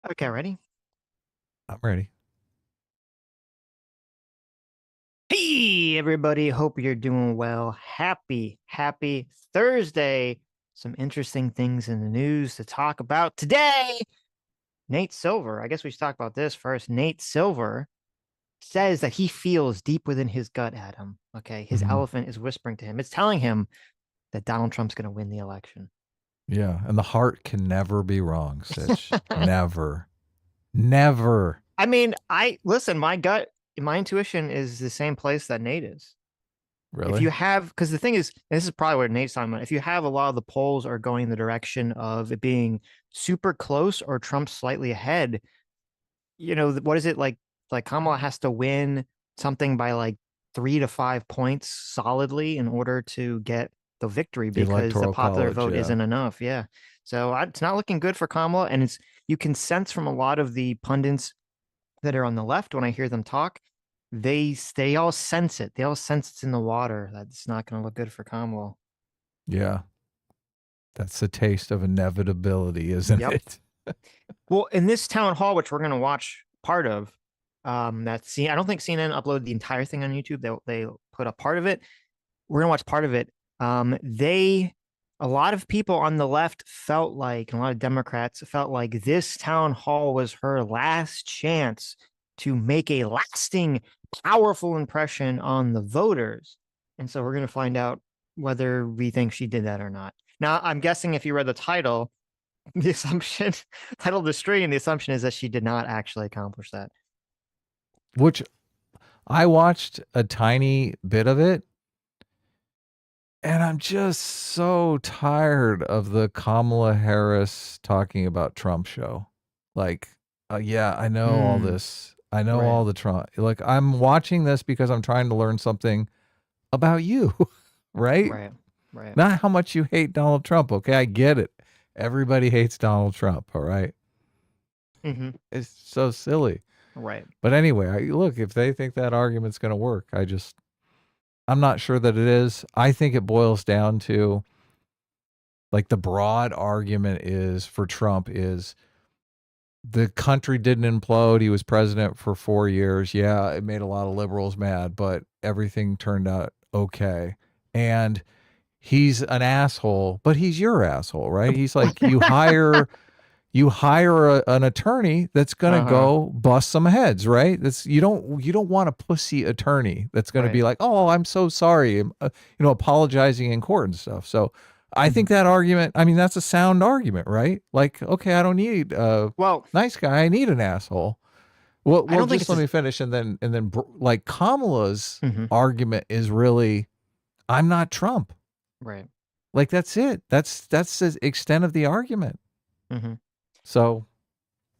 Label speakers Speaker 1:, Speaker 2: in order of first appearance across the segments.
Speaker 1: Okay, ready?
Speaker 2: I'm ready.
Speaker 1: Hey, everybody. Hope you're doing well. Happy Thursday. Some interesting things in the news to talk about today. Nate Silver, I guess we should talk about this first. Nate Silver says that he feels deep within his gut, Adam. Okay, his
Speaker 2: Mhm.
Speaker 1: elephant is whispering to him. It's telling him that Donald Trump's going to win the election.
Speaker 2: Yeah, and the heart can never be wrong, Sitch. Never. Never.
Speaker 1: I mean, I listen, my gut, my intuition is the same place that Nate is. If you
Speaker 2: Really?
Speaker 1: have, because the thing is, and this is probably what Nate's talking about. If you have a lot of the polls are going in the direction of it being super close or Trump slightly ahead, what is it like? Like Kamala has to win something by like 3 to 5 points solidly in order to get the victory
Speaker 2: The
Speaker 1: because the
Speaker 2: Electoral
Speaker 1: popular
Speaker 2: College,
Speaker 1: vote
Speaker 2: yeah.
Speaker 1: isn't enough. Yeah. So it's not looking good for Kamala. And you can sense from a lot of the pundits that are on the left when I hear them talk, they all sense it. They all sense it's in the water that it's not going to look good for Kamala.
Speaker 2: Yeah. That's the taste of inevitability, isn't
Speaker 1: Yep.
Speaker 2: it?
Speaker 1: Well, in this town hall, which we're going to watch part of, I don't think CNN uploaded the entire thing on YouTube. They put a part of it. We're gonna watch part of it. A lot of people on the left felt like, and a lot of Democrats felt like this town hall was her last chance to make a lasting, powerful impression on the voters. And so we're gonna find out whether we think she did that or not. Now, I'm guessing if you read the title, the assumption, title of the stream, the assumption is that she did not actually accomplish that.
Speaker 2: Which I watched a tiny bit of it, and I'm just so tired of the Kamala Harris talking about Trump show. Like, yeah, I know all
Speaker 1: Hmm.
Speaker 2: this. I know
Speaker 1: Right.
Speaker 2: all the Trump. Like, I'm watching this because I'm trying to learn something about you, right?
Speaker 1: Right. Right.
Speaker 2: Not how much you hate Donald Trump. Okay, I get it. Everybody hates Donald Trump. All right,
Speaker 1: Hmm.
Speaker 2: it's so silly.
Speaker 1: Right.
Speaker 2: But anyway, look, if they think that argument's going to work, I'm not sure that it is. I think it boils down to like the broad argument is for Trump is the country didn't implode. He was president for 4 years. Yeah, it made a lot of liberals mad, but everything turned out okay. And he's an asshole, but he's your asshole, right? He's like you hire an attorney that's going to
Speaker 1: Uh-huh.
Speaker 2: go bust some heads, right? That's you don't want a pussy attorney that's going to
Speaker 1: Right.
Speaker 2: be like, "Oh, I'm so sorry," apologizing in court and stuff. So, I
Speaker 1: Mhm.
Speaker 2: think that argument, I mean, that's a sound argument, right? Like, okay, I don't need a
Speaker 1: Well,
Speaker 2: nice guy, I need an asshole. Well,
Speaker 1: I
Speaker 2: well,
Speaker 1: don't think
Speaker 2: just
Speaker 1: it's
Speaker 2: let
Speaker 1: a
Speaker 2: me finish, and then like Kamala's
Speaker 1: Mhm.
Speaker 2: argument is really, I'm not Trump.
Speaker 1: Right.
Speaker 2: Like that's it. That's the extent of the argument.
Speaker 1: Mhm.
Speaker 2: So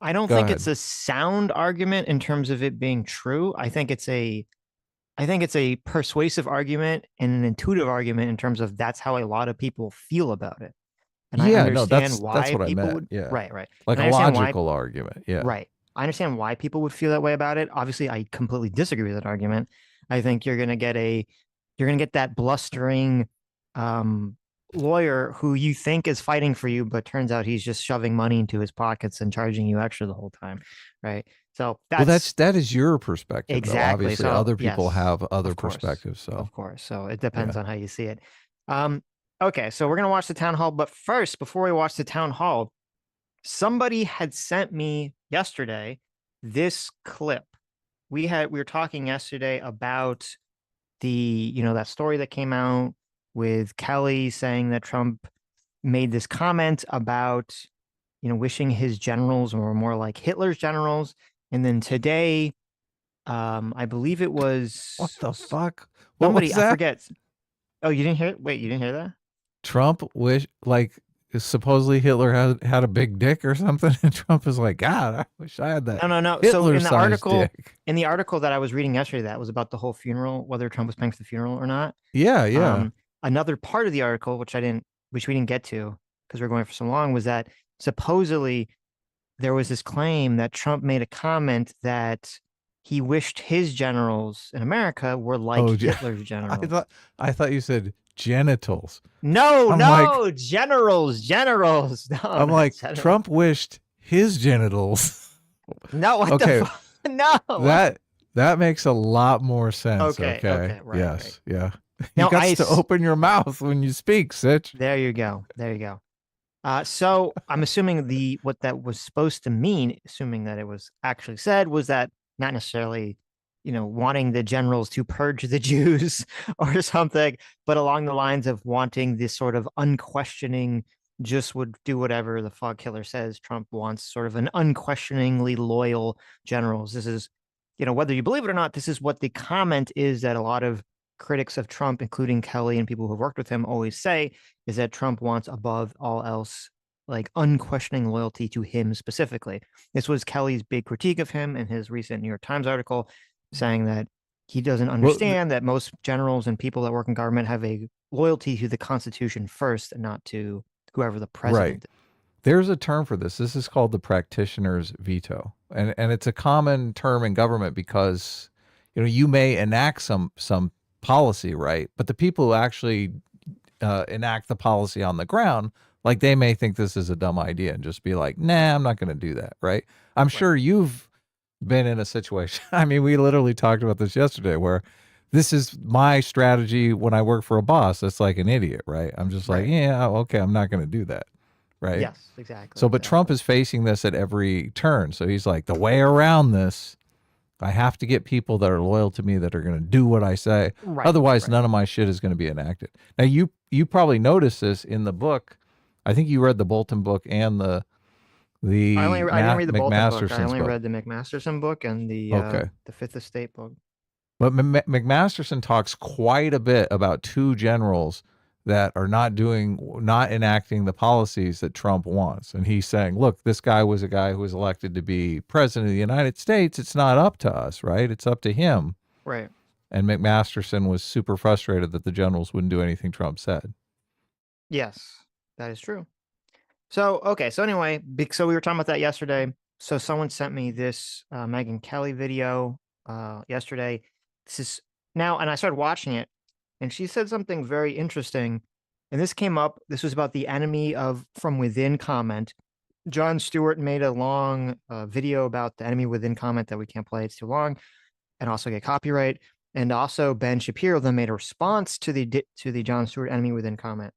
Speaker 1: I don't
Speaker 2: go
Speaker 1: think it's
Speaker 2: ahead.
Speaker 1: a sound argument in terms of it being true. I think it's a persuasive argument and an intuitive argument in terms of that's how a lot of people feel about it. And I
Speaker 2: Yeah, no,
Speaker 1: understand
Speaker 2: that's
Speaker 1: why
Speaker 2: what I
Speaker 1: people
Speaker 2: meant.
Speaker 1: would
Speaker 2: Yeah.
Speaker 1: right.
Speaker 2: Like
Speaker 1: And I
Speaker 2: a
Speaker 1: understand why
Speaker 2: logical argument. Yeah.
Speaker 1: right. I understand why people would feel that way about it. Obviously, I completely disagree with that argument. I think you're gonna get that blustering um, lawyer who you think is fighting for you, but turns out he's just shoving money into his pockets and charging you extra the whole time, right? So
Speaker 2: Well,
Speaker 1: that's
Speaker 2: that is your perspective though.
Speaker 1: exactly.
Speaker 2: Obviously
Speaker 1: So
Speaker 2: other people
Speaker 1: yes,
Speaker 2: have other
Speaker 1: of course,
Speaker 2: perspectives, so
Speaker 1: of course. So it
Speaker 2: yeah.
Speaker 1: depends on how you see it. Um, okay, so we're gonna watch the town hall, but first, before we watch the town hall, somebody had sent me yesterday this clip. We were talking yesterday about that story that came out with Kelly saying that Trump made this comment about wishing his generals were more like Hitler's generals. And then today, I believe it
Speaker 2: What
Speaker 1: was
Speaker 2: the fuck? What was
Speaker 1: somebody, I
Speaker 2: that?
Speaker 1: forget. Oh, you didn't hear it? Wait, you didn't hear that?
Speaker 2: Trump wish like supposedly Hitler had a big dick or something and Trump is like, "God, I wish I had that
Speaker 1: No, no, no. So
Speaker 2: Hitler-sized dick."
Speaker 1: in the article that I was reading yesterday, that was about the whole funeral, whether Trump was paying for the funeral or not.
Speaker 2: Yeah, yeah.
Speaker 1: Um, Another part of the article, which we didn't get to because we are going for so long, was that supposedly there was this claim that Trump made a comment that he wished his generals in America were like
Speaker 2: Oh,
Speaker 1: Hitler's
Speaker 2: I
Speaker 1: generals.
Speaker 2: thought I thought you said genitals.
Speaker 1: No,
Speaker 2: I'm like
Speaker 1: no, generals, generals. No,
Speaker 2: I'm
Speaker 1: not
Speaker 2: like
Speaker 1: generals.
Speaker 2: Trump wished his genitals.
Speaker 1: No, what the
Speaker 2: Okay,
Speaker 1: fuck? No.
Speaker 2: that makes a lot more sense.
Speaker 1: Okay,
Speaker 2: Okay.
Speaker 1: okay, right.
Speaker 2: Yes. Yeah. You
Speaker 1: Now
Speaker 2: got to open your mouth when you speak, Sitch.
Speaker 1: there you go. There you go. So I'm assuming what that was supposed to mean, assuming that it was actually said, was that not necessarily, wanting the generals to purge the Jews or something, but along the lines of wanting this sort of unquestioning, just would do whatever the fuck Hitler says. Trump wants sort of an unquestioningly loyal generals. This is, whether you believe it or not, this is what the comment is that a lot of critics of Trump, including Kelly and people who have worked with him, always say is that Trump wants above all else, like unquestioning loyalty to him specifically. This was Kelly's big critique of him in his recent New York Times article, saying that he doesn't understand that most generals and people that work in government have a loyalty to the Constitution first and not to whoever the president is.
Speaker 2: There's a term for this. This is called the practitioner's veto. And it's a common term in government because you may enact some policy, right? But the people who actually enact the policy on the ground, like they may think this is a dumb idea and just be like, nah, I'm not going to do that, right? I'm sure you've been in a situation. I mean, we literally talked about this yesterday where this is my strategy when I work for a boss that's like an idiot, right? I'm just like, yeah, okay, I'm not going to do that, right?
Speaker 1: Yes, exactly.
Speaker 2: So, but Trump is facing this at every turn. So he's like, the way around this, I have to get people that are loyal to me that are going to do what I say. Otherwise, none of my shit is going to be enacted. Now, you probably noticed this in the book. I think you read the Bolton book and the
Speaker 1: I didn't read the Bolton book. I only
Speaker 2: book.
Speaker 1: read the McMasterson book and the Fifth Estate book.
Speaker 2: But McMasterson talks quite a bit about two generals that are not enacting the policies that Trump wants. And he's saying, look, this guy was a guy who was elected to be president of the United States. It's not up to us, right? It's up to him.
Speaker 1: Right.
Speaker 2: And McMasterson was super frustrated that the generals wouldn't do anything Trump said.
Speaker 1: Yes, that is true. So, okay. So anyway, so we were talking about that yesterday. So someone sent me this Megyn Kelly video yesterday. This is now, and I started watching it, and she said something very interesting. And this came up. This was about the enemy from within comment. Jon Stewart made a long video about the enemy within comment that we can't play. It's too long, and also get copyright. And also Ben Shapiro then made a response to the Jon Stewart enemy within comment.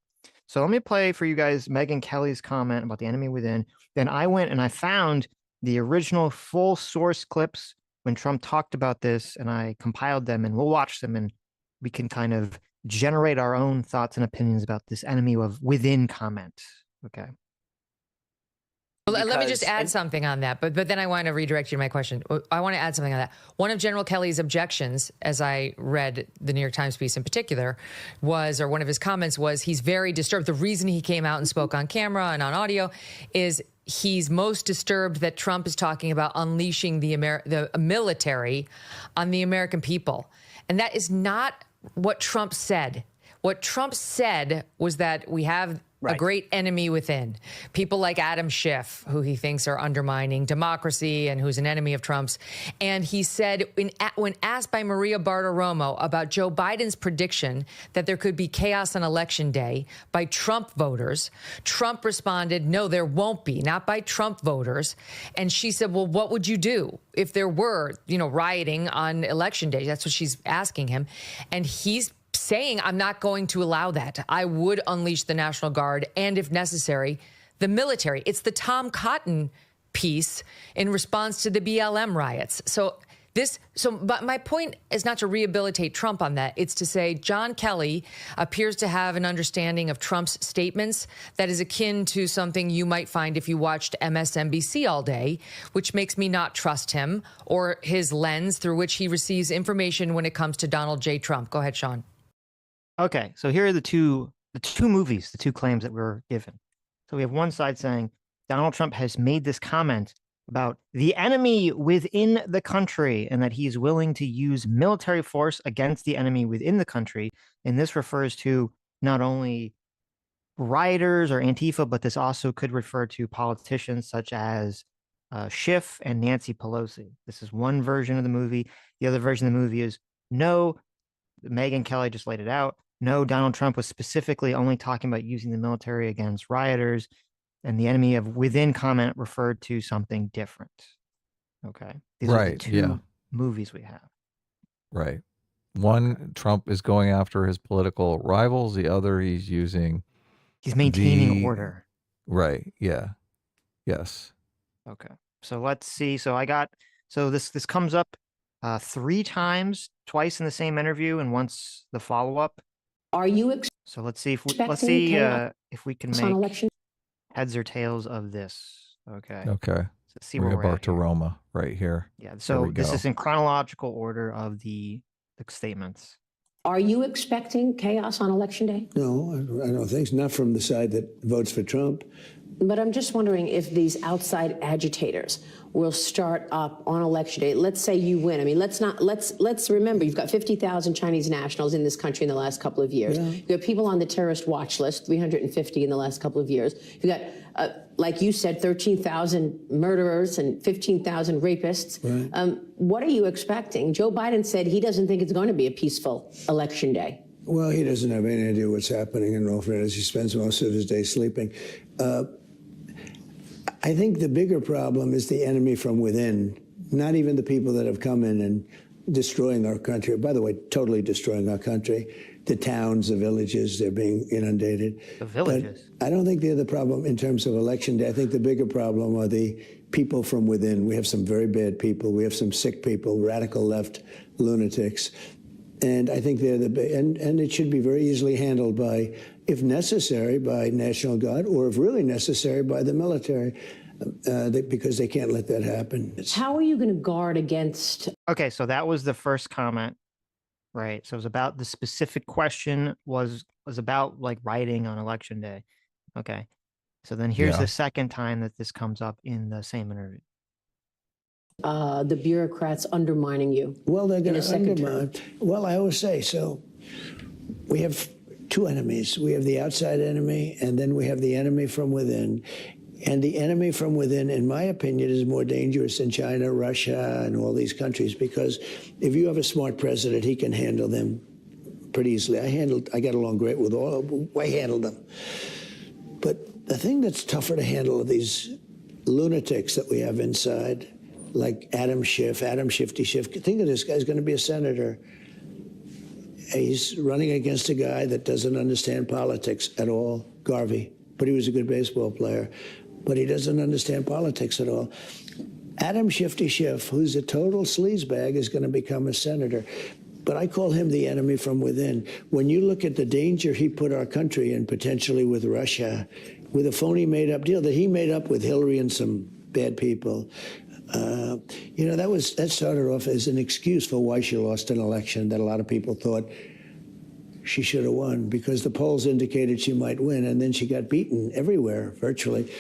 Speaker 1: So let me play for you guys Megyn Kelly's comment about the enemy within. Then I went and I found the original full source clips when Trump talked about this, and I compiled them, and we'll watch them, and we can kind of generate our own thoughts and opinions about this enemy of within comment. Okay.
Speaker 3: Well, let me just add something on that, but then I want to redirect you to my question. I want to add something on that. One of General Kelly's objections, as I read the New York Times piece in particular, or one of his comments was, he's very disturbed. The reason he came out and spoke on camera and on audio is he's most disturbed that Trump is talking about unleashing the military on the American people. And that is not what Trump said. What Trump said was that we have a great enemy within. People like Adam Schiff, who he thinks are undermining democracy and who's an enemy of Trump's. And he said, when asked by Maria Bartiromo about Joe Biden's prediction that there could be chaos on Election Day by Trump voters, Trump responded, no, there won't be, not by Trump voters. And she said, well, what would you do if there were, rioting on Election Day? That's what she's asking him. And he's saying, I'm not going to allow that. I would unleash the National Guard and, if necessary, the military. It's the Tom Cotton piece in response to the BLM riots. But my point is not to rehabilitate Trump on that. It's to say John Kelly appears to have an understanding of Trump's statements that is akin to something you might find if you watched MSNBC all day, which makes me not trust him or his lens through which he receives information when it comes to Donald J. Trump. Go ahead, Sean.
Speaker 1: Okay, so here are the two movies, the two claims that we're given. So we have one side saying Donald Trump has made this comment about the enemy within the country and that he's willing to use military force against the enemy within the country. And this refers to not only rioters or Antifa, but this also could refer to politicians such as Schiff and Nancy Pelosi. This is one version of the movie. The other version of the movie is no, Megyn Kelly just laid it out. No, Donald Trump was specifically only talking about using the military against rioters. And the enemy of within comment referred to something different. Okay. These are the
Speaker 2: Right.
Speaker 1: two movies we have.
Speaker 2: Right. One, Trump is going after his political rivals. The other, he's
Speaker 1: maintaining order.
Speaker 2: Right. Yeah. Yes.
Speaker 1: Okay. So let's see. So this comes up 3 times, twice in the same interview and once the follow-up.
Speaker 4: Are you
Speaker 1: so let's see if we can make
Speaker 4: election?
Speaker 1: heads or tails of this. Okay.
Speaker 2: Okay.
Speaker 1: So see
Speaker 2: we
Speaker 1: where
Speaker 2: go
Speaker 1: we're at
Speaker 2: to
Speaker 1: here.
Speaker 2: Roma right here.
Speaker 1: Yeah. So this is in chronological order of the statements.
Speaker 4: Are you expecting chaos on election day?
Speaker 5: No, I don't think so. Not from the side that votes for Trump.
Speaker 4: But I'm just wondering if these outside agitators will start up on election day. Let's say you win. I mean, let's remember, you've got 50,000 Chinese nationals in this country in the last couple of years. Yeah. You have people on the terrorist watch list, 350 in the last couple of years. You got, like you said, 13,000 murderers and 15,000 rapists. Right. What are you expecting? Joe Biden said he doesn't think it's going to be a peaceful election day.
Speaker 5: Well, he doesn't have any idea what's happening in all fairness. He spends most of his day sleeping. I think the bigger problem is the enemy from within, not even the people that have come in and destroying our country. By the way, totally destroying our country. The towns, the villages, they're being inundated.
Speaker 1: The villages?
Speaker 5: But I don't think they're the problem in terms of election day. I think the bigger problem are the people from within. We have some very bad people. We have some sick people, radical left lunatics. And I think they're and it should be very easily handled by, if necessary, by National Guard, or if really necessary, by the military, because they can't let that happen.
Speaker 4: How are you going to guard against?
Speaker 1: Okay, so that was the first comment, right? So it was about the specific question was about like writing on election day. Okay, so then here's the second time that this comes up in the same interview.
Speaker 4: The bureaucrats undermining you.
Speaker 5: Well, they're going to undermine. Well, I always say, so we have 2 enemies. We have the outside enemy, and then we have the enemy from within. And the enemy from within, in my opinion, is more dangerous than China, Russia, and all these countries, because if you have a smart president, he can handle them pretty easily. I got along great with all. I handled them. But the thing that's tougher to handle are these lunatics that we have inside, like Adam Shifty Schiff. Think of this guy's going to be a senator. He's running against a guy that doesn't understand politics at all, Garvey. But he was a good baseball player. But he doesn't understand politics at all. Adam Shifty Schiff, who's a total sleazebag, is going to become a senator. But I call him the enemy from within. When you look at the danger he put our country in, potentially with Russia, with a phony made-up deal that he made up with Hillary and some bad people, you know, that started off as an excuse for why she lost an election that a lot of people thought she should have won, because the polls indicated she might win, and then she got beaten everywhere, virtually.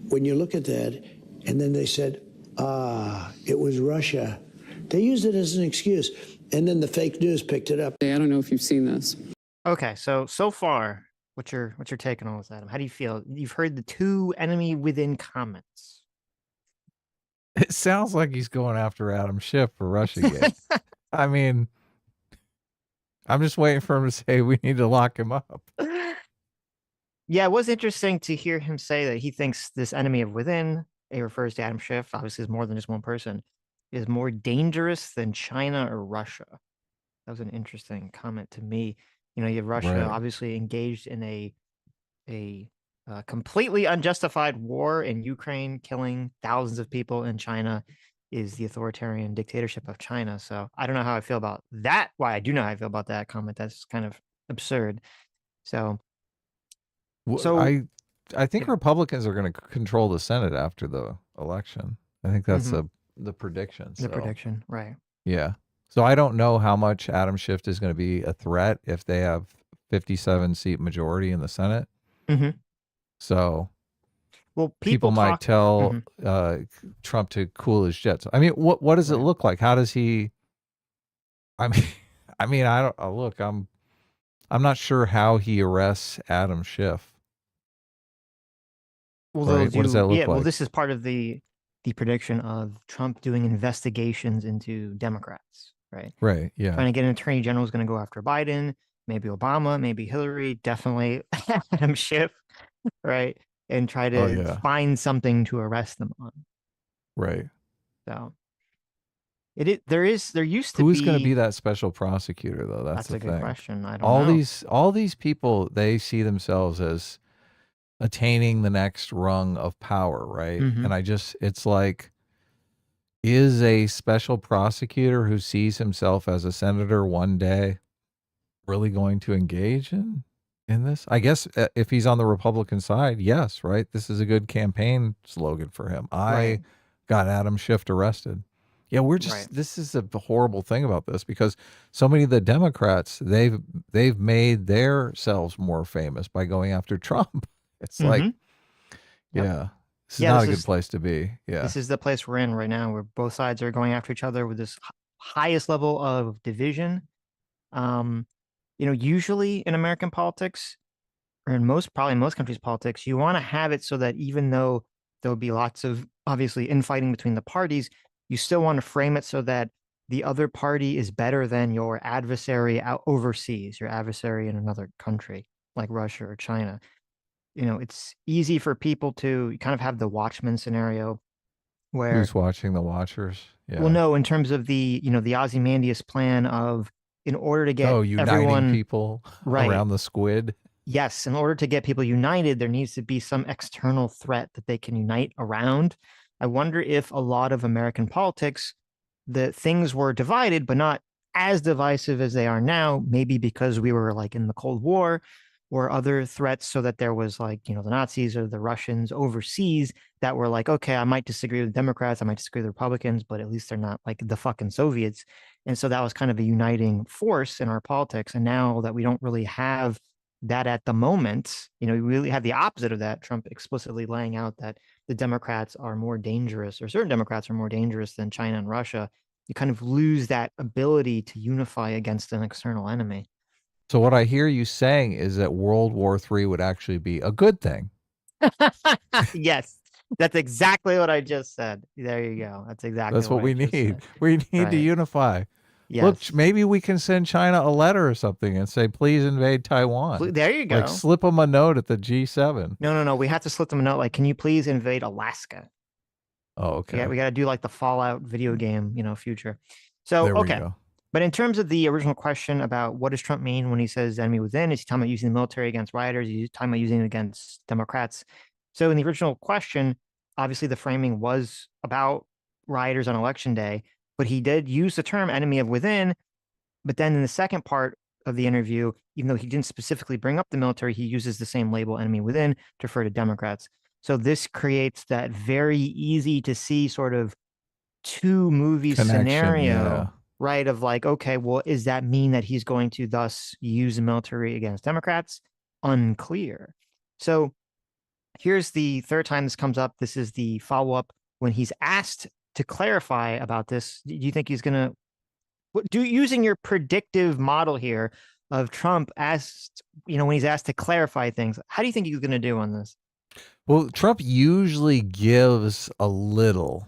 Speaker 5: When you look at that, and then they said, it was Russia. They used it as an excuse, and then the fake news picked it up.
Speaker 6: I don't know if you've seen this.
Speaker 1: Okay, so far, what's your take on all this, Adam? How do you feel? You've heard the 2 enemy within comments.
Speaker 2: It sounds like he's going after Adam Schiff for Russiagate. I mean, I'm just waiting for him to say we need to lock him up.
Speaker 1: Yeah, it was interesting to hear him say that he thinks this enemy of within, it refers to Adam Schiff, obviously is more than just one person, is more dangerous than China or Russia. That was an interesting comment to me. You know, you have Russia obviously engaged in a completely unjustified war in Ukraine, killing thousands of people, and China is the authoritarian dictatorship of China. So I don't know how I feel about that. Why I do know how I feel about that comment. That's kind of absurd. So
Speaker 2: I think Republicans are going to control the Senate after the election. I think that's the prediction.
Speaker 1: The prediction, right?
Speaker 2: Yeah. So I don't know how much Adam Schiff is going to be a threat if they have 57-seat majority in the Senate.
Speaker 1: Mm-hmm.
Speaker 2: So,
Speaker 1: well,
Speaker 2: people might tell Trump to cool his jets. I mean, what does it look like? How does he? I mean, I don't look. I'm not sure how he arrests Adam Schiff.
Speaker 1: Well,
Speaker 2: what does that look like?
Speaker 1: Well, this is part of the prediction of Trump doing investigations into Democrats, right?
Speaker 2: Right. Yeah.
Speaker 1: Trying to get an attorney general who's going to go after Biden, maybe Obama, maybe Hillary, definitely Adam Schiff. Right. and try to find something to arrest them on.
Speaker 2: Right.
Speaker 1: So there used to be.
Speaker 2: Who's going to be that special prosecutor though? That's the
Speaker 1: a good
Speaker 2: thing.
Speaker 1: question. I don't know.
Speaker 2: All these people, they see themselves as attaining the next rung of power, right?
Speaker 1: Mm-hmm.
Speaker 2: And it's like, is a special prosecutor who sees himself as a senator one day really going to engage in this? I guess if he's on the Republican side, yes, right? This is a good campaign slogan for him. I got Adam Schiff arrested. Yeah, this is a horrible thing about this, because so many of the Democrats, they've made themselves more famous by going after Trump. It's like, this is not a good place to be. Yeah.
Speaker 1: This is the place we're in right now, where both sides are going after each other with this highest level of division. Usually in American politics, or in probably most countries' politics, you want to have it so that even though there'll be lots of obviously infighting between the parties, you still want to frame it so that the other party is better than your adversary out overseas, your adversary in another country like Russia or China. It's easy for people to kind of have the Watchmen scenario where
Speaker 2: who's watching the Watchers? Yeah.
Speaker 1: Well, no, in terms of the Ozymandias plan of, in order to get
Speaker 2: uniting
Speaker 1: everyone
Speaker 2: people around the squid.
Speaker 1: Yes, in order to get people united, there needs to be some external threat that they can unite around. I wonder if a lot of American politics, the things were divided, but not as divisive as they are now, maybe because we were like in the Cold War or other threats, so that there was like, the Nazis or the Russians overseas that were like, okay, I might disagree with Democrats, I might disagree with Republicans, but at least they're not like the fucking Soviets. And so that was kind of a uniting force in our politics. And now that we don't really have that at the moment, we really have the opposite of that. Trump explicitly laying out that the Democrats are more dangerous, or certain Democrats are more dangerous than China and Russia. You kind of lose that ability to unify against an external enemy.
Speaker 2: So what I hear you saying is that World War III would actually be a good thing.
Speaker 1: Yes, that's exactly what I just said. There you go. That's exactly
Speaker 2: what we need.
Speaker 1: Said.
Speaker 2: We need to unify.
Speaker 1: Yes.
Speaker 2: Look, maybe we can send China a letter or something and say, please invade Taiwan.
Speaker 1: There you go.
Speaker 2: Like slip them a note at the G7.
Speaker 1: No. We have to slip them a note. Like, can you please invade Alaska?
Speaker 2: Oh, okay.
Speaker 1: We got to do like the Fallout video game, future. So,
Speaker 2: there we
Speaker 1: okay.
Speaker 2: go.
Speaker 1: But in terms of the original question about what does Trump mean when he says enemy within, is he talking about using the military against rioters? Is he talking about using it against Democrats? So in the original question, obviously the framing was about rioters on election day, but he did use the term enemy of within. But then in the second part of the interview, even though he didn't specifically bring up the military, he uses the same label, enemy within, to refer to Democrats. So this creates that very easy to see sort of two movie scenario, right? Of like, okay, well, does that mean that he's going to thus use the military against Democrats? Unclear. So here's the third time this comes up. This is the follow-up when he's asked to clarify about this. Do you think he's going to, using your predictive model here of Trump asked, when he's asked to clarify things, how do you think he's going to do on this?
Speaker 2: Well, Trump usually gives a little,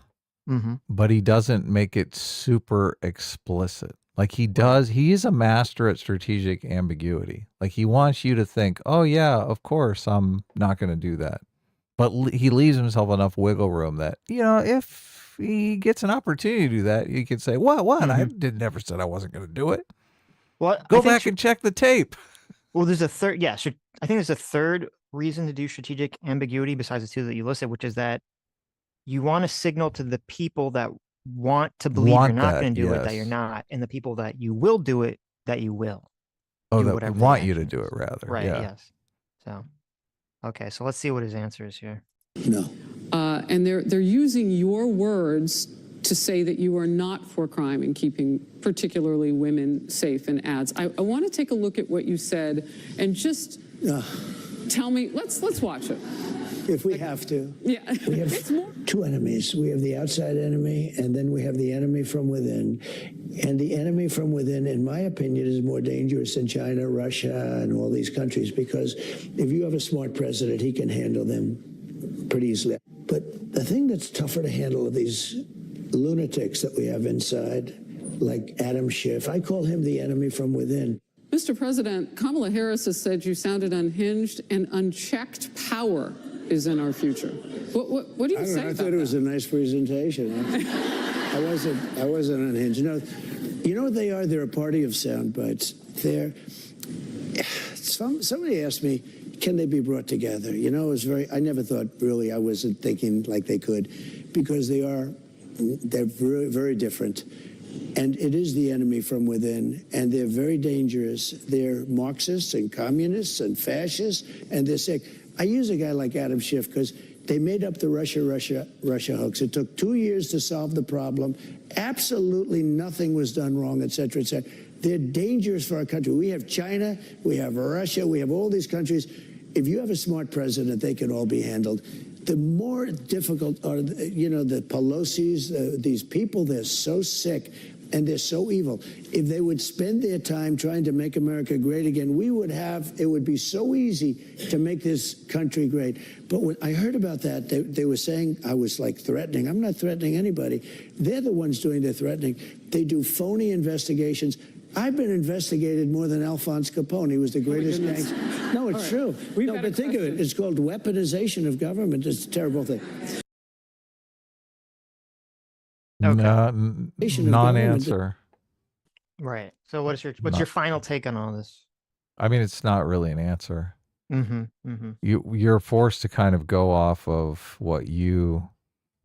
Speaker 2: but he doesn't make it super explicit. Like he does, he is a master at strategic ambiguity. Like he wants you to think, oh yeah, of course, I'm not going to do that. But he leaves himself enough wiggle room that, if he gets an opportunity to do that, he could say, what? I never said I wasn't going to do it.
Speaker 1: Well,
Speaker 2: go back and check the tape.
Speaker 1: Well, there's a third, I think there's a third reason to do strategic ambiguity besides the two that you listed, which is that you want to signal to the people that want to believe you're not going to do it, that you're not, and the people that you will do it, that you will.
Speaker 2: Oh, that want you to do it, rather.
Speaker 1: Right, yes. So, okay, so let's see what his answer is here.
Speaker 6: No. And they're using your words to say that you are not for crime and keeping particularly women safe in ads. I want to take a look at what you said and just tell me, let's watch it.
Speaker 5: If we have to.
Speaker 6: Yeah.
Speaker 5: We have two enemies. We have the outside enemy, and then we have the enemy from within. And the enemy from within, in my opinion, is more dangerous than China, Russia, and all these countries, because if you have a smart president, he can handle them pretty easily. But the thing that's tougher to handle are these lunatics that we have inside, like Adam Schiff. I call him the enemy from within.
Speaker 6: Mr. President, Kamala Harris has said you sounded unhinged and unchecked power is in our future. What do you say
Speaker 5: I
Speaker 6: about
Speaker 5: thought it was
Speaker 6: that?
Speaker 5: a nice presentation. I wasn't unhinged. You know what they are? They're a party of sound bites. Somebody asked me, can they be brought together? You know, I never thought, really, I wasn't thinking like they could, because they're very, very different. And it is the enemy from within, and they're very dangerous. They're Marxists and communists and fascists, and they're sick. I use a guy like Adam Schiff because they made up the Russia hoax. It took 2 years to solve the problem. Absolutely nothing was done wrong, et cetera, et cetera. They're dangerous for our country. We have China, we have Russia, we have all these countries. If you have a smart president, they can all be handled. The more difficult are, the Pelosi's, these people, they're so sick and they're so evil. If they would spend their time trying to make America great again, it would be so easy to make this country great. But when I heard about that, they were saying I was like threatening. I'm not threatening anybody. They're the ones doing the threatening. They do phony investigations. I've been investigated more than Alphonse Capone. He was the greatest gangster. No, it's true. No, but think of it. It's called weaponization of government. It's a terrible thing.
Speaker 1: Okay.
Speaker 2: Non-answer.
Speaker 1: Right. So what's your final take on all this?
Speaker 2: I mean, it's not really an answer.
Speaker 1: Mm-hmm. Mm-hmm.
Speaker 2: You're forced to kind of go off of what you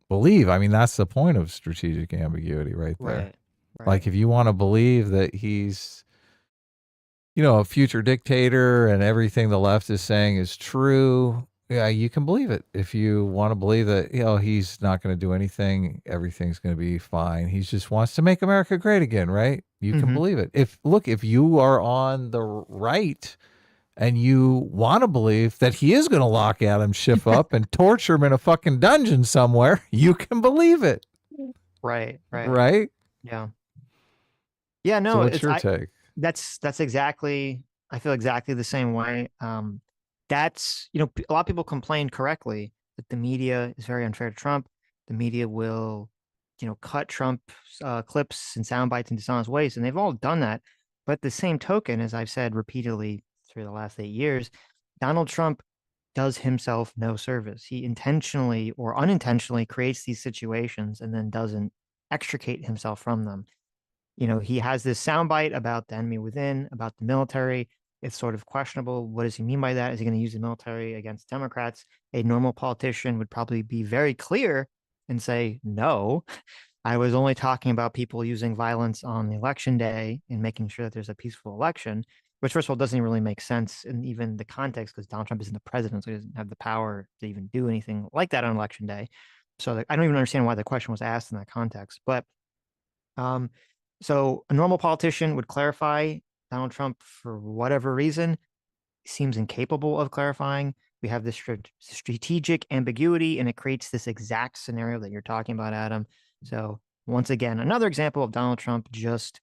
Speaker 2: believe. I mean, that's the point of strategic ambiguity right there.
Speaker 1: Right. Right.
Speaker 2: Like, if you want to believe that he's, a future dictator and everything the left is saying is true, yeah, you can believe it. If you want to believe that, he's not going to do anything, everything's going to be fine. He just wants to make America great again, right? You can believe it. If you are on the right and you want to believe that he is going to lock Adam Schiff up and torture him in a fucking dungeon somewhere, you can believe it.
Speaker 1: Right. Right.
Speaker 2: Right?
Speaker 1: Yeah. Yeah. No.
Speaker 2: So what's your take?
Speaker 1: That's exactly. I feel exactly the same way. That's a lot of people complain correctly that the media is very unfair to Trump. The media will, cut Trump clips and sound bites in dishonest ways, and they've all done that. But at the same token, as I've said repeatedly through the last 8 years, Donald Trump does himself no service. He intentionally or unintentionally creates these situations and then doesn't extricate himself from them. He has this soundbite about the enemy within, about the military. It's sort of questionable. What does he mean by that? Is he going to use the military against Democrats? A normal politician would probably be very clear and say, no, I was only talking about people using violence on the election day and making sure that there's a peaceful election, which first of all doesn't really make sense in even the context because Donald Trump isn't the president, so he doesn't have the power to even do anything like that on election day. So I don't even understand why the question was asked in that context. But so a normal politician would clarify. Donald Trump, for whatever reason, seems incapable of clarifying. We have this strategic ambiguity, and it creates this exact scenario that you're talking about, Adam. So once again, another example of Donald Trump just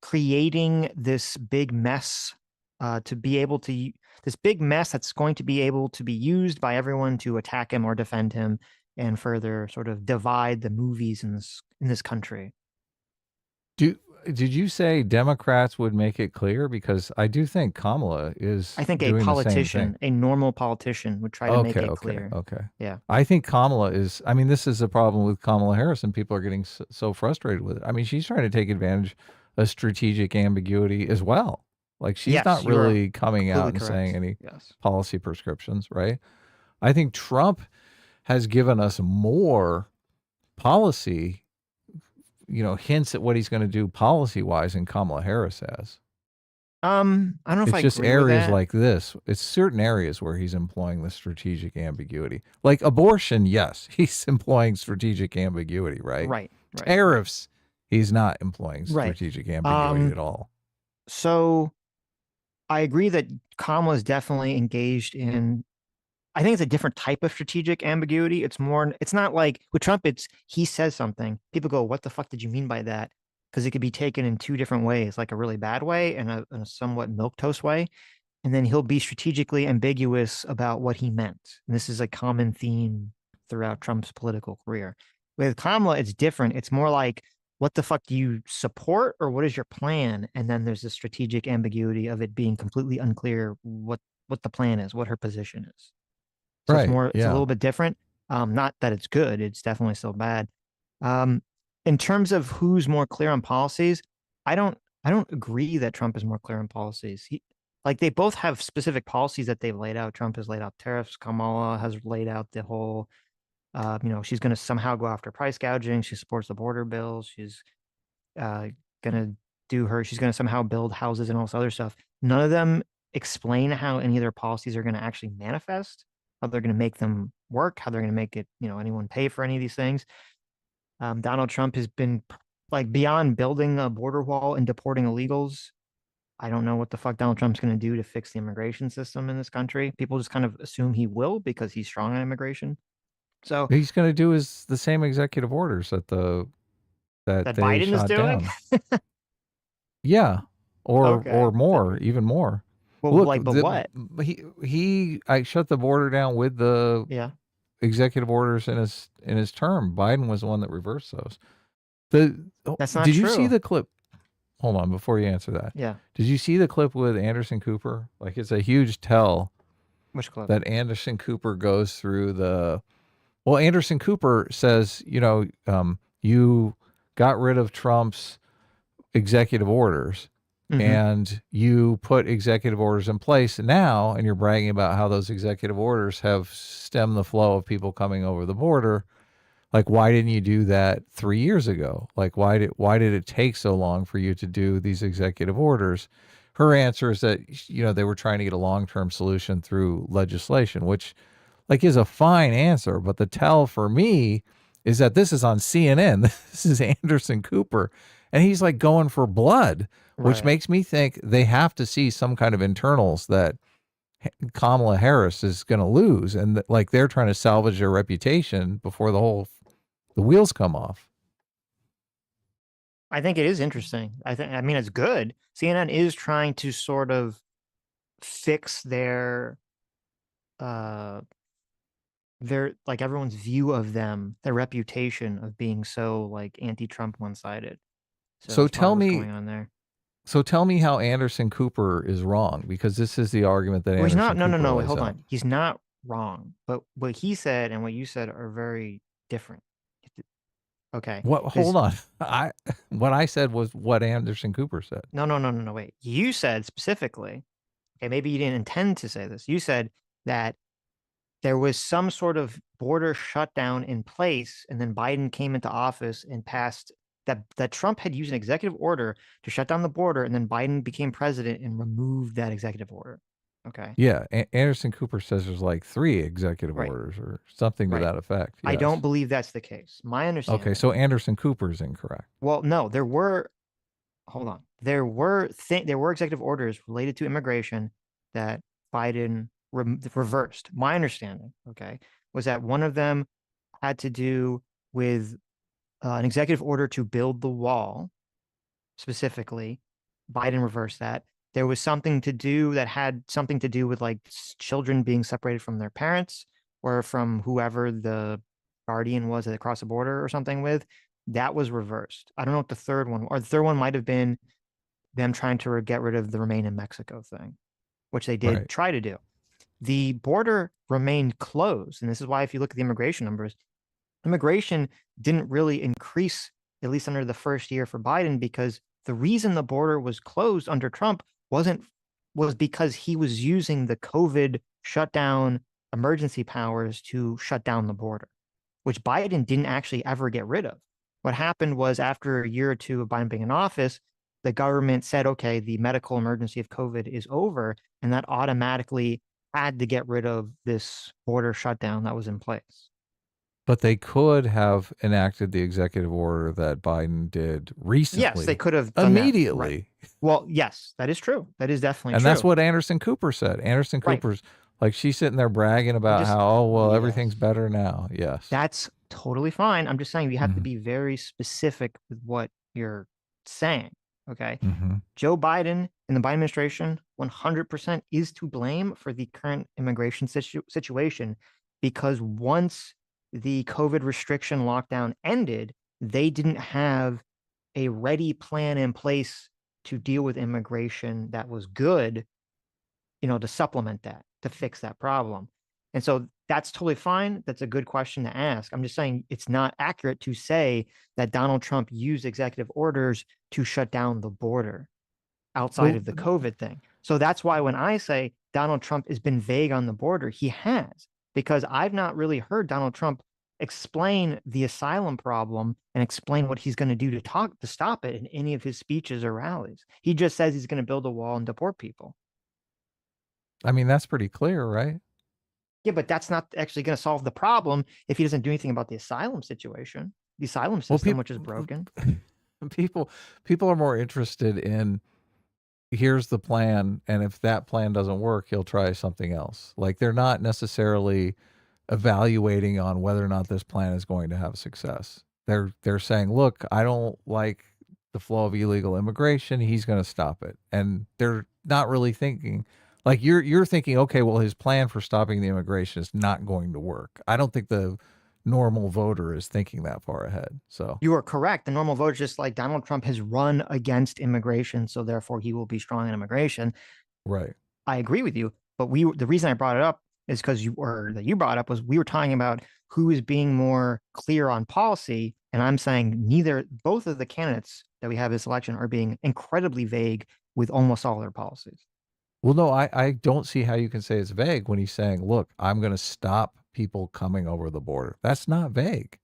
Speaker 1: creating this big mess this big mess that's going to be able to be used by everyone to attack him or defend him and further sort of divide the movies in this country.
Speaker 2: Did you say Democrats would make it clear? Because I do think Kamala is.
Speaker 1: I think a politician, a normal politician, would try to make it clear.
Speaker 2: Okay.
Speaker 1: Yeah.
Speaker 2: I think Kamala is. I mean, this is a problem with Kamala Harris, and people are getting so frustrated with it. I mean, she's trying to take advantage of strategic ambiguity as well. Like, she's not really coming out and saying any policy prescriptions, right? I think Trump has given us more policy, hints at what he's going to do policy-wise than Kamala Harris has.
Speaker 1: I don't know if
Speaker 2: it's just areas like this. It's certain areas where he's employing the strategic ambiguity. Like abortion, yes, he's employing strategic ambiguity, right?
Speaker 1: Right.
Speaker 2: Tariffs, he's not employing strategic ambiguity at all.
Speaker 1: So I agree that Kamala is definitely engaged in, I think it's a different type of strategic ambiguity. It's not like with Trump, he says something. People go, what the fuck did you mean by that? Because it could be taken in two different ways, like a really bad way and a somewhat milquetoast way. And then he'll be strategically ambiguous about what he meant. And this is a common theme throughout Trump's political career. With Kamala, it's different. It's more like, what the fuck do you support or what is your plan? And then there's the strategic ambiguity of it being completely unclear what the plan is, what her position is. So
Speaker 2: Right.
Speaker 1: it's more, it's a
Speaker 2: Yeah.
Speaker 1: little bit different. Not that it's good. It's definitely still bad. In terms of who's more clear on policies, I don't agree that Trump is more clear on policies. Like they both have specific policies that they've laid out. Trump has laid out tariffs. Kamala has laid out the whole, she's going to somehow go after price gouging. She supports the border bill. She's going to she's going to somehow build houses and all this other stuff. None of them explain how any of their policies are going to actually manifest, how they're going to make them work, how they're going to make it, anyone pay for any of these things. Donald Trump has been like beyond building a border wall and deporting illegals. I don't know what the fuck Donald Trump's going to do to fix the immigration system in this country. People just kind of assume he will because he's strong on immigration. So
Speaker 2: he's going to do the same executive orders that
Speaker 1: that
Speaker 2: they
Speaker 1: Biden is
Speaker 2: shot
Speaker 1: doing.
Speaker 2: down. Yeah, or
Speaker 1: Okay.
Speaker 2: more, even more.
Speaker 1: Well,
Speaker 2: Look,
Speaker 1: like, but what?
Speaker 2: I shut the border down with the
Speaker 1: Yeah.
Speaker 2: executive orders in his term. Biden was the one that reversed those.
Speaker 1: That's not
Speaker 2: Did you see
Speaker 1: true.
Speaker 2: the clip? Hold on, before you answer that.
Speaker 1: Yeah.
Speaker 2: Did you see the clip with Anderson Cooper? Like, it's a huge tell
Speaker 1: Which clip?
Speaker 2: that Anderson Cooper goes through well, Anderson Cooper says, you got rid of Trump's executive orders and you put executive orders in place now, and you're bragging about how those executive orders have stemmed the flow of people coming over the border. Like, why didn't you do that 3 years ago? Like, why did it take so long for you to do these executive orders? Her answer is that, they were trying to get a long-term solution through legislation, which like is a fine answer. But the tell for me is that this is on CNN. This is Anderson Cooper, and he's like going for blood, which makes me think they have to see some kind of internals that Kamala Harris is going to lose, and like they're trying to salvage their reputation before the wheels come off.
Speaker 1: I think it is interesting. I mean, it's good. CNN is trying to sort of fix their like everyone's view of them, their reputation of being so like anti-Trump one-sided.
Speaker 2: So
Speaker 1: tell me what's going on there.
Speaker 2: So tell me how Anderson Cooper is wrong, because this is the argument that
Speaker 1: He's not.
Speaker 2: Anderson Cooper
Speaker 1: No.
Speaker 2: lays
Speaker 1: Hold
Speaker 2: out.
Speaker 1: on. He's not wrong. But what he said and what you said are very different. Okay.
Speaker 2: Hold on. What I said was what Anderson Cooper said.
Speaker 1: No. Wait. You said specifically. Okay, maybe you didn't intend to say this. You said that there was some sort of border shutdown in place, and then Biden came into office and passed that Trump had used an executive order to shut down the border, and then Biden became president and removed that executive order. Okay.
Speaker 2: Yeah, Anderson Cooper says there's like 3 executive orders or something to that effect. Yes.
Speaker 1: I don't believe that's the case. My understanding.
Speaker 2: Okay, so Anderson Cooper is incorrect.
Speaker 1: Well, no, there were. Hold on. There were executive orders related to immigration that Biden reversed. My understanding, okay, was that one of them had to do with an executive order to build the wall. Specifically, Biden reversed that. There was something to do that had something to do with like children being separated from their parents or from whoever the guardian was across the border or something with. That was reversed. I don't know what the third one, or the third one might have been them trying to get rid of the Remain in Mexico thing, which they did try to do. The border remained closed. And this is why, if you look at the immigration numbers, immigration didn't really increase, at least under the first year for Biden, because the reason the border was closed under Trump was because he was using the COVID shutdown emergency powers to shut down the border, which Biden didn't actually ever get rid of. What happened was, after a year or two of Biden being in office, the government said, okay, the medical emergency of COVID is over, and that automatically had to get rid of this border shutdown that was in place.
Speaker 2: But they could have enacted the executive order that Biden did recently.
Speaker 1: Yes, they could have done
Speaker 2: immediately.
Speaker 1: That. Right. Well, yes, that is true. That is definitely true.
Speaker 2: And that's what Anderson Cooper said. Anderson Cooper's like, she's sitting there bragging about how, everything's better now. Yes.
Speaker 1: That's totally fine. I'm just saying you have to be very specific with what you're saying. Okay. Joe Biden and the Biden administration 100% is to blame for the current immigration situation, because once the COVID restriction lockdown ended, they didn't have a ready plan in place to deal with immigration that was good, to supplement that, to fix that problem. And so that's totally fine. That's a good question to ask. I'm just saying it's not accurate to say that Donald Trump used executive orders to shut down the border outside
Speaker 2: Well,
Speaker 1: of the COVID thing. So that's why when I say Donald Trump has been vague on the border, he has, because I've not really heard Donald Trump explain the asylum problem and explain what he's going to do to stop it in any of his speeches or rallies. He just says he's going to build a wall and deport people.
Speaker 2: I mean, that's pretty clear, right?
Speaker 1: Yeah, but that's not actually going to solve the problem if he doesn't do anything about the asylum situation, the asylum system, which is broken.
Speaker 2: People are more interested in, here's the plan, and if that plan doesn't work, he'll try something else. Like, they're not necessarily evaluating on whether or not this plan is going to have success. They're saying, look, I don't like the flow of illegal immigration. He's going to stop it. And they're not really thinking, like, you're thinking, okay, well, his plan for stopping the immigration is not going to work. I don't think the normal voter is thinking that far ahead. So
Speaker 1: you are correct. The normal voter is just like Donald Trump has run against immigration, so therefore he will be strong in immigration.
Speaker 2: right.
Speaker 1: I agree with you, but the reason I brought it up is because you brought up was we were talking about who is being more clear on policy, and I'm saying both of the candidates that we have this election are being incredibly vague with almost all their policies.
Speaker 2: Well, no, I don't see how you can say it's vague when he's saying, look, I'm going to stop people coming over the border. That's not vague.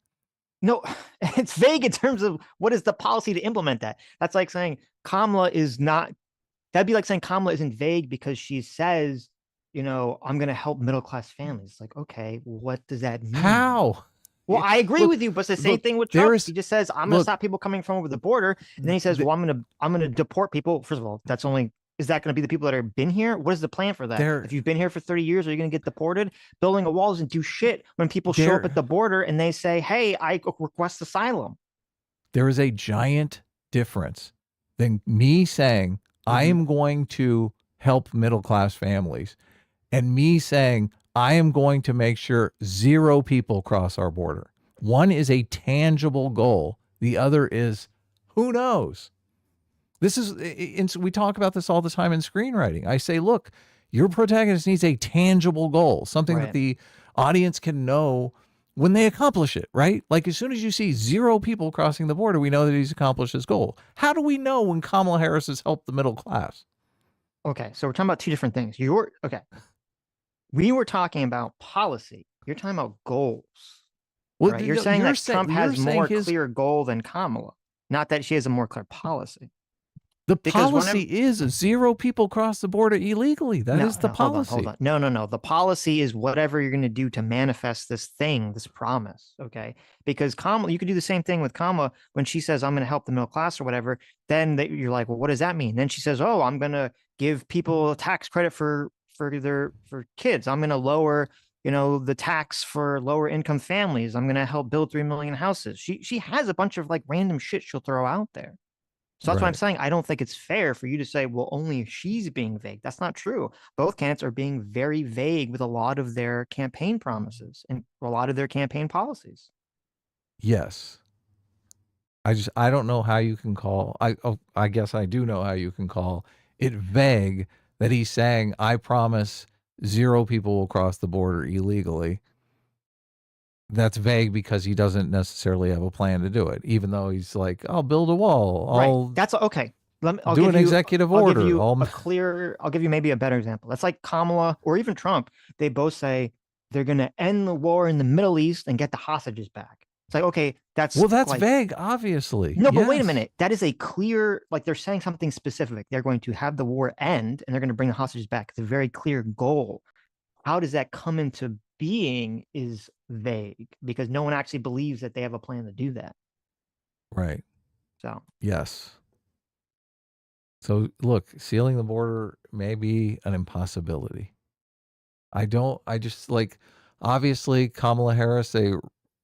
Speaker 1: No, it's vague in terms of what is the policy to implement that. That's like saying Kamala is not, that'd be like saying Kamala isn't vague because she says, I'm going to help middle-class families. It's like, okay, what does that mean?
Speaker 2: How?
Speaker 1: Well, I agree with you, but it's the same thing with Trump. He just says, I'm going to stop people coming from over the border. And then he says, well, I'm going to deport people. First of all, is that going to be the people that have been here? What is the plan for that? If you've been here for 30 years, are you going to get deported? Building a wall doesn't do shit when people show up at the border and they say, hey, I request asylum.
Speaker 2: There is a giant difference than me saying, I am going to help middle-class families, and me saying, I am going to make sure 0 people cross our border. One is a tangible goal. The other is, who knows? We talk about this all the time in screenwriting. I say, look, your protagonist needs a tangible goal, something that the audience can know when they accomplish it, right? Like, as soon as you see 0 people crossing the border, we know that he's accomplished his goal. How do we know when Kamala Harris has helped the middle class?
Speaker 1: Okay, so we're talking about 2 different things. We were talking about policy. You're talking about goals. Well, right? You're saying that Trump has more clear goal than Kamala, not that she has a more clear policy.
Speaker 2: The policy is 0 people cross the border illegally. That is the policy.
Speaker 1: Hold on. No. The policy is whatever you're going to do to manifest this thing, this promise. Okay. Because Kamala, you could do the same thing with Kamala when she says, I'm going to help the middle class or whatever. Then you're like, well, what does that mean? Then she says, oh, I'm going to give people a tax credit for kids. I'm going to lower, the tax for lower income families. I'm going to help build 3 million houses. She has a bunch of like random shit she'll throw out there. So that's why I'm saying I don't think it's fair for you to say, well, only she's being vague. That's not true. Both candidates are being very vague with a lot of their campaign promises and a lot of their campaign policies.
Speaker 2: Yes. I don't know how you can call, I guess I do know how you can call it vague that he's saying, I promise 0 people will cross the border illegally. That's vague because he doesn't necessarily have a plan to do it, even though he's like, I'll build a wall.
Speaker 1: That's okay.
Speaker 2: I'll do an executive order.
Speaker 1: I'll give you maybe a better example. That's like Kamala or even Trump. They both say they're going to end the war in the Middle East and get the hostages back. It's like, okay, that's
Speaker 2: vague, obviously.
Speaker 1: No, but wait a minute. That is a clear, like they're saying something specific. They're going to have the war end and they're going to bring the hostages back. It's a very clear goal. How does that come into being is vague because no one actually believes that they have a plan to do that.
Speaker 2: Right.
Speaker 1: So,
Speaker 2: yes. So look, sealing the border may be an impossibility. Obviously Kamala Harris,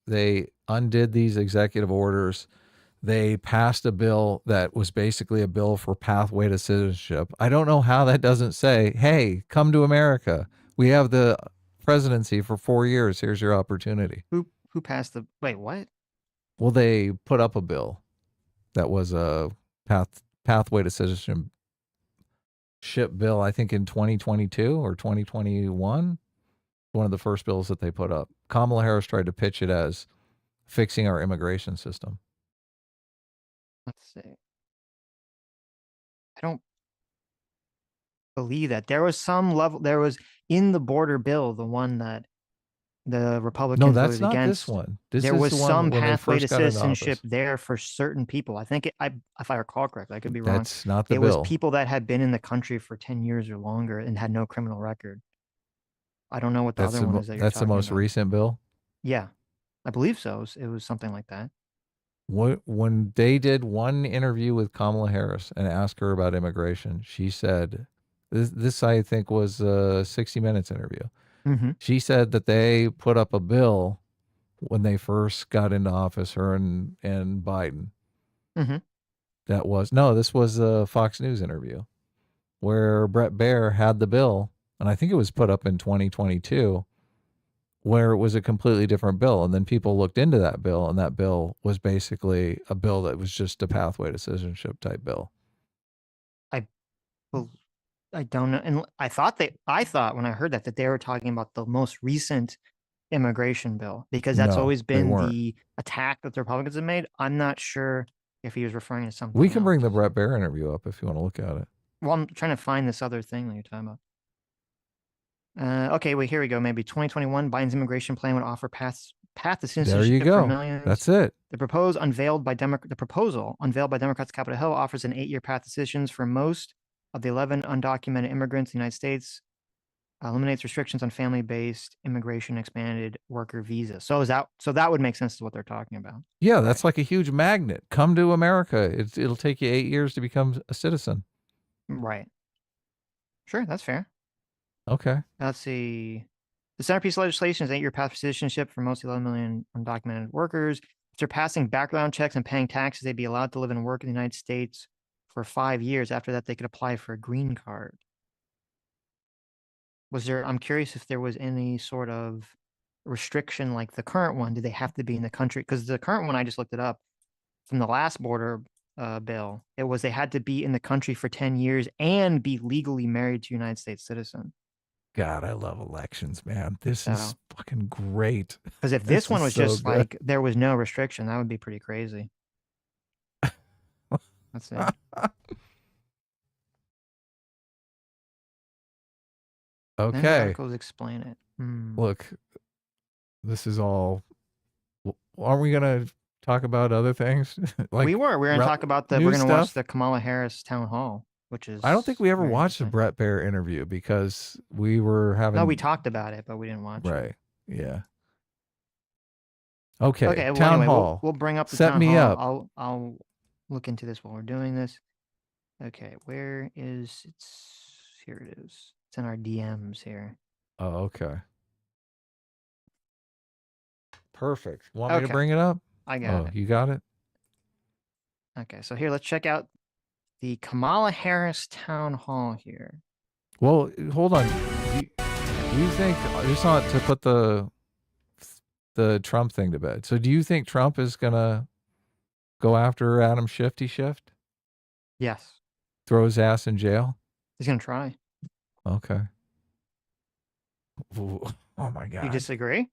Speaker 2: they undid these executive orders. They passed a bill that was basically a bill for pathway to citizenship. I don't know how that doesn't say, hey, come to America. We have the presidency for 4 years. Here's your opportunity.
Speaker 1: Who passed wait, what?
Speaker 2: Well, they put up a bill that was a pathway to citizenship bill, I think in 2022 or 2021. one of the first bills that they put up. Kamala Harris tried to pitch it as fixing our immigration system.
Speaker 1: Let's see. I don't believe that. There was some level, there was in the border bill, the one that the Republicans
Speaker 2: No, that's
Speaker 1: voted
Speaker 2: not
Speaker 1: against.
Speaker 2: this one. This
Speaker 1: there
Speaker 2: is
Speaker 1: was
Speaker 2: the one
Speaker 1: some
Speaker 2: when they
Speaker 1: pathway to
Speaker 2: first got into
Speaker 1: citizenship
Speaker 2: office.
Speaker 1: there for certain people. I think if I recall correctly, I could be wrong.
Speaker 2: That's not the
Speaker 1: it
Speaker 2: bill.
Speaker 1: was people that had been in the country for 10 years or longer and had no criminal record. I don't know what the
Speaker 2: That's
Speaker 1: other one is that you're
Speaker 2: that's the
Speaker 1: talking
Speaker 2: most
Speaker 1: about.
Speaker 2: recent bill.
Speaker 1: Yeah, I believe so. It was something like that.
Speaker 2: When they did one interview with Kamala Harris and asked her about immigration, she said, this I think was a 60 Minutes interview.
Speaker 1: Mm-hmm.
Speaker 2: She said that they put up a bill when they first got into office, her and Biden.
Speaker 1: Mm-hmm.
Speaker 2: This was a Fox News interview where Brett Baer had the bill, and I think it was put up in 2022, where it was a completely different bill. And then people looked into that bill, and that bill was basically a bill that was just a pathway to citizenship type bill.
Speaker 1: I don't know. And I thought when I heard that they were talking about the most recent immigration bill, because that's
Speaker 2: No,
Speaker 1: always
Speaker 2: they
Speaker 1: been
Speaker 2: weren't.
Speaker 1: the attack that the Republicans have made. I'm not sure if he was referring to something
Speaker 2: We can bring the
Speaker 1: else.
Speaker 2: Brett Baer interview up if you want to look at it.
Speaker 1: Well, I'm trying to find this other thing that you're talking about. Okay, wait, here we go. Maybe 2021, Biden's immigration plan would offer path to
Speaker 2: There you
Speaker 1: citizenship for
Speaker 2: go.
Speaker 1: millions.
Speaker 2: That's it.
Speaker 1: The proposal unveiled by Democrats Capitol Hill offers an 8-year path to citizens for most of the 11 undocumented immigrants in the United States, eliminates restrictions on family-based immigration, expanded worker visa. So that would make sense to what they're talking about.
Speaker 2: Yeah, that's like a huge magnet. Come to America. It'll take you 8 years to become a citizen.
Speaker 1: Right. Sure, that's fair.
Speaker 2: Okay.
Speaker 1: Let's see. The centerpiece of legislation is 8-year path for citizenship for most 11 million undocumented workers. After passing background checks and paying taxes, they'd be allowed to live and work in the United States for 5 years. After that, they could apply for a green card. I'm curious if there was any sort of restriction like the current one. Did they have to be in the country? Because the current one, I just looked it up from the last border bill. It was they had to be in the country for 10 years and be legally married to a United States citizen.
Speaker 2: God, I love elections, man. This is fucking great.
Speaker 1: Because if this one was
Speaker 2: so
Speaker 1: just
Speaker 2: good.
Speaker 1: like there was no restriction, that would be pretty crazy. That's it.
Speaker 2: Okay.
Speaker 1: Articles explain it.
Speaker 2: Look, this is all. Aren't we gonna talk about other things?
Speaker 1: Like we were gonna talk about we're gonna watch the Kamala Harris town hall, which is.
Speaker 2: I don't think we ever watched the Brett Baer interview because we were having.
Speaker 1: No, we talked about it, but we didn't watch it.
Speaker 2: Right. Yeah. Okay.
Speaker 1: Okay. Well,
Speaker 2: town
Speaker 1: anyway,
Speaker 2: hall.
Speaker 1: we'll bring up the
Speaker 2: Set
Speaker 1: town
Speaker 2: me
Speaker 1: hall.
Speaker 2: up.
Speaker 1: I'll look into this while we're doing this. Okay, where is here it is. It's in our DMs here.
Speaker 2: Oh, okay. Perfect. Want me to bring it up?
Speaker 1: I got it.
Speaker 2: You got it?
Speaker 1: Okay, so here, let's check out the Kamala Harris town hall here.
Speaker 2: Well, hold on. Do you think, just not to put the Trump thing to bed. So do you think Trump is going to go after Adam Schiff?
Speaker 1: Yes.
Speaker 2: Throw his ass in jail?
Speaker 1: He's going to try.
Speaker 2: Okay. Ooh, oh my God.
Speaker 1: You disagree?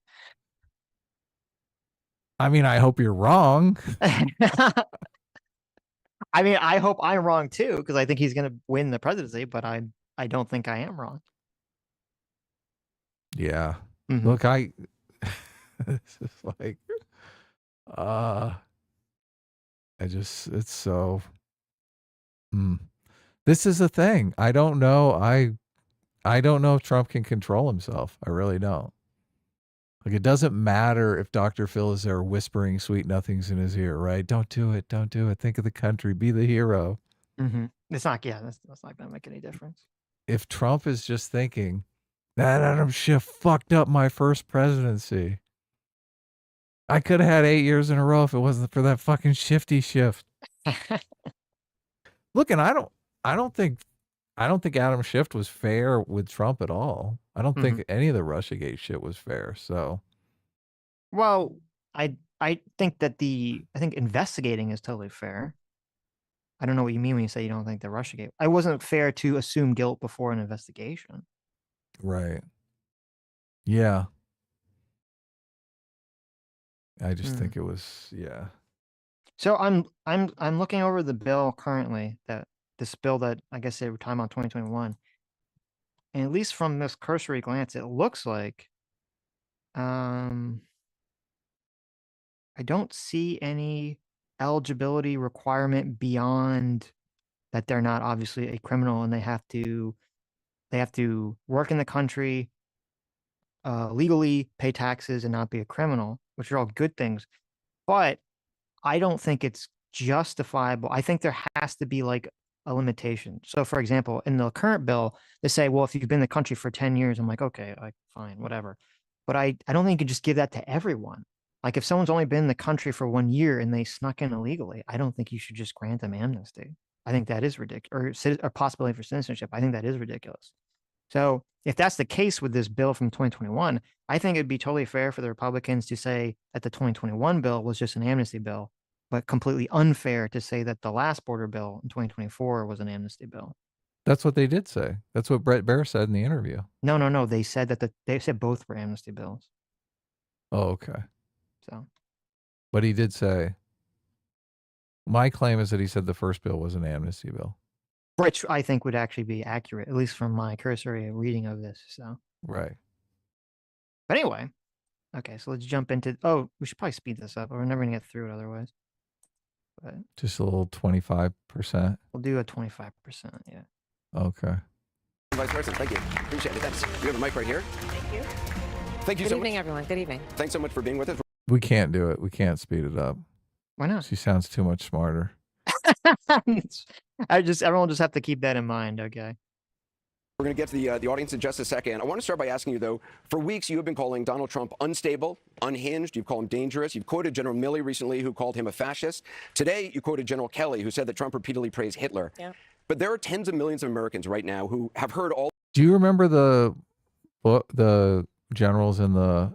Speaker 2: I mean, I hope you're wrong.
Speaker 1: I mean, I hope I'm wrong too, because I think he's going to win the presidency, but I don't think I am wrong.
Speaker 2: Yeah. Mm-hmm. Look, this is like, it's so, this is a thing. I don't know. I don't know if Trump can control himself. I really don't. Like, it doesn't matter if Dr. Phil is there whispering sweet nothings in his ear, right? Don't do it. Don't do it. Think of the country. Be the hero.
Speaker 1: Mm-hmm. It's not, that's not going to make any difference.
Speaker 2: If Trump is just thinking, that Adam Schiff fucked up my first presidency. I could have had 8 years in a row if it wasn't for that fucking shifty shift. Look, and I don't think Adam Schiff was fair with Trump at all. I don't think any of the Russiagate shit was fair. So,
Speaker 1: well, I think that I think investigating is totally fair. I don't know what you mean when you say you don't think the Russiagate. I wasn't fair to assume guilt before an investigation.
Speaker 2: Right. Yeah. I just think it was, yeah.
Speaker 1: So I'm looking over the bill currently, this bill that I guess they were talking about 2021. And at least from this cursory glance, it looks like I don't see any eligibility requirement beyond that they're not obviously a criminal and they have to work in the country legally, pay taxes, and not be a criminal, which are all good things. But I don't think it's justifiable. I think there has to be like a limitation. So, for example, in the current bill, they say, well, if you've been in the country for 10 years, I'm like, okay, like, fine, whatever. But I don't think you could just give that to everyone. Like, if someone's only been in the country for 1 year and they snuck in illegally, I don't think you should just grant them amnesty. I think that is ridiculous, or possibility for citizenship. I think that is ridiculous. So if that's the case with this bill from 2021, I think it'd be totally fair for the Republicans to say that the 2021 bill was just an amnesty bill, but completely unfair to say that the last border bill in 2024 was an amnesty bill.
Speaker 2: That's what they did say. That's what Brett Baer said in the interview.
Speaker 1: No. They said they said both were amnesty bills.
Speaker 2: Oh, okay.
Speaker 1: So,
Speaker 2: but he did say, my claim is that he said the first bill was an amnesty bill.
Speaker 1: Which I think would actually be accurate, at least from my cursory reading of this. So,
Speaker 2: right.
Speaker 1: But anyway, okay, so let's jump into. Oh, we should probably speed this up. We're never gonna get through it otherwise. But
Speaker 2: just a little 25%.
Speaker 1: We'll do a 25%. Yeah.
Speaker 2: Okay.
Speaker 7: Vice President, thank you. Appreciate it. Thanks. We have a mic right here.
Speaker 8: Thank you.
Speaker 7: Thank you
Speaker 8: Good
Speaker 7: so
Speaker 8: evening,
Speaker 7: much.
Speaker 8: everyone. Good evening.
Speaker 7: Thanks so much for being with us.
Speaker 2: We can't do it. We can't speed it up.
Speaker 1: Why not?
Speaker 2: She sounds too much smarter.
Speaker 1: Everyone will just have to keep that in mind, okay?
Speaker 7: We're going to get to the audience in just a second. I want to start by asking you, though, for weeks you have been calling Donald Trump unstable, unhinged. You've called him dangerous. You've quoted General Milley recently, who called him a fascist. Today, you quoted General Kelly, who said that Trump repeatedly praised Hitler.
Speaker 8: Yeah.
Speaker 7: But there are tens of millions of Americans right now who have heard all.
Speaker 2: Do you remember the generals in the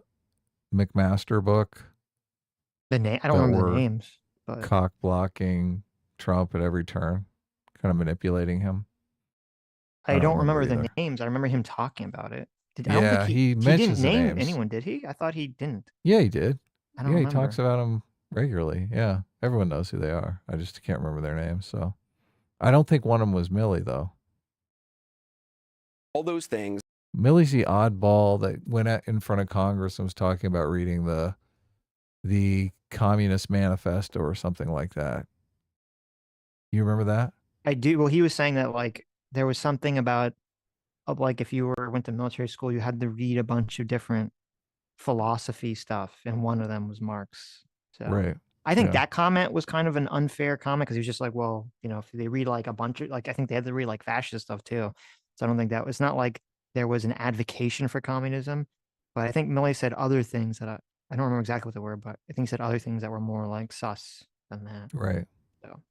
Speaker 2: McMaster book?
Speaker 1: I don't remember the names. But
Speaker 2: cock blocking Trump at every turn, kind of manipulating him.
Speaker 1: I don't remember the names. I remember him talking about it.
Speaker 2: He mentions
Speaker 1: didn't name
Speaker 2: names.
Speaker 1: anyone, did he? I thought he didn't.
Speaker 2: Yeah, he did.
Speaker 1: I don't remember.
Speaker 2: He talks about them regularly. Yeah, everyone knows who they are. I just can't remember their names. So I don't think one of them was Milley, though.
Speaker 7: All those things.
Speaker 2: Milley's the oddball that went in front of Congress and was talking about reading the Communist Manifesto or something like that. You remember that?
Speaker 1: I do. Well, he was saying that like there was something about like if you went to military school, you had to read a bunch of different philosophy stuff, and one of them was Marx. So
Speaker 2: right.
Speaker 1: I think that comment was kind of an unfair comment because he was just like, well, if they read like a bunch of like, I think they had to read like fascist stuff too. So I don't think that was not like there was an advocation for communism, but I think Milley said other things that I don't remember exactly what they were, but I think he said other things that were more like sus than that.
Speaker 2: Right.
Speaker 1: So.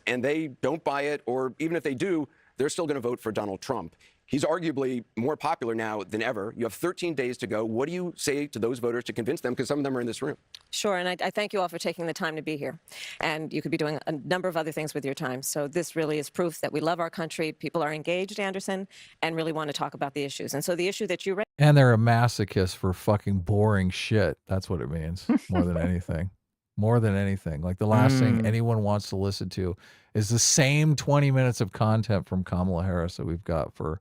Speaker 7: And they don't buy it, or even if they do, they're still going to vote for Donald Trump. He's arguably more popular now than ever. You have 13 days to go. What do you say to those voters to convince them? Because some of them are in this room.
Speaker 8: Sure, and I thank you all for taking the time to be here. And you could be doing a number of other things with your time. So this really is proof that we love our country. People are engaged, Anderson, and really want to talk about the issues. And so the issue that you raised.
Speaker 2: And they're a masochist for fucking boring shit. That's what it means, more than anything. More than anything. Like the last thing anyone wants to listen to is the same 20 minutes of content from Kamala Harris that we've got for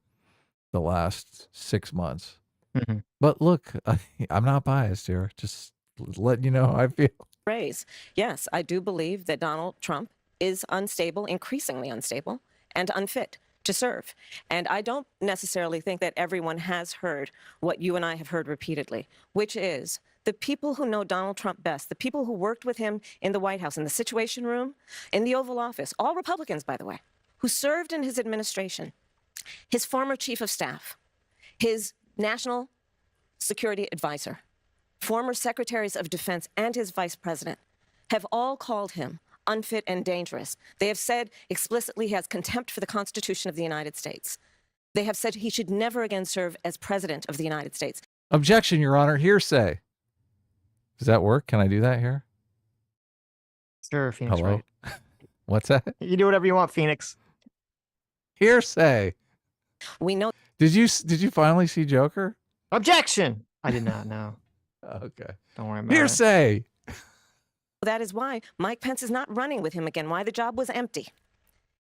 Speaker 2: the last 6 months.
Speaker 1: Mm-hmm.
Speaker 2: But look, I'm not biased here. Just letting you know how I feel.
Speaker 8: Yes, I do believe that Donald Trump is unstable, increasingly unstable, and unfit to serve. And I don't necessarily think that everyone has heard what you and I have heard repeatedly, which is the people who know Donald Trump best, the people who worked with him in the White House, in the Situation Room, in the Oval Office, all Republicans, by the way, who served in his administration, his former chief of staff, his national security advisor, former secretaries of defense, and his vice president have all called him unfit and dangerous. They have said explicitly he has contempt for the Constitution of the United States. They have said he should never again serve as president of the United States.
Speaker 2: Objection, Your Honor. Hearsay. Does that work? Can I do that here?
Speaker 1: Sure, Phoenix.
Speaker 2: Hello?
Speaker 1: Right.
Speaker 2: What's that?
Speaker 1: You do whatever you want, Phoenix.
Speaker 2: Hearsay.
Speaker 8: We know.
Speaker 2: Did you finally see Joker?
Speaker 1: Objection. I did not know.
Speaker 2: Okay.
Speaker 1: Don't worry about it.
Speaker 2: Hearsay.
Speaker 8: That is why Mike Pence is not running with him again, why the job was empty.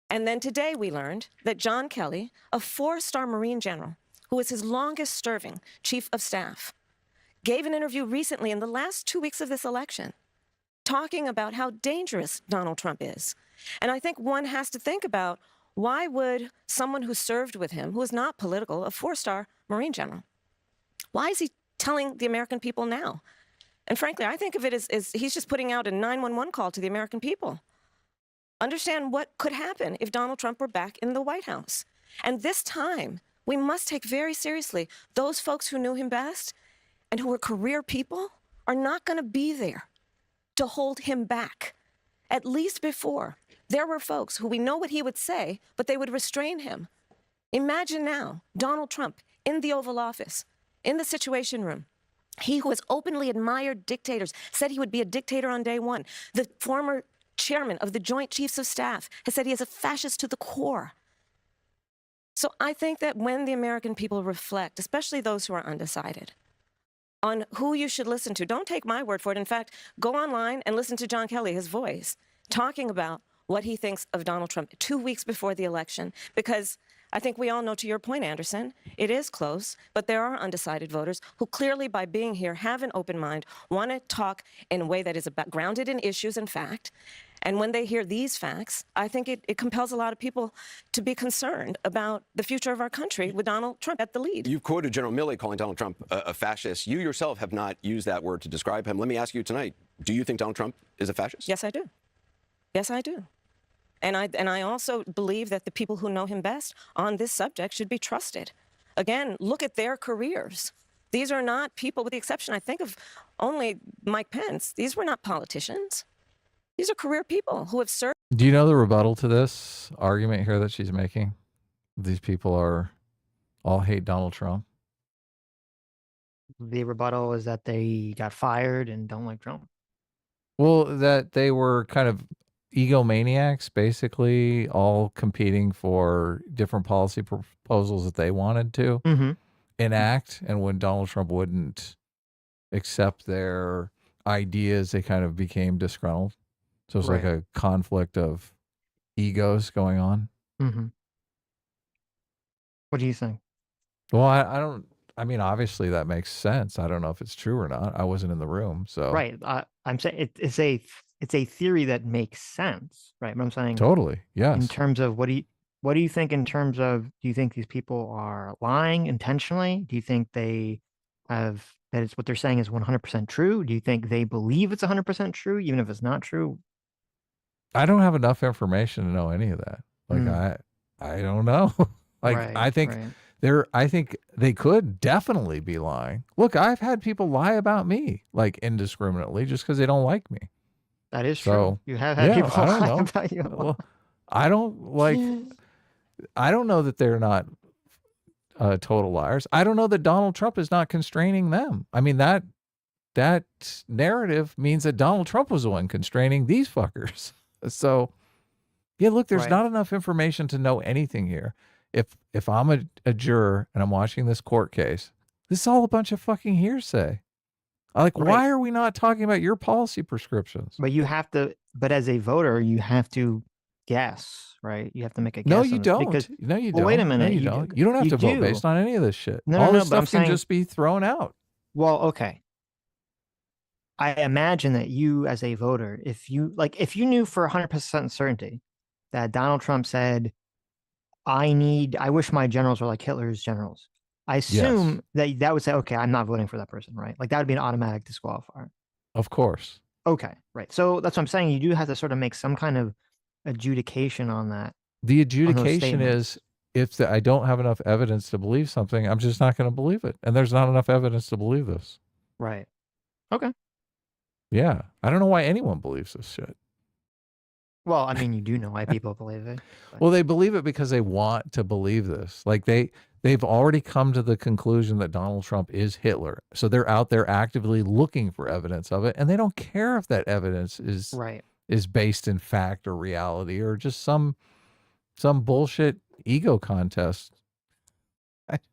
Speaker 8: And then today we learned that John Kelly, a 4-star Marine general, who was his longest serving chief of staff, gave an interview recently in the last 2 weeks of this election, talking about how dangerous Donald Trump is. And I think one has to think about, why would someone who served with him, who is not political, a 4-star Marine general, why is he telling the American people now? And frankly, I think of it as he's just putting out a 911 call to the American people. Understand what could happen if Donald Trump were back in the White House. And this time, we must take very seriously those folks who knew him best and who were career people are not going to be there to hold him back. At least before, there were folks who we know what he would say, but they would restrain him. Imagine now Donald Trump in the Oval Office, in the Situation Room. He who has openly admired dictators, said he would be a dictator on day one. The former chairman of the Joint Chiefs of Staff has said he is a fascist to the core. So I think that when the American people reflect, especially those who are undecided, on who you should listen to, don't take my word for it. In fact, go online and listen to John Kelly, his voice, talking about what he thinks of Donald Trump 2 weeks before the election, because I think we all know, to your point, Anderson, it is close, but there are undecided voters who clearly, by being here, have an open mind, want to talk in a way that is grounded in issues and fact. And when they hear these facts, I think it compels a lot of people to be concerned about the future of our country with Donald Trump at the lead.
Speaker 7: You've quoted General Milley calling Donald Trump a fascist. You yourself have not used that word to describe him. Let me ask you tonight, do you think Donald Trump is a fascist?
Speaker 8: Yes, I do. Yes, I do. And I also believe that the people who know him best on this subject should be trusted. Again, look at their careers. These are not people, with the exception, I think, of only Mike Pence. These were not politicians. These are career people who have served.
Speaker 2: Do you know the rebuttal to this argument here that she's making? These people all hate Donald Trump.
Speaker 1: The rebuttal is that they got fired and don't like Trump.
Speaker 2: Well, that they were kind of egomaniacs, basically, all competing for different policy proposals that they wanted to enact. And when Donald Trump wouldn't accept their ideas, they kind of became disgruntled. So it's like a conflict of egos going on.
Speaker 1: What do you think?
Speaker 2: Well, I mean, obviously that makes sense. I don't know if it's true or not. I wasn't in the room, so.
Speaker 1: Right. I'm saying it's a theory that makes sense, right? But I'm saying
Speaker 2: Totally, yes.
Speaker 1: in terms of what do you think in terms of, do you think these people are lying intentionally? Do you think they have, that it's what they're saying is 100% true? Do you think they believe it's 100% true, even if it's not true?
Speaker 2: I don't have enough information to know any of that. Like, I don't know. Like, I think I think they could definitely be lying. Look, I've had people lie about me, like, indiscriminately, just because they don't like me.
Speaker 1: That is true. You have had people lie about you.
Speaker 2: Well, I don't know that they're not total liars. I don't know that Donald Trump is not constraining them. I mean, that narrative means that Donald Trump was the one constraining these fuckers. So, yeah, look, there's not enough information to know anything here. If I'm a juror and I'm watching this court case, this is all a bunch of fucking hearsay. Like, why are we not talking about your policy prescriptions?
Speaker 1: But you have to, but as a voter, you have to guess, right? You have to make a guess.
Speaker 2: No, you don't.
Speaker 1: Because,
Speaker 2: no, you don't.
Speaker 1: Wait a minute.
Speaker 2: No, you don't. You don't have to vote based on any of this shit. All this stuff can just be thrown out.
Speaker 1: Well, okay. I imagine that you, as a voter, if you knew for 100% certainty that Donald Trump said, I wish my generals were like Hitler's generals, I assume that would say, okay, I'm not voting for that person, right? Like, that would be an automatic disqualifier.
Speaker 2: Of course.
Speaker 1: Okay, right. So that's what I'm saying. You do have to sort of make some kind of adjudication on that.
Speaker 2: The adjudication is, if I don't have enough evidence to believe something, I'm just not going to believe it. And there's not enough evidence to believe this.
Speaker 1: Right. Okay.
Speaker 2: Yeah. I don't know why anyone believes this shit.
Speaker 1: Well, I mean, you do know why people believe it. But.
Speaker 2: Well, they believe it because they want to believe this. Like, they've already come to the conclusion that Donald Trump is Hitler. So they're out there actively looking for evidence of it. And they don't care if that evidence is based in fact or reality or just some bullshit ego contest.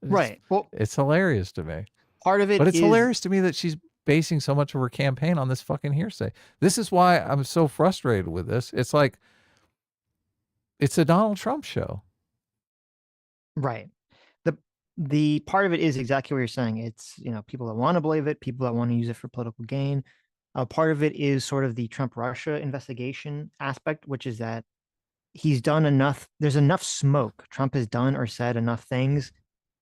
Speaker 1: Right. Well,
Speaker 2: it's hilarious to me.
Speaker 1: Part of it
Speaker 2: But it's
Speaker 1: is
Speaker 2: hilarious to me that she's basing so much of her campaign on this fucking hearsay. This is why I'm so frustrated with this. It's like, it's a Donald Trump show.
Speaker 1: right. The part of it is exactly what you're saying. It's, people that want to believe it, people that want to use it for political gain. Part of it is sort of the Trump Russia investigation aspect, which is that he's done enough. There's enough smoke. Trump has done or said enough things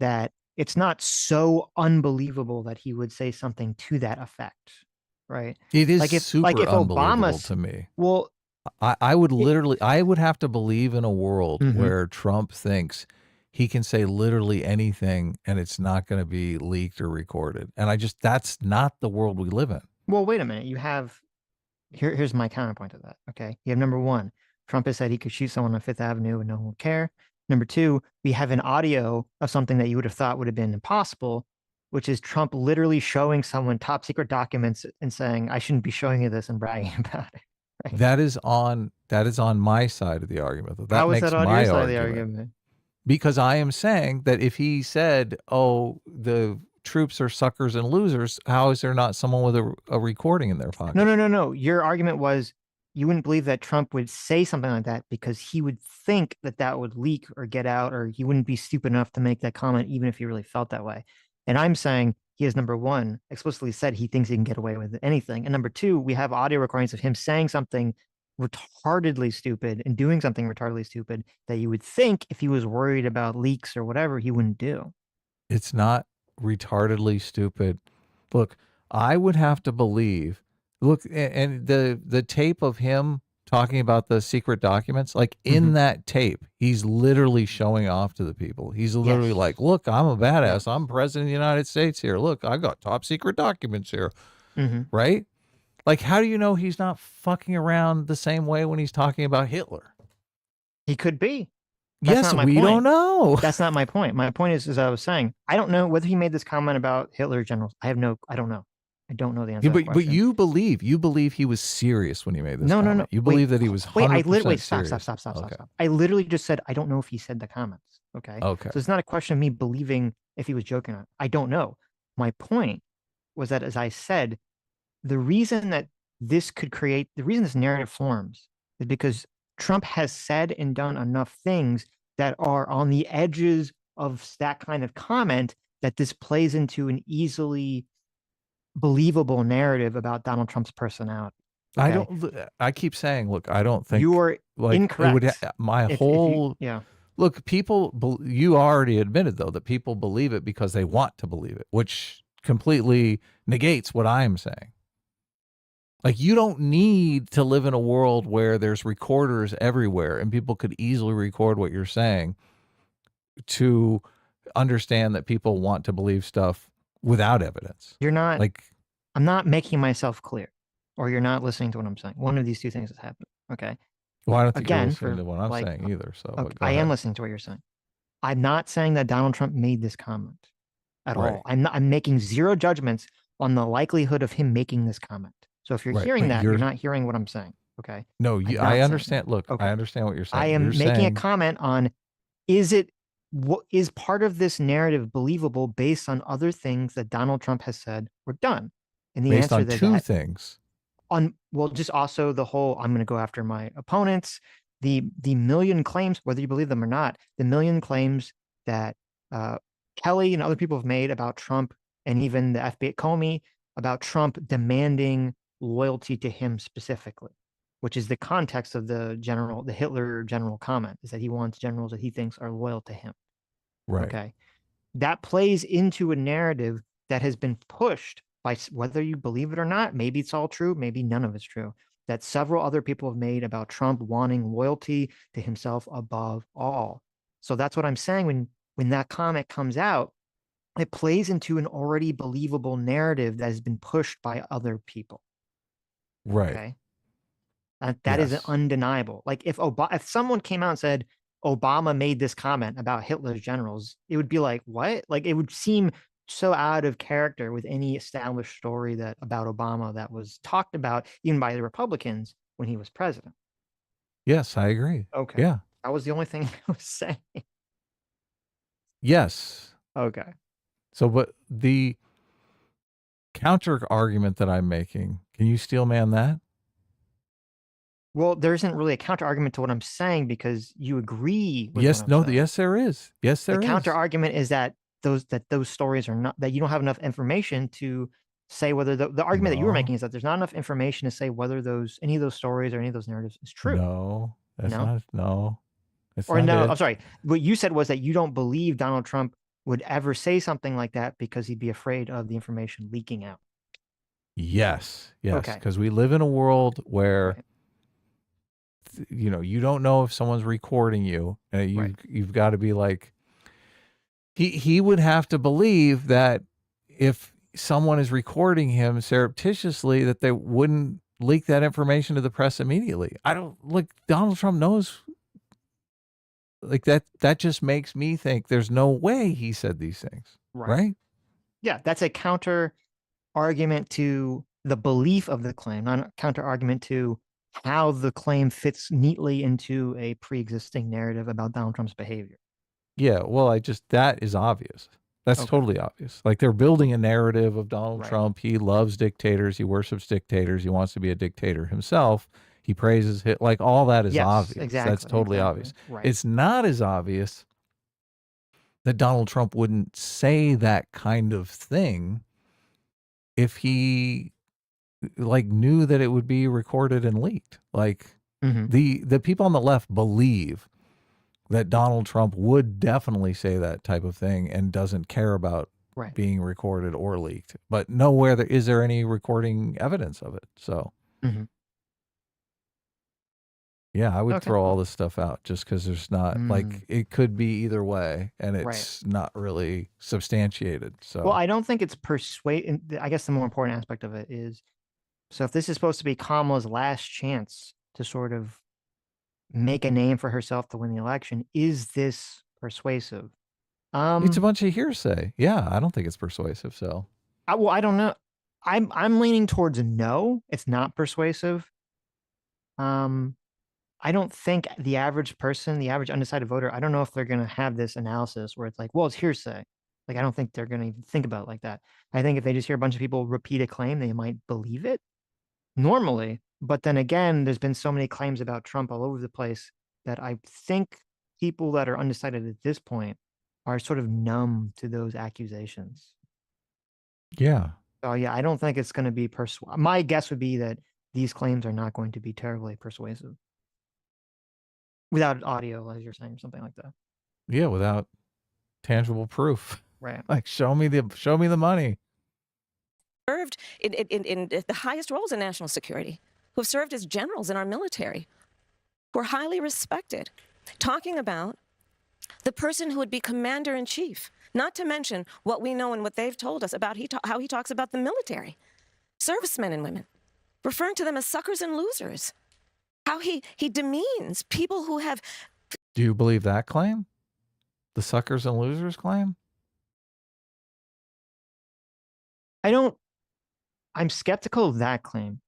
Speaker 1: that it's not so unbelievable that he would say something to that effect, right?
Speaker 2: It is
Speaker 1: Like if
Speaker 2: super unbelievable
Speaker 1: Obama,
Speaker 2: to me.
Speaker 1: well,
Speaker 2: I would literally, I would have to believe in a world
Speaker 1: Mhm.
Speaker 2: where Trump thinks he can say literally anything and it's not going to be leaked or recorded. And that's not the world we live in.
Speaker 1: well, wait a minute. You have here's my counterpoint to that. Okay, you have number one, Trump has said he could shoot someone on Fifth Avenue and no one would care. Number two, we have an audio of something that you would have thought would have been impossible, which is Trump literally showing someone top secret documents and saying, "I shouldn't be showing you this," and bragging about it. Right?
Speaker 2: That is on my side of the argument. That
Speaker 1: How is
Speaker 2: makes
Speaker 1: that on
Speaker 2: my
Speaker 1: your side of the
Speaker 2: argument.
Speaker 1: argument?
Speaker 2: Because I am saying that if he said, "Oh, the troops are suckers and losers," how is there not someone with a recording in their pocket?
Speaker 1: No. Your argument was you wouldn't believe that Trump would say something like that because he would think that that would leak or get out, or he wouldn't be stupid enough to make that comment, even if he really felt that way. And I'm saying he has, number one, explicitly said he thinks he can get away with anything. And number two, we have audio recordings of him saying something retardedly stupid and doing something retardedly stupid that you would think if he was worried about leaks or whatever, he wouldn't do.
Speaker 2: It's not retardedly stupid. Look, I would have to believe. Look, and the tape of him talking about the secret documents, like in that tape, he's literally showing off to the people. He's literally like, "Look, I'm a badass. I'm president of the United States here. Look, I got top secret documents here." Right? Like, how do you know he's not fucking around the same way when he's talking about Hitler?
Speaker 1: He could be. That's
Speaker 2: Yes,
Speaker 1: not my
Speaker 2: we
Speaker 1: point.
Speaker 2: don't know.
Speaker 1: That's not my point. My point is, as I was saying, I don't know whether he made this comment about Hitler generals. I don't know. I don't know the answer to that
Speaker 2: But
Speaker 1: question.
Speaker 2: you believe he was serious when he made this
Speaker 1: No.
Speaker 2: comment. You believe that he was 100%
Speaker 1: Stop.
Speaker 2: Okay.
Speaker 1: I literally just said, I don't know if he said the comments. Okay.
Speaker 2: Okay.
Speaker 1: So it's not a question of me believing if he was joking or not. I don't know. My point was that, as I said, the reason this narrative forms is because Trump has said and done enough things that are on the edges of that kind of comment that this plays into an easily believable narrative about Donald Trump's personality. Okay?
Speaker 2: I keep saying, look, I don't think
Speaker 1: you are incorrect.
Speaker 2: Look, people, you already admitted though that people believe it because they want to believe it, which completely negates what I'm saying. Like, you don't need to live in a world where there's recorders everywhere and people could easily record what you're saying to understand that people want to believe stuff without evidence.
Speaker 1: You're not
Speaker 2: like,
Speaker 1: I'm not making myself clear, or you're not listening to what I'm saying. One of these two things has happened. Okay.
Speaker 2: Well, I don't think you're listening to what I'm saying either. So
Speaker 1: okay, I am listening to what you're saying. I'm not saying that Donald Trump made this comment at all. I'm making zero judgments on the likelihood of him making this comment. So if you're hearing that, you're not hearing what I'm saying. Okay.
Speaker 2: No, I understand. Look, I understand what you're saying.
Speaker 1: I am making a comment on, what is part of this narrative believable based on other things that Donald Trump has said or done? And the
Speaker 2: based
Speaker 1: answer
Speaker 2: on two things.
Speaker 1: Just also the whole, I'm going to go after my opponents, the million claims, whether you believe them or not, the million claims that Kelly and other people have made about Trump, and even the FBI Comey, about Trump demanding loyalty to him specifically, which is the context of the Hitler general comment, is that he wants generals that he thinks are loyal to him.
Speaker 2: Right.
Speaker 1: Okay. That plays into a narrative that has been pushed by, whether you believe it or not, maybe it's all true, maybe none of it's true, that several other people have made about Trump wanting loyalty to himself above all. So that's what I'm saying. When that comment comes out, it plays into an already believable narrative that has been pushed by other people.
Speaker 2: Right.
Speaker 1: Okay. That is undeniable. Like if someone came out and said Obama made this comment about Hitler's generals, it would be like, what? Like, it would seem so out of character with any established story about Obama that was talked about even by the Republicans when he was president.
Speaker 2: Yes, I agree.
Speaker 1: Okay.
Speaker 2: Yeah.
Speaker 1: That was the only thing I was saying.
Speaker 2: Yes.
Speaker 1: Okay.
Speaker 2: So, but counter argument that I'm making. Can you steel man that?
Speaker 1: Well, there isn't really a counter argument to what I'm saying because you agree with
Speaker 2: Yes,
Speaker 1: what I'm
Speaker 2: no,
Speaker 1: saying.
Speaker 2: yes, there is. Yes, there
Speaker 1: the
Speaker 2: is.
Speaker 1: counter argument is that those stories are not, that you don't have enough information to say whether the argument that you were
Speaker 2: No.
Speaker 1: making is that there's not enough information to say whether any of those stories or any of those narratives is true.
Speaker 2: No, that's
Speaker 1: No?
Speaker 2: not. No, that's
Speaker 1: Or
Speaker 2: not
Speaker 1: no,
Speaker 2: it.
Speaker 1: I'm sorry. What you said was that you don't believe Donald Trump would ever say something like that because he'd be afraid of the information leaking out.
Speaker 2: Yes, yes,
Speaker 1: Okay.
Speaker 2: because we live in a world where
Speaker 1: Right.
Speaker 2: you know, you don't know if someone's recording you, and you've got to be like, he would have to believe that if someone is recording him surreptitiously, that they wouldn't leak that information to the press immediately. I don't like Donald Trump knows. Like that just makes me think there's no way he said these things. Right?
Speaker 1: Yeah, that's a counter argument to the belief of the claim, not a counter argument to how the claim fits neatly into a pre-existing narrative about Donald Trump's behavior.
Speaker 2: Yeah, well, that is obvious. That's totally obvious. Like they're building a narrative of Donald Trump. He loves dictators. He worships dictators. He wants to be a dictator himself. He praises it. Like all that is obvious.
Speaker 1: Exactly,
Speaker 2: That's totally obvious.
Speaker 1: Right.
Speaker 2: It's not as obvious that Donald Trump wouldn't say that kind of thing if he like knew that it would be recorded and leaked. Like the people on the left believe that Donald Trump would definitely say that type of thing and doesn't care about being recorded or leaked. But nowhere is there any recording evidence of it. So yeah, I would throw all this stuff out just because there's not like it could be either way and it's not really substantiated. So
Speaker 1: well, I don't think it's I guess the more important aspect of it is, so if this is supposed to be Kamala's last chance to sort of make a name for herself to win the election, is this persuasive?
Speaker 2: It's a bunch of hearsay. Yeah, I don't think it's persuasive. So
Speaker 1: well, I don't know. I'm leaning towards no. It's not persuasive. I don't think the average person, the average undecided voter, I don't know if they're going to have this analysis where it's like, well, it's hearsay. Like, I don't think they're going to even think about it like that. I think if they just hear a bunch of people repeat a claim, they might believe it normally. But then again, there's been so many claims about Trump all over the place that I think people that are undecided at this point are sort of numb to those accusations.
Speaker 2: yeah.
Speaker 1: So yeah, I don't think it's going to be my guess would be that these claims are not going to be terribly persuasive. Without audio, as you're saying, something like that.
Speaker 2: Yeah, without tangible proof.
Speaker 1: Right.
Speaker 2: Like show me the money.
Speaker 8: Served in the highest roles in national security, who have served as generals in our military, who are highly respected, talking about the person who would be commander-in-chief, not to mention what we know and what they've told us about how he talks about the military, servicemen and women, referring to them as suckers and losers, how he demeans people who have...
Speaker 2: Do you believe that claim? The suckers and losers claim?
Speaker 1: I'm skeptical of that claim.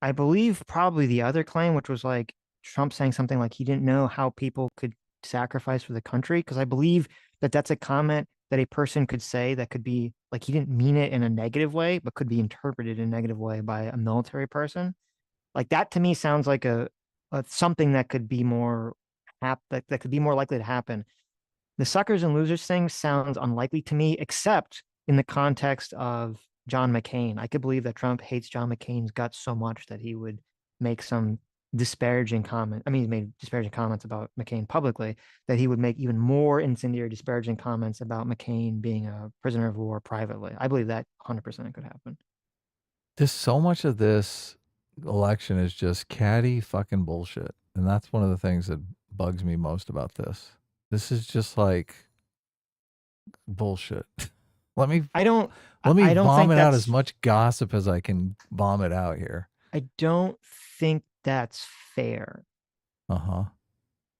Speaker 1: I believe probably the other claim, which was like Trump saying something like he didn't know how people could sacrifice for the country, because I believe that that's a comment that a person could say that could be like he didn't mean it in a negative way, but could be interpreted in a negative way by a military person. Like that to me sounds like a something that could be more that could be more likely to happen. The suckers and losers thing sounds unlikely to me, except in the context of John McCain. I could believe that Trump hates John McCain's guts so much that he would make some disparaging comment. I mean, he made disparaging comments about McCain publicly, that he would make even more incendiary, disparaging comments about McCain being a prisoner of war privately. I believe that 100% could happen.
Speaker 2: There's so much of this election is just catty fucking bullshit. And that's one of the things that bugs me most about this. This is just like bullshit. Let me vomit out as much gossip as I can vomit out here.
Speaker 1: I don't think that's fair.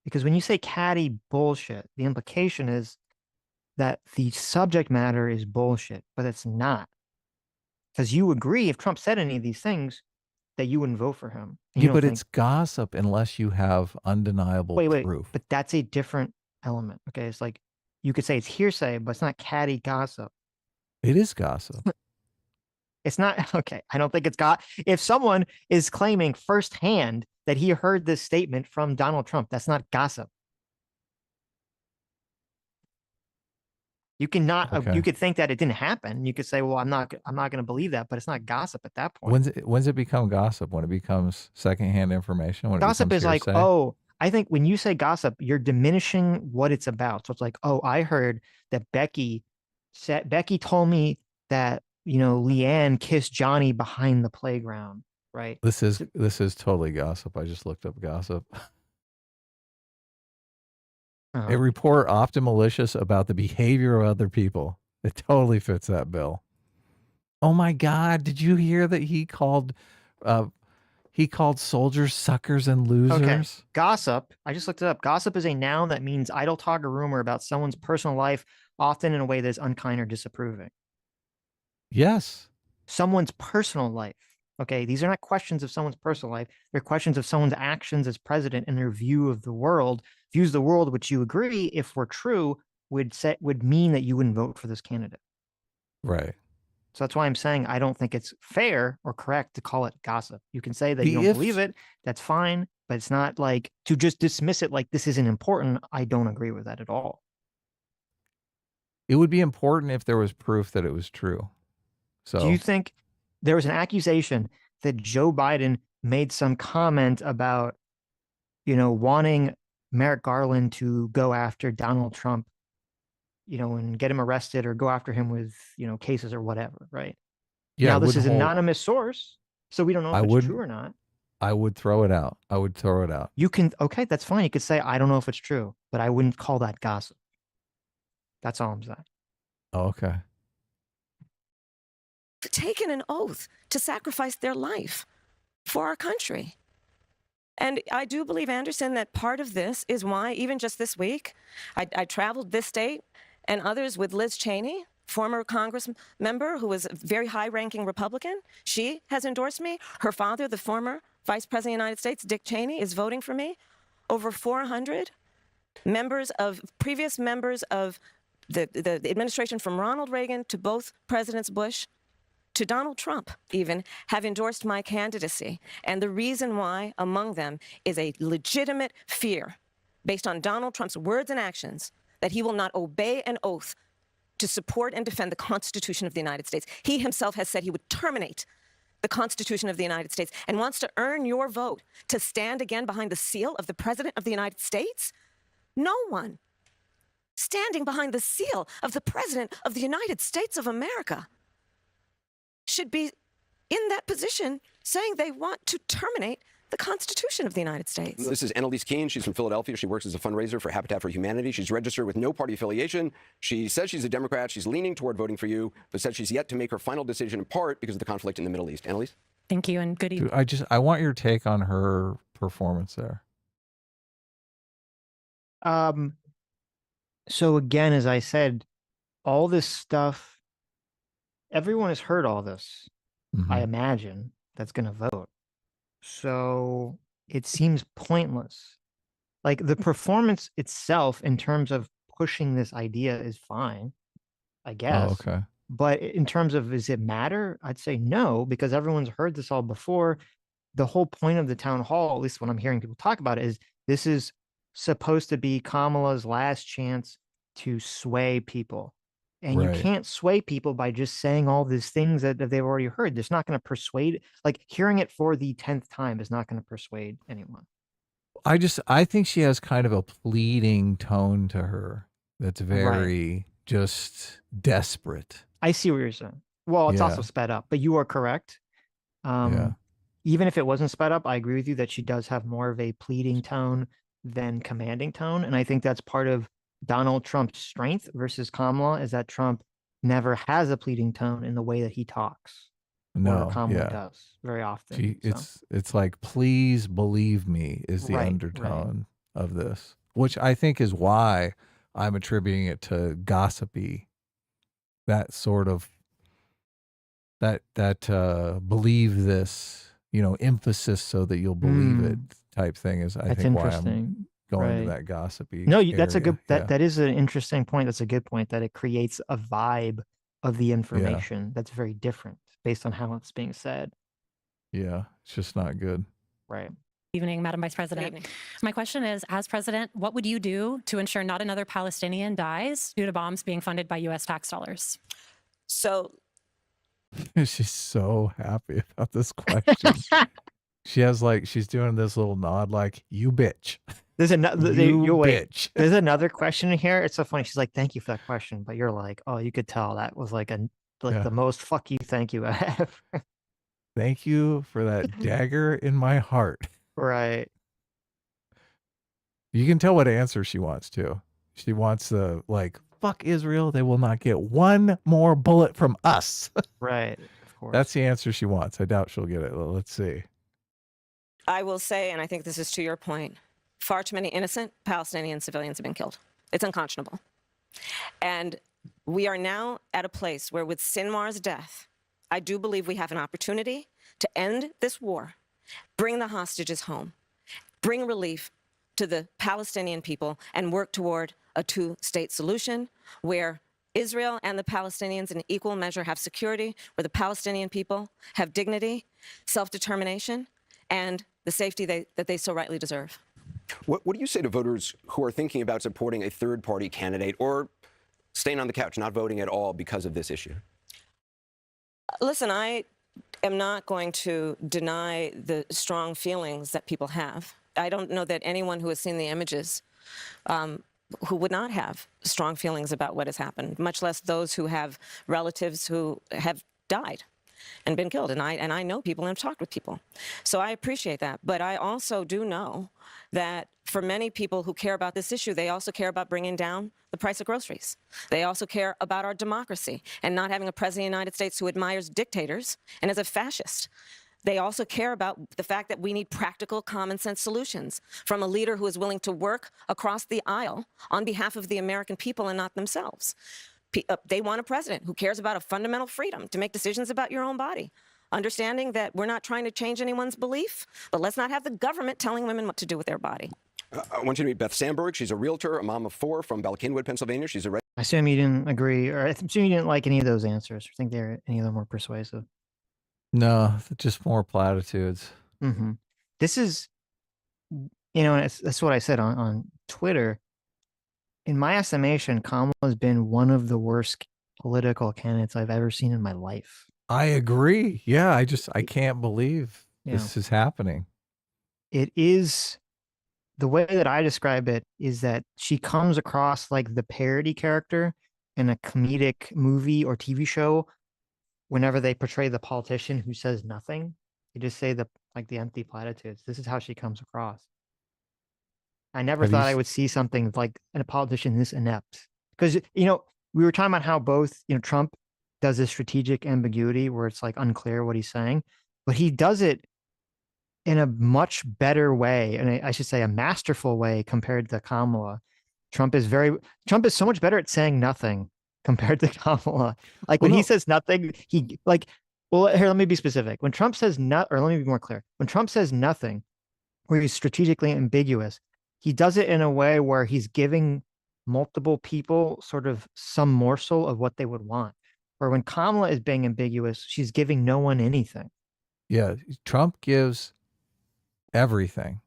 Speaker 1: Because when you say catty bullshit, the implication is that the subject matter is bullshit, but it's not. Because you agree, if Trump said any of these things, that you wouldn't vote for him.
Speaker 2: Yeah, but it's gossip unless you have undeniable proof.
Speaker 1: But that's a different element. Okay, it's like you could say it's hearsay, but it's not catty gossip.
Speaker 2: It is gossip.
Speaker 1: It's not okay. I don't think it's got. If someone is claiming firsthand that he heard this statement from Donald Trump, that's not gossip. You cannot.
Speaker 2: Okay.
Speaker 1: You could think that it didn't happen. You could say, "Well, I'm not going to believe that," but it's not gossip at that point.
Speaker 2: When's it become gossip? When it becomes secondhand information? When
Speaker 1: Gossip
Speaker 2: it
Speaker 1: is
Speaker 2: becomes
Speaker 1: like,
Speaker 2: hearsay?
Speaker 1: oh, I think when you say gossip, you're diminishing what it's about. So it's like, oh, I heard that Becky told me that, Leanne kissed Johnny behind the playground, right?
Speaker 2: This is totally gossip. I just looked up gossip. A report often malicious about the behavior of other people. It totally fits that bill. Oh my God! Did you hear that he called soldiers suckers and losers?
Speaker 1: Okay. Gossip. I just looked it up. Gossip is a noun that means idle talk or rumor about someone's personal life, often in a way that is unkind or disapproving.
Speaker 2: Yes.
Speaker 1: Someone's personal life. Okay. These are not questions of someone's personal life. They're questions of someone's actions as president and their view of the world. Views of the world, which you agree, if were true, would mean that you wouldn't vote for this candidate.
Speaker 2: Right.
Speaker 1: So that's why I'm saying I don't think it's fair or correct to call it gossip. You can say that you don't believe it. That's fine. But it's not like to just dismiss it like this isn't important. I don't agree with that at all.
Speaker 2: It would be important if there was proof that it was true. So
Speaker 1: do you think there was an accusation that Joe Biden made some comment about, wanting Merrick Garland to go after Donald Trump, and get him arrested or go after him with, cases or whatever, right?
Speaker 2: Yeah.
Speaker 1: Now, this is an anonymous source, so we don't know if it's true or not.
Speaker 2: I would throw it out.
Speaker 1: You can, okay, that's fine. You could say, I don't know if it's true, but I wouldn't call that gossip. That's all I'm saying.
Speaker 2: Oh, okay.
Speaker 8: Taken an oath to sacrifice their life for our country. And I do believe, Anderson, that part of this is why, even just this week, I traveled this state and others with Liz Cheney, former Congress member who was a very high-ranking Republican. She has endorsed me. Her father, the former Vice President of the United States, Dick Cheney, is voting for me. Over 400 previous members of the administration from Ronald Reagan to both Presidents Bush to Donald Trump even, have endorsed my candidacy. And the reason why, among them, is a legitimate fear based on Donald Trump's words and actions that he will not obey an oath to support and defend the Constitution of the United States. He himself has said he would terminate the Constitution of the United States and wants to earn your vote to stand again behind the seal of the President of the United States? No one standing behind the seal of the President of the United States of America should be in that position saying they want to terminate the Constitution of the United States.
Speaker 7: This is Annalise Keene. She's from Philadelphia. She works as a fundraiser for Habitat for Humanity. She's registered with no party affiliation. She says she's a Democrat. She's leaning toward voting for you, but says she's yet to make her final decision in part because of the conflict in the Middle East. Annalise?
Speaker 9: Thank you and good evening.
Speaker 2: I want your take on her performance there.
Speaker 1: So again, as I said, all this stuff, everyone has heard all this, I imagine, that's going to vote. So it seems pointless. Like the performance itself in terms of pushing this idea is fine, I guess.
Speaker 2: Oh, okay.
Speaker 1: But in terms of, does it matter? I'd say no, because everyone's heard this all before. The whole point of the town hall, at least when I'm hearing people talk about it, is this is supposed to be Kamala's last chance to sway people. And you can't sway people by just saying all these things that they've already heard. It's not going to persuade, like hearing it for the 10th time is not going to persuade anyone.
Speaker 2: I think she has kind of a pleading tone to her that's very just desperate.
Speaker 1: I see what you're saying. Well, it's also sped up, but you are correct. Even if it wasn't sped up, I agree with you that she does have more of a pleading tone than commanding tone. And I think that's part of Donald Trump's strength versus Kamala, is that Trump never has a pleading tone in the way that he talks.
Speaker 2: No,
Speaker 1: Kamala does very often.
Speaker 2: It's like, please believe me is the undertone of this, which I think is why I'm attributing it to gossipy. That sort of that believe this, emphasis so that you'll believe it type thing is I think why I'm going to that gossipy.
Speaker 1: No, that's a good, that is an interesting point. That's a good point, that it creates a vibe of the information that's very different. based on how it's being said.
Speaker 2: Yeah, it's just not good.
Speaker 1: Right.
Speaker 9: Evening, Madam Vice President.
Speaker 8: evening.
Speaker 9: My question is, as president, what would you do to ensure not another Palestinian dies due to bombs being funded by U.S. tax dollars?
Speaker 8: So
Speaker 2: She's so happy about this question. She has like, she's doing this little nod like, you bitch.
Speaker 1: There's another.
Speaker 2: You
Speaker 1: Wait.
Speaker 2: bitch.
Speaker 1: There's another question in here. It's so funny. She's like, "Thank you for that question," but you're like, "Oh, you could tell that was like
Speaker 2: Yeah.
Speaker 1: the most fuck you, thank you ever."
Speaker 2: Thank you for that dagger in my heart.
Speaker 1: Right.
Speaker 2: You can tell what answer she wants too. She wants the like, fuck Israel. They will not get one more bullet from us.
Speaker 1: Right. Of course.
Speaker 2: That's the answer she wants. I doubt she'll get it. Well, let's see.
Speaker 8: I will say, and I think this is to your point, far too many innocent Palestinian civilians have been killed. It's unconscionable. And we are now at a place where with Sinwar's death, I do believe we have an opportunity to end this war, bring the hostages home, bring relief to the Palestinian people, and work toward a two-state solution where Israel and the Palestinians in equal measure have security, where the Palestinian people have dignity, self-determination, and the safety that they so rightly deserve.
Speaker 7: What do you say to voters who are thinking about supporting a third-party candidate or staying on the couch, not voting at all because of this issue?
Speaker 8: Listen, I am not going to deny the strong feelings that people have. I don't know that anyone who has seen the images who would not have strong feelings about what has happened, much less those who have relatives who have died and been killed. And I know people and have talked with people. So I appreciate that. But I also do know that for many people who care about this issue, they also care about bringing down the price of groceries. They also care about our democracy and not having a president of the United States who admires dictators and is a fascist. They also care about the fact that we need practical, common sense solutions from a leader who is willing to work across the aisle on behalf of the American people and not themselves. They want a president who cares about a fundamental freedom to make decisions about your own body, understanding that we're not trying to change anyone's belief, but let's not have the government telling women what to do with their body.
Speaker 7: I want you to meet Beth Sandberg. She's a realtor, a mom of 4 from Bella Cynwyd, Pennsylvania. She's a
Speaker 1: I assume you didn't agree, or I assume you didn't like any of those answers. Or think any of them were persuasive.
Speaker 2: No, just more platitudes.
Speaker 1: Mm-hmm. This is, that's what I said on Twitter. In my estimation, Kamala has been one of the worst political candidates I've ever seen in my life.
Speaker 2: I agree. Yeah, I can't believe this is happening.
Speaker 1: It is, the way that I describe it is that she comes across like the parody character in a comedic movie or TV show. Whenever they portray the politician who says nothing, they just say the empty platitudes. This is how she comes across. I never thought I would see something like a politician this inept. Because, we were talking about how both, Trump does this strategic ambiguity where it's like unclear what he's saying, but he does it in a much better way. And I should say a masterful way compared to Kamala. Trump is so much better at saying nothing compared to Kamala. Like when he says nothing, here, let me be specific. When Trump says let me be more clear. When Trump says nothing, where he's strategically ambiguous, he does it in a way where he's giving multiple people sort of some morsel of what they would want. Or when Kamala is being ambiguous, she's giving no one anything.
Speaker 2: Yeah, Trump gives everything.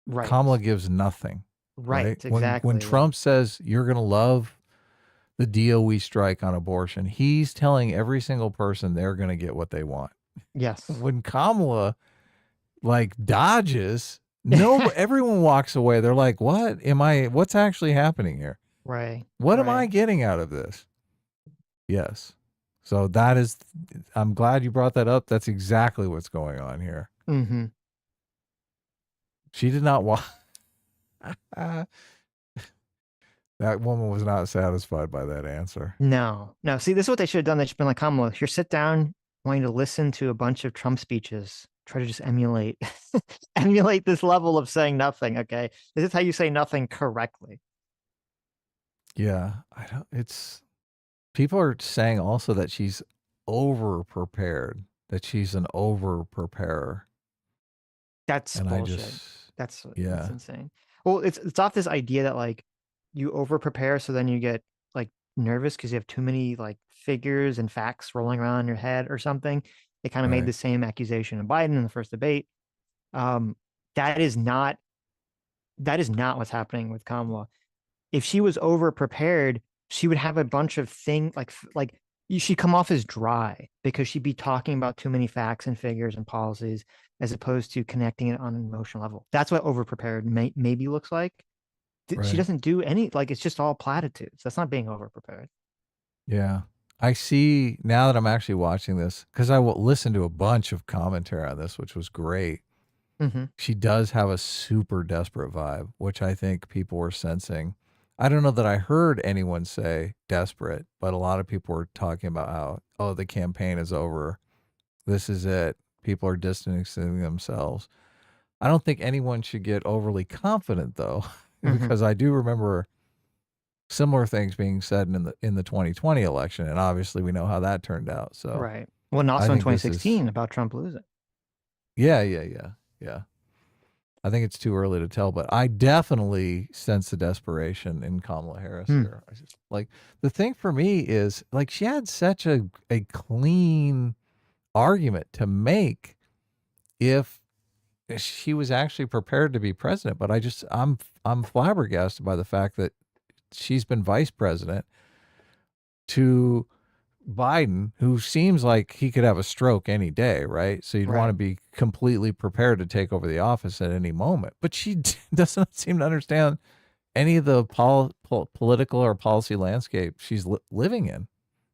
Speaker 1: Right.
Speaker 2: Kamala gives nothing.
Speaker 1: Right, exactly.
Speaker 2: When Trump says you're going to love the deal we strike on abortion, he's telling every single person they're going to get what they want.
Speaker 1: Yes.
Speaker 2: When Kamala dodges, everyone walks away. They're like, what's actually happening here?
Speaker 1: Right.
Speaker 2: What am I getting out of this? Yes. So I'm glad you brought that up. That's exactly what's going on here.
Speaker 1: Mm-hmm.
Speaker 2: She did not walk. That woman was not satisfied by that answer.
Speaker 1: No. See, this is what they should have done. They should have been like, Kamala, here, sit down, wanting to listen to a bunch of Trump speeches. Try to just emulate this level of saying nothing. Okay. This is how you say nothing correctly.
Speaker 2: Yeah. People are saying also that she's over prepared, that she's an over preparer.
Speaker 1: That's bullshit. That's
Speaker 2: yeah.
Speaker 1: That's insane. Well, it's off this idea that you over prepare, so then you get nervous because you have too many like figures and facts rolling around in your head or something. They kind of made
Speaker 2: Right.
Speaker 1: the same accusation of Biden in the first debate. Um, that is not what's happening with Kamala. If she was over prepared, she would have a bunch of things like she'd come off as dry because she'd be talking about too many facts and figures and policies as opposed to connecting it on an emotional level. That's what over prepared maybe looks like. She
Speaker 2: Right.
Speaker 1: doesn't do any, like, it's just all platitudes. That's not being over prepared.
Speaker 2: Yeah. I see now that I'm actually watching this, because I listened to a bunch of commentary on this, which was great.
Speaker 1: Mm-hmm.
Speaker 2: She does have a super desperate vibe, which I think people were sensing. I don't know that I heard anyone say desperate, but a lot of people were talking about how, oh, the campaign is over. This is it. People are distancing themselves. I don't think anyone should get overly confident, though, because I do remember similar things being said in the 2020 election, and obviously we know how that turned out. So
Speaker 1: Right. Well, not
Speaker 2: I
Speaker 1: so in
Speaker 2: think this is
Speaker 1: 2016 about Trump losing.
Speaker 2: yeah. I think it's too early to tell, but I definitely sense the desperation in Kamala Harris here. I just, like, the thing for me is, like, she had such a clean argument to make if she was actually prepared to be president, but I'm flabbergasted by the fact that she's been vice president to Biden, who seems like he could have a stroke any day, right? So you'd want to be completely prepared to take over the office at any moment. But she doesn't seem to understand any of the political or policy landscape she's living in.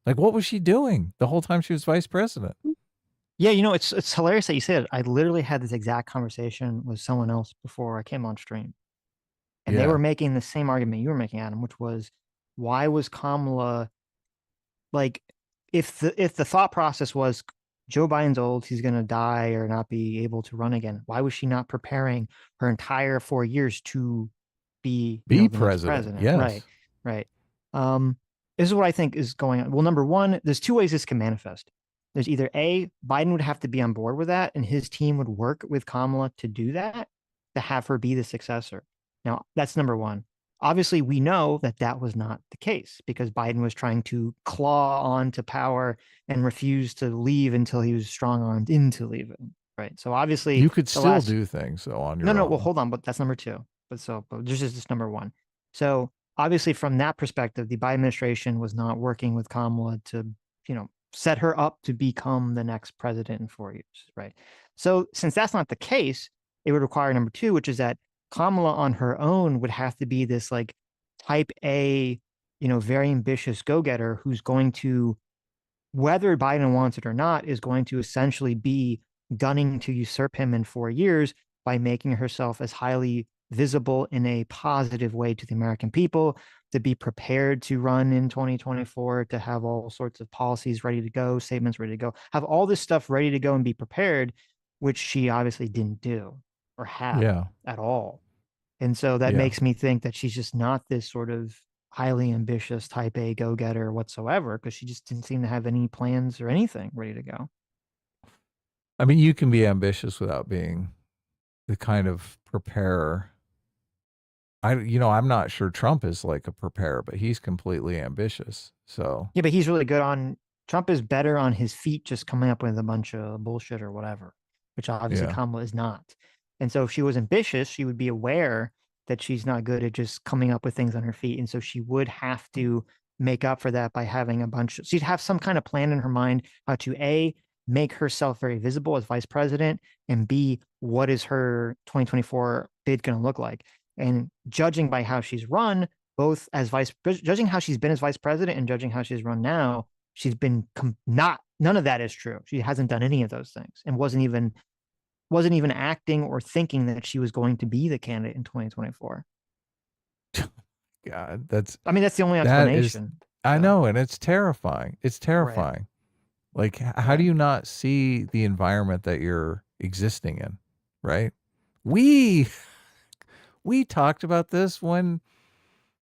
Speaker 2: Like, what was she doing the whole time she was vice president?
Speaker 1: Yeah, it's hilarious that you said it. I literally had this exact conversation with someone else before I came on stream. And they
Speaker 2: Yeah.
Speaker 1: were making the same argument you were making, Adam, which was, why was Kamala, like, if the thought process was Joe Biden's old, he's going to die or not be able to run again, why was she not preparing her entire 4 years to be the next president?
Speaker 2: Yes.
Speaker 1: Right. This is what I think is going on. Well, number one, there's two ways this can manifest. There's either A, Biden would have to be on board with that, and his team would work with Kamala to do that, to have her be the successor. Now, that's number one. Obviously, we know that that was not the case because Biden was trying to claw on to power and refuse to leave until he was strong-armed into leaving. Right. So obviously,
Speaker 2: you could still do things though on your own.
Speaker 1: Well, hold on, but that's number two. But this is just number one. So obviously, from that perspective, the Biden administration was not working with Kamala to, set her up to become the next president in 4 years. Right. So since that's not the case, it would require number two, which is that Kamala on her own would have to be this like type A, very ambitious go-getter who's going to, whether Biden wants it or not, is going to essentially be gunning to usurp him in 4 years by making herself as highly visible in a positive way to the American people, to be prepared to run in 2024, to have all sorts of policies ready to go, statements ready to go, have all this stuff ready to go and be prepared, which she obviously didn't do or have at all. And so that makes me think that she's just not this sort of highly ambitious type A go-getter whatsoever, because she just didn't seem to have any plans or anything ready to go.
Speaker 2: I mean, you can be ambitious without being the kind of preparer. I'm not sure Trump is like a preparer, but he's completely ambitious. So
Speaker 1: yeah, but he's really good on, Trump is better on his feet, just coming up with a bunch of bullshit or whatever, which obviously Kamala is not. And so if she was ambitious, she would be aware that she's not good at just coming up with things on her feet. And so she would have to make up for that by having she'd have some kind of plan in her mind how to A, make herself very visible as vice president, and B, what is her 2024 bid going to look like? And judging by how she's run, both as judging how she's been as vice president and judging how she's run now, she's been none of that is true. She hasn't done any of those things and wasn't even acting or thinking that she was going to be the candidate in 2024.
Speaker 2: God, that's
Speaker 1: the only explanation.
Speaker 2: I know, and it's terrifying. It's terrifying. Right. Like, how do you not see the environment that you're existing in, right? We talked about this when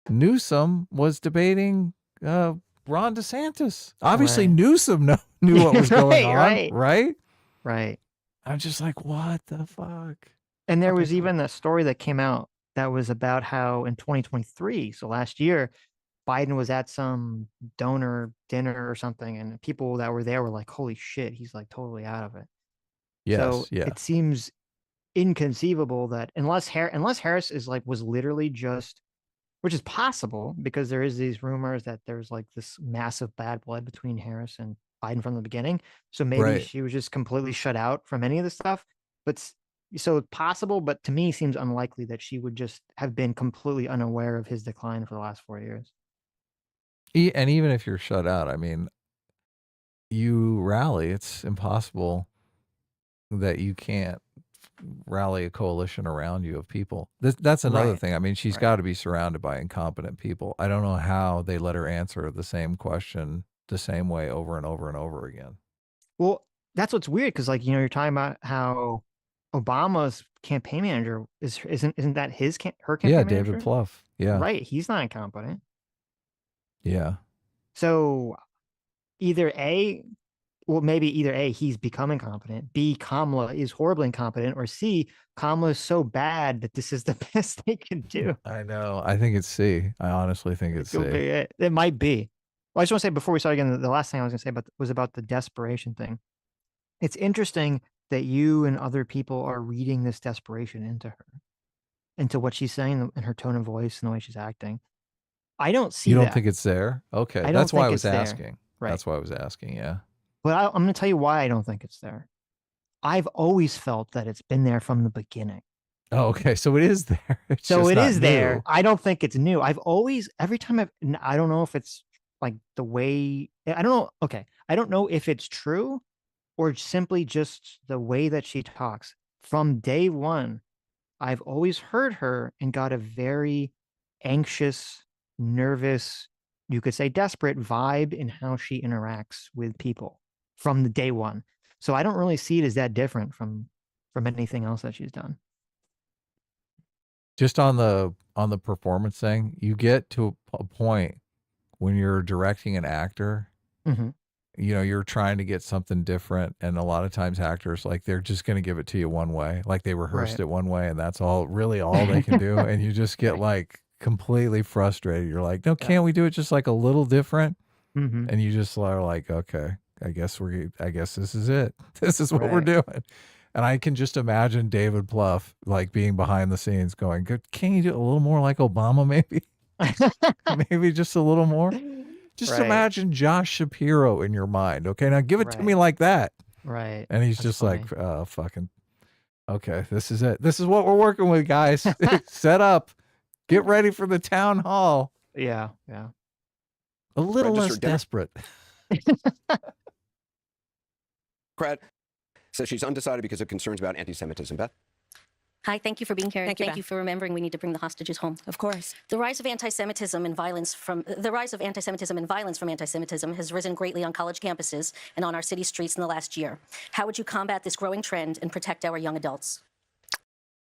Speaker 2: Newsom was debating Ron DeSantis. Obviously, Newsom knew what was going on, right?
Speaker 1: Right.
Speaker 2: I'm just like, what the fuck?
Speaker 1: And there was even a story that came out that was about how in 2023, so last year, Biden was at some donor dinner or something, and people that were there were like, "Holy shit, he's like totally out of it." So
Speaker 2: Yes, yeah.
Speaker 1: it seems inconceivable that unless Harris is like was literally just, which is possible because there is these rumors that there's like this massive bad blood between Harris and Biden from the beginning. So maybe
Speaker 2: Right.
Speaker 1: she was just completely shut out from any of this stuff. But so it's possible, but to me seems unlikely that she would just have been completely unaware of his decline for the last 4 years.
Speaker 2: And even if you're shut out, I mean, you rally. It's impossible that you can't rally a coalition around you of people. That's another
Speaker 1: Right.
Speaker 2: thing. I mean, she's
Speaker 1: Right.
Speaker 2: got to be surrounded by incompetent people. I don't know how they let her answer the same question the same way over and over and over again.
Speaker 1: Well, that's what's weird because, like, you're talking about how Obama's campaign manager isn't that her
Speaker 2: Yeah,
Speaker 1: campaign
Speaker 2: David
Speaker 1: manager?
Speaker 2: Plouffe. Yeah.
Speaker 1: Right. He's not incompetent.
Speaker 2: Yeah.
Speaker 1: So either A, well, maybe either A, he's becoming competent, B, Kamala is horribly incompetent, or C, Kamala is so bad that this is the best they can do.
Speaker 2: I know. I think it's C. I honestly think it's
Speaker 1: It could
Speaker 2: C.
Speaker 1: be it. It might be. Well, I just want to say before we start again, the last thing I was going to say was about the desperation thing. It's interesting that you and other people are reading this desperation into her, into what she's saying and her tone of voice and the way she's acting. I don't see
Speaker 2: You don't
Speaker 1: that.
Speaker 2: think it's there? Okay.
Speaker 1: I don't
Speaker 2: That's why
Speaker 1: think
Speaker 2: I was
Speaker 1: it's there.
Speaker 2: asking.
Speaker 1: Right.
Speaker 2: That's why I was asking. Yeah.
Speaker 1: But I'm going to tell you why I don't think it's there. I've always felt that it's been there from the beginning.
Speaker 2: Oh, okay. So it is there. It's
Speaker 1: So
Speaker 2: just
Speaker 1: it
Speaker 2: not
Speaker 1: is there.
Speaker 2: new.
Speaker 1: I don't think it's new. I've always, every time I don't know if it's like the way, I don't know. Okay. I don't know if it's true or simply just the way that she talks. From day one, I've always heard her and got a very anxious, nervous, you could say desperate vibe in how she interacts with people from the day one. So I don't really see it as that different from anything else that she's done.
Speaker 2: Just on the performance thing, you get to a point when you're directing an actor,
Speaker 1: Mm-hmm.
Speaker 2: you know, you're trying to get something different, and a lot of times actors, like, they're just going to give it to you one way, like they rehearsed
Speaker 1: Right.
Speaker 2: it one way, and that's all they can do, and you just get like completely frustrated. You're like, no, can't we do it just like a little different?
Speaker 1: Mm-hmm.
Speaker 2: And you just are like, okay, I guess this is it. This is what we're
Speaker 1: Right.
Speaker 2: doing. And I can just imagine David Plouffe like being behind the scenes going, can you do it a little more like Obama, maybe? Maybe just a little more. Just
Speaker 1: Right.
Speaker 2: imagine Josh Shapiro in your mind. Okay, now give it to me
Speaker 1: Right.
Speaker 2: like that.
Speaker 1: Right.
Speaker 2: And he's
Speaker 1: That's
Speaker 2: just
Speaker 1: funny.
Speaker 2: like, fucking, okay, this is it. This is what we're working with, guys. Set up. Get ready for the town hall.
Speaker 1: Yeah. Yeah.
Speaker 2: A little less
Speaker 7: Registered dinner.
Speaker 2: desperate.
Speaker 7: Democrat says she's undecided because of concerns about anti-Semitism. Beth?
Speaker 10: Hi, thank you for being here.
Speaker 8: Thank
Speaker 10: and
Speaker 8: you,
Speaker 10: thank you for remembering we need to bring the hostages home.
Speaker 8: Of course.
Speaker 10: The rise of anti-Semitism and violence from anti-Semitism has risen greatly on college campuses and on our city streets in the last year. How would you combat this growing trend and protect our young adults?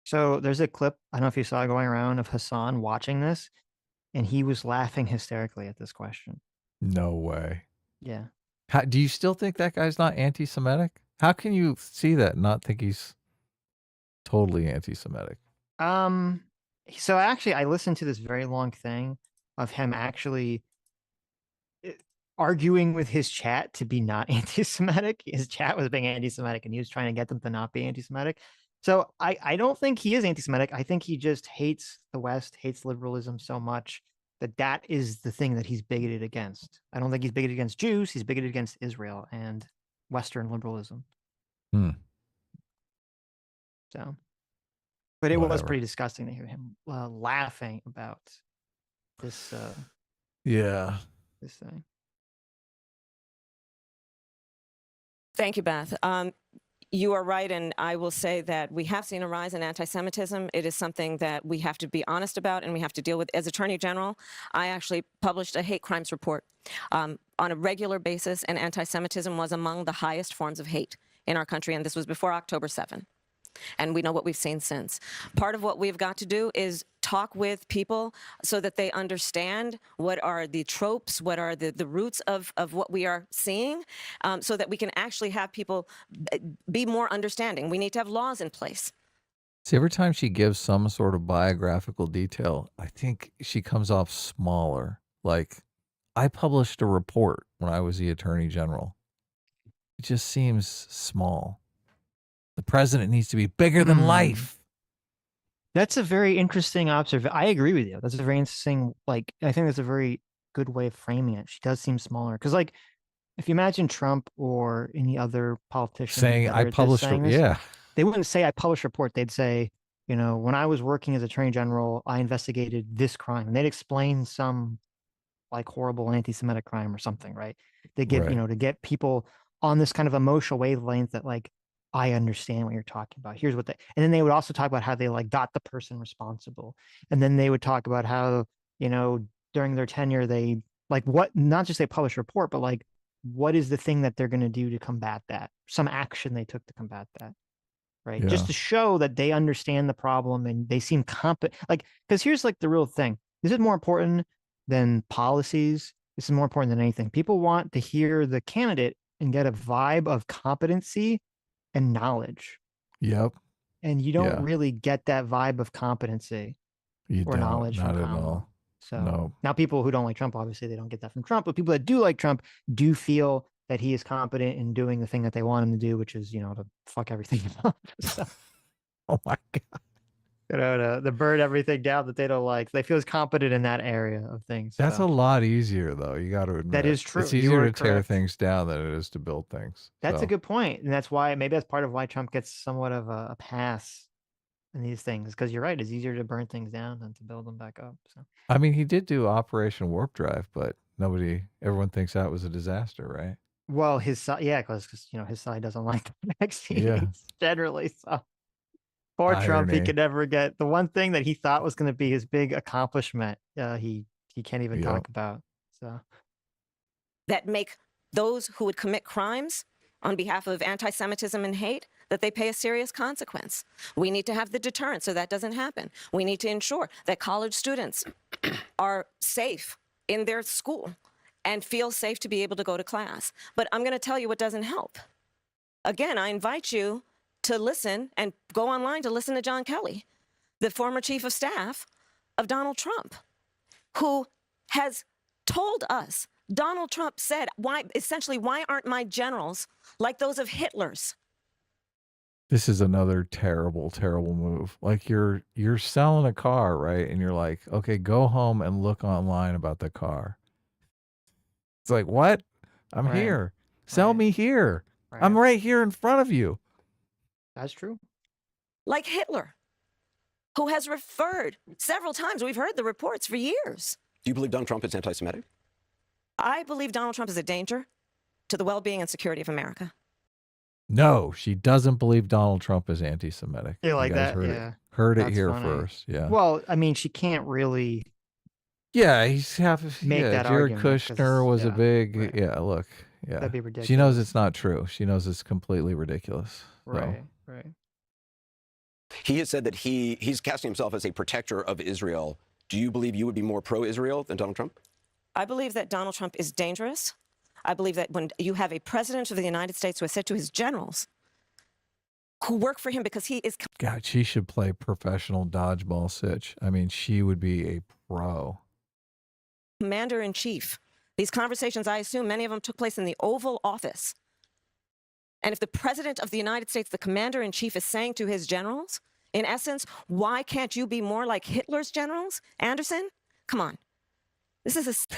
Speaker 1: So there's a clip, I don't know if you saw it going around, of Hassan watching this, and he was laughing hysterically at this question.
Speaker 2: No way.
Speaker 1: Yeah.
Speaker 2: Do you still think that guy's not anti-Semitic? How can you see that and not think he's totally anti-Semitic?
Speaker 1: So actually, I listened to this very long thing of him actually arguing with his chat to be not anti-Semitic. His chat was being anti-Semitic, and he was trying to get them to not be anti-Semitic. So I don't think he is anti-Semitic. I think he just hates the West, hates liberalism so much that is the thing that he's bigoted against. I don't think he's bigoted against Jews. He's bigoted against Israel and Western liberalism. So, but it was
Speaker 2: Whatever.
Speaker 1: pretty disgusting to hear him laughing about this.
Speaker 2: Yeah.
Speaker 1: This thing.
Speaker 8: Thank you, Beth. You are right, and I will say that we have seen a rise in anti-Semitism. It is something that we have to be honest about and we have to deal with. As Attorney General, I actually published a hate crimes report on a regular basis, and anti-Semitism was among the highest forms of hate in our country, and this was before October 7. And we know what we've seen since. Part of what we've got to do is talk with people so that they understand what are the tropes, what are the roots of what we are seeing, so that we can actually have people be more understanding. We need to have laws in place.
Speaker 2: See, every time she gives some sort of biographical detail, I think she comes off smaller. Like, I published a report when I was the Attorney General. It just seems small. The president needs to be bigger than life.
Speaker 1: That's a very interesting observation. I agree with you. That's a very interesting, like, I think that's a very good way of framing it. She does seem smaller. Because, like, if you imagine Trump or any other politician
Speaker 2: Saying, I published, yeah.
Speaker 1: They wouldn't say, I published a report. They'd say, you know, when I was working as Attorney General, I investigated this crime. And they'd explain some, like, horrible anti-Semitic crime or something, right? They get,
Speaker 2: Right.
Speaker 1: you know, to get people on this kind of emotional wavelength that, like, I understand what you're talking about. Here's what they, and then they would also talk about how they, like, got the person responsible. And then they would talk about how, you know, during their tenure, they, like, what, not just they publish a report, but, like, what is the thing that they're going to do to combat that? Some action they took to combat that, right?
Speaker 2: Yeah.
Speaker 1: Just to show that they understand the problem and they seem competent. Like, because here's, like, the real thing. This is more important than policies. This is more important than anything. People want to hear the candidate and get a vibe of competency and knowledge.
Speaker 2: Yep.
Speaker 1: And you don't really get that vibe of competency or knowledge
Speaker 2: not
Speaker 1: from
Speaker 2: at
Speaker 1: Kamala.
Speaker 2: all.
Speaker 1: So
Speaker 2: No.
Speaker 1: now people who don't like Trump, obviously they don't get that from Trump, but people that do like Trump do feel that he is competent in doing the thing that they want him to do, which is, you know, to fuck everything up. So,
Speaker 2: Oh my God.
Speaker 1: you know, to burn everything down that they don't like. They feel he's competent in that area of things.
Speaker 2: That's
Speaker 1: so.
Speaker 2: a lot easier, though. You got to admit.
Speaker 1: That is true.
Speaker 2: It's
Speaker 1: You
Speaker 2: easier
Speaker 1: are
Speaker 2: to tear
Speaker 1: correct.
Speaker 2: things down than it is to build things.
Speaker 1: That's
Speaker 2: So,
Speaker 1: a good point. And that's why, maybe that's part of why Trump gets somewhat of a pass in these things, because you're right. It's easier to burn things down than to build them back up. So,
Speaker 2: I mean, he did do Operation Warp Drive, but everyone thinks that was a disaster, right?
Speaker 1: well, his side, yeah, because you know his side doesn't like the vaccines
Speaker 2: Yeah.
Speaker 1: generally. So, poor Trump, he
Speaker 2: Irony.
Speaker 1: could never get the one thing that he thought was going to be his big accomplishment. He can't even
Speaker 2: Yep.
Speaker 1: talk about. So,
Speaker 8: That make those who would commit crimes on behalf of anti-Semitism and hate, that they pay a serious consequence. We need to have the deterrent so that doesn't happen. We need to ensure that college students are safe in their school and feel safe to be able to go to class. But I'm going to tell you what doesn't help. Again, I invite you to listen and go online to listen to John Kelly, the former chief of staff of Donald Trump, who has told us, Donald Trump said, why aren't my generals like those of Hitler's?
Speaker 2: This is another terrible, terrible move. Like you're selling a car, right? And you're like, okay, go home and look online about the car. It's like, what? I'm
Speaker 1: Right.
Speaker 2: here. Sell
Speaker 1: Right.
Speaker 2: me here.
Speaker 1: Right.
Speaker 2: I'm right here in front of you.
Speaker 1: That's true.
Speaker 8: Like Hitler, who has referred several times, we've heard the reports for years.
Speaker 7: Do you believe Donald Trump is anti-Semitic?
Speaker 8: I believe Donald Trump is a danger to the well-being and security of America.
Speaker 2: No, she doesn't believe Donald Trump is anti-Semitic.
Speaker 1: You like
Speaker 2: guys
Speaker 1: that?
Speaker 2: Heard
Speaker 1: Yeah.
Speaker 2: It, heard it
Speaker 1: That's
Speaker 2: here
Speaker 1: funny.
Speaker 2: first. Yeah.
Speaker 1: Well, I mean, she can't really.
Speaker 2: Yeah, he's half.
Speaker 1: Make
Speaker 2: Yeah,
Speaker 1: that
Speaker 2: Jared
Speaker 1: argument, 'cause,
Speaker 2: Kushner was a
Speaker 1: yeah,
Speaker 2: big.
Speaker 1: right.
Speaker 2: Yeah, look. Yeah,
Speaker 1: That'd be
Speaker 2: she knows
Speaker 1: ridiculous.
Speaker 2: it's not true. She knows it's completely ridiculous. So.
Speaker 1: Right. Right.
Speaker 7: He has said that he's casting himself as a protector of Israel. Do you believe you would be more pro-Israel than Donald Trump?
Speaker 8: I believe that Donald Trump is dangerous. I believe that when you have a president of the United States who has said to his generals who work for him because he is
Speaker 2: God, she should play professional dodgeball, Sitch. I mean, she would be a pro.
Speaker 8: commander-in-chief, these conversations, I assume many of them took place in the Oval Office. And if the president of the United States, the commander-in-chief, is saying to his generals, in essence, why can't you be more like Hitler's generals, Anderson? Come on. This is a...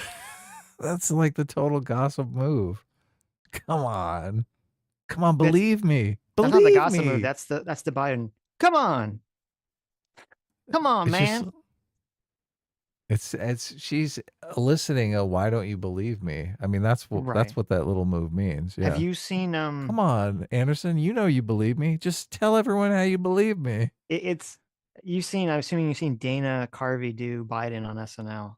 Speaker 2: That's like the total gossip move. Come on. Come on, believe me.
Speaker 1: That's
Speaker 2: Believe
Speaker 1: not the gossip
Speaker 2: me.
Speaker 1: move. That's the Biden. Come on. Come on,
Speaker 2: It's
Speaker 1: man.
Speaker 2: just- It's she's eliciting a why don't you believe me? I mean, that's what
Speaker 1: Right.
Speaker 2: that little move means. Yeah.
Speaker 1: Have you seen
Speaker 2: Come on, Anderson, you know you believe me. Just tell everyone how you believe me.
Speaker 1: it's you've seen, I'm assuming you've seen Dana Carvey do Biden on SNL.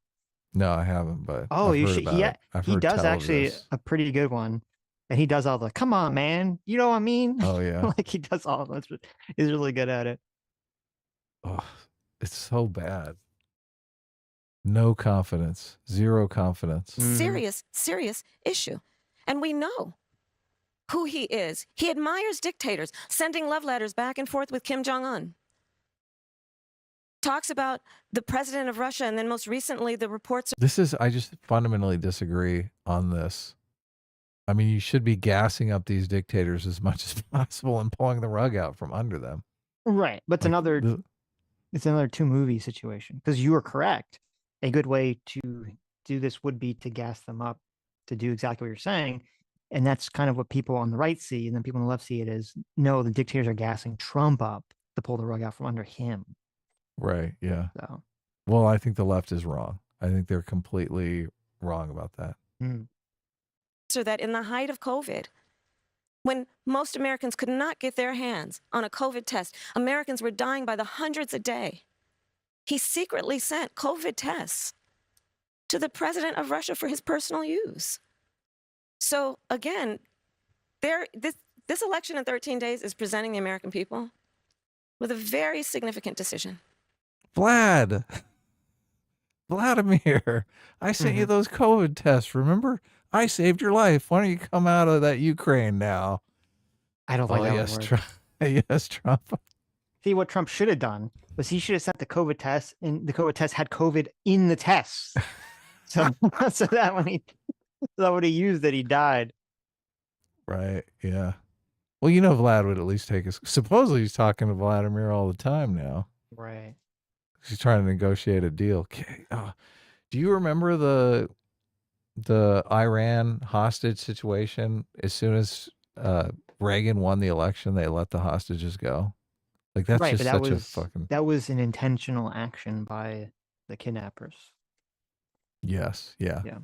Speaker 2: No, I haven't, but
Speaker 1: Oh,
Speaker 2: I've
Speaker 1: you
Speaker 2: heard
Speaker 1: should.
Speaker 2: about it. I've
Speaker 1: He
Speaker 2: heard
Speaker 1: does
Speaker 2: tell of
Speaker 1: actually
Speaker 2: this.
Speaker 1: a pretty good one, and he does all the "come on, man," you know what I mean?
Speaker 2: Oh yeah.
Speaker 1: Like he does all of them. He's really good at it.
Speaker 2: Oh, it's so bad. No confidence. Zero confidence.
Speaker 8: serious, serious issue. And we know who he is. He admires dictators, sending love letters back and forth with Kim Jong-un. talks about the president of Russia, and then most recently the reports.
Speaker 2: I just fundamentally disagree on this. I mean, you should be gassing up these dictators as much as possible and pulling the rug out from under them.
Speaker 1: Right. But it's another two movie situation, because you are correct. A good way to do this would be to gas them up to do exactly what you're saying. And that's kind of what people on the right see. And then people on the left see it as, no, the dictators are gassing Trump up to pull the rug out from under him.
Speaker 2: Right. Yeah.
Speaker 1: So,
Speaker 2: well, I think the left is wrong. I think they're completely wrong about that.
Speaker 8: So that in the height of COVID, when most Americans could not get their hands on a COVID test, Americans were dying by the hundreds a day. He secretly sent COVID tests to the president of Russia for his personal use. So again, this election in 13 days is presenting the American people with a very significant decision.
Speaker 2: Vladimir, I sent you those COVID tests. Remember? I saved your life. Why don't you come out of that Ukraine now?
Speaker 1: I don't think that would work.
Speaker 2: Trump. Yes, Trump.
Speaker 1: See, what Trump should have done was he should have sent the COVID test, and the COVID test had COVID in the test. So that when he used it, he died.
Speaker 2: Right. Yeah. Well, you know, Vlad would at least take us. Supposedly he's talking to Vladimir all the time now.
Speaker 1: Right.
Speaker 2: He's trying to negotiate a deal. Okay. Do you remember the Iran hostage situation? As soon as Reagan won the election, they let the hostages go. Like, that's
Speaker 1: right,
Speaker 2: just such a fucking...
Speaker 1: That was an intentional action by the kidnappers.
Speaker 2: Yes. Yeah.
Speaker 1: Yeah.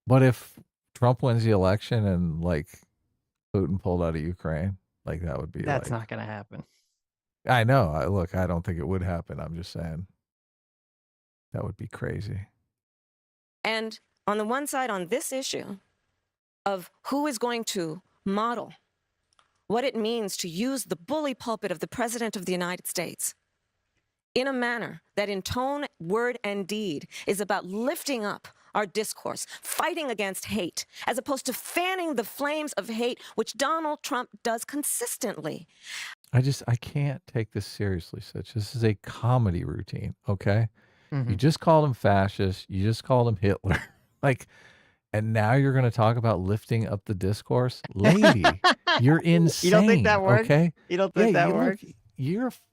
Speaker 2: But if Trump wins the election and, like, Putin pulled out of Ukraine, like, that would be
Speaker 1: That's not going to happen.
Speaker 2: I know. Look, I don't think it would happen. I'm just saying that would be crazy.
Speaker 8: And on the one side, on this issue of who is going to model what it means to use the bully pulpit of the President of the United States in a manner that in tone, word, and deed is about lifting up our discourse, fighting against hate, as opposed to fanning the flames of hate, which Donald Trump does consistently.
Speaker 2: I can't take this seriously, Sitch. This is a comedy routine, okay? You just called him fascist. You just called him Hitler. Like, and now you're going to talk about lifting up the discourse? Lady, you're insane.
Speaker 1: You don't think that works?
Speaker 2: Okay?
Speaker 1: You don't think that works?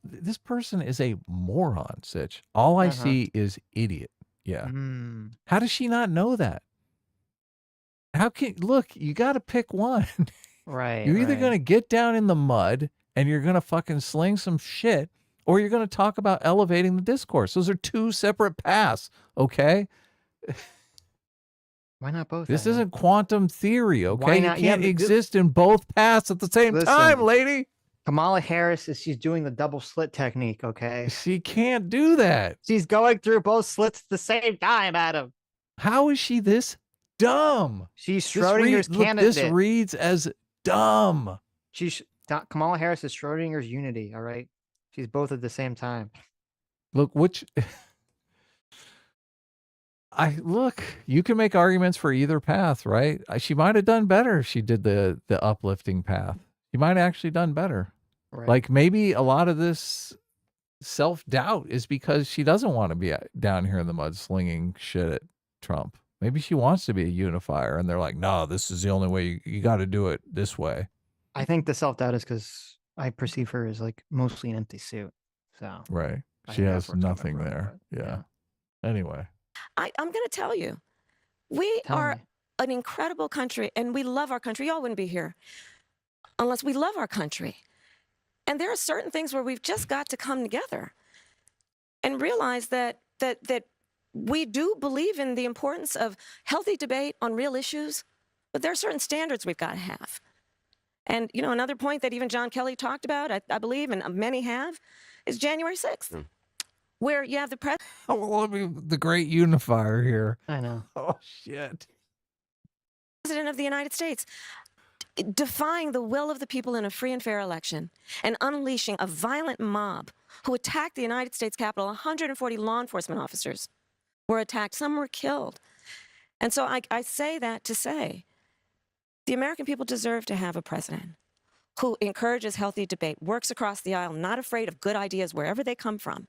Speaker 2: This person is a moron, Sitch. All I see is idiot. Yeah. How does she not know that? Look, you got to pick one.
Speaker 1: Right.
Speaker 2: You're either going to get down in the mud and you're going to fucking sling some shit, or you're going to talk about elevating the discourse. Those are two separate paths, okay?
Speaker 1: Why not both?
Speaker 2: This isn't quantum theory, okay?
Speaker 1: Why not?
Speaker 2: You can't exist in both paths at the same time, lady.
Speaker 1: Kamala Harris she's doing the double slit technique, okay?
Speaker 2: She can't do that.
Speaker 1: She's going through both slits at the same time, Adam.
Speaker 2: How is she this dumb?
Speaker 1: She's Schrodinger's candidate.
Speaker 2: This reads as dumb.
Speaker 1: Kamala Harris is Schrodinger's unity, all right? She's both at the same time.
Speaker 2: Look, you can make arguments for either path, right? She might have done better if she did the uplifting path. She might have actually done better. Right. Like, maybe a lot of this self-doubt is because she doesn't want to be down here in the mud slinging shit at Trump. Maybe she wants to be a unifier, and they're like, no, this is the only way. You got to do it this way.
Speaker 1: I think the self-doubt is because I perceive her as, like, mostly an empty suit. So
Speaker 2: right. She has nothing there. Yeah. Anyway.
Speaker 8: I'm going to tell you, we are an incredible country, and we love our country. Y'all wouldn't be here unless we love our country. And there are certain things where we've just got to come together and realize that we do believe in the importance of healthy debate on real issues, but there are certain standards we've got to have. And, you know, another point that even John Kelly talked about, I believe, and many have, is January 6th, where you have the president.
Speaker 2: Oh, the great unifier here.
Speaker 1: I know.
Speaker 2: Oh, shit.
Speaker 8: President of the United States defying the will of the people in a free and fair election and unleashing a violent mob who attacked the United States Capitol. 140 law enforcement officers were attacked. Some were killed. And so I say that to say the American people deserve to have a president who encourages healthy debate, works across the aisle, not afraid of good ideas wherever they come from,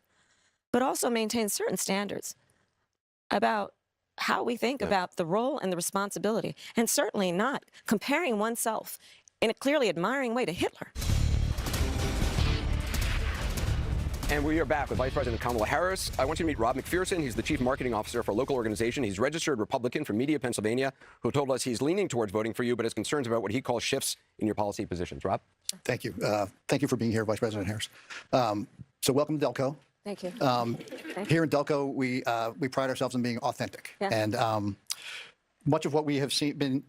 Speaker 8: but also maintain certain standards about how we think about the role and the responsibility, and certainly not comparing oneself in a clearly admiring way to Hitler.
Speaker 7: And we are back with Vice President Kamala Harris. I want you to meet Rob McPherson. He's the Chief Marketing Officer for a local organization. He's registered Republican from Media, Pennsylvania, who told us he's leaning towards voting for you, but has concerns about what he calls shifts in your policy positions. Rob?
Speaker 11: Thank you. Thank you for being here, Vice President Harris. So welcome to Delco.
Speaker 8: Thank you.
Speaker 11: Here in Delco, we pride ourselves on being authentic.
Speaker 8: Yeah.
Speaker 11: And much of what we have seen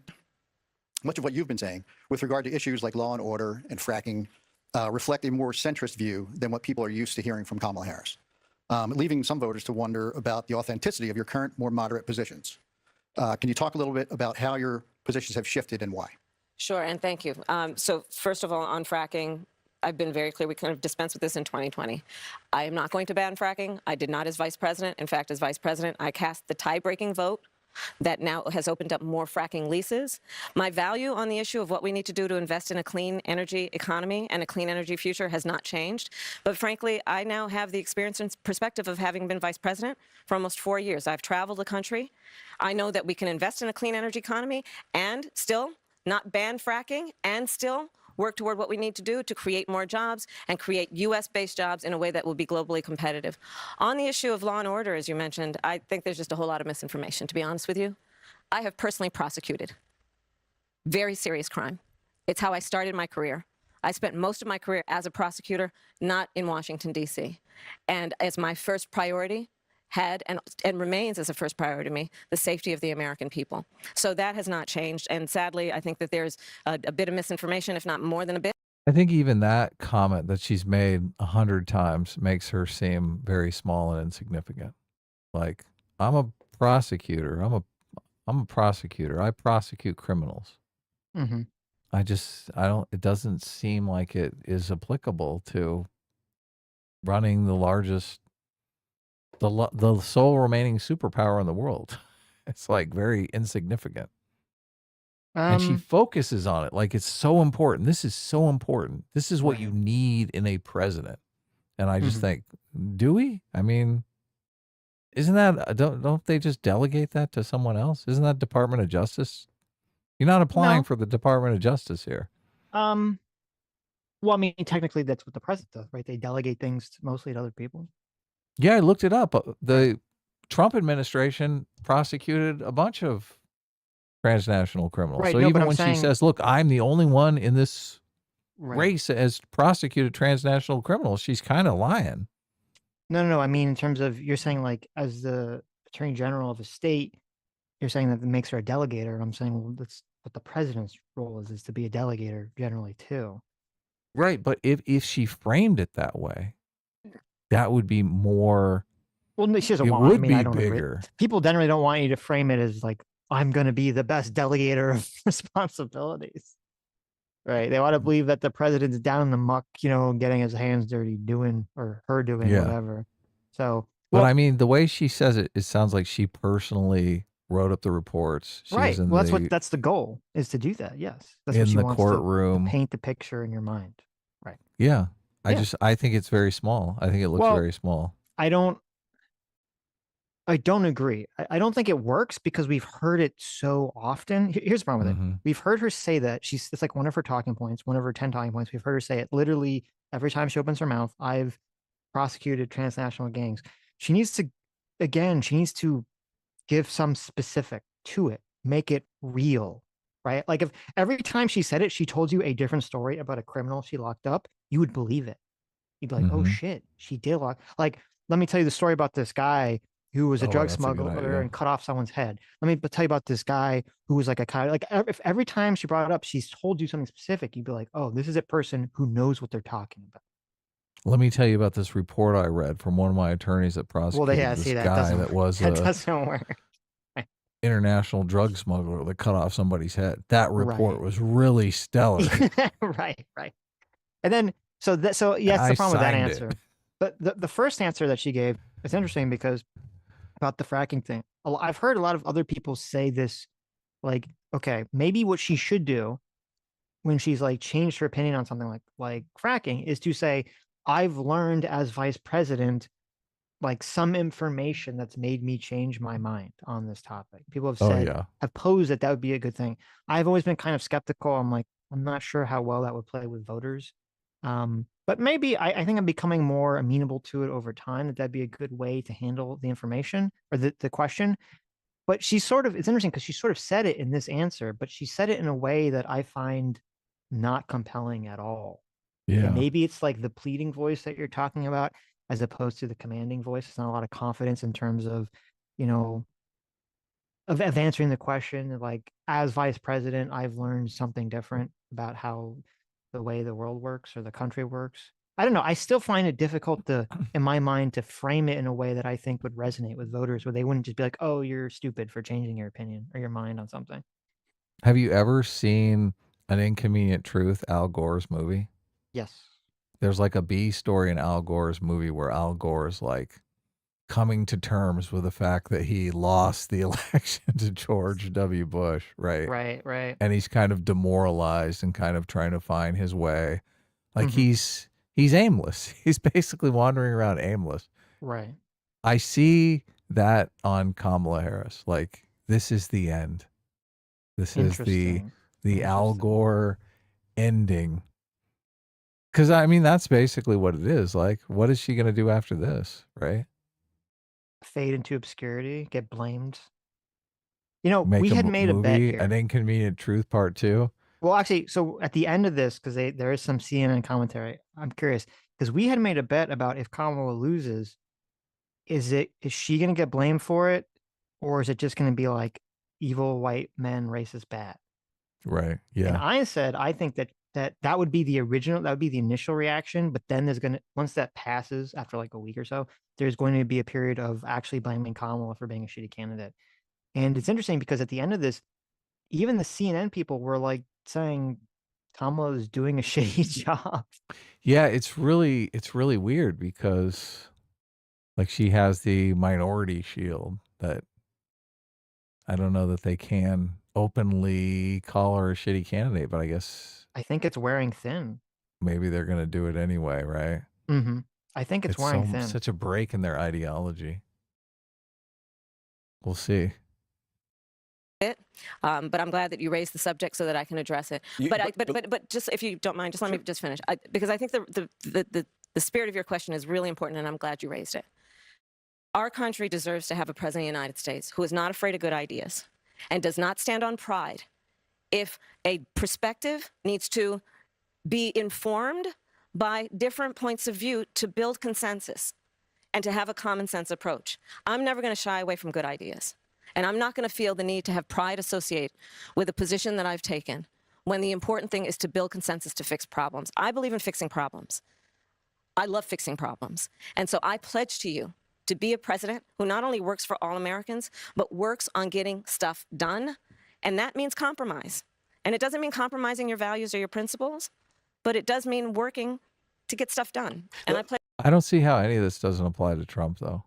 Speaker 11: much of what you've been saying with regard to issues like law and order and fracking reflect a more centrist view than what people are used to hearing from Kamala Harris, leaving some voters to wonder about the authenticity of your current, more moderate positions. Can you talk a little bit about how your positions have shifted and why?
Speaker 8: Sure, and thank you. So first of all, on fracking, I've been very clear. We kind of dispensed with this in 2020. I am not going to ban fracking. I did not as vice president. In fact, as vice president, I cast the tie-breaking vote that now has opened up more fracking leases. My value on the issue of what we need to do to invest in a clean energy economy and a clean energy future has not changed. But frankly, I now have the experience and perspective of having been vice president for almost 4 years. I've traveled the country. I know that we can invest in a clean energy economy and still not ban fracking and still work toward what we need to do to create more jobs and create U.S.-based jobs in a way that will be globally competitive. On the issue of law and order, as you mentioned, I think there's just a whole lot of misinformation, to be honest with you. I have personally prosecuted very serious crime. It's how I started my career. I spent most of my career as a prosecutor, not in Washington, D.C. And as my first priority, had and remains as a first priority to me, the safety of the American people. So that has not changed. And sadly, I think that there's a bit of misinformation, if not more than a bit.
Speaker 2: I think even that comment that she's made 100 times makes her seem very small and insignificant. Like, I'm a prosecutor. I'm a prosecutor. I prosecute criminals.
Speaker 1: Mm-hmm.
Speaker 2: It doesn't seem like it is applicable to running the largest, the sole remaining superpower in the world. It's like very insignificant. And she focuses on it like it's so important. This is so important. This is what you need in a president. And I just think, do we? I mean, isn't that, don't they just delegate that to someone else? Isn't that Department of Justice? You're not applying for the Department of Justice here.
Speaker 1: Well, I mean, technically that's what the president does, right? They delegate things mostly to other people.
Speaker 2: Yeah, I looked it up. The Trump administration prosecuted a bunch of transnational criminals.
Speaker 1: Right,
Speaker 2: so
Speaker 1: no,
Speaker 2: even
Speaker 1: but
Speaker 2: when she says, look, I'm the only one in this race that has prosecuted transnational criminals, she's kind of lying.
Speaker 1: No. I mean, in terms of, you're saying like as the attorney general of a state, you're saying that it makes her a delegator. And I'm saying, well, that's what the president's role is to be a delegator generally too.
Speaker 2: Right. But if she framed it that way, that would be more.
Speaker 1: Well, she doesn't
Speaker 2: it
Speaker 1: want,
Speaker 2: would
Speaker 1: I mean,
Speaker 2: be
Speaker 1: I don't
Speaker 2: bigger.
Speaker 1: agree. People generally don't want you to frame it as like, I'm going to be the best delegator of responsibilities. Right. They want to believe that the president's down in the muck, getting his hands dirty, doing or her doing whatever. So,
Speaker 2: but I mean, the way she says it, it sounds like she personally wrote up the reports. She
Speaker 1: right.
Speaker 2: was in
Speaker 1: Well, that's the goal, is to do that. Yes. That's
Speaker 2: in
Speaker 1: what she
Speaker 2: the
Speaker 1: wants
Speaker 2: courtroom.
Speaker 1: to paint the picture in your mind. Right.
Speaker 2: Yeah. I think it's very small. I think it looks very small.
Speaker 1: I don't agree. I don't think it works because we've heard it so often. Here's the problem with it. We've heard her say that. It's like one of her talking points, one of her 10 talking points. We've heard her say it literally every time she opens her mouth. I've prosecuted transnational gangs. She needs to give some specific to it, make it real, right? Like if every time she said it, she told you a different story about a criminal she locked up, you would believe it. You'd be like, oh shit, she did lock. Like, let me tell you the story about this guy who was a drug smuggler and cut off someone's head. Let me tell you about this guy who was like a kind of like, if every time she brought it up, she's told you something specific, you'd be like, oh, this is a person who knows what they're talking about.
Speaker 2: Let me tell you about this report I read from one of my attorneys that prosecuted this guy that was
Speaker 1: that doesn't work.
Speaker 2: International drug smuggler that cut off somebody's head. That report was really stellar.
Speaker 1: Right. And then, so yes, the problem with that answer. But the first answer that she gave is interesting because about the fracking thing. I've heard a lot of other people say this, like, okay, maybe what she should do when she's like changed her opinion on something like fracking is to say, I've learned as vice president like some information that's made me change my mind on this topic. People have
Speaker 2: Oh
Speaker 1: said,
Speaker 2: yeah.
Speaker 1: have posed that would be a good thing. I've always been kind of skeptical. I'm like, I'm not sure how well that would play with voters. But maybe I think I'm becoming more amenable to it over time, that'd be a good way to handle the information or the question. But she sort of, it's interesting because she sort of said it in this answer, but she said it in a way that I find not compelling at all. And
Speaker 2: Yeah.
Speaker 1: maybe it's like the pleading voice that you're talking about, as opposed to the commanding voice. It's not a lot of confidence in terms of, you know, of answering the question. Like, as vice president, I've learned something different about how the way the world works or the country works. I don't know. I still find it difficult to, in my mind, to frame it in a way that I think would resonate with voters, where they wouldn't just be like, "Oh, you're stupid for changing your opinion or your mind on something."
Speaker 2: Have you ever seen An Inconvenient Truth, Al Gore's movie?
Speaker 1: Yes.
Speaker 2: There's like a B story in Al Gore's movie where Al Gore is like coming to terms with the fact that he lost the election to George W. Bush, right?
Speaker 1: Right. Right.
Speaker 2: And he's kind of demoralized and kind of trying to find his way. Like
Speaker 1: Mhm.
Speaker 2: he's aimless. He's basically wandering around aimless.
Speaker 1: Right.
Speaker 2: I see that on Kamala Harris. Like, this is the end. This is
Speaker 1: Interesting.
Speaker 2: the Al
Speaker 1: Interesting.
Speaker 2: Gore ending. Because, I mean, that's basically what it is. Like, what is she going to do after this, right?
Speaker 1: Fade into obscurity, get blamed. You know,
Speaker 2: Make
Speaker 1: we
Speaker 2: a
Speaker 1: had made a bet
Speaker 2: movie, An
Speaker 1: here.
Speaker 2: Inconvenient Truth Part 2.
Speaker 1: Well, actually, so at the end of this, because there is some CNN commentary, I'm curious because we had made a bet about if Kamala loses, is she going to get blamed for it, or is it just going to be like evil white men, racist bat?
Speaker 2: Right.
Speaker 1: And
Speaker 2: Yeah.
Speaker 1: I said I think that would be the original, that would be the initial reaction, but then there's gonna, once that passes after like a week or so, there's going to be a period of actually blaming Kamala for being a shitty candidate. And it's interesting because at the end of this, even the CNN people were like saying Kamala is doing a shitty job.
Speaker 2: Yeah, it's really weird because like she has the minority shield that I don't know that they can openly call her a shitty candidate, but I guess
Speaker 1: I think it's wearing thin.
Speaker 2: maybe they're going to do it anyway, right?
Speaker 1: Mm-hmm. I think it's wearing thin.
Speaker 2: Such a break in their ideology. We'll see.
Speaker 8: But I'm glad that you raised the subject so that I can address it. But just if you don't mind, just let me just finish, because I think the spirit of your question is really important, and I'm glad you raised it. Our country deserves to have a president of the United States who is not afraid of good ideas and does not stand on pride. If a perspective needs to be informed by different points of view to build consensus and to have a common sense approach, I'm never going to shy away from good ideas. And I'm not going to feel the need to have pride associate with a position that I've taken when the important thing is to build consensus to fix problems. I believe in fixing problems. I love fixing problems. And so I pledge to you to be a president who not only works for all Americans, but works on getting stuff done. And that means compromise. And it doesn't mean compromising your values or your principles, but it does mean working to get stuff done. And
Speaker 2: I don't see how any of this doesn't apply to Trump, though.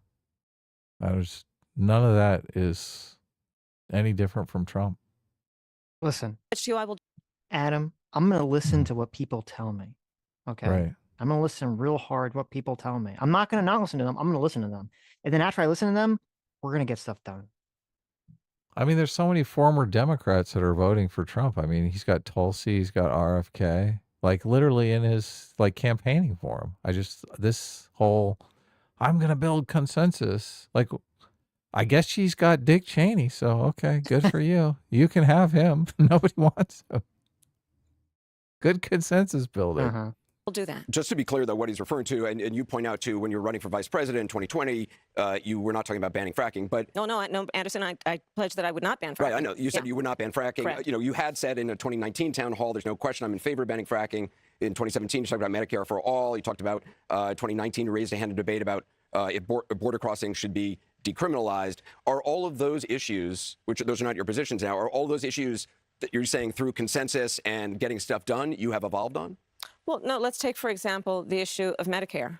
Speaker 2: None of that is any different from Trump.
Speaker 1: Listen,
Speaker 8: I will.
Speaker 1: Adam, I'm going to listen to what people tell me. Okay.
Speaker 2: Right.
Speaker 1: I'm going to listen real hard what people tell me. I'm not going to not listen to them. I'm going to listen to them. And then after I listen to them, we're going to get stuff done.
Speaker 2: I mean, there's so many former Democrats that are voting for Trump. I mean, he's got Tulsi, he's got RFK, like literally in his like campaigning for him. This whole, I'm going to build consensus. Like, I guess she's got Dick Cheney. So, okay, good for you. You can have him. Nobody wants him. Good consensus building.
Speaker 8: We'll do that.
Speaker 7: Just to be clear, though, what he's referring to, and you point out, too, when you were running for vice president in 2020, you were not talking about banning fracking, but...
Speaker 8: No, Anderson, I pledged that I would not ban fracking.
Speaker 7: Right, I know. You said you would not ban fracking.
Speaker 8: Correct.
Speaker 7: You know, you had said in a 2019 town hall, there's no question I'm in favor of banning fracking. In 2017, you talked about Medicare for all. You talked about 2019, you raised a hand in debate about if border crossing should be decriminalized. Are all of those issues, which those are not your positions now, are all those issues that you're saying through consensus and getting stuff done you have evolved on?
Speaker 8: Well, no, let's take, for example, the issue of Medicare.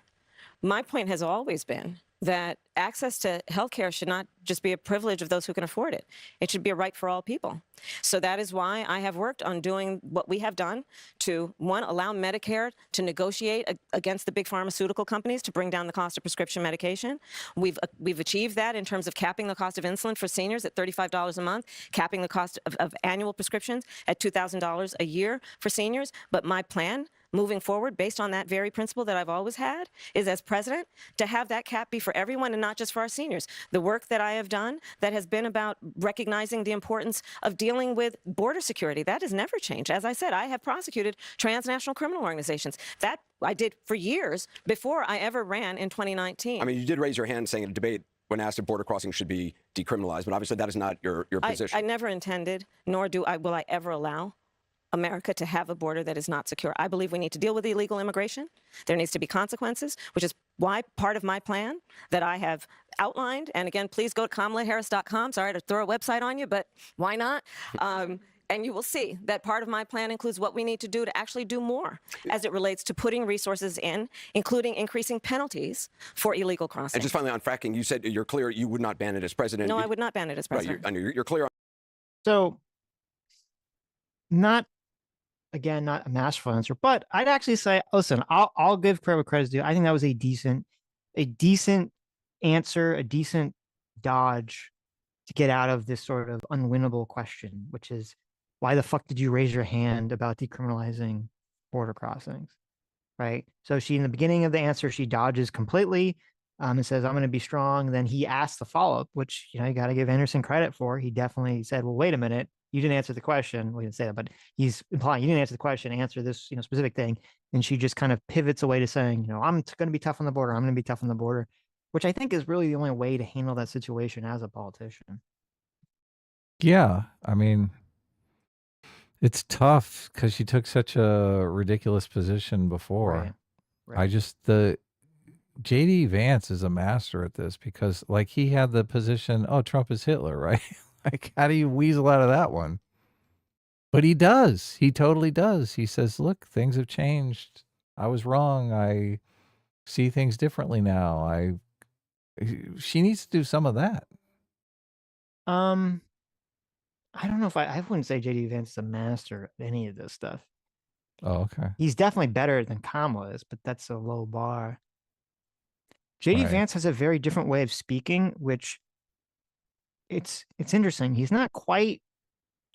Speaker 8: My point has always been that access to health care should not just be a privilege of those who can afford it. It should be a right for all people. So that is why I have worked on doing what we have done to, one, allow Medicare to negotiate against the big pharmaceutical companies to bring down the cost of prescription medication. We've achieved that in terms of capping the cost of insulin for seniors at $35 a month, capping the cost of annual prescriptions at $2,000 a year for seniors. But my plan moving forward, based on that very principle that I've always had, is as president to have that cap be for everyone and not just for our seniors. The work that I have done that has been about recognizing the importance of dealing with border security, that has never changed. As I said, I have prosecuted transnational criminal organizations. That I did for years before I ever ran in 2019.
Speaker 7: I mean, you did raise your hand saying in a debate when asked if border crossing should be decriminalized, but obviously that is not your position.
Speaker 8: I never intended, nor will I ever allow America to have a border that is not secure. I believe we need to deal with illegal immigration. There needs to be consequences, which is why part of my plan that I have outlined, and again, please go to KamalaHarris.com. Sorry to throw a website on you, but why not? And you will see that part of my plan includes what we need to do to actually do more as it relates to putting resources in, including increasing penalties for illegal crossing.
Speaker 7: And just finally on fracking, you said you're clear you would not ban it as president.
Speaker 8: No, I would not ban it as president.
Speaker 7: Right, you're clear on.
Speaker 1: So, not a masterful answer, but I'd actually say, listen, I'll give credit where credit's due. I think that was a decent answer, a decent dodge to get out of this sort of unwinnable question, which is, why the fuck did you raise your hand about decriminalizing border crossings? Right. So she, in the beginning of the answer, she dodges completely and says, I'm going to be strong. Then he asks the follow-up, which, you got to give Anderson credit for. He definitely said, well, wait a minute. You didn't answer the question. Well, he didn't say that, but he's implying you didn't answer the question, answer this, specific thing. And she just kind of pivots away to saying, I'm going to be tough on the border. I'm going to be tough on the border, which I think is really the only way to handle that situation as a politician.
Speaker 2: Yeah. I mean, it's tough because she took such a ridiculous position before.
Speaker 1: Right.
Speaker 2: JD Vance is a master at this because he had the position, oh, Trump is Hitler, right? How do you weasel out of that one? But he does. He totally does. He says, look, things have changed. I was wrong. I see things differently now. She needs to do some of that.
Speaker 1: I don't know if I wouldn't say JD Vance is a master at any of this stuff.
Speaker 2: Oh, okay.
Speaker 1: He's definitely better than Kamala is, but that's a low bar. JD Vance has a very different way of speaking, which it's interesting. He's not quite,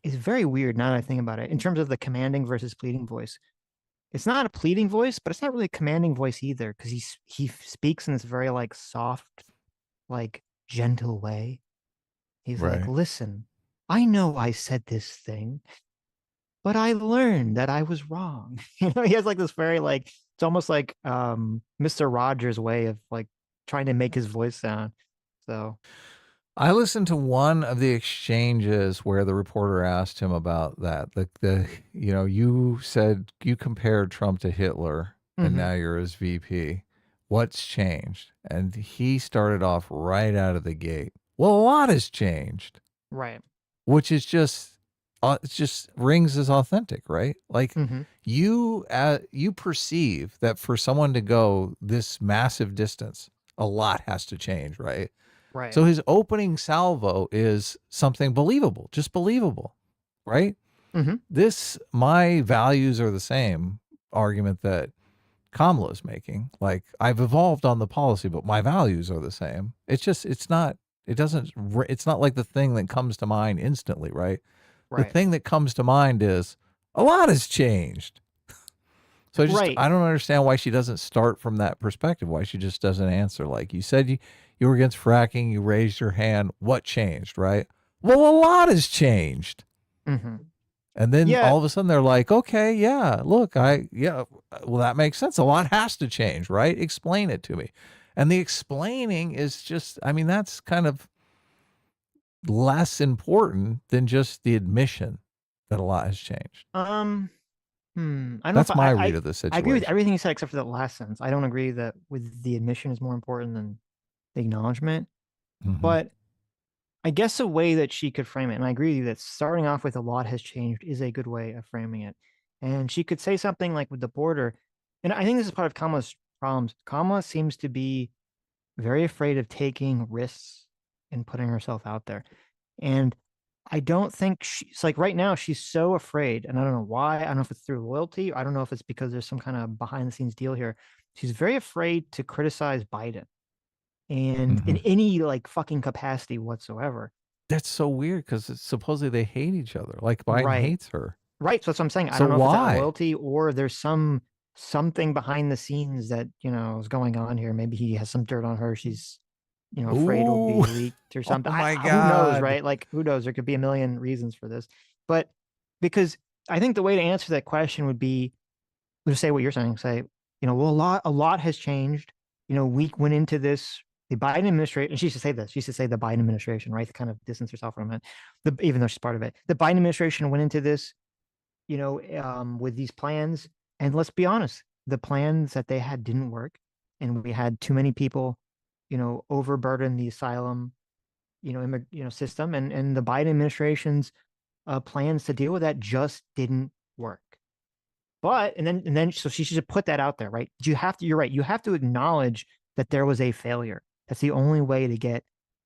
Speaker 1: it's very weird now that I think about it, in terms of the commanding versus pleading voice. It's not a pleading voice, but it's not really a commanding voice either, because he speaks in this very soft, gentle way. He's like, listen, I know I said this thing, but I learned that I was wrong. He has this very it's almost like Mr. Rogers' way of trying to make his voice sound. So
Speaker 2: I listened to one of the exchanges where the reporter asked him about that. You said you compared Trump to Hitler and now you're his VP. What's changed? And he started off right out of the gate. Well, a lot has changed.
Speaker 1: Right.
Speaker 2: Which is just, it just rings as authentic, right? You perceive that for someone to go this massive distance, a lot has to change, right?
Speaker 1: Right.
Speaker 2: So his opening salvo is something believable, just believable, right? This, my values are the same argument that Kamala is making. I've evolved on the policy, but my values are the same. It's not like the thing that comes to mind instantly, right? The thing that comes to mind is a lot has changed. So I don't understand why she doesn't start from that perspective, why she just doesn't answer. Like you said, you were against fracking, you raised your hand. What changed, right? Well, a lot has changed. And then all of a sudden they're like, okay, yeah, look, well, that makes sense. A lot has to change, right? Explain it to me. And the explaining is just, I mean, that's kind of less important than just the admission that a lot has changed. That's my read of the situation.
Speaker 1: I agree with everything you said except for that last sentence. I don't agree that with the admission is more important than the acknowledgement. But I guess a way that she could frame it, and I agree with you that starting off with a lot has changed is a good way of framing it. And she could say something like with the border, and I think this is part of Kamala's problems. Kamala seems to be very afraid of taking risks and putting herself out there. And I don't think she's like right now, she's so afraid. And I don't know why. I don't know if it's through loyalty. I don't know if it's because there's some kind of behind the scenes deal here. She's very afraid to criticize Biden and in any like fucking capacity whatsoever.
Speaker 2: That's so weird because supposedly they hate each other. Like Biden hates her.
Speaker 1: Right. So that's what I'm saying. I
Speaker 2: So
Speaker 1: don't know if it's out
Speaker 2: why?
Speaker 1: of loyalty or there's something behind the scenes that, is going on here. Maybe he has some dirt on her. She's, afraid it'll be
Speaker 2: Ooh.
Speaker 1: leaked or something.
Speaker 2: Oh my
Speaker 1: Who knows,
Speaker 2: God.
Speaker 1: right? Like, who knows? There could be a million reasons for this. But because I think the way to answer that question would be to say what you're saying. Say, well, a lot has changed. We went into this, the Biden administration, and she should say this. She should say the Biden administration, right? To kind of distance herself from it, even though she's part of it. The Biden administration went into this, with these plans. And let's be honest, the plans that they had didn't work. And we had too many people, overburden the asylum, system. And the Biden administration's plans to deal with that just didn't work. But, and then, so she should put that out there, right? You're right. You have to acknowledge that there was a failure. That's the only way to get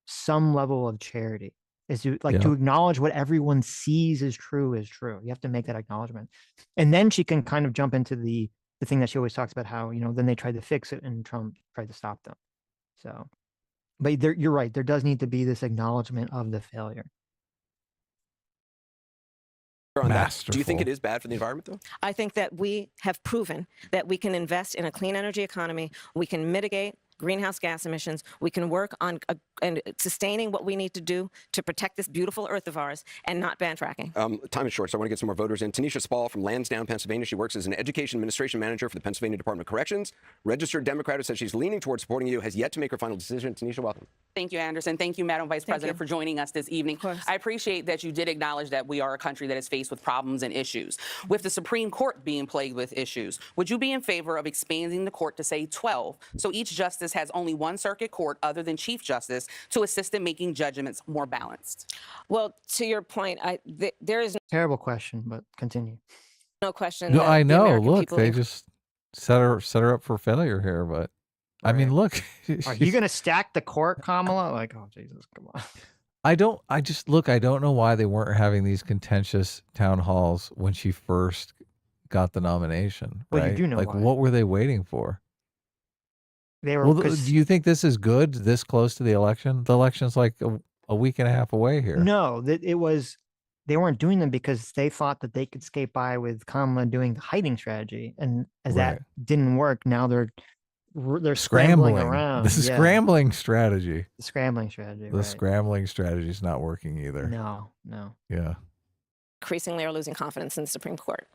Speaker 1: some level of charity. Is to to acknowledge what everyone sees is true is true. You have to make that acknowledgement. And then she can kind of jump into the thing that she always talks about, how, then they tried to fix it and Trump tried to stop them. So, but you're right. There does need to be this acknowledgement of the failure.
Speaker 7: Do you think it is bad for the environment, though?
Speaker 8: I think that we have proven that we can invest in a clean energy economy. We can mitigate greenhouse gas emissions. We can work on and sustaining what we need to do to protect this beautiful earth of ours and not ban fracking.
Speaker 7: Time is short, so I want to get some more voters in. Tanisha Spall from Lansdowne, Pennsylvania. She works as an education administration manager for the Pennsylvania Department of Corrections. Registered Democrat who says she's leaning towards supporting you, has yet to make her final decision. Tanisha, welcome.
Speaker 12: Thank you, Anderson. Thank you, Madam Vice President, for joining us this evening. I appreciate that you did acknowledge that we are a country that is faced with problems and issues. With the Supreme Court being plagued with issues, would you be in favor of expanding the court to, say, 12, so each justice has only one circuit court other than Chief Justice to assist in making judgments more balanced?
Speaker 8: Well, to your point, there is
Speaker 1: terrible question, but continue.
Speaker 8: No question.
Speaker 2: No, I know. Look, they just set her up for failure here, but I mean, look.
Speaker 1: Are you going to stack the court, Kamala? Like, oh, Jesus, come on.
Speaker 2: I don't know why they weren't having these contentious town halls when she first got the nomination.
Speaker 1: Well,
Speaker 2: right?
Speaker 1: you do know
Speaker 2: like,
Speaker 1: why.
Speaker 2: what were they waiting for?
Speaker 1: They were.
Speaker 2: Well, do you think this is good this close to the election? The election's like a week and a half away here.
Speaker 1: No, they weren't doing them because they thought that they could skate by with Kamala doing the hiding strategy. And as that didn't work, now they're scrambling around.
Speaker 2: The scrambling strategy.
Speaker 1: The scrambling strategy.
Speaker 2: The scrambling strategy is not working either.
Speaker 1: No.
Speaker 2: Yeah.
Speaker 8: Increasingly are losing confidence in the Supreme Court.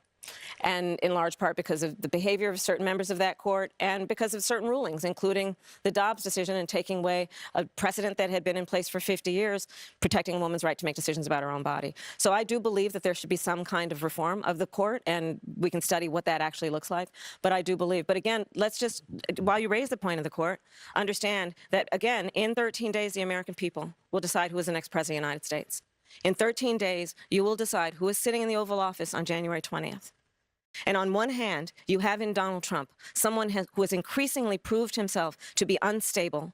Speaker 8: And in large part because of the behavior of certain members of that court and because of certain rulings, including the Dobbs decision and taking away a precedent that had been in place for 50 years, protecting a woman's right to make decisions about her own body. So I do believe that there should be some kind of reform of the court, and we can study what that actually looks like. But I do believe. But again, let's just, while you raise the point of the court, understand that, again, in 13 days, the American people will decide who is the next president of the United States. In 13 days, you will decide who is sitting in the Oval Office on January 20th. And on one hand, you have in Donald Trump someone who has increasingly proved himself to be unstable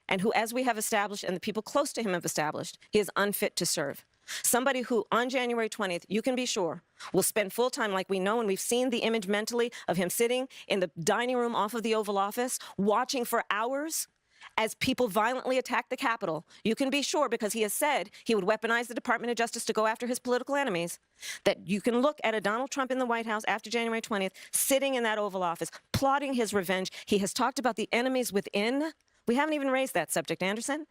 Speaker 8: and who, as we have established and the people close to him have established, he is unfit to serve. Somebody who on January 20th, you can be sure, will spend full time, like we know, and we've seen the image mentally of him sitting in the dining room off of the Oval Office, watching for hours as people violently attack the Capitol. You can be sure, because he has said he would weaponize the Department of Justice to go after his political enemies, that you can look at a Donald Trump in the White House after January 20th, sitting in that Oval Office, plotting his revenge. He has talked about the enemies within. We haven't even raised that subject, Anderson.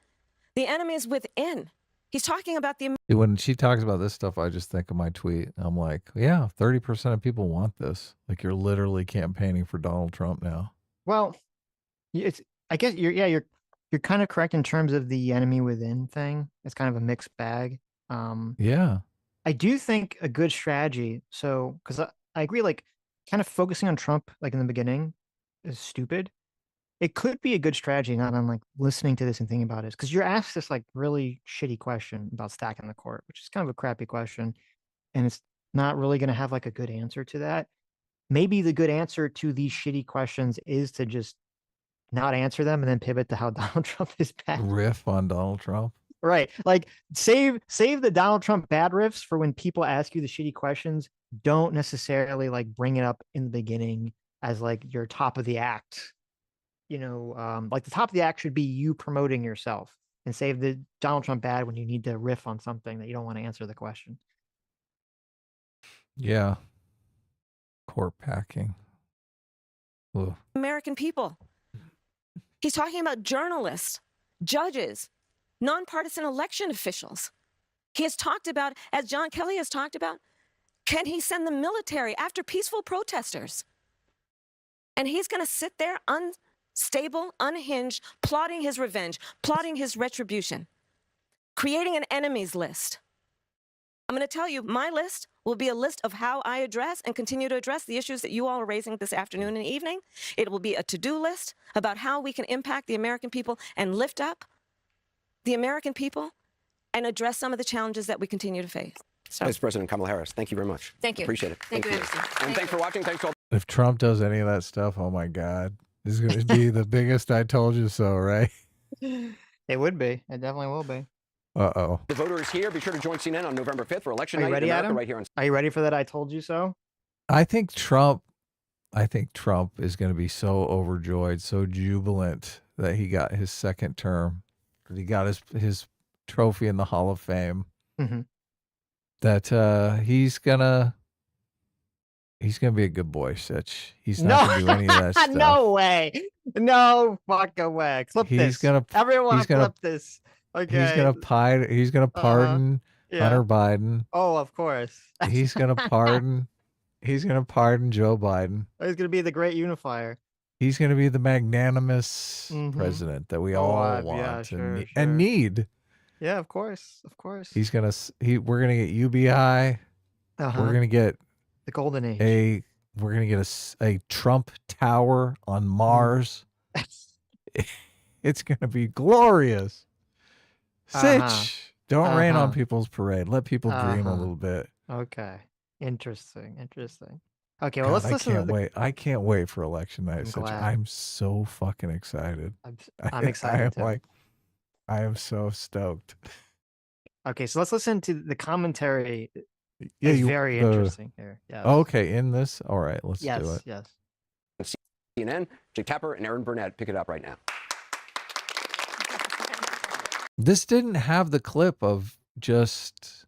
Speaker 8: The enemies within. He's talking about the...
Speaker 2: When she talks about this stuff, I just think of my tweet. I'm like, yeah, 30% of people want this. Like, you're literally campaigning for Donald Trump now.
Speaker 1: Well, I guess you're kind of correct in terms of the enemy within thing. It's kind of a mixed bag.
Speaker 2: Yeah.
Speaker 1: I do think a good strategy. So, because I agree, like, kind of focusing on Trump, like in the beginning, is stupid. It could be a good strategy, not on like listening to this and thinking about it, because you're asked this like really shitty question about stacking the court, which is kind of a crappy question, and it's not really going to have like a good answer to that. Maybe the good answer to these shitty questions is to just not answer them and then pivot to how Donald Trump is bad.
Speaker 2: Riff on Donald Trump.
Speaker 1: Right. Like save the Donald Trump bad riffs for when people ask you the shitty questions. Don't necessarily like bring it up in the beginning as like your top of the act. Like the top of the act should be you promoting yourself, and save the Donald Trump bad when you need to riff on something that you don't want to answer the question.
Speaker 2: Yeah. Court packing. Ooh.
Speaker 8: American people. He's talking about journalists, judges, nonpartisan election officials. He has talked about, as John Kelly has talked about, can he send the military after peaceful protesters? And he's going to sit there unstable, unhinged, plotting his revenge, plotting his retribution, creating an enemies list. I'm going to tell you, my list will be a list of how I address and continue to address the issues that you all are raising this afternoon and evening. It will be a to-do list about how we can impact the American people and lift up the American people and address some of the challenges that we continue to face. So.
Speaker 7: Vice President Kamala Harris, thank you very much.
Speaker 8: Thank you.
Speaker 7: Appreciate it.
Speaker 8: Thank you, Anderson.
Speaker 7: And thanks for watching. Thanks to all.
Speaker 2: If Trump does any of that stuff, oh my God, this is going to be the biggest I told you so, right?
Speaker 1: It would be. It definitely will be.
Speaker 2: Uh-oh.
Speaker 7: The voters here. Be sure to join CNN on November 5th for election
Speaker 1: Are you
Speaker 7: night
Speaker 1: ready,
Speaker 7: in America,
Speaker 1: Adam?
Speaker 7: right here on.
Speaker 1: Are you ready for that? I told you so.
Speaker 2: I think Trump is going to be so overjoyed, so jubilant that he got his second term, that he got his trophy in the Hall of Fame.
Speaker 1: Mm-hmm.
Speaker 2: That he's gonna be a good boy, Sitch. He's not gonna do any of that stuff.
Speaker 1: No way. No fucking way. Clip this. Everyone clip this. Okay.
Speaker 2: He's gonna pardon Hunter Biden.
Speaker 1: Oh, of course.
Speaker 2: He's gonna pardon Joe Biden.
Speaker 1: He's gonna be the great unifier.
Speaker 2: He's gonna be the magnanimous president that we all want and need.
Speaker 1: Yeah, of course. Of course.
Speaker 2: We're gonna get UBI. We're gonna get
Speaker 1: the golden age.
Speaker 2: We're gonna get a Trump Tower on Mars. It's gonna be glorious. Sitch, don't rain on people's parade. Let people dream a little bit.
Speaker 1: Okay. Interesting. Okay, well, let's listen.
Speaker 2: I can't wait for election night. Sitch. I'm so fucking excited.
Speaker 1: I'm excited too.
Speaker 2: I am so stoked.
Speaker 1: Okay, so let's listen to the commentary.
Speaker 2: Yeah,
Speaker 1: it's very interesting here. Yes.
Speaker 2: Okay, in this? All right, let's do it.
Speaker 1: Yes.
Speaker 7: CNN, Jake Tapper and Aaron Burnett, pick it up right now.
Speaker 2: This didn't have the clip of just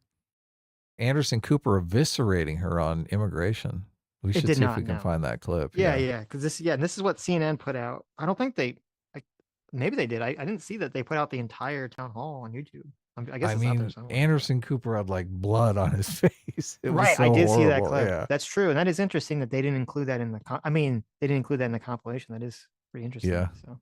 Speaker 2: Anderson Cooper eviscerating her on immigration. We should see if we can find that clip.
Speaker 1: Yeah, because this is what CNN put out. I don't think maybe they did. I didn't see that they put out the entire town hall on YouTube. I guess it's out there somewhere.
Speaker 2: Anderson Cooper had like blood on his face.
Speaker 1: Right, I did see that clip. Yeah. That's true, and that is interesting that they didn't include that in the. they didn't include that in the compilation. That is pretty interesting.
Speaker 2: Yeah.
Speaker 1: So.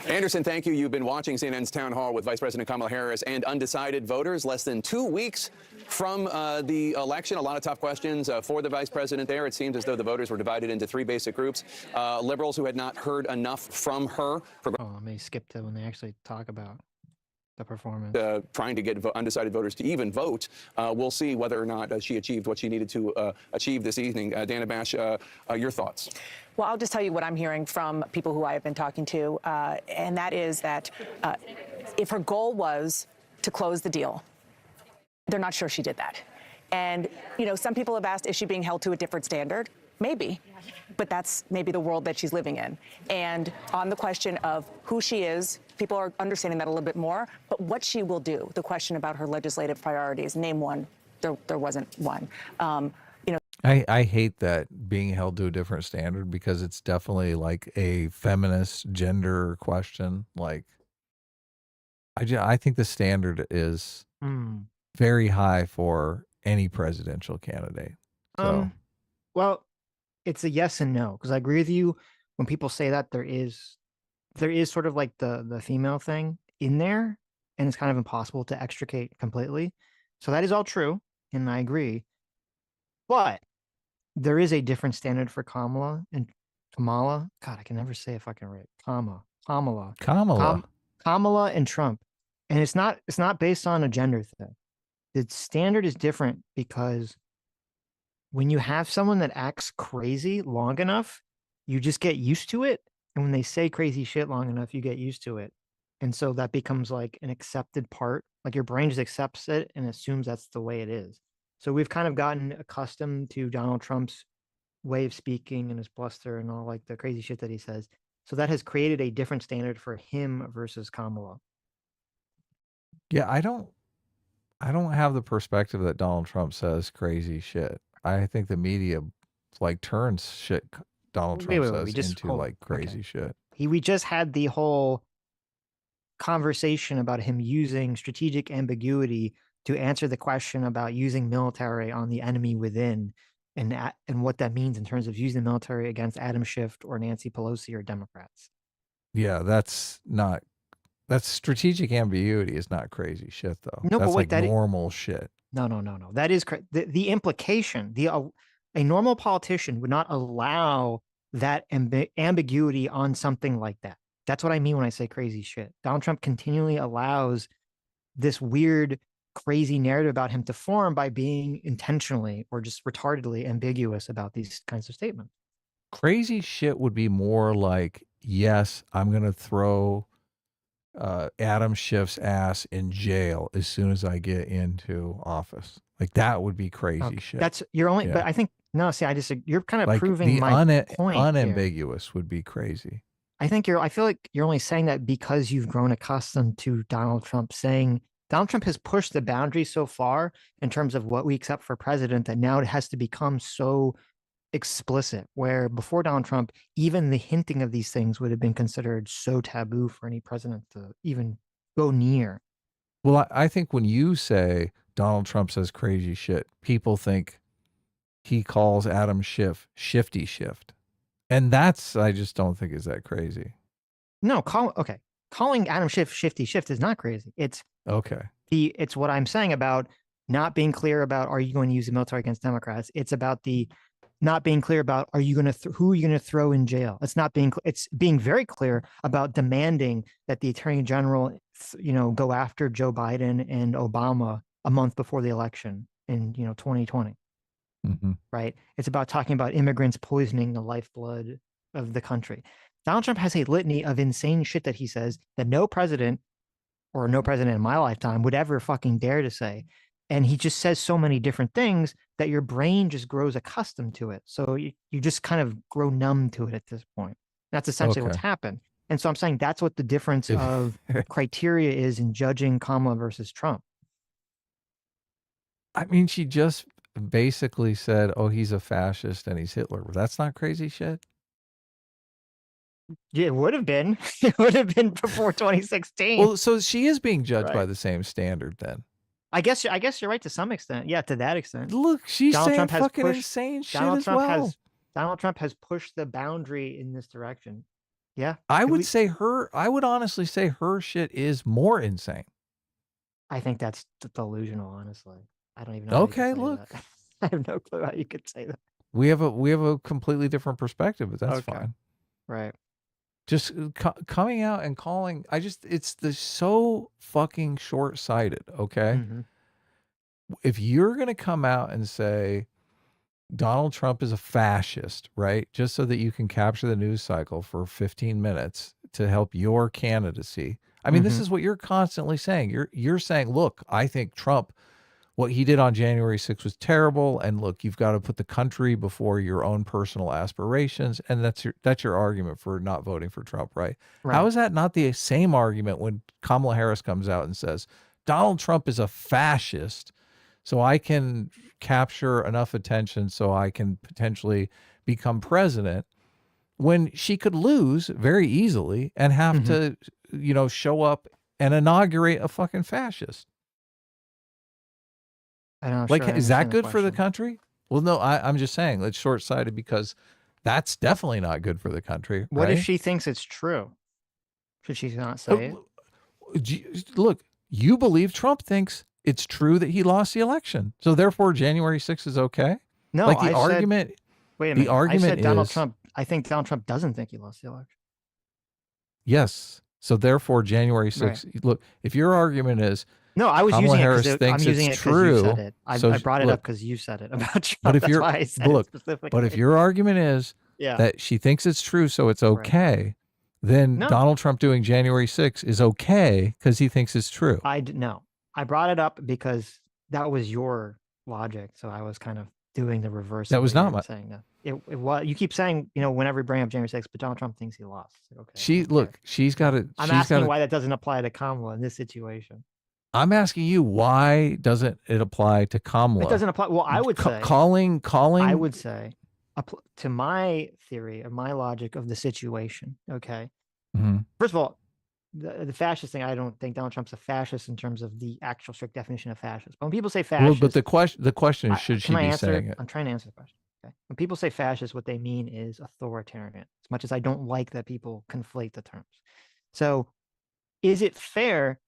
Speaker 13: Anderson, thank you. You've been watching CNN's Town Hall with Vice President Kamala Harris and undecided voters less than 2 weeks from the election. A lot of tough questions for the vice president there. It seems as though the voters were divided into three basic groups. Liberals who had not heard enough from her.
Speaker 1: I may skip to when they actually talk about the performance.
Speaker 13: Trying to get undecided voters to even vote. We'll see whether or not she achieved what she needed to achieve this evening. Dana Bash, your thoughts?
Speaker 14: Well, I'll just tell you what I'm hearing from people who I have been talking to, and that is that if her goal was to close the deal, they're not sure she did that. And, some people have asked, is she being held to a different standard? Maybe, but that's maybe the world that she's living in. And on the question of who she is, people are understanding that a little bit more, but what she will do, the question about her legislative priorities, name one, there wasn't one.
Speaker 2: I hate that being held to a different standard because it's definitely like a feminist gender question. Like, I think the standard is very high for any presidential candidate. So,
Speaker 1: well, it's a yes and no, because I agree with you. When people say that, there is sort of like the female thing in there, and it's kind of impossible to extricate completely. So that is all true, and I agree. But there is a different standard for Kamala. God, I can never say it fucking right. Kamala and Trump, and it's not based on a gender thing. The standard is different because when you have someone that acts crazy long enough, you just get used to it. And when they say crazy shit long enough, you get used to it. And so that becomes like an accepted part. Like your brain just accepts it and assumes that's the way it is. So we've kind of gotten accustomed to Donald Trump's way of speaking and his bluster and all like the crazy shit that he says. So that has created a different standard for him versus Kamala.
Speaker 2: Yeah, I don't have the perspective that Donald Trump says crazy shit. I think the media like turns shit Donald Trump says into like crazy shit.
Speaker 1: We just had the whole conversation about him using strategic ambiguity to answer the question about using military on the enemy within and what that means in terms of using the military against Adam Schiff or Nancy Pelosi or Democrats.
Speaker 2: Yeah, that's strategic ambiguity is not crazy shit though.
Speaker 1: No,
Speaker 2: that's
Speaker 1: but wait,
Speaker 2: like normal shit.
Speaker 1: No. That is the implication. A normal politician would not allow that ambiguity on something like that. That's what I mean when I say crazy shit. Donald Trump continually allows this weird, crazy narrative about him to form by being intentionally or just retardedly ambiguous about these kinds of statements.
Speaker 2: Crazy shit would be more like, yes, I'm going to throw Adam Schiff's ass in jail as soon as I get into office. Like that would be crazy shit.
Speaker 1: That's you're only,
Speaker 2: yeah.
Speaker 1: But I think no. See, you're kind of
Speaker 2: like
Speaker 1: proving my point.
Speaker 2: Unambiguous here would be crazy.
Speaker 1: I feel like you're only saying that because you've grown accustomed to Donald Trump saying Donald Trump has pushed the boundary so far in terms of what we accept for president that now it has to become so explicit, where before Donald Trump, even the hinting of these things would have been considered so taboo for any president to even go near.
Speaker 2: Well, I think when you say Donald Trump says crazy shit, people think he calls Adam Schiff shifty shift. And I just don't think is that crazy.
Speaker 1: No, calling Adam Schiff shifty shift is not crazy. It's
Speaker 2: okay.
Speaker 1: It's what I'm saying about not being clear about are you going to use the military against Democrats. It's about the not being clear about are you going to who are you going to throw in jail. It's being very clear about demanding that the attorney general go after Joe Biden and Obama a month before the election in 2020.
Speaker 2: Mm-hmm.
Speaker 1: Right. It's about talking about immigrants poisoning the lifeblood of the country. Donald Trump has a litany of insane shit that he says that no president in my lifetime would ever fucking dare to say. And he just says so many different things that your brain just grows accustomed to it. So you just kind of grow numb to it at this point. That's essentially what's happened. And so I'm saying that's what the difference of criteria is in judging Kamala versus Trump.
Speaker 2: I mean, she just basically said, oh, he's a fascist and he's Hitler. That's not crazy shit.
Speaker 1: Yeah, it would have been. It would have been before 2016.
Speaker 2: Well, so she is being judged by the same standard then.
Speaker 1: I guess you're right to some extent. Yeah, to that extent.
Speaker 2: Look, she's saying fucking insane shit as well.
Speaker 1: Donald Trump has pushed the boundary in this direction. Yeah.
Speaker 2: I would honestly say her shit is more insane.
Speaker 1: I think that's delusional, honestly. I don't even know.
Speaker 2: Okay, look.
Speaker 1: I have no clue how you could say that.
Speaker 2: We have a completely different perspective, but that's fine.
Speaker 1: Right.
Speaker 2: Just coming out and calling, it's so fucking short-sighted, okay?
Speaker 1: Mm-hmm.
Speaker 2: If you're going to come out and say Donald Trump is a fascist, right? Just so that you can capture the news cycle for 15 minutes to help your candidacy. I mean, this is what you're constantly saying. You're saying, look, I think Trump, what he did on January 6th was terrible. And look, you've got to put the country before your own personal aspirations. And that's your argument for not voting for Trump, right? How is that not the same argument when Kamala Harris comes out and says, Donald Trump is a fascist, so I can capture enough attention so I can potentially become president, when she could lose very easily and have to, show up and inaugurate a fucking fascist? Is that good for the country? Well, no, I'm just saying it's short-sighted because that's definitely not good for the country.
Speaker 1: What if she thinks it's true? Should she not say it?
Speaker 2: Look, you believe Trump thinks it's true that he lost the election, so therefore January 6th is okay?
Speaker 1: No,
Speaker 2: wait a minute.
Speaker 1: The argument I said Donald Trump. I think Donald Trump doesn't think he lost the election.
Speaker 2: Yes. So therefore January 6th. Look, if your argument is
Speaker 1: No, I was
Speaker 2: Kamala
Speaker 1: using
Speaker 2: Harris
Speaker 1: it because I'm
Speaker 2: thinks
Speaker 1: using it
Speaker 2: it's
Speaker 1: because you said
Speaker 2: true.
Speaker 1: it. I
Speaker 2: So
Speaker 1: brought it
Speaker 2: look,
Speaker 1: up because you said it about Trump.
Speaker 2: but if
Speaker 1: That's
Speaker 2: you're
Speaker 1: why I said it
Speaker 2: look,
Speaker 1: specifically.
Speaker 2: but if your argument is
Speaker 1: yeah,
Speaker 2: that she thinks it's true, so it's
Speaker 1: Right.
Speaker 2: okay, then
Speaker 1: No.
Speaker 2: Donald Trump doing January 6th is okay because he thinks it's true.
Speaker 1: no, I brought it up because that was your logic. So I was kind of doing the reverse.
Speaker 2: That
Speaker 1: of
Speaker 2: was
Speaker 1: what
Speaker 2: not
Speaker 1: you were
Speaker 2: my.
Speaker 1: saying. That it was. You keep saying, whenever you bring up January 6th, but Donald Trump thinks he lost. Okay.
Speaker 2: She
Speaker 1: okay.
Speaker 2: look, she's got it.
Speaker 1: I'm
Speaker 2: She's
Speaker 1: asking
Speaker 2: got it.
Speaker 1: why that doesn't apply to Kamala in this situation.
Speaker 2: I'm asking you, why doesn't it apply to Kamala?
Speaker 1: It doesn't apply. Well, I would say
Speaker 2: calling.
Speaker 1: I would say to my theory or my logic of the situation. Okay.
Speaker 2: Mhm.
Speaker 1: First of all, the fascist thing, I don't think Donald Trump's a fascist in terms of the actual strict definition of fascist. But when people say fascist,
Speaker 2: Well, but the question is, should she
Speaker 1: can I
Speaker 2: be
Speaker 1: answer?
Speaker 2: saying it?
Speaker 1: I'm trying to answer the question. Okay. When people say fascist, what they mean is authoritarian. As much as I don't like that people conflate the terms. So, is it fair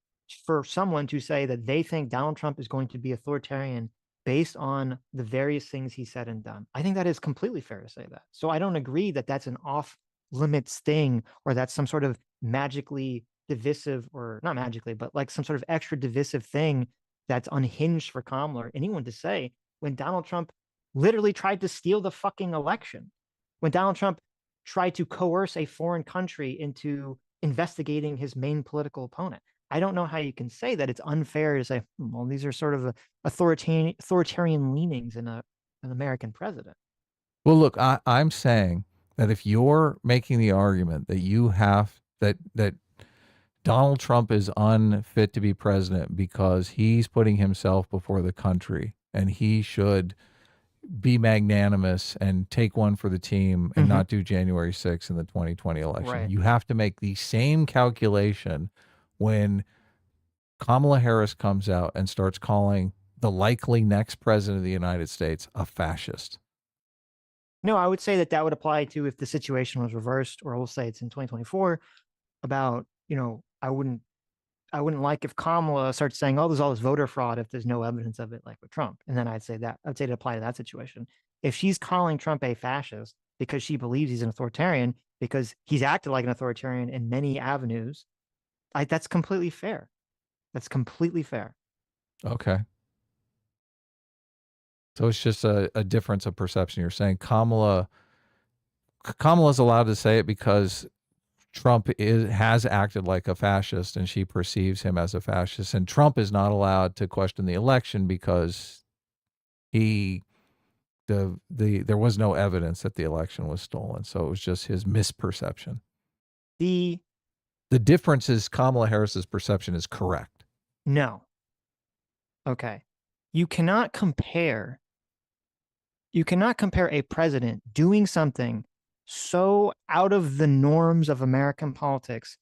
Speaker 1: for someone to say that they think Donald Trump is going to be authoritarian based on the various things he said and done? I think that is completely fair to say that. So I don't agree that that's an off limits thing or that's some sort of magically divisive, or not magically, but like some sort of extra divisive thing that's unhinged for Kamala or anyone to say when Donald Trump literally tried to steal the fucking election, when Donald Trump tried to coerce a foreign country into investigating his main political opponent. I don't know how you can say that it's unfair to say, well, these are sort of authoritarian leanings in an American president.
Speaker 2: Well, look, I'm saying that if you're making the argument that you have that Donald Trump is unfit to be president because he's putting himself before the country and he should be magnanimous and take one for the team and not do January 6th in the 2020 election.
Speaker 1: Right.
Speaker 2: You have to make the same calculation when Kamala Harris comes out and starts calling the likely next president of the United States a fascist.
Speaker 1: No, I would say that would apply to if the situation was reversed, or we'll say it's in 2024 about, I wouldn't like if Kamala starts saying, oh, there's all this voter fraud if there's no evidence of it, like with Trump. And then I'd say to apply to that situation. If she's calling Trump a fascist because she believes he's an authoritarian, because he's acted like an authoritarian in many avenues, that's completely fair. That's completely fair.
Speaker 2: Okay. So it's just a difference of perception. You're saying Kamala's allowed to say it because Trump has acted like a fascist and she perceives him as a fascist, and Trump is not allowed to question the election because there was no evidence that the election was stolen. So it was just his misperception. The difference is Kamala Harris's perception is correct.
Speaker 1: No. Okay. You cannot compare a president doing something so out of the norms of American politics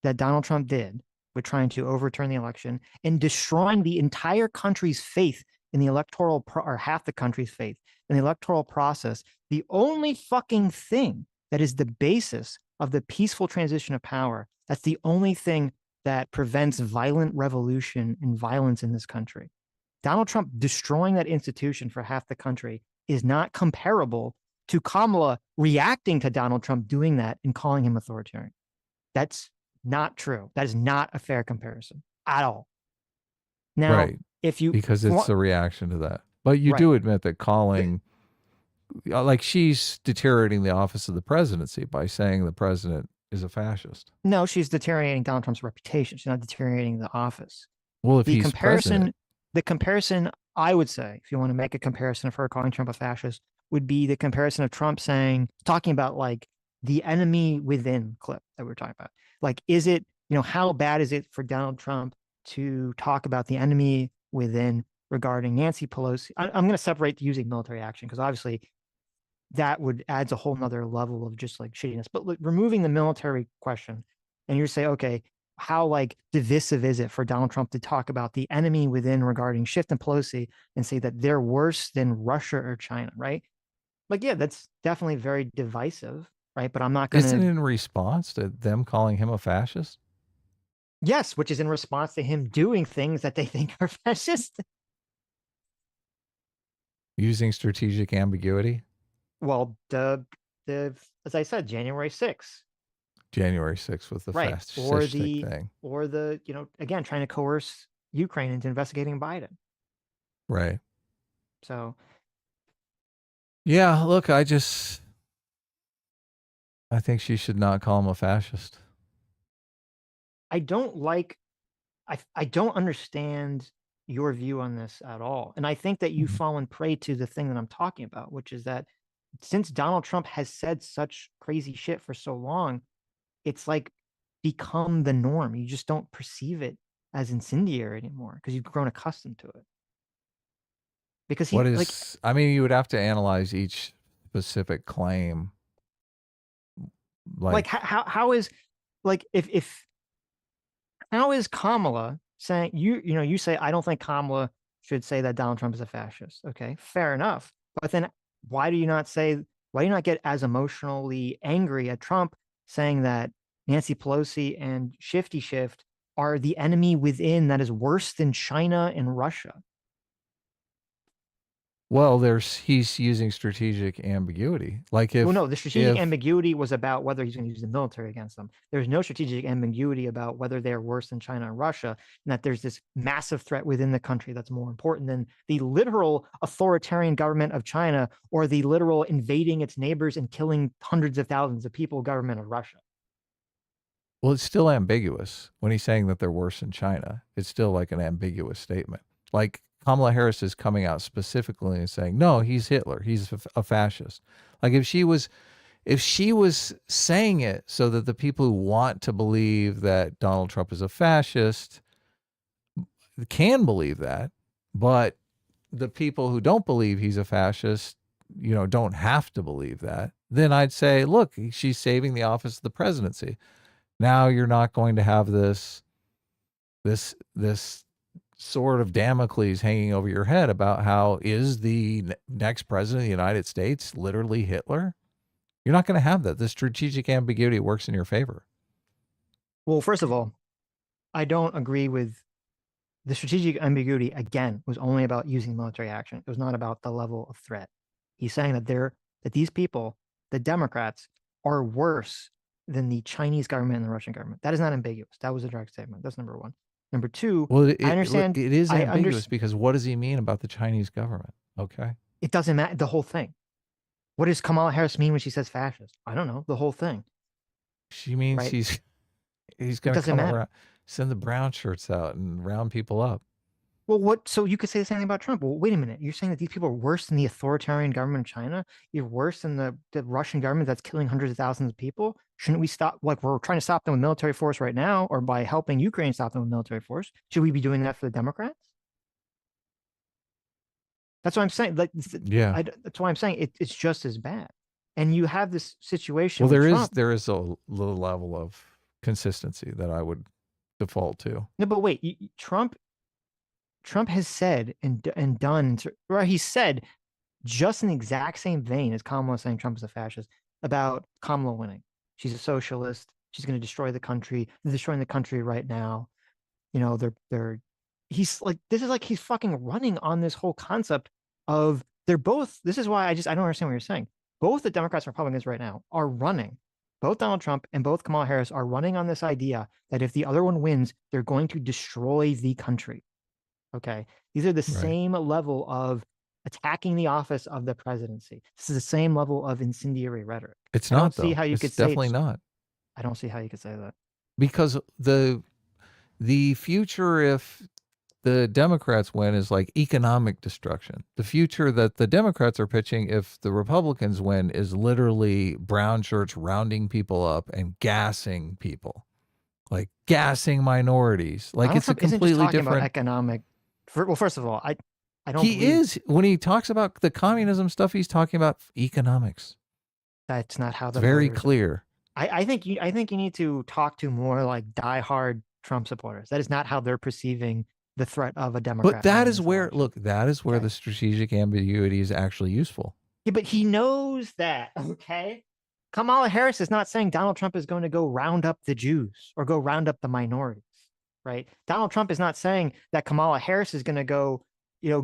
Speaker 1: that Donald Trump did with trying to overturn the election and destroying the entire country's faith in the electoral or half the country's faith in the electoral process. The only fucking thing that is the basis of the peaceful transition of power, that's the only thing that prevents violent revolution and violence in this country. Donald Trump destroying that institution for half the country is not comparable to Kamala reacting to Donald Trump doing that and calling him authoritarian. That's not true. That is not a fair comparison at all. Now,
Speaker 2: right. Because it's a reaction to that. But you do admit that calling, like, she's deteriorating the office of the presidency by saying the president is a fascist.
Speaker 1: No, she's deteriorating Donald Trump's reputation. She's not deteriorating the office.
Speaker 2: Well, if he's president.
Speaker 1: The comparison, I would say, if you want to make a comparison of her calling Trump a fascist, would be the comparison of Trump talking about like the enemy within clip that we were talking about. Like, is it, how bad is it for Donald Trump to talk about the enemy within regarding Nancy Pelosi? I'm going to separate using military action because obviously that would adds a whole nother level of just like shittiness. But removing the military question, and you say, okay, how like divisive is it for Donald Trump to talk about the enemy within regarding Schiff and Pelosi and say that they're worse than Russia or China, right? Like, yeah, that's definitely very divisive, right? But I'm not going to...
Speaker 2: Isn't it in response to them calling him a fascist?
Speaker 1: Yes, which is in response to him doing things that they think are fascist.
Speaker 2: Using strategic ambiguity?
Speaker 1: Well, as I said, January 6th.
Speaker 2: January 6th with the
Speaker 1: right.
Speaker 2: fascist thing.
Speaker 1: Or again, trying to coerce Ukraine into investigating Biden.
Speaker 2: Right.
Speaker 1: So
Speaker 2: yeah, look, I think she should not call him a fascist.
Speaker 1: I don't like, I don't understand your view on this at all. And I think that you've fallen prey to the thing that I'm talking about, which is that since Donald Trump has said such crazy shit for so long, it's like become the norm. You just don't perceive it as incendiary anymore because you've grown accustomed to it. Because he,
Speaker 2: What is,
Speaker 1: like,
Speaker 2: I mean, you would have to analyze each specific claim.
Speaker 1: Like how is, like, if how is Kamala saying, you say, I don't think Kamala should say that Donald Trump is a fascist. Okay, fair enough. But then why do you not get as emotionally angry at Trump saying that Nancy Pelosi and Shifty Shift are the enemy within that is worse than China and Russia?
Speaker 2: Well, he's using strategic ambiguity. Like if,
Speaker 1: well, no, the strategic ambiguity was about whether he's going to use the military against them. There's no strategic ambiguity about whether they're worse than China and Russia, and that there's this massive threat within the country that's more important than the literal authoritarian government of China or the literal invading its neighbors and killing hundreds of thousands of people government of Russia.
Speaker 2: Well, it's still ambiguous when he's saying that they're worse than China. It's still like an ambiguous statement. Like Kamala Harris is coming out specifically and saying, no, he's Hitler. He's a fascist. Like if she was saying it so that the people who want to believe that Donald Trump is a fascist can believe that, but the people who don't believe he's a fascist, don't have to believe that, then I'd say, look, she's saving the office of the presidency. Now you're not going to have this sword of Damocles hanging over your head about how is the next president of the United States literally Hitler? You're not going to have that. The strategic ambiguity works in your favor.
Speaker 1: Well, first of all, I don't agree with the strategic ambiguity. Again, was only about using military action. It was not about the level of threat. He's saying that these people, the Democrats, are worse than the Chinese government and the Russian government. That is not ambiguous. That was a direct statement. That's number one. Number two,
Speaker 2: well,
Speaker 1: I understand.
Speaker 2: It is ambiguous because what does he mean about the Chinese government? Okay.
Speaker 1: It doesn't matter. The whole thing. What does Kamala Harris mean when she says fascist? I don't know. The whole thing.
Speaker 2: She means
Speaker 1: right?
Speaker 2: he's going to come around, send the brown shirts out and round people up.
Speaker 1: Well, so you could say the same thing about Trump. Well, wait a minute. You're saying that these people are worse than the authoritarian government of China? You're worse than the Russian government that's killing hundreds of thousands of people? Shouldn't we stop? Like, we're trying to stop them with military force right now, or by helping Ukraine stop them with military force. Should we be doing that for the Democrats? That's what I'm saying. Like,
Speaker 2: yeah,
Speaker 1: that's why I'm saying it's just as bad. And you have this situation.
Speaker 2: Well, there is a little level of consistency that I would default to.
Speaker 1: No, but wait, Trump has said and done, right? He said just in the exact same vein as Kamala saying Trump is a fascist about Kamala winning. She's a socialist. She's going to destroy the country. They're destroying the country right now. He's like, this is like he's fucking running on this whole concept of they're both. This is why I don't understand what you're saying. Both the Democrats and Republicans right now are running. Both Donald Trump and both Kamala Harris are running on this idea that if the other one wins, they're going to destroy the country. Okay. These are the same level of attacking the office of the presidency. This is the same level of incendiary rhetoric.
Speaker 2: It's
Speaker 1: I
Speaker 2: not,
Speaker 1: don't see
Speaker 2: though.
Speaker 1: how you
Speaker 2: It's
Speaker 1: could say
Speaker 2: definitely not.
Speaker 1: I don't see how you could say that.
Speaker 2: Because the future, if the Democrats win, is like economic destruction. The future that the Democrats are pitching, if the Republicans win, is literally brown shirts rounding people up and gassing people. Like gassing minorities. Like it's a completely different
Speaker 1: about economic. Well, first of all, I don't.
Speaker 2: He is, when he talks about the communism stuff, he's talking about economics.
Speaker 1: That's not how
Speaker 2: it's very clear.
Speaker 1: I think you need to talk to more like diehard Trump supporters. That is not how they're perceiving the threat of a Democrat.
Speaker 2: But that is where the strategic ambiguity is actually useful.
Speaker 1: Yeah, but he knows that. Okay. Kamala Harris is not saying Donald Trump is going to go round up the Jews or go round up the minorities, right? Donald Trump is not saying that Kamala Harris is going to go,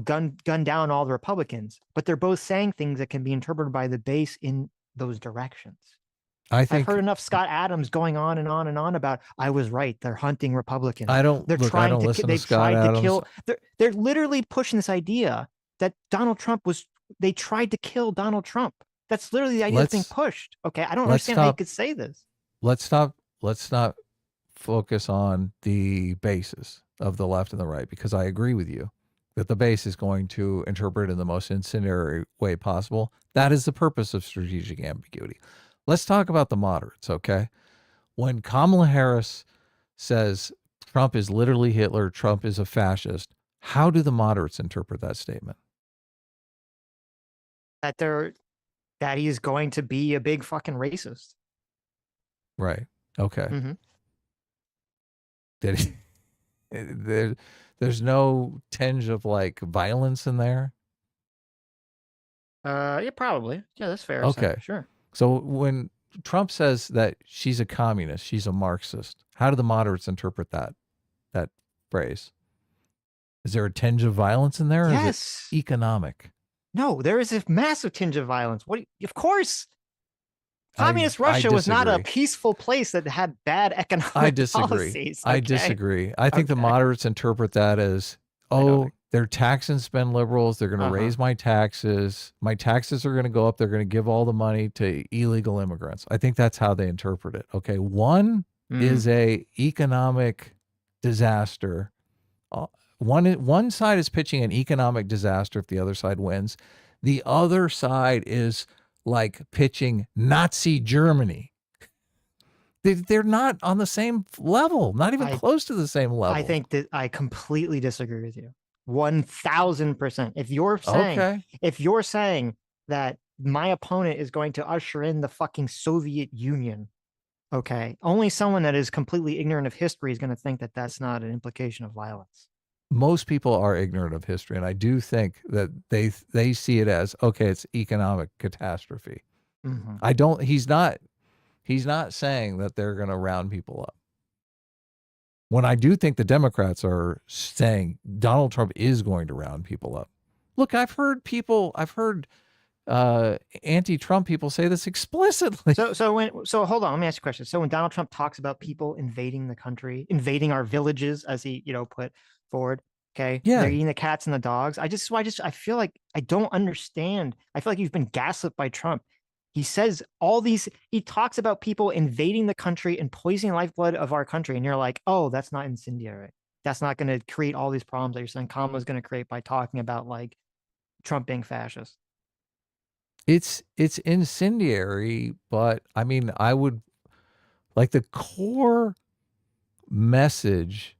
Speaker 1: gun down all the Republicans, but they're both saying things that can be interpreted by the base in those directions. I've heard enough Scott Adams going on and on and on about I was right. They're hunting Republicans.
Speaker 2: I don't
Speaker 1: They're
Speaker 2: look.
Speaker 1: trying
Speaker 2: I don't
Speaker 1: to.
Speaker 2: listen to
Speaker 1: They've
Speaker 2: Scott
Speaker 1: tried
Speaker 2: Adams.
Speaker 1: to kill. They're literally pushing this idea that Donald Trump was. They tried to kill Donald Trump. That's literally the idea that's being pushed. Okay, I don't understand how you could say this.
Speaker 2: Let's not focus on the bases of the left and the right, because I agree with you that the base is going to interpret it in the most incendiary way possible. That is the purpose of strategic ambiguity. Let's talk about the moderates, okay? When Kamala Harris says Trump is literally Hitler, Trump is a fascist, how do the moderates interpret that statement?
Speaker 1: That he is going to be a big fucking racist.
Speaker 2: Right. Okay.
Speaker 1: Mm-hmm.
Speaker 2: Did he, there's no tinge of like violence in there?
Speaker 1: Yeah, probably. Yeah, that's fair.
Speaker 2: Okay.
Speaker 1: Sure.
Speaker 2: So when Trump says that she's a communist, she's a Marxist, how do the moderates interpret that phrase? Is there a tinge of violence in there? Or
Speaker 1: Yes.
Speaker 2: is it economic?
Speaker 1: No, there is a massive tinge of violence. Of course. Communist Russia was not a peaceful place that had bad economic policies. Okay?
Speaker 2: I disagree. I think the moderates interpret that as, they're tax and spend liberals. They're going to raise my taxes. My taxes are going to go up. They're going to give all the money to illegal immigrants. I think that's how they interpret it. Okay. One is a economic disaster. One side is pitching an economic disaster if the other side wins. The other side is like pitching Nazi Germany. They're not on the same level, not even close to the same level.
Speaker 1: I think that I completely disagree with you. 1000%. If you're saying that my opponent is going to usher in the fucking Soviet Union, okay, only someone that is completely ignorant of history is going to think that that's not an implication of violence.
Speaker 2: Most people are ignorant of history, and I do think that they see it as, okay, it's economic catastrophe.
Speaker 1: Mm-hmm.
Speaker 2: He's not saying that they're going to round people up. When I do think the Democrats are saying Donald Trump is going to round people up. Look, I've heard anti-Trump people say this explicitly.
Speaker 1: So hold on, let me ask you a question. So when Donald Trump talks about people invading the country, invading our villages, as he put forward, okay, they're eating the cats and the dogs. I feel like I don't understand. I feel like you've been gaslit by Trump. He says he talks about people invading the country and poisoning the lifeblood of our country. And you're like, oh, that's not incendiary. That's not going to create all these problems that you're saying Kamala's going to create by talking about like Trump being fascist.
Speaker 2: It's incendiary, but I mean, I would like the core message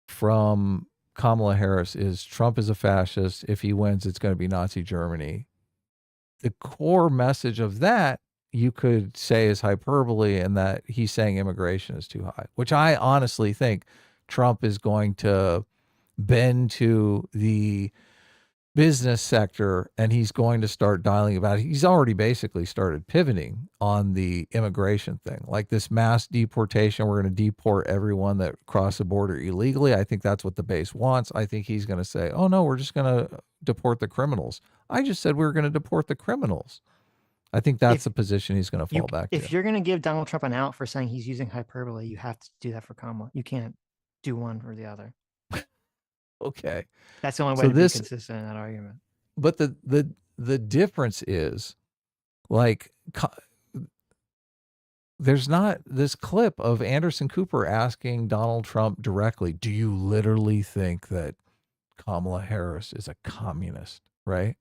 Speaker 2: from Kamala Harris is Trump is a fascist. If he wins, it's going to be Nazi Germany. The core message of that you could say is hyperbole, and that he's saying immigration is too high, which I honestly think Trump is going to bend to the business sector, and he's going to start dialing about it. He's already basically started pivoting on the immigration thing, like this mass deportation. We're going to deport everyone that crossed the border illegally. I think that's what the base wants. I think he's going to say, oh no, we're just going to deport the criminals. I just said we were going to deport the criminals. I think that's the position he's going to fall back to.
Speaker 1: If you're going to give Donald Trump an out for saying he's using hyperbole, you have to do that for Kamala. You can't do one or the other.
Speaker 2: Okay.
Speaker 1: That's the only way to be consistent in that argument.
Speaker 2: But the difference is, like, there's not this clip of Anderson Cooper asking Donald Trump directly, do you literally think that Kamala Harris is a communist, right?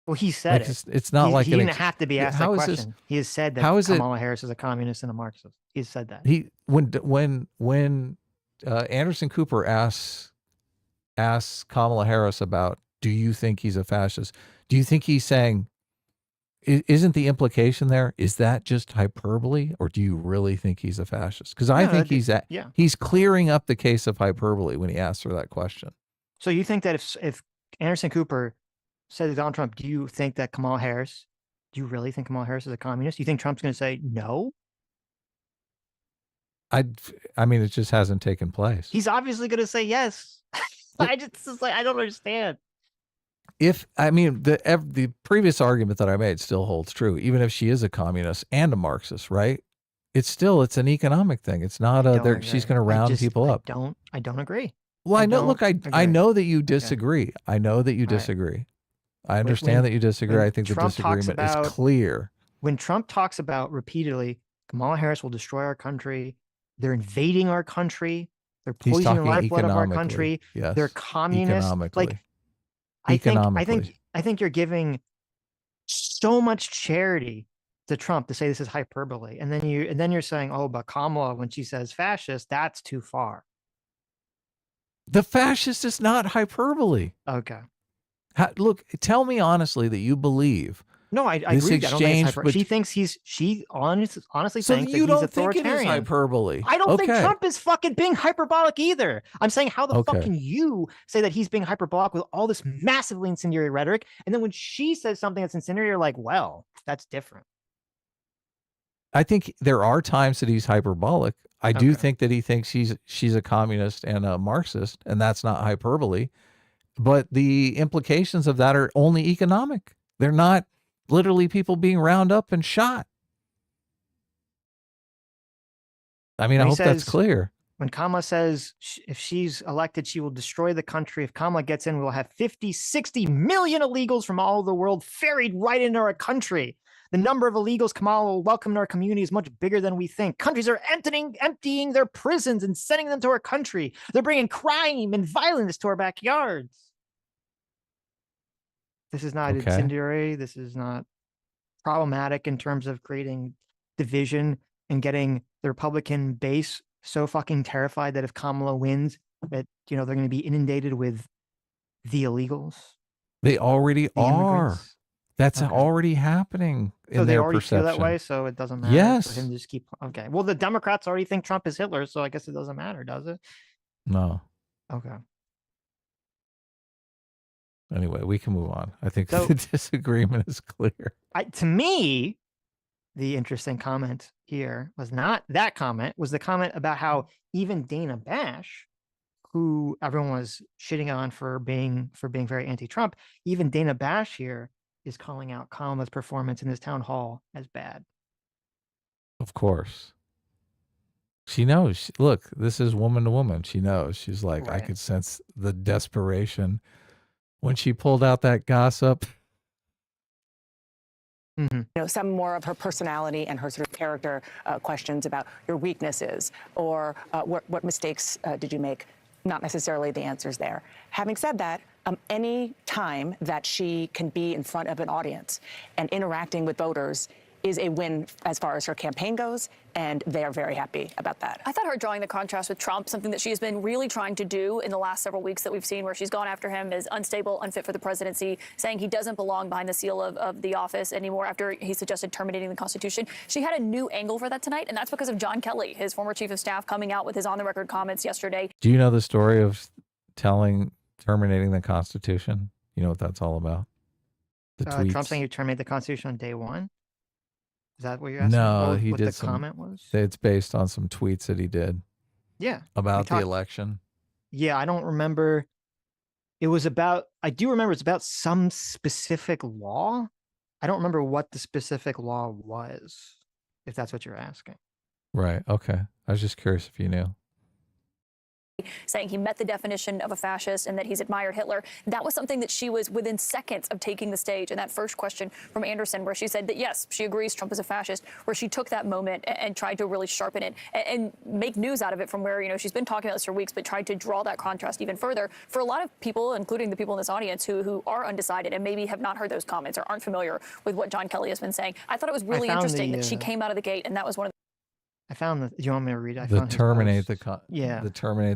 Speaker 1: Well, he said
Speaker 2: like, it's not like
Speaker 1: he didn't have to be asked that question. He has said that Kamala Harris is a communist and a Marxist. He's said that.
Speaker 2: When Anderson Cooper asks Kamala Harris about, do you think he's a fascist? Do you think he's saying, isn't the implication there, is that just hyperbole, or do you really think he's a fascist? Because I think he's clearing up the case of hyperbole when he asks her that question.
Speaker 1: So you think that if Anderson Cooper said to Donald Trump, do you think that Kamala Harris, do you really think Kamala Harris is a communist? You think Trump's going to say no?
Speaker 2: I mean, it just hasn't taken place.
Speaker 1: He's obviously going to say yes. I don't understand.
Speaker 2: I mean, the previous argument that I made still holds true, even if she is a communist and a Marxist, right? It's an economic thing. It's not she's going to round people up.
Speaker 1: I don't agree.
Speaker 2: Well, I know that you disagree. Okay. I know that you disagree. I understand that you disagree. I think the disagreement is clear.
Speaker 1: When Trump talks about repeatedly, Kamala Harris will destroy our country, they're invading our country, they're poisoning the lifeblood of our country,
Speaker 2: yes.
Speaker 1: They're communists. Like, I think you're giving so much charity to Trump to say this is hyperbole, and then you're saying, oh, but Kamala, when she says fascist, that's too far.
Speaker 2: The fascist is not hyperbole.
Speaker 1: Okay.
Speaker 2: Look, tell me honestly that you believe.
Speaker 1: No, I agree. I don't think it's hyperbole. She thinks she honestly thinks that he's authoritarian.
Speaker 2: Think it is hyperbole.
Speaker 1: I don't think Trump is fucking being hyperbolic either. I'm saying, how the fuck can you say that he's being hyperbolic with all this massively incendiary rhetoric, and then when she says something that's incendiary, you're like, well, that's different.
Speaker 2: I think there are times that he's hyperbolic. I do think that he thinks she's a communist and a Marxist, and that's not hyperbole. But the implications of that are only economic. They're not literally people being round up and shot. I mean, I hope that's clear.
Speaker 1: When Kamala says if she's elected, she will destroy the country. If Kamala gets in, we'll have 50, 60 million illegals from all over the world ferried right into our country. The number of illegals Kamala will welcome in our community is much bigger than we think. Countries are emptying their prisons and sending them to our country. They're bringing crime and violence to our backyards. This is not incendiary. This is not problematic in terms of creating division and getting the Republican base so fucking terrified that if Kamala wins, that, they're going to be inundated with the illegals.
Speaker 2: They already are. That's already happening in their perception.
Speaker 1: Feel that way, so it doesn't matter.
Speaker 2: Yes.
Speaker 1: For him to just keep. Okay. Well, the Democrats already think Trump is Hitler, so I guess it doesn't matter, does it?
Speaker 2: No.
Speaker 1: Okay.
Speaker 2: Anyway, we can move on. I think the disagreement is clear.
Speaker 1: To me, the interesting comment here was not that comment, was the comment about how even Dana Bash, who everyone was shitting on for being very anti-Trump, even Dana Bash here is calling out Kamala's performance in this town hall as bad.
Speaker 2: Of course. She knows. Look, this is woman to woman. She knows. She's like, I could sense the desperation when she pulled out that gossip.
Speaker 14: Mm-hmm. Some more of her personality and her sort of character questions about your weaknesses or what mistakes did you make? Not necessarily the answers there. Having said that, any time that she can be in front of an audience and interacting with voters is a win as far as her campaign goes, and they are very happy about that.
Speaker 15: I thought her drawing the contrast with Trump, something that she has been really trying to do in the last several weeks that we've seen, where she's gone after him as unstable, unfit for the presidency, saying he doesn't belong behind the seal of the office anymore after he suggested terminating the Constitution. She had a new angle for that tonight, and that's because of John Kelly, his former chief of staff, coming out with his on-the-record comments yesterday.
Speaker 2: Do you know the story of terminating the Constitution? You know what that's all about? The tweets.
Speaker 1: Trump saying you terminate the Constitution on day one? Is that what you're asking?
Speaker 2: No, he did.
Speaker 1: What the comment was?
Speaker 2: It's based on some tweets that he did.
Speaker 1: Yeah.
Speaker 2: About the election.
Speaker 1: Yeah, I don't remember. I do remember it's about some specific law. I don't remember what the specific law was, if that's what you're asking.
Speaker 2: Right. Okay. I was just curious if you knew.
Speaker 15: Saying he met the definition of a fascist and that he's admired Hitler. That was something that she was within seconds of taking the stage. And that first question from Anderson, where she said that, yes, she agrees Trump is a fascist, where she took that moment and tried to really sharpen it and make news out of it from where, she's been talking about this for weeks, but tried to draw that contrast even further for a lot of people, including the people in this audience who are undecided and maybe have not heard those comments or aren't familiar with what John Kelly has been saying. I thought it was really interesting that she came out of the gate, and that was one of the
Speaker 1: I found the. Do you want me to read it?
Speaker 2: The terminate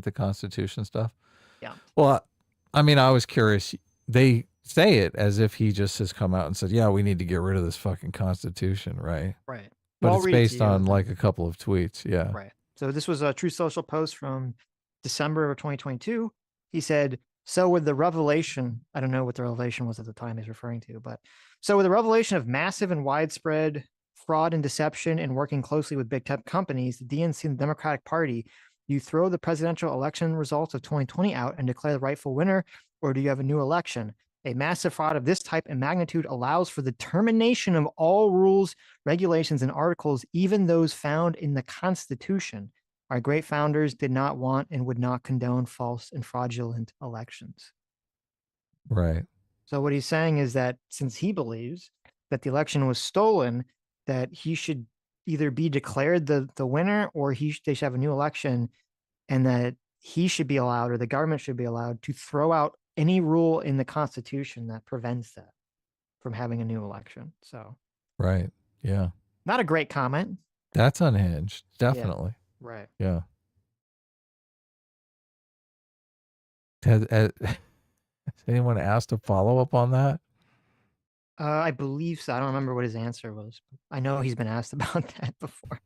Speaker 2: the Constitution stuff.
Speaker 1: Yeah.
Speaker 2: Well, I mean, I was curious. They say it as if he just has come out and said, "Yeah, we need to get rid of this fucking Constitution," right?
Speaker 1: Right.
Speaker 2: But it's based on like a couple of tweets. Yeah.
Speaker 1: Right. So this was a True Social post from December of 2022. He said, "So with the revelation, I don't know what the revelation was at the time he's referring to, but so with the revelation of massive and widespread fraud and deception and working closely with big tech companies, the DNC and the Democratic Party, you throw the presidential election results of 2020 out and declare the rightful winner, or do you have a new election? A massive fraud of this type and magnitude allows for the termination of all rules, regulations, and articles, even those found in the Constitution. Our great founders did not want and would not condone false and fraudulent elections.
Speaker 2: Right.
Speaker 1: So what he's saying is that since he believes that the election was stolen, that he should either be declared the winner or they should have a new election, and that he should be allowed, or the government should be allowed, to throw out any rule in the Constitution that prevents that from having a new election. So,
Speaker 2: right. Yeah.
Speaker 1: Not a great comment.
Speaker 2: That's unhinged. Definitely.
Speaker 1: Yeah. Right.
Speaker 2: Yeah. Has anyone asked a follow-up on that?
Speaker 1: I believe so. I don't remember what his answer was. I know he's been asked about that before.
Speaker 15: One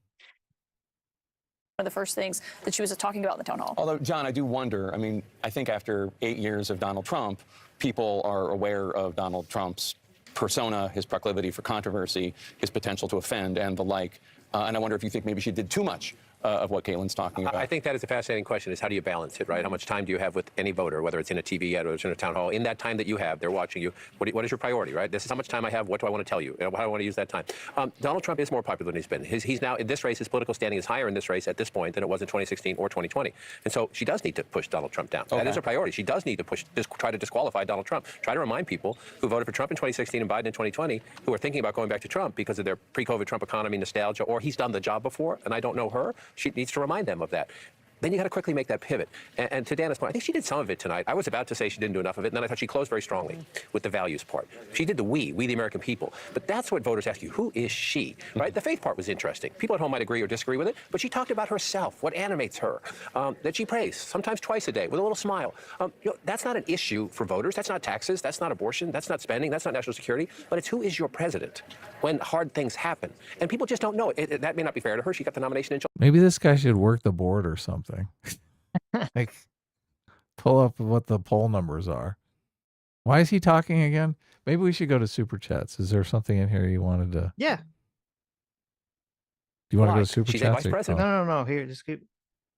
Speaker 15: of the first things that she was talking about in the town hall.
Speaker 13: Although, John, I do wonder, I mean, I think after 8 years of Donald Trump, people are aware of Donald Trump's persona, his proclivity for controversy, his potential to offend, and the like. And I wonder if you think maybe she did too much of what Caitlin's talking about.
Speaker 16: I think that is a fascinating question, is how do you balance it, right? How much time do you have with any voter, whether it's in a TV ad or it's in a town hall? In that time that you have, they're watching you. What is your priority, right? This is how much time I have. What do I want to tell you? How do I want to use that time? Donald Trump is more popular than he's been. He's now, in this race, his political standing is higher in this race at this point than it was in 2016 or 2020. And so she does need to push Donald Trump down. Okay. That is a priority. She does need to try to disqualify Donald Trump. Try to remind people who voted for Trump in 2016 and Biden in 2020, who are thinking about going back to Trump because of their pre-COVID Trump economy nostalgia, or he's done the job before, and I don't know her. She needs to remind them of that. Then you got to quickly make that pivot. And to Dana's point, I think she did some of it tonight. I was about to say she didn't do enough of it, and then I thought she closed very strongly with the values part. She did the we the American people. But that's what voters ask you, who is she, right? The faith part was interesting. People at home might agree or disagree with it, but she talked about herself, what animates her, that she prays, sometimes twice a day, with a little smile. That's not an issue for voters. That's not taxes. That's not abortion. That's not spending. That's not national security. But it's who is your president when hard things happen. And people just don't know it. That may not be fair to her. She got the nomination in July.
Speaker 2: Maybe this guy should work the board or something. Like, pull up what the poll numbers are. Why is he talking again? Maybe we should go to super chats. Is there something in here you wanted to?
Speaker 1: Yeah.
Speaker 2: Do you want to go to super
Speaker 16: She's
Speaker 2: chats?
Speaker 16: a vice president.
Speaker 1: No. Here, just keep.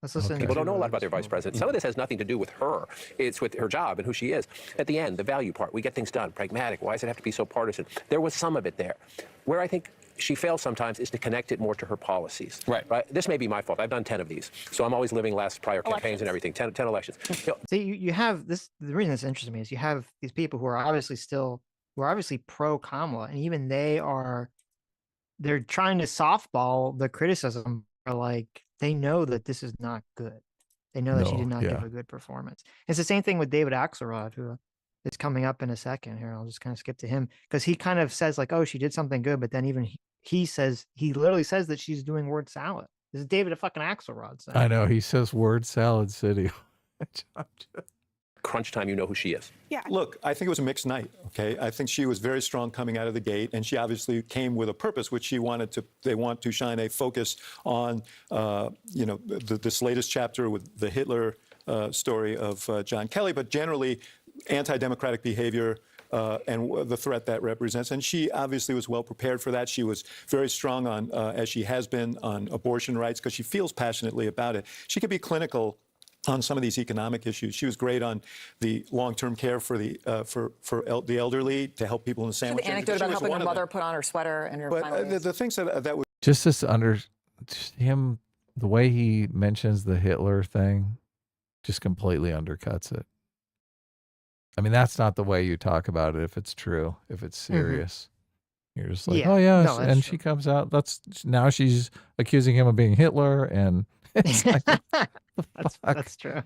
Speaker 1: Let's listen.
Speaker 16: People don't know a lot about their vice president. Some of this has nothing to do with her. It's with her job and who she is. At the end, the value part, we get things done, pragmatic. Why does it have to be so partisan? There was some of it there. Where I think she fails sometimes is to connect it more to her policies. Right. This may be my fault. I've done 10 of these. So I'm always living prior campaigns and everything, 10 elections.
Speaker 1: So you have this, the reason this interests me is you have these people who are obviously pro Kamala, and even they're trying to softball the criticism, or like, they know that this is not good. They know that she did not give a good performance. It's the same thing with David Axelrod, who is coming up in a second here. I'll just kind of skip to him because he kind of says like, oh, she did something good. But then even he literally says that she's doing word salad. This is David fucking Axelrod saying.
Speaker 2: I know. He says word salad city.
Speaker 16: Crunch time, you know who she is.
Speaker 17: Yeah. Look, I think it was a mixed night. Okay, I think she was very strong coming out of the gate, and she obviously came with a purpose, which they want to shine a focus on, this latest chapter with the Hitler story of John Kelly, but generally anti-democratic behavior. And the threat that represents. And she obviously was well prepared for that. She was very strong on, as she has been, on abortion rights because she feels passionately about it. She could be clinical on some of these economic issues. She was great on the long-term care for the elderly, to help people in the sandwich.
Speaker 14: The anecdote about helping her mother put on her sweater and her.
Speaker 17: But the things that would
Speaker 2: just him, the way he mentions the Hitler thing, just completely undercuts it. I mean, that's not the way you talk about it if it's true, if it's serious. You're just like, oh, yeah. No, and she comes out. Now she's accusing him of being Hitler. And it's like,
Speaker 1: that's true.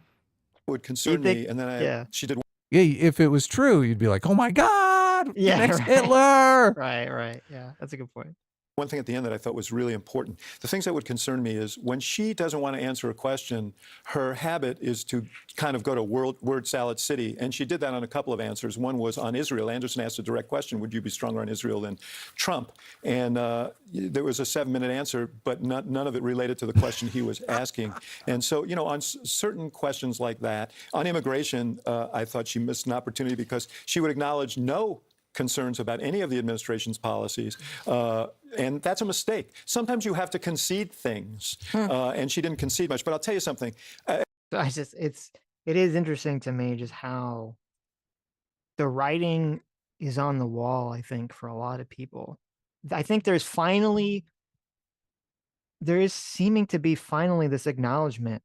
Speaker 17: Would concern me. And then she did.
Speaker 2: Yeah, if it was true, you'd be like, oh, my God.
Speaker 1: Yeah,
Speaker 2: next Hitler.
Speaker 1: Right. Yeah, that's a good point.
Speaker 17: One thing at the end that I thought was really important. The things that would concern me is when she doesn't want to answer a question, her habit is to kind of go to word salad city. And she did that on a couple of answers. One was on Israel. Anderson asked a direct question, would you be stronger on Israel than Trump? And there was a 7-minute answer, but none of it related to the question he was asking. And so, on certain questions like that, on immigration, I thought she missed an opportunity because she would acknowledge no concerns about any of the administration's policies. And that's a mistake. Sometimes you have to concede things, and she didn't concede much. But I'll tell you something.
Speaker 1: It is interesting to me just how the writing is on the wall, I think, for a lot of people. I think there is seeming to be finally this acknowledgement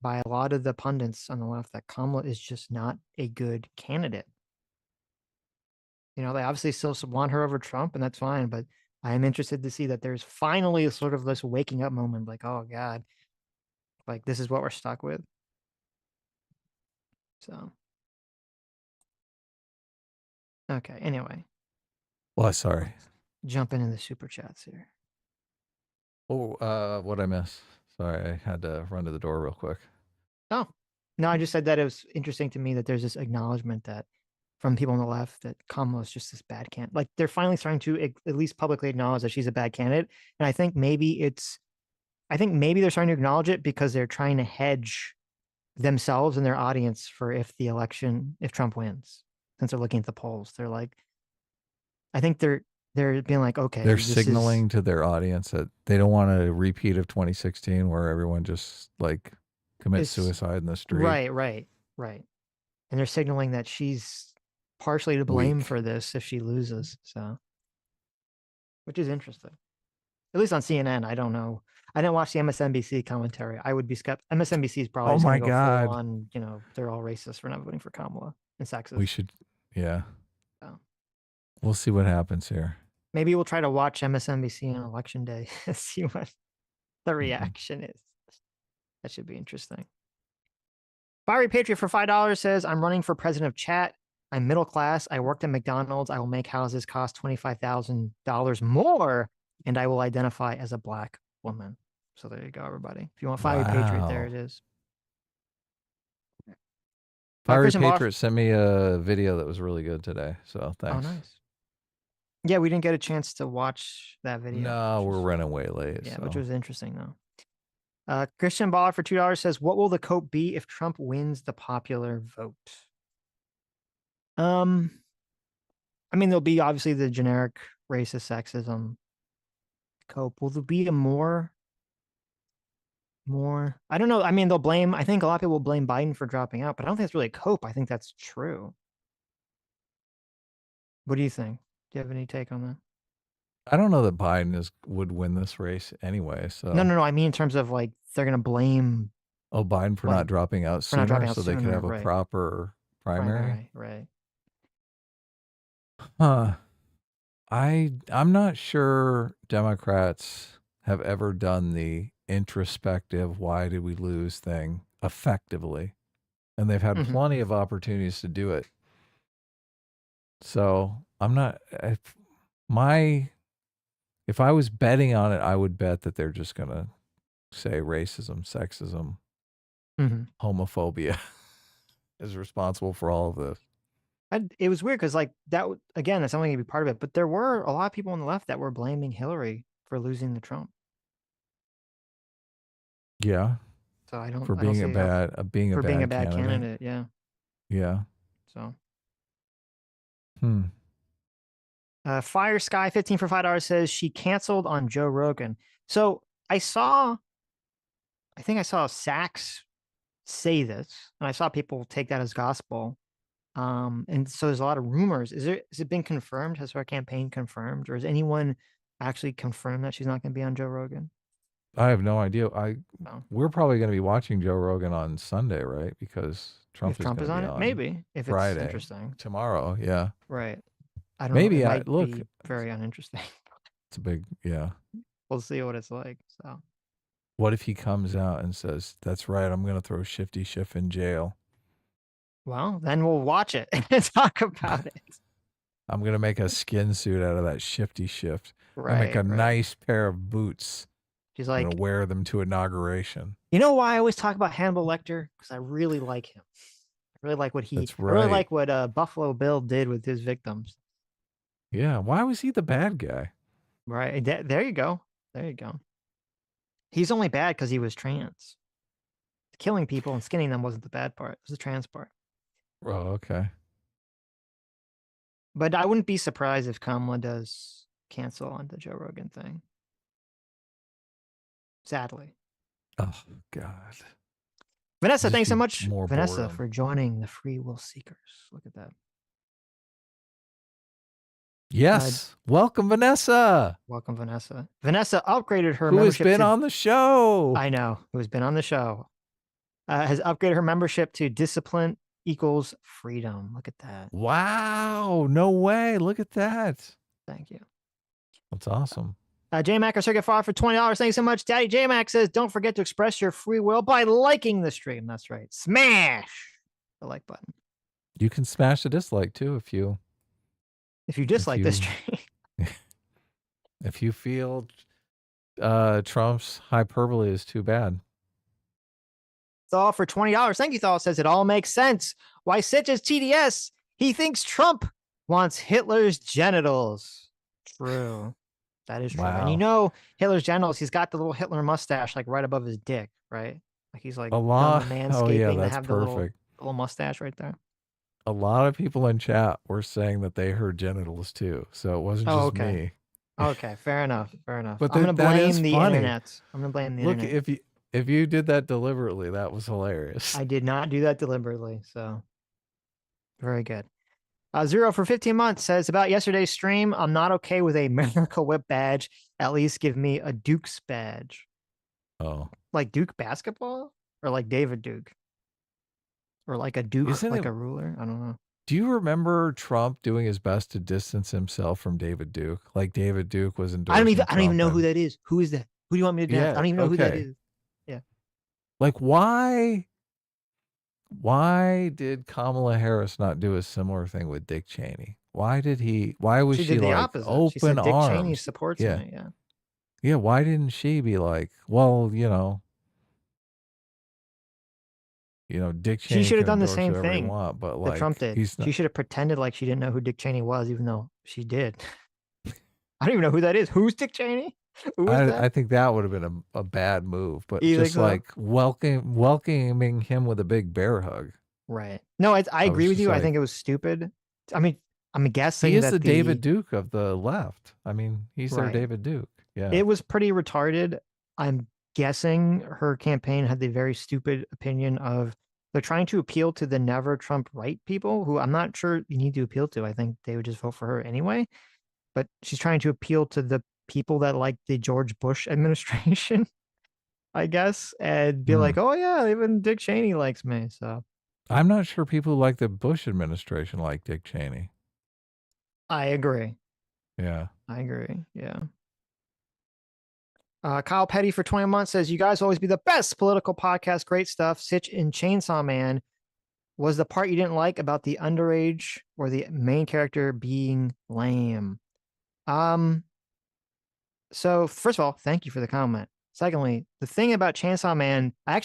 Speaker 1: by a lot of the pundits on the left that Kamala is just not a good candidate. You know, they obviously still want her over Trump, and that's fine, but I am interested to see that there's finally sort of this waking up moment, like, oh God, like this is what we're stuck with. So, okay, anyway.
Speaker 2: Well, sorry.
Speaker 1: Jumping in the super chats here.
Speaker 2: Oh, what'd I miss? Sorry, I had to run to the door real quick.
Speaker 1: Oh, no, I just said that it was interesting to me that there's this acknowledgement that from people on the left that Kamala is just this bad candidate. Like they're finally starting to at least publicly acknowledge that she's a bad candidate. And I think maybe they're starting to acknowledge it because they're trying to hedge themselves and their audience for if Trump wins, since they're looking at the polls. They're like, I think they're being like, okay.
Speaker 2: They're signaling to their audience that they don't want a repeat of 2016 where everyone just like commits suicide in the street.
Speaker 1: Right. And they're signaling that she's partially to blame for this if she loses. So, which is interesting. At least on CNN, I don't know. I didn't watch the MSNBC commentary. I would be skeptical. MSNBC is probably just going to go full on, you know, they're all racist for not voting for Kamala and sexist.
Speaker 2: We should, yeah.
Speaker 1: So.
Speaker 2: We'll see what happens here.
Speaker 1: Maybe we'll try to watch MSNBC on election day and see what the reaction is. That should be interesting. Fiery Patriot for $5 says, I'm running for president of chat. I'm middle class. I worked at McDonald's. I will make houses cost $25,000 more, and I will identify as a black woman. So there you go, everybody. If you want Fiery Patriot, there it is.
Speaker 2: Fiery Patriot sent me a video that was really good today. So thanks.
Speaker 1: Oh, nice. Yeah, we didn't get a chance to watch that video.
Speaker 2: No, we're running way late.
Speaker 1: Yeah,
Speaker 2: so.
Speaker 1: which was interesting, though. Christian Baller for $2 says, what will the cope be if Trump wins the popular vote? I mean, there'll be obviously the generic racist sexism cope. Will there be a more? I don't know. I mean, I think a lot of people will blame Biden for dropping out, but I don't think it's really a cope. I think that's true. What do you think? Do you have any take on that?
Speaker 2: I don't know that Biden would win this race anyway. So
Speaker 1: no. I mean, in terms of like they're gonna blame
Speaker 2: Biden for not dropping out sooner, so they could have a proper primary.
Speaker 1: Right.
Speaker 2: Huh. I'm not sure Democrats have ever done the introspective "why did we lose" thing effectively, and they've had plenty of opportunities to do it. So I'm not. If I was betting on it, I would bet that they're just gonna say racism, sexism, homophobia is responsible for all of this.
Speaker 1: It was weird because, like, that again, that's something to be part of it. But there were a lot of people on the left that were blaming Hillary for losing to Trump.
Speaker 2: Yeah.
Speaker 1: So I don't
Speaker 2: for being a bad
Speaker 1: candidate. Yeah.
Speaker 2: Yeah.
Speaker 1: So. Fire Sky 15 for $5 says she canceled on Joe Rogan. So I think I saw Sachs say this, and I saw people take that as gospel. And so there's a lot of rumors. Has it been confirmed? Has her campaign confirmed, or has anyone actually confirmed that she's not going to be on Joe Rogan?
Speaker 2: I have no idea. We're probably going to be watching Joe Rogan on Sunday, right? Because Trump is on it.
Speaker 1: Maybe if
Speaker 2: Friday,
Speaker 1: it's interesting
Speaker 2: tomorrow. Yeah.
Speaker 1: Right. I don't
Speaker 2: Maybe
Speaker 1: know. It might
Speaker 2: be
Speaker 1: very uninteresting.
Speaker 2: It's a big, yeah.
Speaker 1: We'll see what it's like. So,
Speaker 2: what if he comes out and says, "That's right, I'm going to throw Shifty Schiff in jail"?
Speaker 1: Well, then we'll watch it and talk about it.
Speaker 2: I'm going to make a skin suit out of that Shifty Schiff.
Speaker 1: Right.
Speaker 2: Make a nice pair of boots.
Speaker 1: She's like,
Speaker 2: I'm going to wear them to inauguration.
Speaker 1: You know why I always talk about Hannibal Lecter? Because I really like him. I really like what
Speaker 2: That's
Speaker 1: I really like what Buffalo Bill did with his victims.
Speaker 2: Yeah. Why was he the bad guy?
Speaker 1: Right. There you go. There you go. He's only bad because he was trans. Killing people and skinning them wasn't the bad part. It was the trans part.
Speaker 2: Oh, okay.
Speaker 1: But I wouldn't be surprised if Kamala does cancel on the Joe Rogan thing. Sadly.
Speaker 2: Oh, God.
Speaker 1: Vanessa, thanks so much,
Speaker 2: more
Speaker 1: Vanessa,
Speaker 2: boredom.
Speaker 1: for joining the Free Will Seekers. Look at that.
Speaker 2: Yes. Welcome, Vanessa.
Speaker 1: Welcome, Vanessa. Vanessa upgraded her
Speaker 2: Who has
Speaker 1: membership
Speaker 2: been
Speaker 1: to,
Speaker 2: on the show.
Speaker 1: I know, who has been on the show. Has upgraded her membership to discipline equals freedom. Look at that.
Speaker 2: Wow. No way. Look at that.
Speaker 1: Thank you.
Speaker 2: That's awesome.
Speaker 1: J-Mac or Circuit Far for $20. Thank you so much. Daddy J-Mac says, don't forget to express your free will by liking the stream. That's right. Smash the like button.
Speaker 2: You can smash the dislike too if you
Speaker 1: dislike this stream.
Speaker 2: If you feel Trump's hyperbole is too bad.
Speaker 1: Thal for $20. Thank you, Thal. Says it all makes sense. Why Sitch is TDS? He thinks Trump wants Hitler's genitals. True. That is true.
Speaker 2: Wow.
Speaker 1: And you know Hitler's genitals, he's got the little Hitler mustache like right above his dick, right? Like he's like
Speaker 2: A lot.
Speaker 1: done the
Speaker 2: Oh
Speaker 1: manscaping
Speaker 2: yeah,
Speaker 1: to
Speaker 2: that's
Speaker 1: have
Speaker 2: perfect.
Speaker 1: the little mustache right there.
Speaker 2: A lot of people in chat were saying that they heard genitals too, so it wasn't just
Speaker 1: okay.
Speaker 2: me.
Speaker 1: Okay, fair enough. Fair enough.
Speaker 2: But
Speaker 1: I'm gonna
Speaker 2: that
Speaker 1: blame
Speaker 2: is
Speaker 1: the
Speaker 2: funny.
Speaker 1: internet. I'm gonna blame the
Speaker 2: Look,
Speaker 1: internet.
Speaker 2: if you did that deliberately, that was hilarious.
Speaker 1: I did not do that deliberately, so very good. Zero for 15 months says about yesterday's stream, I'm not okay with a Miracle Whip badge. At least give me a Duke's badge.
Speaker 2: Oh.
Speaker 1: Like Duke basketball? Or like David Duke? Or like a Duke,
Speaker 2: Isn't
Speaker 1: like
Speaker 2: it-
Speaker 1: a ruler? I don't know.
Speaker 2: Do you remember Trump doing his best to distance himself from David Duke? Like David Duke was endorsing
Speaker 1: I don't even know
Speaker 2: Trump
Speaker 1: who that is. Who is that? Who do you want me to announce? I don't even know who that is. Yeah.
Speaker 2: Like why did Kamala Harris not do a similar thing with Dick Cheney? Why was she
Speaker 1: did the
Speaker 2: like
Speaker 1: opposite.
Speaker 2: open
Speaker 1: She said Dick
Speaker 2: arms?
Speaker 1: Cheney supports
Speaker 2: yeah.
Speaker 1: me. Yeah.
Speaker 2: Yeah, why didn't she be like, well, Dick Cheney
Speaker 1: She should have
Speaker 2: can
Speaker 1: done the
Speaker 2: endorse
Speaker 1: same
Speaker 2: whoever he
Speaker 1: thing
Speaker 2: want, but
Speaker 1: that
Speaker 2: like
Speaker 1: Trump did.
Speaker 2: he's not,
Speaker 1: She should have pretended like she didn't know who Dick Cheney was, even though she did. I don't even know who that is. Who's Dick Cheney? Who is that?
Speaker 2: I think that would have been a bad move, but
Speaker 1: You think
Speaker 2: just
Speaker 1: so?
Speaker 2: like welcoming him with a big bear hug.
Speaker 1: Right. No, I agree
Speaker 2: was
Speaker 1: with
Speaker 2: just
Speaker 1: you. I
Speaker 2: like-
Speaker 1: think it was stupid. I mean, I'm guessing
Speaker 2: He is
Speaker 1: that
Speaker 2: the David Duke of the left. I mean, he's their
Speaker 1: Right.
Speaker 2: David Duke. Yeah.
Speaker 1: It was pretty retarded. I'm guessing her campaign had the very stupid opinion of they're trying to appeal to the never Trump right people who I'm not sure you need to appeal to. I think they would just vote for her anyway. But she's trying to appeal to the people that like the George Bush administration, I guess, and be like, oh yeah, even Dick Cheney likes me. So
Speaker 2: I'm not sure people who like the Bush administration like Dick Cheney.
Speaker 1: I agree.
Speaker 2: Yeah.
Speaker 1: I agree. Yeah. Kyle Petty for 20 months says, you guys always be the best political podcast. Great stuff. Sitch and Chainsaw Man. Was the part you didn't like about the underage or the main character being lame? So first of all, thank you for the comment. Secondly, the thing about Chainsaw Man, I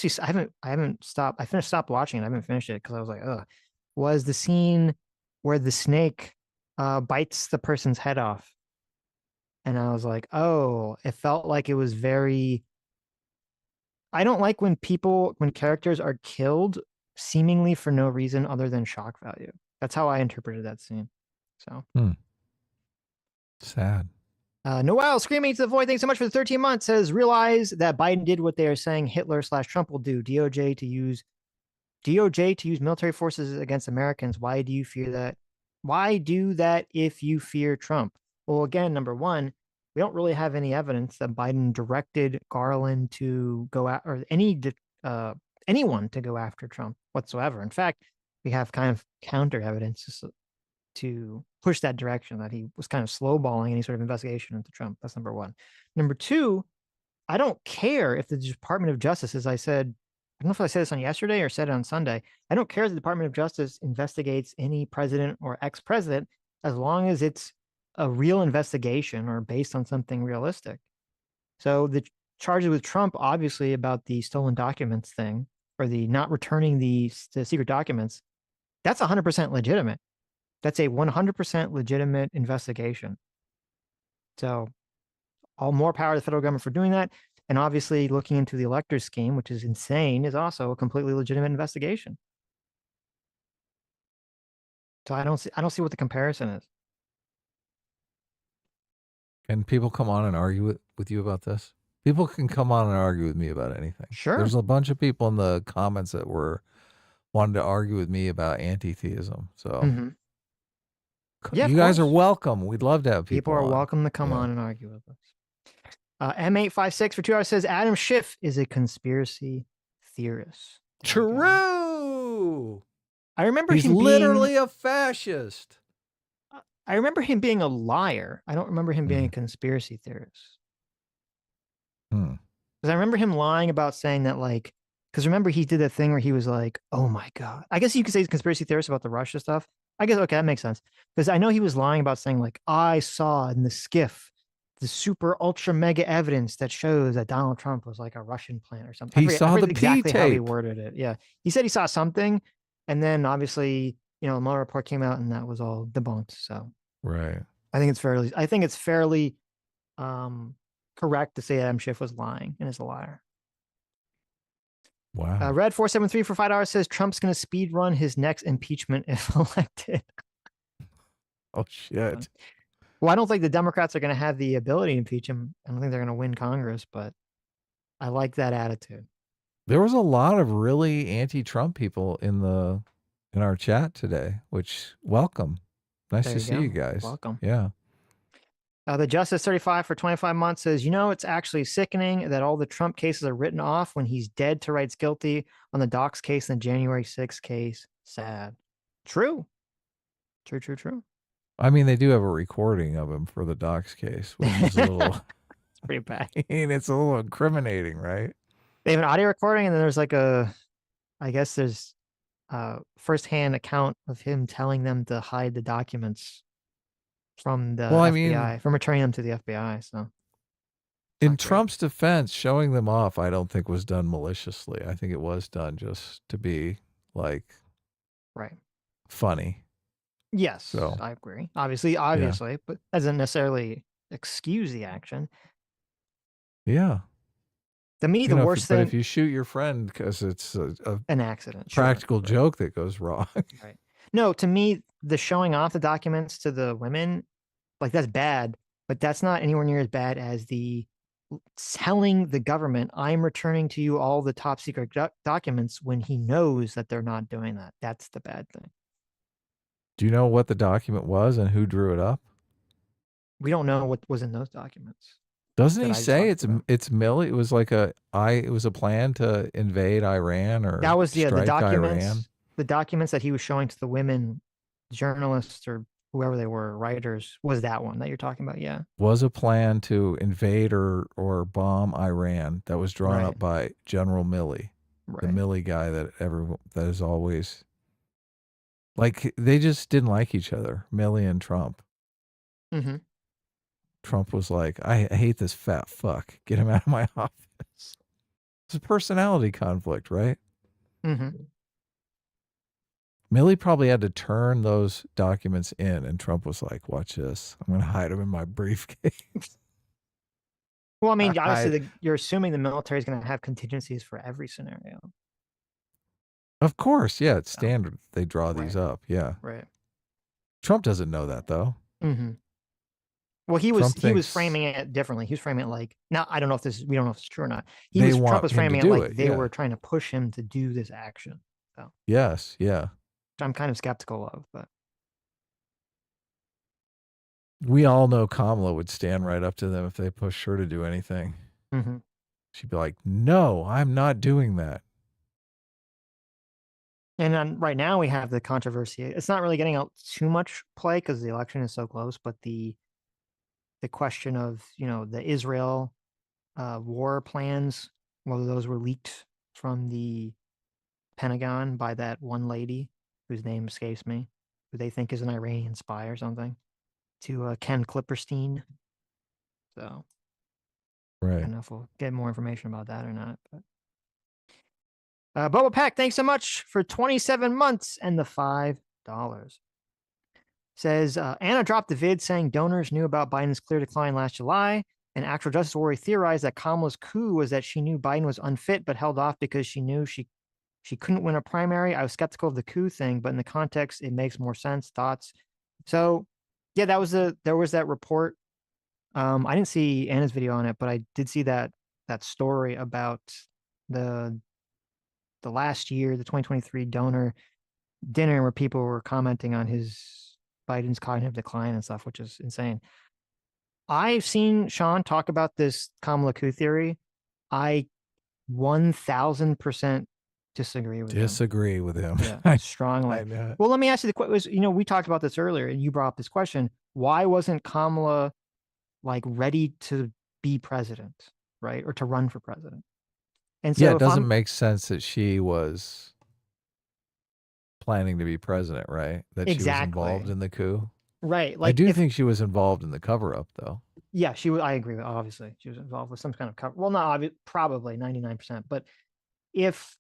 Speaker 1: haven't stopped. I stopped watching it. I haven't finished it because I was like, ugh. Was the scene where the snake bites the person's head off. And I was like, oh, it felt like it was very. I don't like when characters are killed seemingly for no reason other than shock value. That's how I interpreted that scene. So.
Speaker 2: Sad.
Speaker 1: Noel screaming to the void. Thanks so much for the 13 months. Says realize that Biden did what they are saying Hitler/Trump will do. DOJ to use military forces against Americans. Why do you fear that? Why do that if you fear Trump? Well, again, number one, we don't really have any evidence that Biden directed Garland to go at or anyone to go after Trump whatsoever. In fact, we have kind of counter evidence to push that direction, that he was kind of slowballing any sort of investigation into Trump. That's number one. Number two, I don't care if the Department of Justice, as I said, I don't know if I said this on yesterday or said it on Sunday, I don't care if the Department of Justice investigates any president or ex-president as long as it's a real investigation or based on something realistic. So the charges with Trump, obviously about the stolen documents thing or the not returning the secret documents, that's 100% legitimate. That's a 100% legitimate investigation. So all more power to the federal government for doing that. And obviously looking into the elector scheme, which is insane, is also a completely legitimate investigation. So I don't see what the comparison is.
Speaker 2: Can people come on and argue with you about this? People can come on and argue with me about anything.
Speaker 1: Sure.
Speaker 2: There's a bunch of people in the comments that wanted to argue with me about anti-theism. So
Speaker 1: Yeah,
Speaker 2: you guys are welcome. We'd love to have people.
Speaker 1: People are
Speaker 2: on.
Speaker 1: welcome to come on and argue with us. M856 for 2 hours says Adam Schiff is a conspiracy theorist.
Speaker 2: True.
Speaker 1: I remember
Speaker 2: He's
Speaker 1: him
Speaker 2: literally a fascist.
Speaker 1: I remember him being a liar. I don't remember him being a conspiracy theorist.
Speaker 2: Hmm.
Speaker 1: Because I remember him lying about saying that, like, because remember he did that thing where he was like, oh my God. I guess you could say he's a conspiracy theorist about the Russia stuff. I guess, okay, that makes sense. Because I know he was lying about saying, like, I saw in the skiff the super ultra mega evidence that shows that Donald Trump was like a Russian plant or something.
Speaker 2: He saw the
Speaker 1: exactly
Speaker 2: P
Speaker 1: how he
Speaker 2: tape.
Speaker 1: worded it. Yeah. He said he saw something. And then obviously, the Mueller report came out and that was all debunked. So
Speaker 2: Right.
Speaker 1: I think it's fairly correct to say Adam Schiff was lying and is a liar.
Speaker 2: Wow.
Speaker 1: Red 473 for $5 says Trump's going to speed run his next impeachment if elected.
Speaker 2: Oh shit.
Speaker 1: Well, I don't think the Democrats are going to have the ability to impeach him. I don't think they're going to win Congress, but I like that attitude.
Speaker 2: There was a lot of really anti-Trump people in our chat today, which welcome. Nice
Speaker 1: There
Speaker 2: to
Speaker 1: you
Speaker 2: see
Speaker 1: go.
Speaker 2: you guys.
Speaker 1: Welcome.
Speaker 2: Yeah.
Speaker 1: The Justice 35 for 25 months says, it's actually sickening that all the Trump cases are written off when he's dead to rights guilty on the Docs case and the January 6th case. Sad. True. True.
Speaker 2: I mean, they do have a recording of him for the Docs case, which is a little
Speaker 1: It's pretty bad.
Speaker 2: I mean, it's a little incriminating, right?
Speaker 1: They have an audio recording and then there's like there's firsthand account of him telling them to hide the documents from the FBI, from returning them to the FBI. So
Speaker 2: in Trump's defense, showing them off, I don't think was done maliciously. I think it was done just to be like funny.
Speaker 1: Yes,
Speaker 2: so,
Speaker 1: I agree. Obviously, but doesn't necessarily excuse the action.
Speaker 2: Yeah.
Speaker 1: To me, the worst thing.
Speaker 2: But if you shoot your friend because it's
Speaker 1: an accident,
Speaker 2: practical joke that goes wrong.
Speaker 1: Right. No, to me, the showing off the documents to the women, like that's bad, but that's not anywhere near as bad as the telling the government, I'm returning to you all the top secret documents when he knows that they're not doing that. That's the bad thing.
Speaker 2: Do you know what the document was and who drew it up?
Speaker 1: We don't know what was in those documents.
Speaker 2: Doesn't he say it's Milley? It was like it was a plan to invade Iran or
Speaker 1: that was
Speaker 2: strike
Speaker 1: the documents.
Speaker 2: Iran.
Speaker 1: The documents that he was showing to the women, journalists or whoever they were, writers, was that one that you're talking about? Yeah.
Speaker 2: Was a plan to invade or bomb Iran that was drawn up by General Milley, the Milley guy that is always like they just didn't like each other, Milley and Trump.
Speaker 1: Mm-hmm.
Speaker 2: Trump was like, I hate this fat fuck. Get him out of my office. It's a personality conflict, right?
Speaker 1: Mm-hmm.
Speaker 2: Milley probably had to turn those documents in, and Trump was like, watch this. I'm going to hide them in my briefcase.
Speaker 1: Well, I mean, obviously, you're assuming the military is going to have contingencies for every scenario.
Speaker 2: Of course, yeah. It's standard. They draw these up, yeah.
Speaker 1: Right.
Speaker 2: Trump doesn't know that, though.
Speaker 1: Mm-hmm. Well, he was framing it differently. He was framing it like, now I don't know if we don't know if it's true or not. Trump was framing it like they were trying to push him to do this action. So
Speaker 2: yes, yeah.
Speaker 1: Which I'm kind of skeptical of, but
Speaker 2: we all know Kamala would stand right up to them if they pushed her to do anything.
Speaker 1: Mm-hmm.
Speaker 2: She'd be like, no, I'm not doing that.
Speaker 1: And then right now we have the controversy. It's not really getting out too much play because the election is so close, but the question of, the Israel war plans, whether those were leaked from the Pentagon by that one lady whose name escapes me, who they think is an Iranian spy or something, to Ken Klipperstein. So I don't know if we'll get more information about that or not. But Boba Pack, thanks so much for 27 months and the $5. Says, Anna dropped the vid saying donors knew about Biden's clear decline last July. And Actual Justice Warrior theorized that Kamala's coup was that she knew Biden was unfit, but held off because she knew she couldn't win a primary. I was skeptical of the coup thing, but in the context, it makes more sense. Thoughts? So, yeah, there was that report. I didn't see Anna's video on it, but I did see that story about the last year, the 2023 donor dinner, where people were commenting on his Biden's cognitive decline and stuff, which is insane. I've seen Sean talk about this Kamala coup theory. I 1000% disagree with him.
Speaker 2: Disagree with him.
Speaker 1: Yeah, strongly.
Speaker 2: I know.
Speaker 1: Well, let me ask you the question. You know, we talked about this earlier, and you brought up this question. Why wasn't Kamala like ready to be president, right, or to run for president? And so
Speaker 2: Yeah, it doesn't make sense that she was planning to be president, right? That she was involved in the coup.
Speaker 1: Right.
Speaker 2: I do think she was involved in the cover-up, though.
Speaker 1: Yeah, she was. I agree with. Obviously, she was involved with some kind of cover. Well, not obvious, probably 99%. But if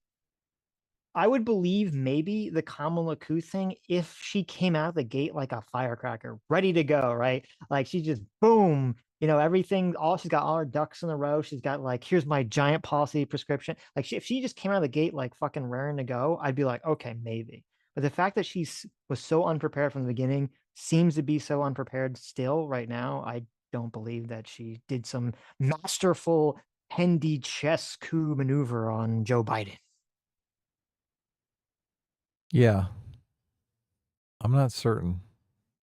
Speaker 1: I would believe maybe the Kamala coup thing, if she came out of the gate like a firecracker, ready to go, right? Like she just boom, you know, everything. She's got all her ducks in a row. She's got like, here's my giant policy prescription. Like if she just came out of the gate like fucking raring to go, I'd be like, okay, maybe. But the fact that she was so unprepared from the beginning, seems to be so unprepared still right now, I don't believe that she did some masterful handy chess coup maneuver on Joe Biden.
Speaker 2: Yeah. I'm not certain.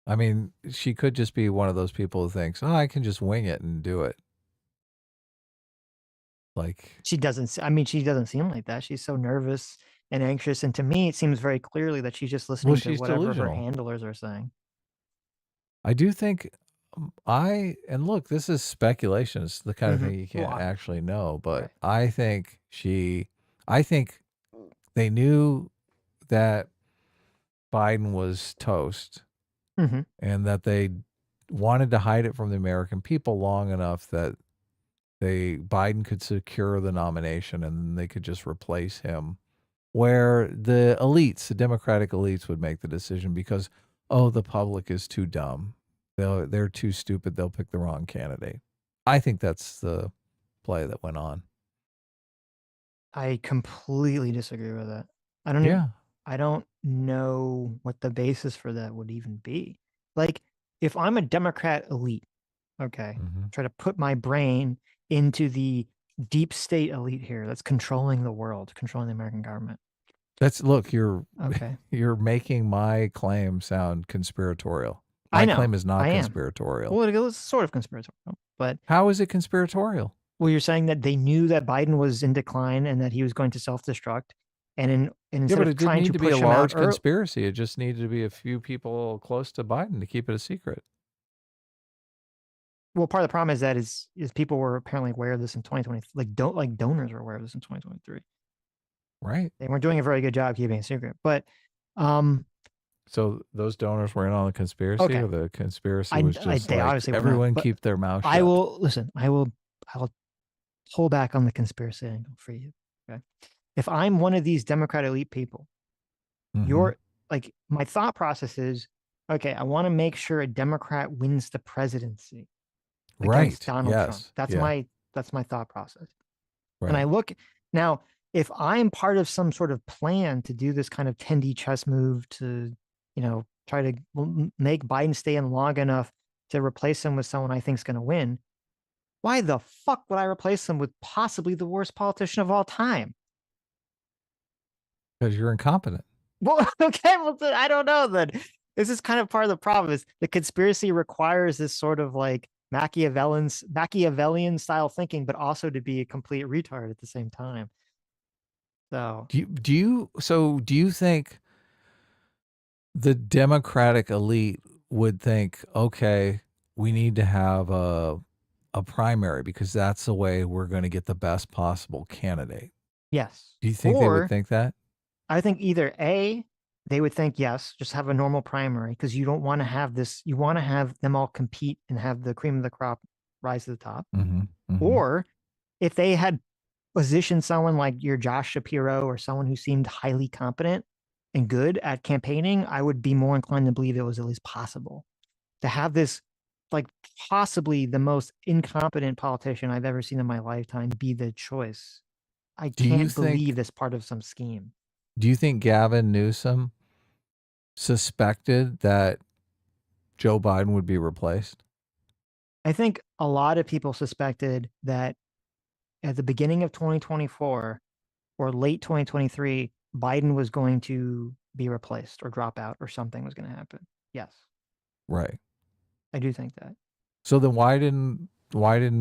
Speaker 2: I mean, she could just be one of those people who thinks, oh, I can just wing it and do it. Like
Speaker 1: she doesn't seem like that. She's so nervous and anxious. And to me, it seems very clearly that she's just listening to whatever
Speaker 2: delusional.
Speaker 1: her handlers are saying.
Speaker 2: I do think and look, this is speculation. It's the kind of thing you can't actually know, but I think they knew that Biden was toast and that they wanted to hide it from the American people long enough that Biden could secure the nomination and then they could just replace him, where the elites, the Democratic elites, would make the decision because, oh, the public is too dumb. They're too stupid. They'll pick the wrong candidate. I think that's the play that went on.
Speaker 1: I completely disagree with that. I don't know what the basis for that would even be. Like, if I'm a Democrat elite, okay, try to put my brain into the deep state elite here that's controlling the world, controlling the American government.
Speaker 2: You're making my claim sound conspiratorial.
Speaker 1: My
Speaker 2: claim is not conspiratorial.
Speaker 1: Well, it's sort of conspiratorial, but
Speaker 2: how is it conspiratorial?
Speaker 1: Well, you're saying that they knew that Biden was in decline and that he was going to self-destruct, and instead
Speaker 2: but
Speaker 1: of
Speaker 2: it didn't
Speaker 1: trying
Speaker 2: need
Speaker 1: to
Speaker 2: to be
Speaker 1: push
Speaker 2: a
Speaker 1: him
Speaker 2: large
Speaker 1: out
Speaker 2: conspiracy. It just needed to be a few people close to Biden to keep it a secret.
Speaker 1: Well, part of the problem is that is people were apparently aware of this in 2020. Like donors were aware of this in 2023.
Speaker 2: Right.
Speaker 1: They weren't doing a very good job keeping it secret, but
Speaker 2: so those donors were in on the conspiracy, or the conspiracy was just
Speaker 1: they
Speaker 2: like,
Speaker 1: obviously
Speaker 2: everyone
Speaker 1: not,
Speaker 2: keep their mouth shut.
Speaker 1: I will pull back on the conspiracy angle for you. Okay. If I'm one of these Democrat elite people, you're like, my thought process is, okay, I want to make sure a Democrat wins the presidency against Donald Trump. That's my thought process.
Speaker 2: Right.
Speaker 1: And I look now, if I'm part of some sort of plan to do this kind of 10D chess move to, you know, try to make Biden stay in long enough to replace him with someone I think is going to win, why the fuck would I replace him with possibly the worst politician of all time?
Speaker 2: Because you're incompetent.
Speaker 1: Well, okay, well, I don't know then. This is kind of part of the problem is the conspiracy requires this sort of like Machiavellian style thinking, but also to be a complete retard at the same time. So
Speaker 2: do you think the Democratic elite would think, okay, we need to have a primary because that's the way we're going to get the best possible candidate?
Speaker 1: Yes.
Speaker 2: Do you think they would think that?
Speaker 1: I think either A, they would think, yes, just have a normal primary because you don't want to have this. You want to have them all compete and have the cream of the crop rise to the top. Or if they had positioned someone like your Josh Shapiro or someone who seemed highly competent and good at campaigning, I would be more inclined to believe it was at least possible to have this, like possibly the most incompetent politician I've ever seen in my lifetime be the choice. I can't believe this part of some scheme.
Speaker 2: Do you think Gavin Newsom suspected that Joe Biden would be replaced?
Speaker 1: I think a lot of people suspected that at the beginning of 2024 or late 2023, Biden was going to be replaced or drop out or something was going to happen. Yes.
Speaker 2: Right.
Speaker 1: I do think that.
Speaker 2: So then why didn't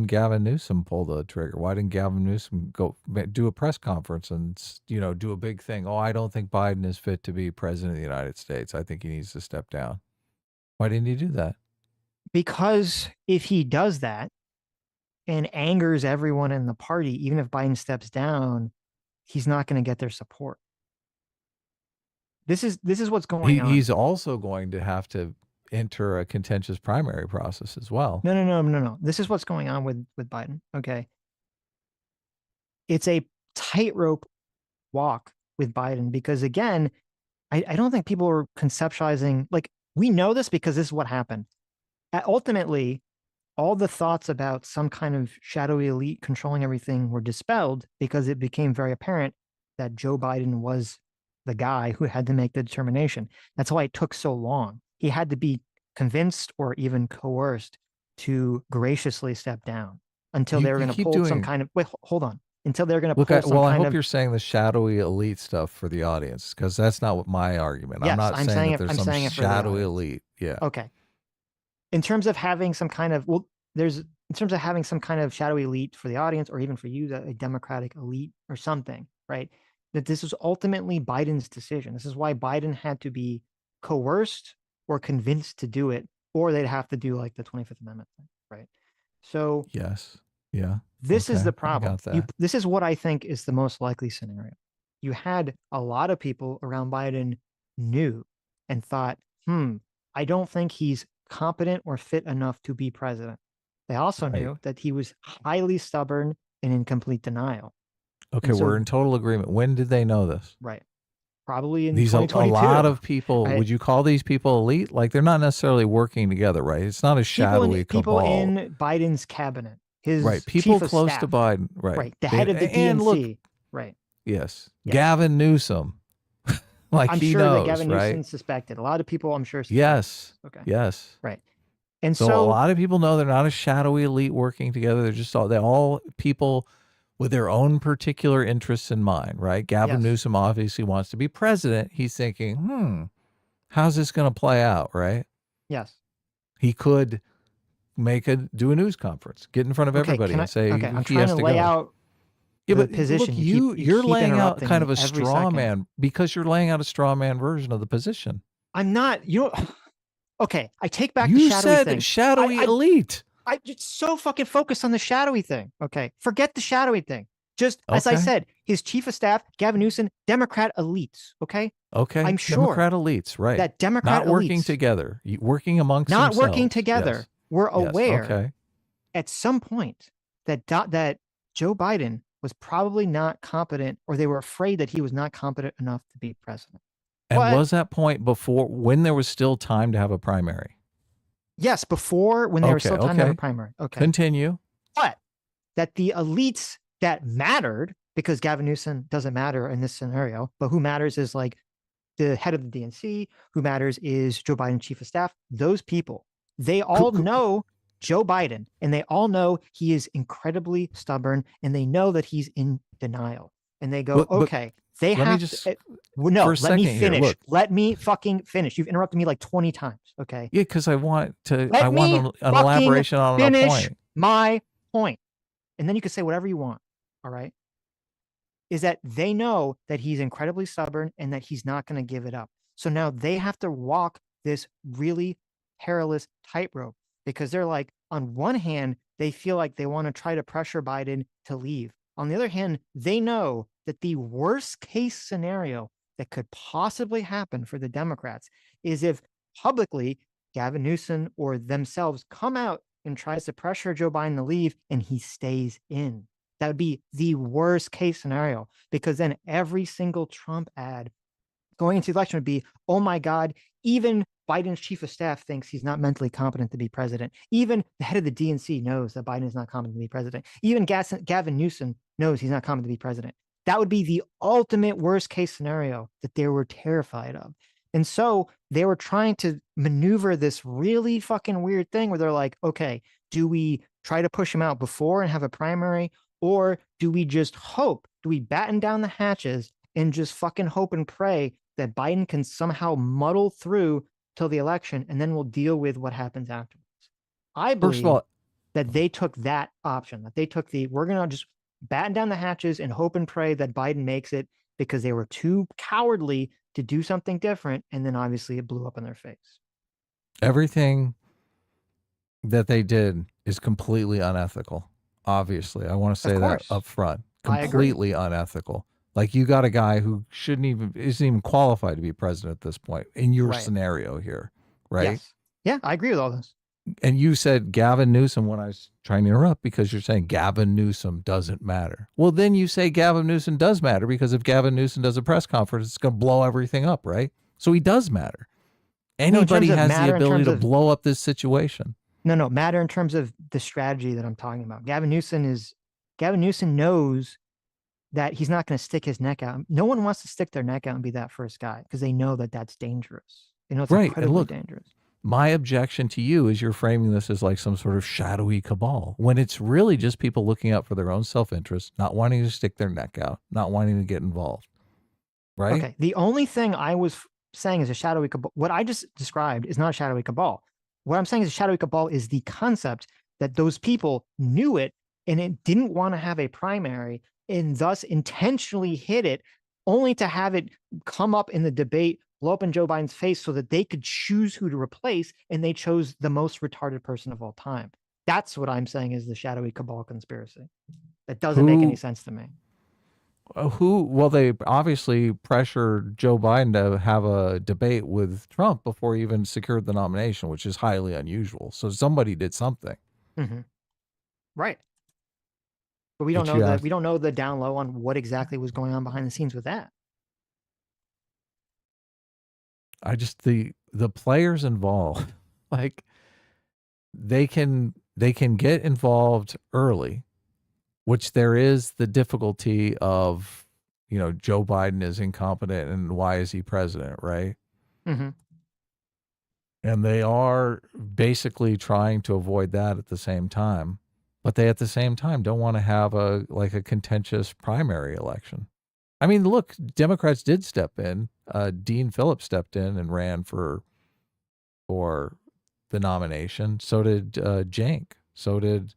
Speaker 2: Gavin Newsom pull the trigger? Why didn't Gavin Newsom go do a press conference and, do a big thing? Oh, I don't think Biden is fit to be president of the United States. I think he needs to step down. Why didn't he do that?
Speaker 1: Because if he does that and angers everyone in the party, even if Biden steps down, he's not going to get their support. This is what's going on.
Speaker 2: He's also going to have to enter a contentious primary process as well.
Speaker 1: No. This is what's going on with Biden. Okay. It's a tightrope walk with Biden because, again, I don't think people are conceptualizing, like, we know this because this is what happened. Ultimately, all the thoughts about some kind of shadowy elite controlling everything were dispelled because it became very apparent that Joe Biden was the guy who had to make the determination. That's why it took so long. He had to be convinced or even coerced to graciously step down until they were going to pull some kind of, wait, hold on. Until they're going to pull some kind of.
Speaker 2: I hope you're saying the shadowy elite stuff for the audience, because that's not what my argument.
Speaker 1: Yes,
Speaker 2: I'm not saying that there's some shadowy
Speaker 1: the
Speaker 2: elite. Yeah.
Speaker 1: Okay. In terms of having some kind of, in terms of having some kind of shadowy elite for the audience, or even for you, a Democratic elite or something, right? That this was ultimately Biden's decision. This is why Biden had to be coerced or convinced to do it, or they'd have to do like the 25th Amendment thing, right? So
Speaker 2: yes, yeah.
Speaker 1: This is the problem.
Speaker 2: I got that.
Speaker 1: This is what I think is the most likely scenario. You had a lot of people around Biden knew and thought, I don't think he's competent or fit enough to be president. They also knew that he was highly stubborn and in complete denial.
Speaker 2: Okay, so, we're in total agreement. When did they know this?
Speaker 1: Right. Probably in
Speaker 2: these
Speaker 1: 2022.
Speaker 2: A lot of people.
Speaker 1: Right?
Speaker 2: Would you call these people elite? Like, they're not necessarily working together, right? It's not a shadowy
Speaker 1: people
Speaker 2: cabal.
Speaker 1: in Biden's cabinet. His
Speaker 2: people
Speaker 1: chief
Speaker 2: close
Speaker 1: of
Speaker 2: to
Speaker 1: staff,
Speaker 2: Biden, right?
Speaker 1: The head of the DNC,
Speaker 2: and look,
Speaker 1: right?
Speaker 2: Yes, Gavin Newsom, like
Speaker 1: I'm
Speaker 2: he
Speaker 1: sure
Speaker 2: knows,
Speaker 1: that Gavin
Speaker 2: right?
Speaker 1: Newsom suspected. A lot of people, I'm sure. Suspected.
Speaker 2: Yes.
Speaker 1: Okay.
Speaker 2: Yes.
Speaker 1: Right. And
Speaker 2: so a lot of people know they're not a shadowy elite working together. They're just all people with their own particular interests in mind, right? Gavin Newsom obviously wants to be president. He's thinking, how's this going to play out, right?
Speaker 1: Yes.
Speaker 2: He could do a news conference, get in front of everybody and say
Speaker 1: I'm
Speaker 2: he has to
Speaker 1: lay
Speaker 2: go.
Speaker 1: out
Speaker 2: But
Speaker 1: position.
Speaker 2: Look, you're laying out kind of a straw
Speaker 1: second.
Speaker 2: man because you're laying out a straw man version of the position.
Speaker 1: I'm not. Okay, I take back
Speaker 2: you
Speaker 1: the shadowy
Speaker 2: said
Speaker 1: thing.
Speaker 2: Shadowy elite.
Speaker 1: I just so fucking focused on the shadowy thing. Okay, forget the shadowy thing. Just as I said, his chief of staff, Gavin Newsom, Democrat elites. Okay.
Speaker 2: Okay.
Speaker 1: I'm sure
Speaker 2: Democrat elites, right?
Speaker 1: That Democrat
Speaker 2: not working
Speaker 1: elites,
Speaker 2: together, working amongst
Speaker 1: not
Speaker 2: themselves.
Speaker 1: working together.
Speaker 2: Yes.
Speaker 1: We're aware
Speaker 2: okay.
Speaker 1: at some point that Joe Biden was probably not competent, or they were afraid that he was not competent enough to be president.
Speaker 2: And was that point before, when there was still time to have a primary?
Speaker 1: Yes, before, when there was still time to have a primary. Okay.
Speaker 2: Continue.
Speaker 1: But that the elites that mattered, because Gavin Newsom doesn't matter in this scenario, but who matters is like the head of the DNC, who matters is Joe Biden, chief of staff. Those people, they all know Joe Biden, and they all know he is incredibly stubborn, and they know that he's in denial. And they go, okay, they have to. No, let me finish. Let me fucking finish. You've interrupted me like 20 times. Okay.
Speaker 2: Yeah, because I want to.
Speaker 1: Let
Speaker 2: I want an elaboration on a point.
Speaker 1: My point, and then you can say whatever you want. All right. Is that they know that he's incredibly stubborn and that he's not going to give it up. So now they have to walk this really perilous tightrope, because they're like, on one hand, they feel like they want to try to pressure Biden to leave. On the other hand, they know that the worst case scenario that could possibly happen for the Democrats is if publicly Gavin Newsom or themselves come out and tries to pressure Joe Biden to leave and he stays in. That would be the worst case scenario, because then every single Trump ad going into the election would be, oh my God, even Biden's chief of staff thinks he's not mentally competent to be president. Even the head of the DNC knows that Biden is not competent to be president. Even Gavin Newsom knows he's not competent to be president. That would be the ultimate worst case scenario that they were terrified of. And so they were trying to maneuver this really fucking weird thing where they're like, okay, do we try to push him out before and have a primary? Or do we just hope? Do we batten down the hatches and just fucking hope and pray that Biden can somehow muddle through till the election, and then we'll deal with what happens afterwards. I
Speaker 2: First of
Speaker 1: believe
Speaker 2: all,
Speaker 1: that they took that option, that they took we're going to just batten down the hatches and hope and pray that Biden makes it, because they were too cowardly to do something different. And then obviously it blew up in their face.
Speaker 2: everything that they did is completely unethical. Obviously, I want to say that up front. Completely unethical. Like, you got a guy who isn't even qualified to be president at this point in your scenario here, right?
Speaker 1: Yes. Yeah, I agree with all this.
Speaker 2: And you said Gavin Newsom when I was trying to interrupt, because you're saying Gavin Newsom doesn't matter. Well, then you say Gavin Newsom does matter, because if Gavin Newsom does a press conference, it's going to blow everything up, right? So he does matter. Anybody has the ability to blow up this situation.
Speaker 1: No, matter in terms of the strategy that I'm talking about. Gavin Newsom knows that he's not going to stick his neck out. No one wants to stick their neck out and be that first guy, because they know that that's dangerous. They know it's incredibly dangerous.
Speaker 2: My objection to you is you're framing this as like some sort of shadowy cabal, when it's really just people looking out for their own self-interest, not wanting to stick their neck out, not wanting to get involved. Right?
Speaker 1: Okay. The only thing I was saying is a shadowy cabal. What I just described is not a shadowy cabal. What I'm saying is a shadowy cabal is the concept that those people knew it and it didn't want to have a primary, and thus intentionally hid it, only to have it come up in the debate, blow up in Joe Biden's face, so that they could choose who to replace, and they chose the most retarded person of all time. That's what I'm saying is the shadowy cabal conspiracy. That doesn't make any sense to me.
Speaker 2: Well, they obviously pressured Joe Biden to have a debate with Trump before he even secured the nomination, which is highly unusual. So somebody did something.
Speaker 1: Mm-hmm. Right. But we don't know that. We don't know the down low on what exactly was going on behind the scenes with that.
Speaker 2: The players involved, like, they can get involved early, which there is the difficulty of, Joe Biden is incompetent and why is he president, right?
Speaker 1: Mm-hmm.
Speaker 2: And they are basically trying to avoid that at the same time, but they at the same time don't want to have a contentious primary election. I mean, look, Democrats did step in. Dean Phillips stepped in and ran for the nomination. So did Cenk. So did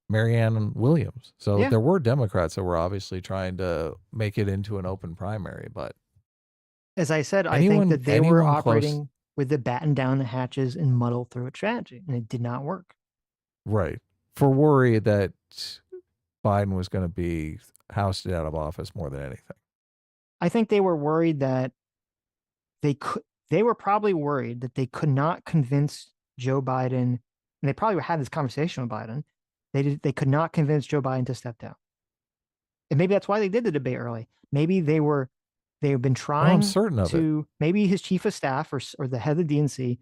Speaker 2: Marianne Williams. So there were Democrats that were obviously trying to make it into an open primary. But
Speaker 1: as I said, I think that they were operating with the batten down the hatches and muddle through a strategy, and it did not work.
Speaker 2: Right. For worry that Biden was going to be ousted out of office more than anything.
Speaker 1: I think they were worried that they were probably worried that they could not convince Joe Biden, and they probably had this conversation with Biden. They could not convince Joe Biden to step down. And maybe that's why they did the debate early. Maybe they've been trying
Speaker 2: I'm certain of it.
Speaker 1: Maybe his chief of staff or the head of the DNC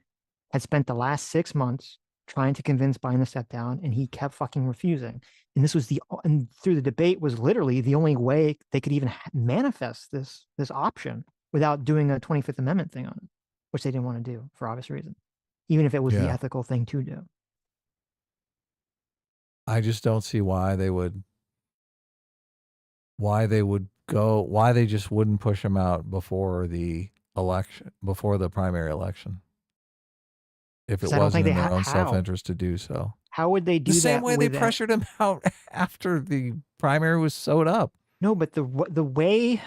Speaker 1: had spent the last 6 months trying to convince Biden to step down, and he kept fucking refusing. And this was and through the debate was literally the only way they could even manifest this option without doing a 25th Amendment thing on it, which they didn't want to do for obvious reasons, even if it was the ethical thing to do.
Speaker 2: I just don't see why they just wouldn't push him out before the election, before the primary election. If it wasn't in their own self-interest to do so.
Speaker 1: How would they do that?
Speaker 2: The same way they pressured him out after the primary was sewed up.
Speaker 1: No, but the way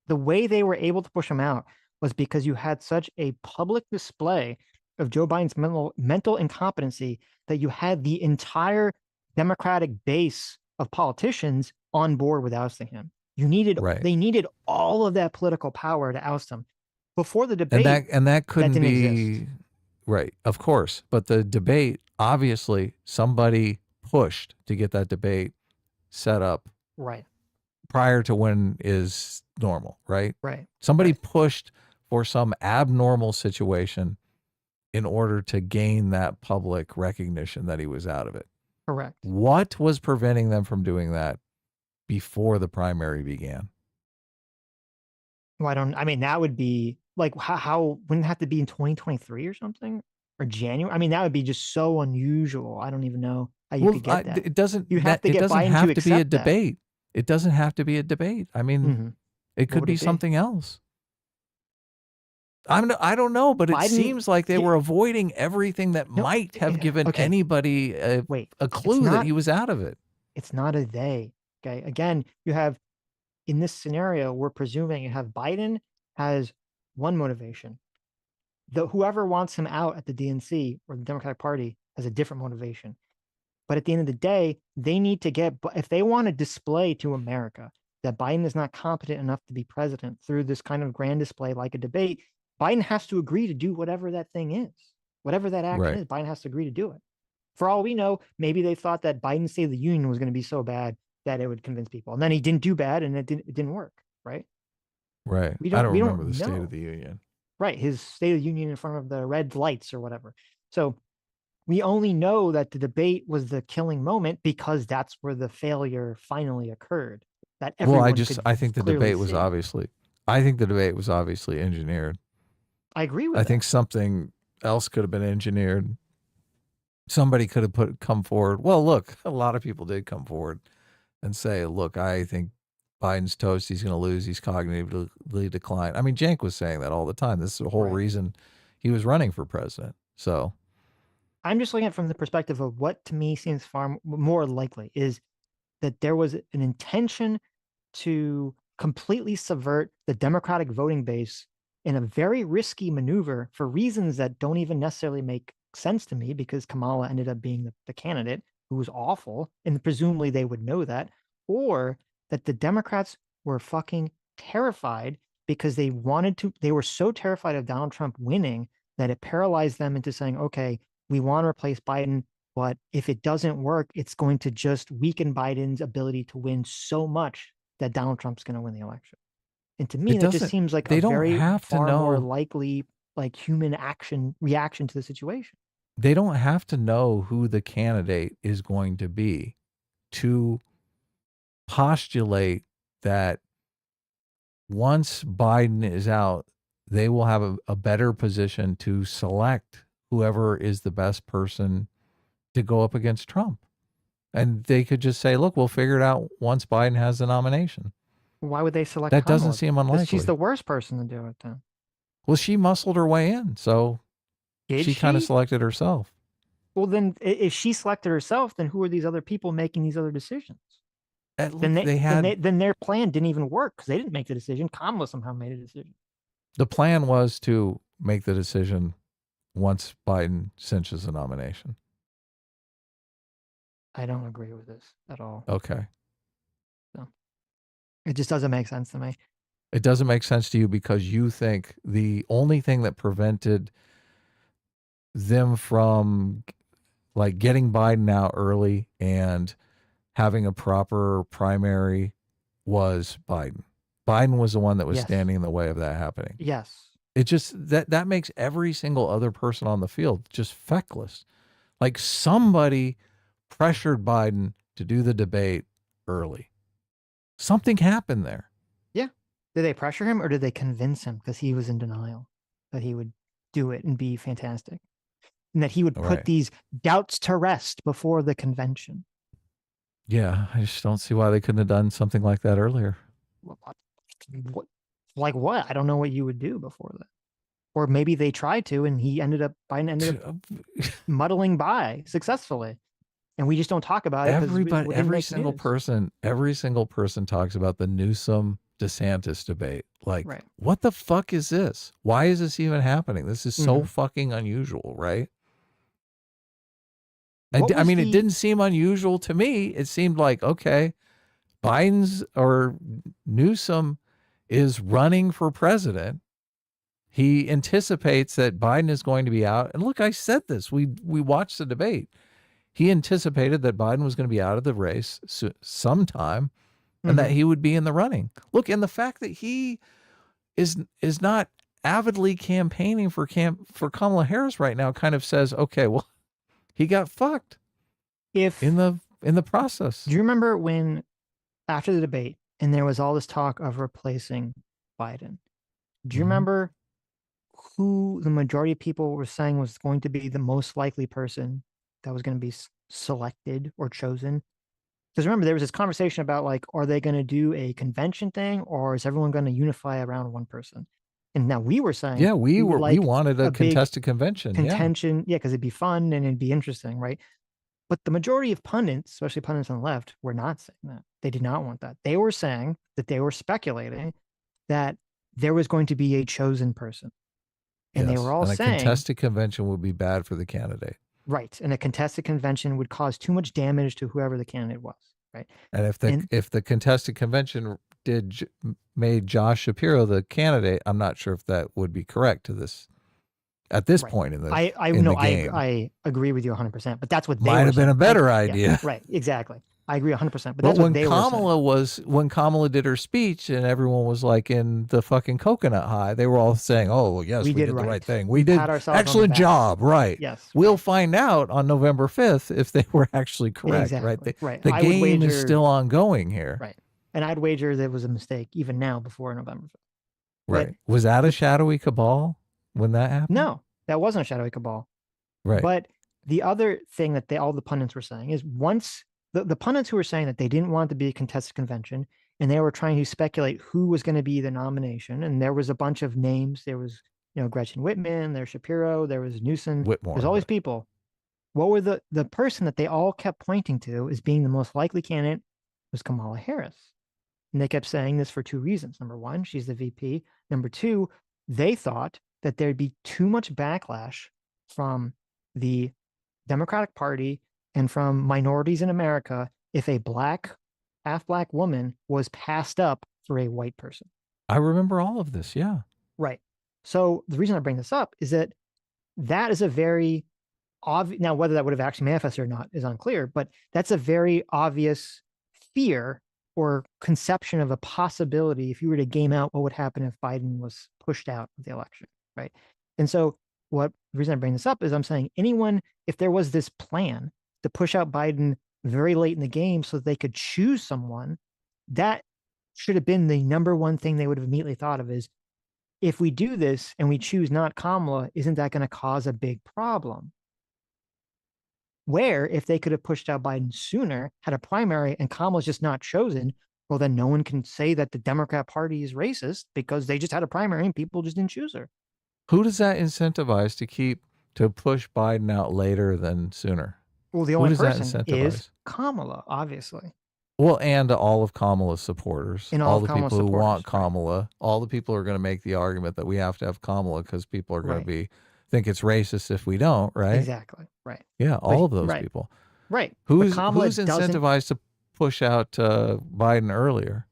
Speaker 1: they were able to push him out was because you had such a public display of Joe Biden's mental incompetency that you had the entire Democratic base of politicians on board with ousting him. They needed all of that political power to oust him. Before the debate,
Speaker 2: and that couldn't
Speaker 1: didn't
Speaker 2: be
Speaker 1: exist.
Speaker 2: Right, of course. But the debate, obviously, somebody pushed to get that debate set up prior to when is normal, right?
Speaker 1: Right.
Speaker 2: Somebody pushed for some abnormal situation in order to gain that public recognition that he was out of it.
Speaker 1: Correct.
Speaker 2: What was preventing them from doing that before the primary began?
Speaker 1: Well, that would be like, how wouldn't it have to be in 2023 or something, or January? I mean, that would be just so unusual. I don't even know how you could get that.
Speaker 2: It doesn't.
Speaker 1: You have to get Biden
Speaker 2: have
Speaker 1: to
Speaker 2: be a
Speaker 1: accept that.
Speaker 2: debate. It doesn't have to be a debate. I mean, it could be something else. I don't know, but it
Speaker 1: Biden
Speaker 2: seems like they were avoiding everything that might have given anybody a clue that he was out of it.
Speaker 1: It's not a they. Okay. Again, you have in this scenario, we're presuming you have Biden has one motivation. Whoever wants him out at the DNC or the Democratic Party has a different motivation. But at the end of the day, they need to get, if they want to display to America that Biden is not competent enough to be president through this kind of grand display like a debate, Biden has to agree to do whatever that thing is. Whatever that action is, Biden has to agree to do it. For all we know, maybe they thought that Biden's State of the Union was going to be so bad that it would convince people. And then he didn't do bad and it didn't work, right?
Speaker 2: Right. I don't remember the State of the Union.
Speaker 1: Right. His State of the Union in front of the red lights or whatever. So we only know that the debate was the killing moment because that's where the failure finally occurred. That everyone
Speaker 2: I think the debate was obviously engineered.
Speaker 1: I agree with
Speaker 2: I think something else could have been engineered. Somebody could have come forward. Well, look, a lot of people did come forward and say, look, I think Biden's toast. He's going to lose. He's cognitively declined. I mean, Cenk was saying that all the time. This is the whole reason he was running for president. So
Speaker 1: I'm just looking at it from the perspective of what to me seems far more likely is that there was an intention to completely subvert the Democratic voting base in a very risky maneuver for reasons that don't even necessarily make sense to me, because Kamala ended up being the candidate who was awful, and presumably they would know that, or that the Democrats were fucking terrified because they were so terrified of Donald Trump winning that it paralyzed them into saying, okay, we want to replace Biden, but if it doesn't work, it's going to just weaken Biden's ability to win so much that Donald Trump's going to win the election. And to me, that just seems like a very far more likely, like, human reaction to the situation.
Speaker 2: They don't have to know who the candidate is going to be to postulate that once Biden is out, they will have a better position to select whoever is the best person to go up against Trump. And they could just say, look, we'll figure it out once Biden has the nomination.
Speaker 1: Why would they select
Speaker 2: that?
Speaker 1: Kamala?
Speaker 2: Doesn't seem unlikely.
Speaker 1: She's the worst person to do it then.
Speaker 2: Well, she muscled her way in, so she kind of selected herself.
Speaker 1: Well, then if she selected herself, then who are these other people making these other decisions? Then their plan didn't even work because they didn't make the decision. Kamala somehow made a decision.
Speaker 2: The plan was to make the decision once Biden cinches the nomination.
Speaker 1: I don't agree with this at all.
Speaker 2: Okay.
Speaker 1: So it just doesn't make sense to me.
Speaker 2: It doesn't make sense to you because you think the only thing that prevented them from like getting Biden out early and having a proper primary was Biden. Biden was the one that was standing in the way of that happening.
Speaker 1: Yes.
Speaker 2: It just that makes every single other person on the field just feckless. Like somebody pressured Biden to do the debate early. Something happened there.
Speaker 1: Yeah. Did they pressure him or did they convince him because he was in denial that he would do it and be fantastic? And that he would put these doubts to rest before the convention.
Speaker 2: Yeah, I just don't see why they couldn't have done something like that earlier.
Speaker 1: What? Like what? I don't know what you would do before that. Or maybe they tried to, and Biden ended up muddling by successfully. And we just don't talk about it.
Speaker 2: Every single person talks about the Newsom DeSantis debate. Like, what the fuck is this? Why is this even happening? This is so fucking unusual, right? I mean, it didn't seem unusual to me. It seemed like, okay, Newsom is running for president. He anticipates that Biden is going to be out. And look, I said this. We watched the debate. He anticipated that Biden was going to be out of the race sometime and that he would be in the running. Look, and the fact that he is not avidly campaigning for Kamala Harris right now kind of says, okay, well, he got fucked in the process.
Speaker 1: Do you remember when after the debate and there was all this talk of replacing Biden? Do you remember who the majority of people were saying was going to be the most likely person that was going to be selected or chosen? Because remember, there was this conversation about, like, are they going to do a convention thing or is everyone going to unify around one person? And now we were saying,
Speaker 2: Yeah, we
Speaker 1: would
Speaker 2: wanted a
Speaker 1: big
Speaker 2: contested convention.
Speaker 1: contention, yeah, because it'd be fun and it'd be interesting, right? But the majority of pundits, especially pundits on the left, were not saying that. They did not want that. They were saying that they were speculating that there was going to be a chosen person. And they were all
Speaker 2: and a
Speaker 1: saying,
Speaker 2: contested convention would be bad for the candidate.
Speaker 1: right, and a contested convention would cause too much damage to whoever the candidate was, right?
Speaker 2: And if the contested convention made Josh Shapiro the candidate, I'm not sure if that would be correct to this at this point in the game.
Speaker 1: I agree with you 100%, but that's what they
Speaker 2: Might have been a better idea.
Speaker 1: Yeah, right, exactly. I agree 100%. But
Speaker 2: But
Speaker 1: that's
Speaker 2: when
Speaker 1: what they were saying.
Speaker 2: when Kamala did her speech and everyone was like in the fucking coconut high, they were all saying, "Oh, well, yes, we did the right thing. We did
Speaker 1: pat ourselves on the
Speaker 2: excellent
Speaker 1: back."
Speaker 2: job." Right.
Speaker 1: Yes.
Speaker 2: We'll find out on November 5th if they were actually correct.
Speaker 1: Exactly,
Speaker 2: Right.
Speaker 1: right.
Speaker 2: The
Speaker 1: I would
Speaker 2: game is
Speaker 1: wager-
Speaker 2: still ongoing here.
Speaker 1: Right. And I'd wager there was a mistake even now before November 5th.
Speaker 2: Right. Was that a shadowy cabal when that happened?
Speaker 1: No, that wasn't a shadowy cabal.
Speaker 2: Right.
Speaker 1: But the other thing that all the pundits were saying is once the pundits who were saying that they didn't want it to be a contested convention and they were trying to speculate who was going to be the nomination, and there was a bunch of names. There was, Gretchen Whitman, there's Shapiro, there was Newsom,
Speaker 2: Whitmore,
Speaker 1: there's all these people. What were the person that they all kept pointing to as being the most likely candidate was Kamala Harris. And they kept saying this for two reasons. Number one, she's the VP. Number two, they thought that there'd be too much backlash from the Democratic Party and from minorities in America if a half black woman was passed up for a white person.
Speaker 2: I remember all of this. Yeah.
Speaker 1: Right. So the reason I bring this up is that is a very obvious, now whether that would have actually manifested or not is unclear, but that's a very obvious fear or conception of a possibility. If you were to game out what would happen if Biden was pushed out of the election, right? And so the reason I bring this up is I'm saying if there was this plan to push out Biden very late in the game so that they could choose someone, that should have been the number one thing they would have immediately thought of is, if we do this and we choose not Kamala, isn't that going to cause a big problem? Where if they could have pushed out Biden sooner, had a primary, and Kamala's just not chosen, well, then no one can say that the Democrat Party is racist because they just had a primary and people just didn't choose her.
Speaker 2: Who does that incentivize to push Biden out later than sooner?
Speaker 1: Well, the only person is Kamala, obviously.
Speaker 2: Well, and all of Kamala's supporters,
Speaker 1: And
Speaker 2: all the people who want Kamala, all the people who are going to make the argument that we have to have Kamala because people are going to think it's racist if we don't, right?
Speaker 1: Exactly, right.
Speaker 2: Yeah, all of those people.
Speaker 1: Right.
Speaker 2: Who's incentivized to push out Biden earlier?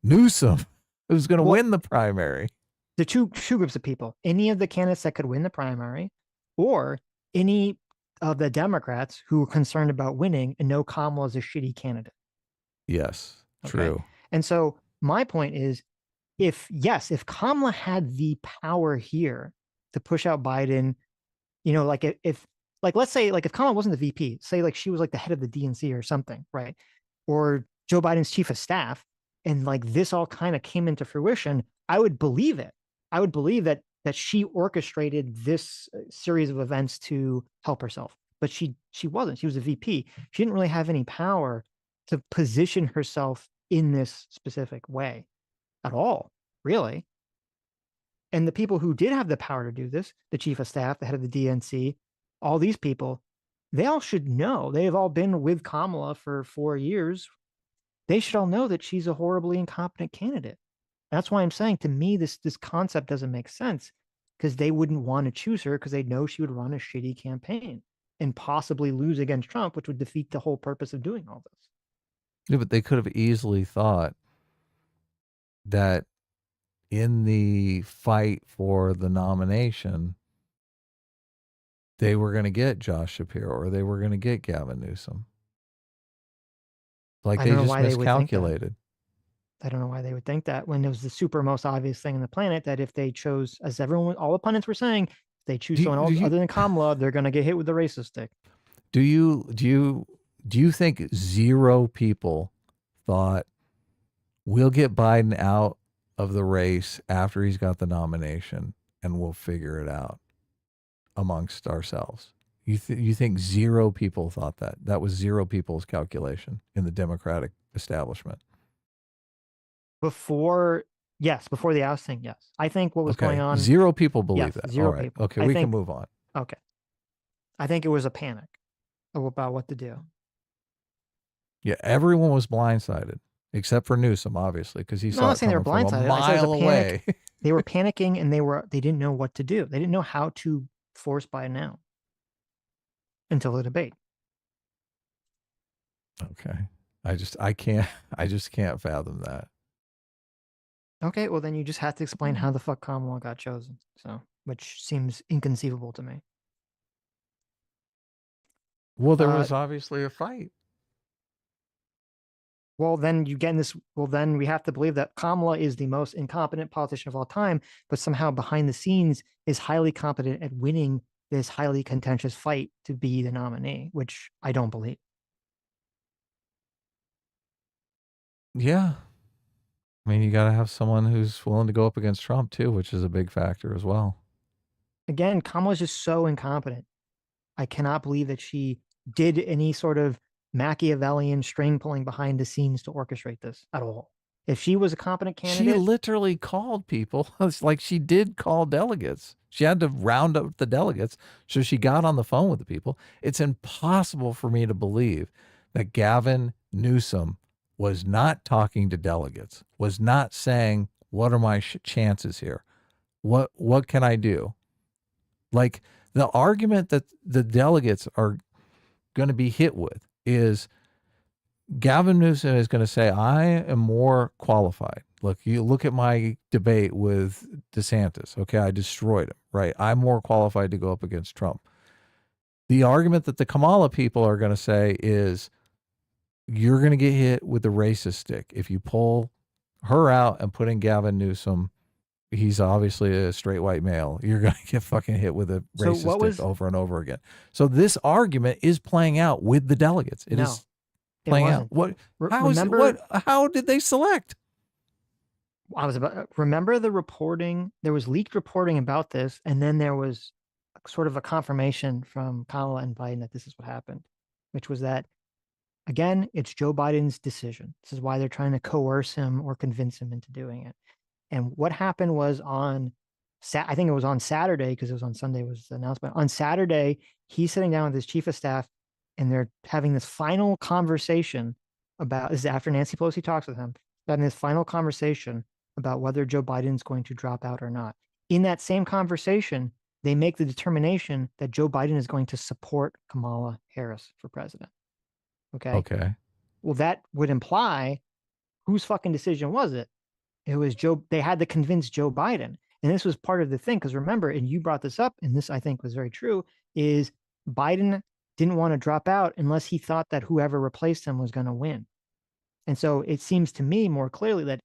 Speaker 2: Newsom, who's going to win the primary.
Speaker 1: The two groups of people, any of the candidates that could win the primary or any of the Democrats who are concerned about winning and know Kamala is a shitty candidate.
Speaker 2: Yes, true.
Speaker 1: Okay? And so my point is, if Kamala had the power here to push out Biden, let's say if Kamala wasn't the VP, say like she was like the head of the DNC or something, right? Or Joe Biden's chief of staff, and like this all kind of came into fruition, I would believe it. I would believe that she orchestrated this series of events to help herself. But she wasn't. She was a VP. She didn't really have any power to position herself in this specific way at all, really. And the people who did have the power to do this, the chief of staff, the head of the DNC, all these people, they all should know. They have all been with Kamala for 4 years. They should all know that she's a horribly incompetent candidate. That's why I'm saying, to me, this concept doesn't make sense, because they wouldn't want to choose her because they know she would run a shitty campaign and possibly lose against Trump, which would defeat the whole purpose of doing all this.
Speaker 2: Yeah, but they could have easily thought that in the fight for the nomination, they were going to get Josh Shapiro or they were going to get Gavin Newsom. Like they just miscalculated.
Speaker 1: I don't know why they would think that, when it was the super most obvious thing on the planet that if they chose, as all the pundits were saying, if they choose someone else other than Kamala, they're going to get hit with the racist stick.
Speaker 2: Do you think zero people thought we'll get Biden out of the race after he's got the nomination and we'll figure it out amongst ourselves? You think zero people thought that? That was zero people's calculation in the Democratic establishment.
Speaker 1: Before Yes, before the ousting, yes. I think what was going on.
Speaker 2: 0 people believe
Speaker 1: yes,
Speaker 2: that.
Speaker 1: 0
Speaker 2: All right.
Speaker 1: people.
Speaker 2: Okay,
Speaker 1: I
Speaker 2: we
Speaker 1: think,
Speaker 2: can move on.
Speaker 1: Okay. I think it was a panic about what to do.
Speaker 2: Yeah, everyone was blindsided except for Newsom, obviously, because he
Speaker 1: No, I'm
Speaker 2: saw
Speaker 1: not
Speaker 2: it
Speaker 1: saying they were
Speaker 2: coming from a
Speaker 1: blindsided. I said it was
Speaker 2: mile
Speaker 1: a panic.
Speaker 2: away.
Speaker 1: They were panicking and they didn't know what to do. They didn't know how to force Biden out until the debate.
Speaker 2: Okay. I just can't fathom that.
Speaker 1: Okay, well then you just have to explain how the fuck Kamala got chosen. So, which seems inconceivable to me.
Speaker 2: Well, there was obviously a fight.
Speaker 1: Well, then you get in this. Well, then we have to believe that Kamala is the most incompetent politician of all time, but somehow behind the scenes is highly competent at winning this highly contentious fight to be the nominee, which I don't believe.
Speaker 2: Yeah. I mean, you got to have someone who's willing to go up against Trump too, which is a big factor as well.
Speaker 1: Again, Kamala's just so incompetent. I cannot believe that she did any sort of Machiavellian string pulling behind the scenes to orchestrate this at all. If she was a competent
Speaker 2: She
Speaker 1: candidate,
Speaker 2: literally called people. It's like she did call delegates. She had to round up the delegates. So she got on the phone with the people. It's impossible for me to believe that Gavin Newsom was not talking to delegates, was not saying, what are my chances here? What can I do? Like, the argument that the delegates are going to be hit with is Gavin Newsom is going to say, I am more qualified. Look, you look at my debate with DeSantis. Okay, I destroyed him, right? I'm more qualified to go up against Trump. The argument that the Kamala people are going to say is, you're going to get hit with the racist stick. If you pull her out and put in Gavin Newsom, he's obviously a straight white male. You're going to get fucking hit with a racist stick over and over again. So this argument is playing out with the delegates. It is playing out. How did they select?
Speaker 1: Remember the reporting? There was leaked reporting about this, and then there was sort of a confirmation from Kamala and Biden that this is what happened, which was that, again, it's Joe Biden's decision. This is why they're trying to coerce him or convince him into doing it. And what happened was I think it was on Saturday, because it was on Sunday was the announcement. On Saturday, he's sitting down with his chief of staff, and they're having this final conversation about, this is after Nancy Pelosi talks with him, having this final conversation about whether Joe Biden's going to drop out or not. In that same conversation, they make the determination that Joe Biden is going to support Kamala Harris for president. Okay. Well, that would imply, whose fucking decision was it? It was Joe. They had to convince Joe Biden. And this was part of the thing, because remember, and you brought this up, and this I think was very true, is Biden didn't want to drop out unless he thought that whoever replaced him was going to win. And so it seems to me more clearly that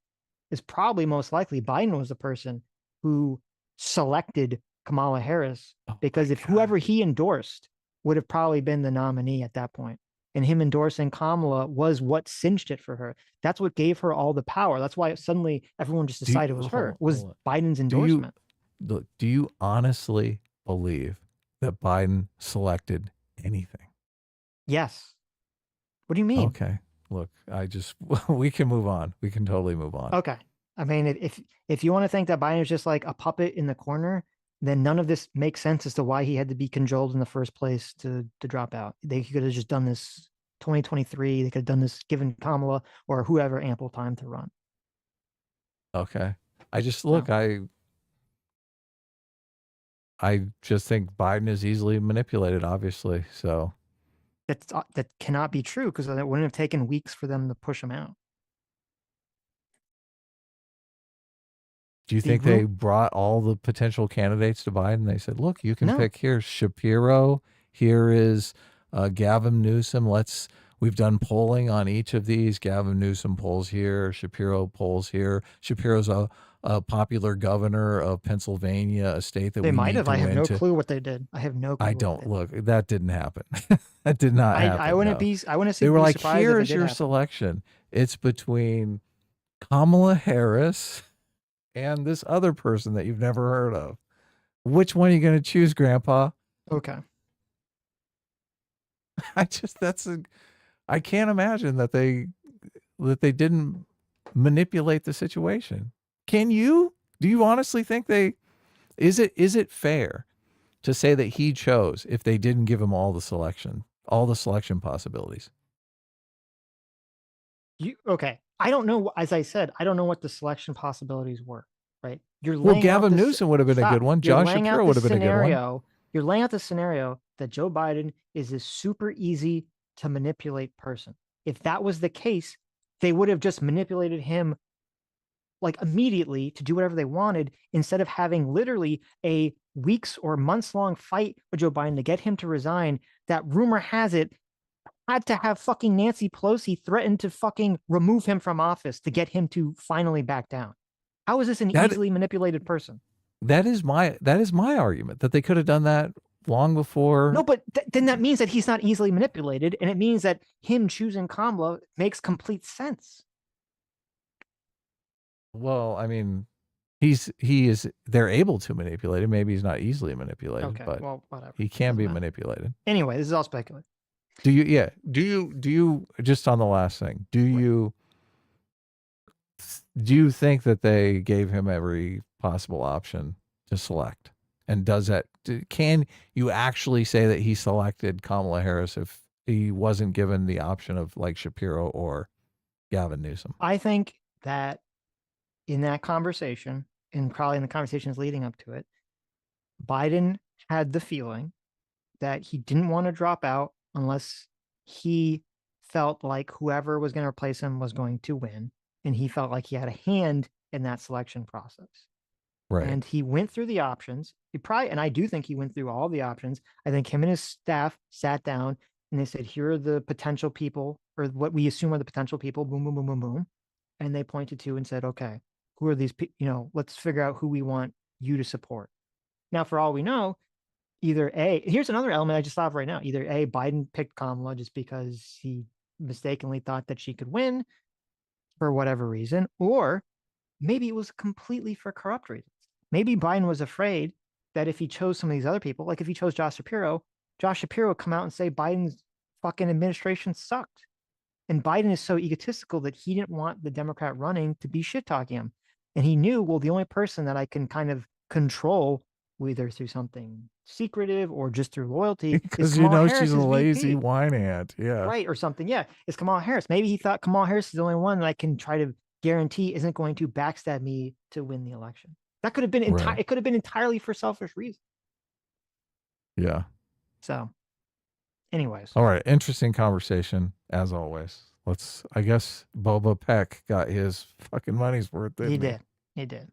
Speaker 1: it's probably most likely Biden was the person who selected Kamala Harris, because if whoever he endorsed would have probably been the nominee at that point. And him endorsing Kamala was what cinched it for her. That's what gave her all the power. That's why suddenly everyone just decided it was her. Was Biden's endorsement.
Speaker 2: Do you honestly believe that Biden selected anything?
Speaker 1: Yes. What do you mean?
Speaker 2: Okay. Look, we can move on. We can totally move on.
Speaker 1: Okay. I mean, if you want to think that Biden is just like a puppet in the corner, then none of this makes sense as to why he had to be cajoled in the first place to drop out. They could have just done this 2023. They could have done this, given Kamala or whoever ample time to run.
Speaker 2: Okay. I just I just think Biden is easily manipulated, obviously. So
Speaker 1: that cannot be true, because it wouldn't have taken weeks for them to push him out.
Speaker 2: Do you think they brought all the potential candidates to Biden? They said, look, you can pick here Shapiro. Here is Gavin Newsom. We've done polling on each of these. Gavin Newsom polls here. Shapiro polls here. Shapiro's a popular governor of Pennsylvania, a state that
Speaker 1: they might have. I have no
Speaker 2: clue.
Speaker 1: clue what they did. I have no clue.
Speaker 2: I don't look. That didn't happen. That did not happen.
Speaker 1: I wouldn't be. I wouldn't say
Speaker 2: they were like,
Speaker 1: surprised
Speaker 2: here's
Speaker 1: if it
Speaker 2: your
Speaker 1: did
Speaker 2: selection. It's between Kamala Harris and this other person that you've never heard of. Which one are you going to choose, Grandpa?
Speaker 1: Okay.
Speaker 2: I can't imagine that they didn't manipulate the situation. Do you honestly think is it fair to say that he chose if they didn't give him all the selection possibilities?
Speaker 1: Okay. I don't know. As I said, I don't know what the selection possibilities were, right?
Speaker 2: Well, Gavin Newsom would have been a good one. John Shapiro would have been a good one.
Speaker 1: You're laying out the scenario that Joe Biden is a super easy to manipulate person. If that was the case, they would have just manipulated him like immediately to do whatever they wanted instead of having literally a weeks or months long fight with Joe Biden to get him to resign. That rumor has it had to have fucking Nancy Pelosi threaten to fucking remove him from office to get him to finally back down. How is this an easily manipulated person?
Speaker 2: That is my argument, that they could have done that long before.
Speaker 1: No, but then that means that he's not easily manipulated, and it means that him choosing Kamala makes complete sense.
Speaker 2: Well, I mean, they're able to manipulate him. Maybe he's not easily manipulated, but
Speaker 1: well, whatever.
Speaker 2: He can be manipulated.
Speaker 1: Anyway, this is all speculative.
Speaker 2: Do you just on the last thing, do you think that they gave him every possible option to select? And can you actually say that he selected Kamala Harris if he wasn't given the option of like Shapiro or Gavin Newsom?
Speaker 1: I think that in that conversation, and probably in the conversations leading up to it, Biden had the feeling that he didn't want to drop out unless he felt like whoever was going to replace him was going to win. And he felt like he had a hand in that selection process.
Speaker 2: Right.
Speaker 1: And he went through the options. And I do think he went through all the options. I think him and his staff sat down and they said, here are the potential people, or what we assume are the potential people, boom, boom, boom, boom, boom. And they pointed to and said, okay, who are these people? Let's figure out who we want you to support. Now, for all we know, here's another element I just thought of right now. Either A, Biden picked Kamala just because he mistakenly thought that she could win for whatever reason, or maybe it was completely for corrupt reasons. Maybe Biden was afraid that if he chose some of these other people, like if he chose Josh Shapiro would come out and say Biden's fucking administration sucked. And Biden is so egotistical that he didn't want the Democrat running to be shit-talking him. And he knew, well, the only person that I can kind of control, either through something secretive or just through loyalty,
Speaker 2: because
Speaker 1: Harris
Speaker 2: she's a lazy
Speaker 1: VP.
Speaker 2: whine ant. Yeah.
Speaker 1: Right, or something. Yeah, it's Kamala Harris. Maybe he thought Kamala Harris is the only one that I can try to guarantee isn't going to backstab me to win the election. That could have been it could have been entirely for selfish reasons.
Speaker 2: Yeah.
Speaker 1: So, anyways.
Speaker 2: All right, interesting conversation as always. I guess Boba Peck got his fucking money's worth.
Speaker 1: He did.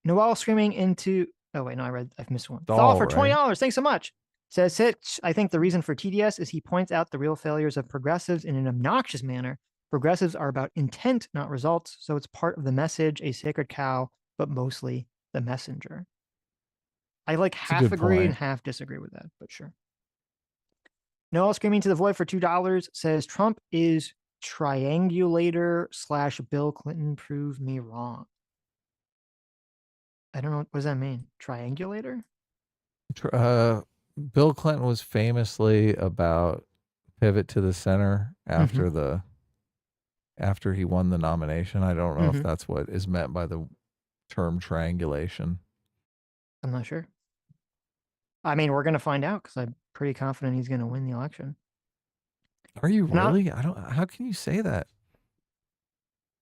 Speaker 1: Noel screaming into. Oh wait, no, I've missed one. Thal for $20. Thanks so much. Says Sitch, I think the reason for TDS is he points out the real failures of progressives in an obnoxious manner. Progressives are about intent, not results. So it's part of the message, a sacred cow, but mostly the messenger. I half agree and half disagree with that, but sure. Noel screaming to the void for $2 says Trump is triangulator / Bill Clinton prove me wrong. I don't know. What does that mean? Triangulator?
Speaker 2: Bill Clinton was famously about pivot to the center after after he won the nomination. I don't know if that's what is meant by the term triangulation.
Speaker 1: I'm not sure. I mean, we're going to find out because I'm pretty confident he's going to win the election.
Speaker 2: Are you really? How can you say that?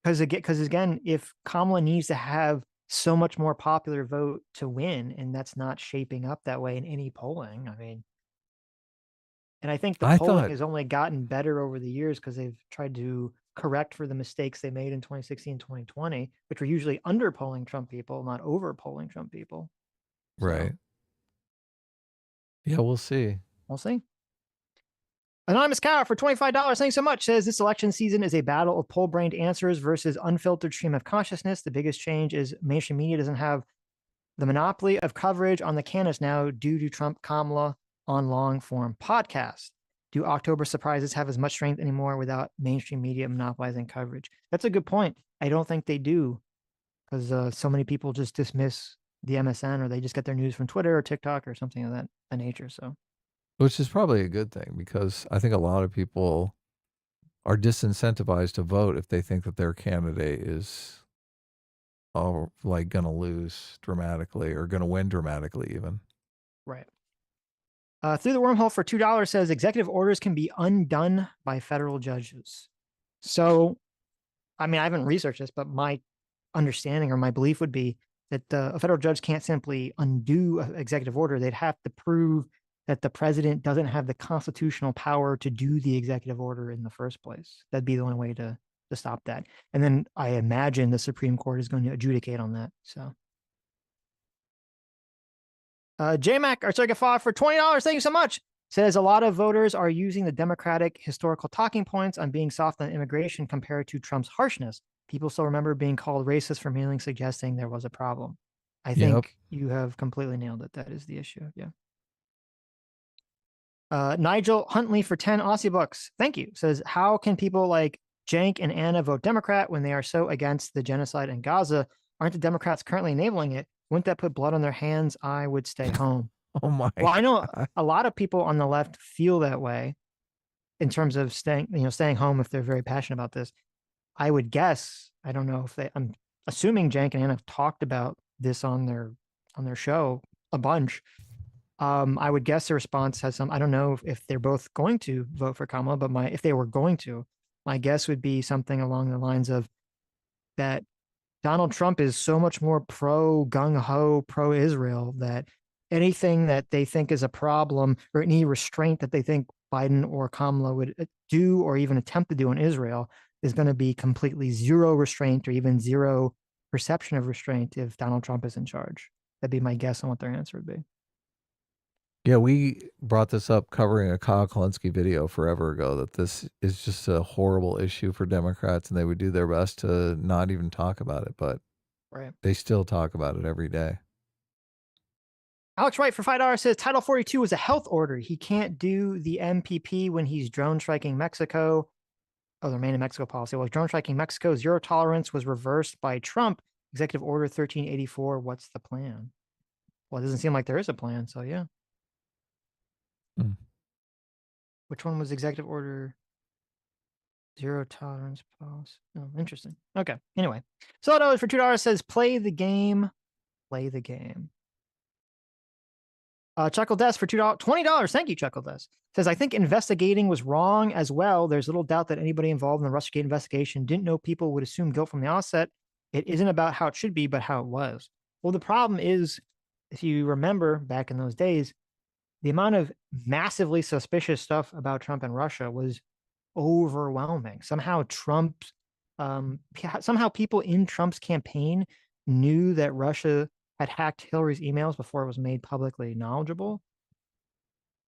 Speaker 1: Because again, if Kamala needs to have so much more popular vote to win, and that's not shaping up that way in any polling. I mean, and I think the polling has only gotten better over the years because they've tried to correct for the mistakes they made in 2016, 2020, which were usually under-polling Trump people, not over-polling Trump people.
Speaker 2: Right. So, yeah, we'll see.
Speaker 1: We'll see. Anonymous Cow for $25. Thanks so much. Says this election season is a battle of poll-brained answers versus unfiltered stream of consciousness. The biggest change is mainstream media doesn't have the monopoly of coverage on the candidates now due to Trump Kamala on long-form podcasts. Do October surprises have as much strength anymore without mainstream media monopolizing coverage? That's a good point. I don't think they do because so many people just dismiss the MSN or they just get their news from Twitter or TikTok or something of that nature. So.
Speaker 2: Which is probably a good thing because I think a lot of people are disincentivized to vote if they think that their candidate is are like going to lose dramatically or going to win dramatically even.
Speaker 1: Right. Through the wormhole for $2 says executive orders can be undone by federal judges. So, I mean, I haven't researched this, but my understanding or my belief would be that a federal judge can't simply undo an executive order. They'd have to prove that the president doesn't have the constitutional power to do the executive order in the first place. That'd be the only way to stop that. And then I imagine the Supreme Court is going to adjudicate on that. So. JMac, our circuit file for $20. Thank you so much. Says a lot of voters are using the Democratic historical talking points on being soft on immigration compared to Trump's harshness. People still remember being called racist for merely suggesting there was a problem. I think you have completely nailed it. That is the issue. Yeah. Nigel Huntley for 10 Aussie bucks. Thank you. Says, how can people like Cenk and Anna vote Democrat when they are so against the genocide in Gaza? Aren't the Democrats currently enabling it? Wouldn't that put blood on their hands? I would stay home.
Speaker 2: Oh my.
Speaker 1: Well, I know a lot of people on the left feel that way in terms of staying home if they're very passionate about this. I would guess, I don't know if I'm assuming Cenk and Anna have talked about this on their show a bunch. I would guess the response has I don't know if they're both going to vote for Kamala, but if they were going to, my guess would be something along the lines of that Donald Trump is so much more pro gung-ho, pro-Israel that anything that they think is a problem or any restraint that they think Biden or Kamala would do or even attempt to do in Israel is going to be completely zero restraint or even zero perception of restraint if Donald Trump is in charge. That'd be my guess on what their answer would be.
Speaker 2: Yeah, we brought this up covering a Kyle Kulinski video forever ago that this is just a horrible issue for Democrats and they would do their best to not even talk about it, but they still talk about it every day.
Speaker 1: Alex Wright for $5 says Title 42 is a health order. He can't do the MPP when he's drone striking Mexico. Oh, the remain in Mexico policy. Well, drone striking Mexico, zero tolerance was reversed by Trump. Executive Order 1384. What's the plan? Well, it doesn't seem like there is a plan. So, yeah. Which one was Executive Order? Zero tolerance policy. Oh, interesting. Okay. Anyway. Soto for $2 says play the game. Play the game. Chuckle Desk for $20. Thank you, Chuckle Desk. Says, I think investigating was wrong as well. There's little doubt that anybody involved in the Russiagate investigation didn't know people would assume guilt from the outset. It isn't about how it should be, but how it was. Well, the problem is, if you remember back in those days, the amount of massively suspicious stuff about Trump and Russia was overwhelming. Somehow somehow people in Trump's campaign knew that Russia had hacked Hillary's emails before it was made publicly knowledgeable.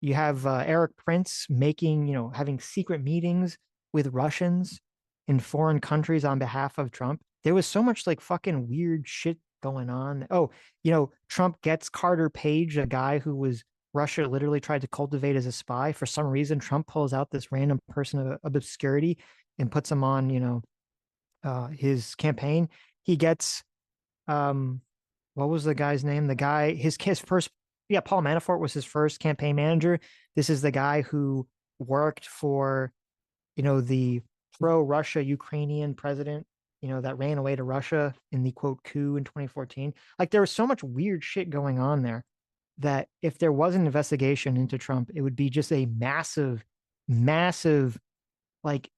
Speaker 1: You have Eric Prince having secret meetings with Russians in foreign countries on behalf of Trump. There was so much like fucking weird shit going on. Oh, Trump gets Carter Page, a guy who was Russia literally tried to cultivate as a spy. For some reason, Trump pulls out this random person of obscurity and puts him on, his campaign. He gets, what was the guy's name? The guy, his first, Paul Manafort was his first campaign manager. This is the guy who worked for, the pro-Russia Ukrainian president, that ran away to Russia in the quote coup in 2014. Like there was so much weird shit going on there that if there was an investigation into Trump, it would be just a massive, massive, like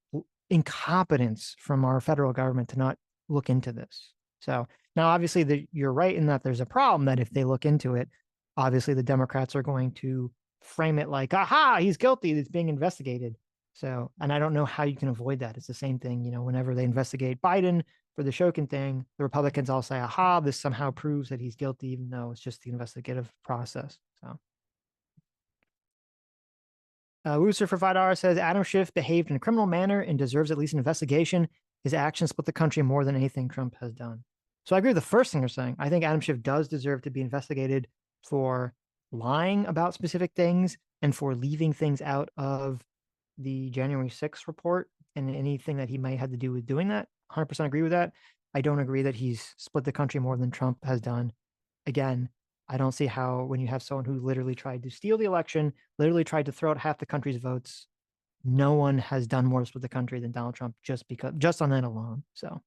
Speaker 1: incompetence from our federal government to not look into this. So now, obviously, you're right in that there's a problem that if they look into it, obviously the Democrats are going to frame it like, aha, he's guilty, it's being investigated. So, and I don't know how you can avoid that. It's the same thing, whenever they investigate Biden for the Shokin thing, the Republicans all say, aha, this somehow proves that he's guilty, even though it's just the investigative process. So, Rooster for $5 says Adam Schiff behaved in a criminal manner and deserves at least an investigation. His actions split the country more than anything Trump has done. So I agree with the first thing you're saying. I think Adam Schiff does deserve to be investigated for lying about specific things and for leaving things out of the January 6th report and anything that he might have to do with doing that. 100% agree with that. I don't agree that he's split the country more than Trump has done. Again, I don't see how when you have someone who literally tried to steal the election, literally tried to throw out half the country's votes, no one has done more to split the country than Donald Trump just on that alone. So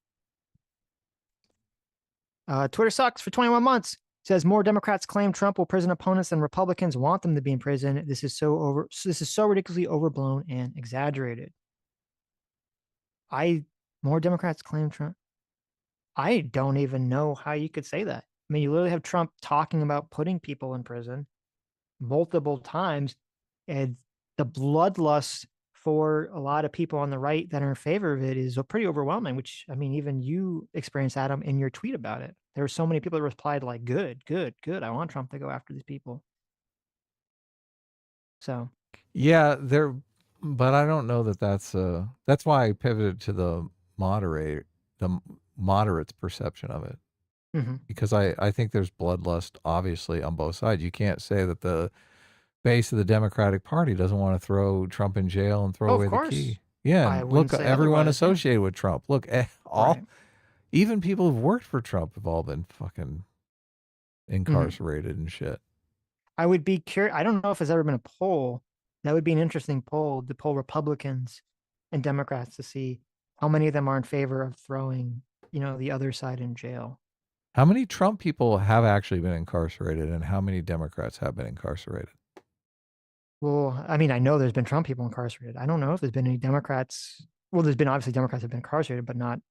Speaker 1: Twitter sucks for 21 months. Says more Democrats claim Trump will prison opponents than Republicans want them to be in prison. This is so ridiculously overblown and exaggerated. More Democrats claim Trump. I don't even know how you could say that. I mean, you literally have Trump talking about putting people in prison multiple times, and the bloodlust for a lot of people on the right that are in favor of it is pretty overwhelming, which, I mean, even you experienced, Adam, in your tweet about it. There were so many people that replied like, good, good, good. I want Trump to go after these people. So.
Speaker 2: Yeah, but I don't know that that's why I pivoted to the moderate's perception of it.
Speaker 1: Mm-hmm.
Speaker 2: Because I think there's bloodlust, obviously, on both sides. You can't say that the base of the Democratic Party doesn't want to throw Trump in jail and throw away the key. Yeah, and look, everyone associated with Trump. Look, even people who've worked for Trump have all been fucking incarcerated and shit.
Speaker 1: I would be curious. I don't know if there's ever been a poll. That would be an interesting poll to poll Republicans and Democrats to see how many of them are in favor of throwing, the other side in jail.
Speaker 2: How many Trump people have actually been incarcerated, and how many Democrats have been incarcerated?
Speaker 1: Well, I mean, I know there's been Trump people incarcerated. I don't know if there's been any Democrats. Well, there's been obviously Democrats have been incarcerated, but not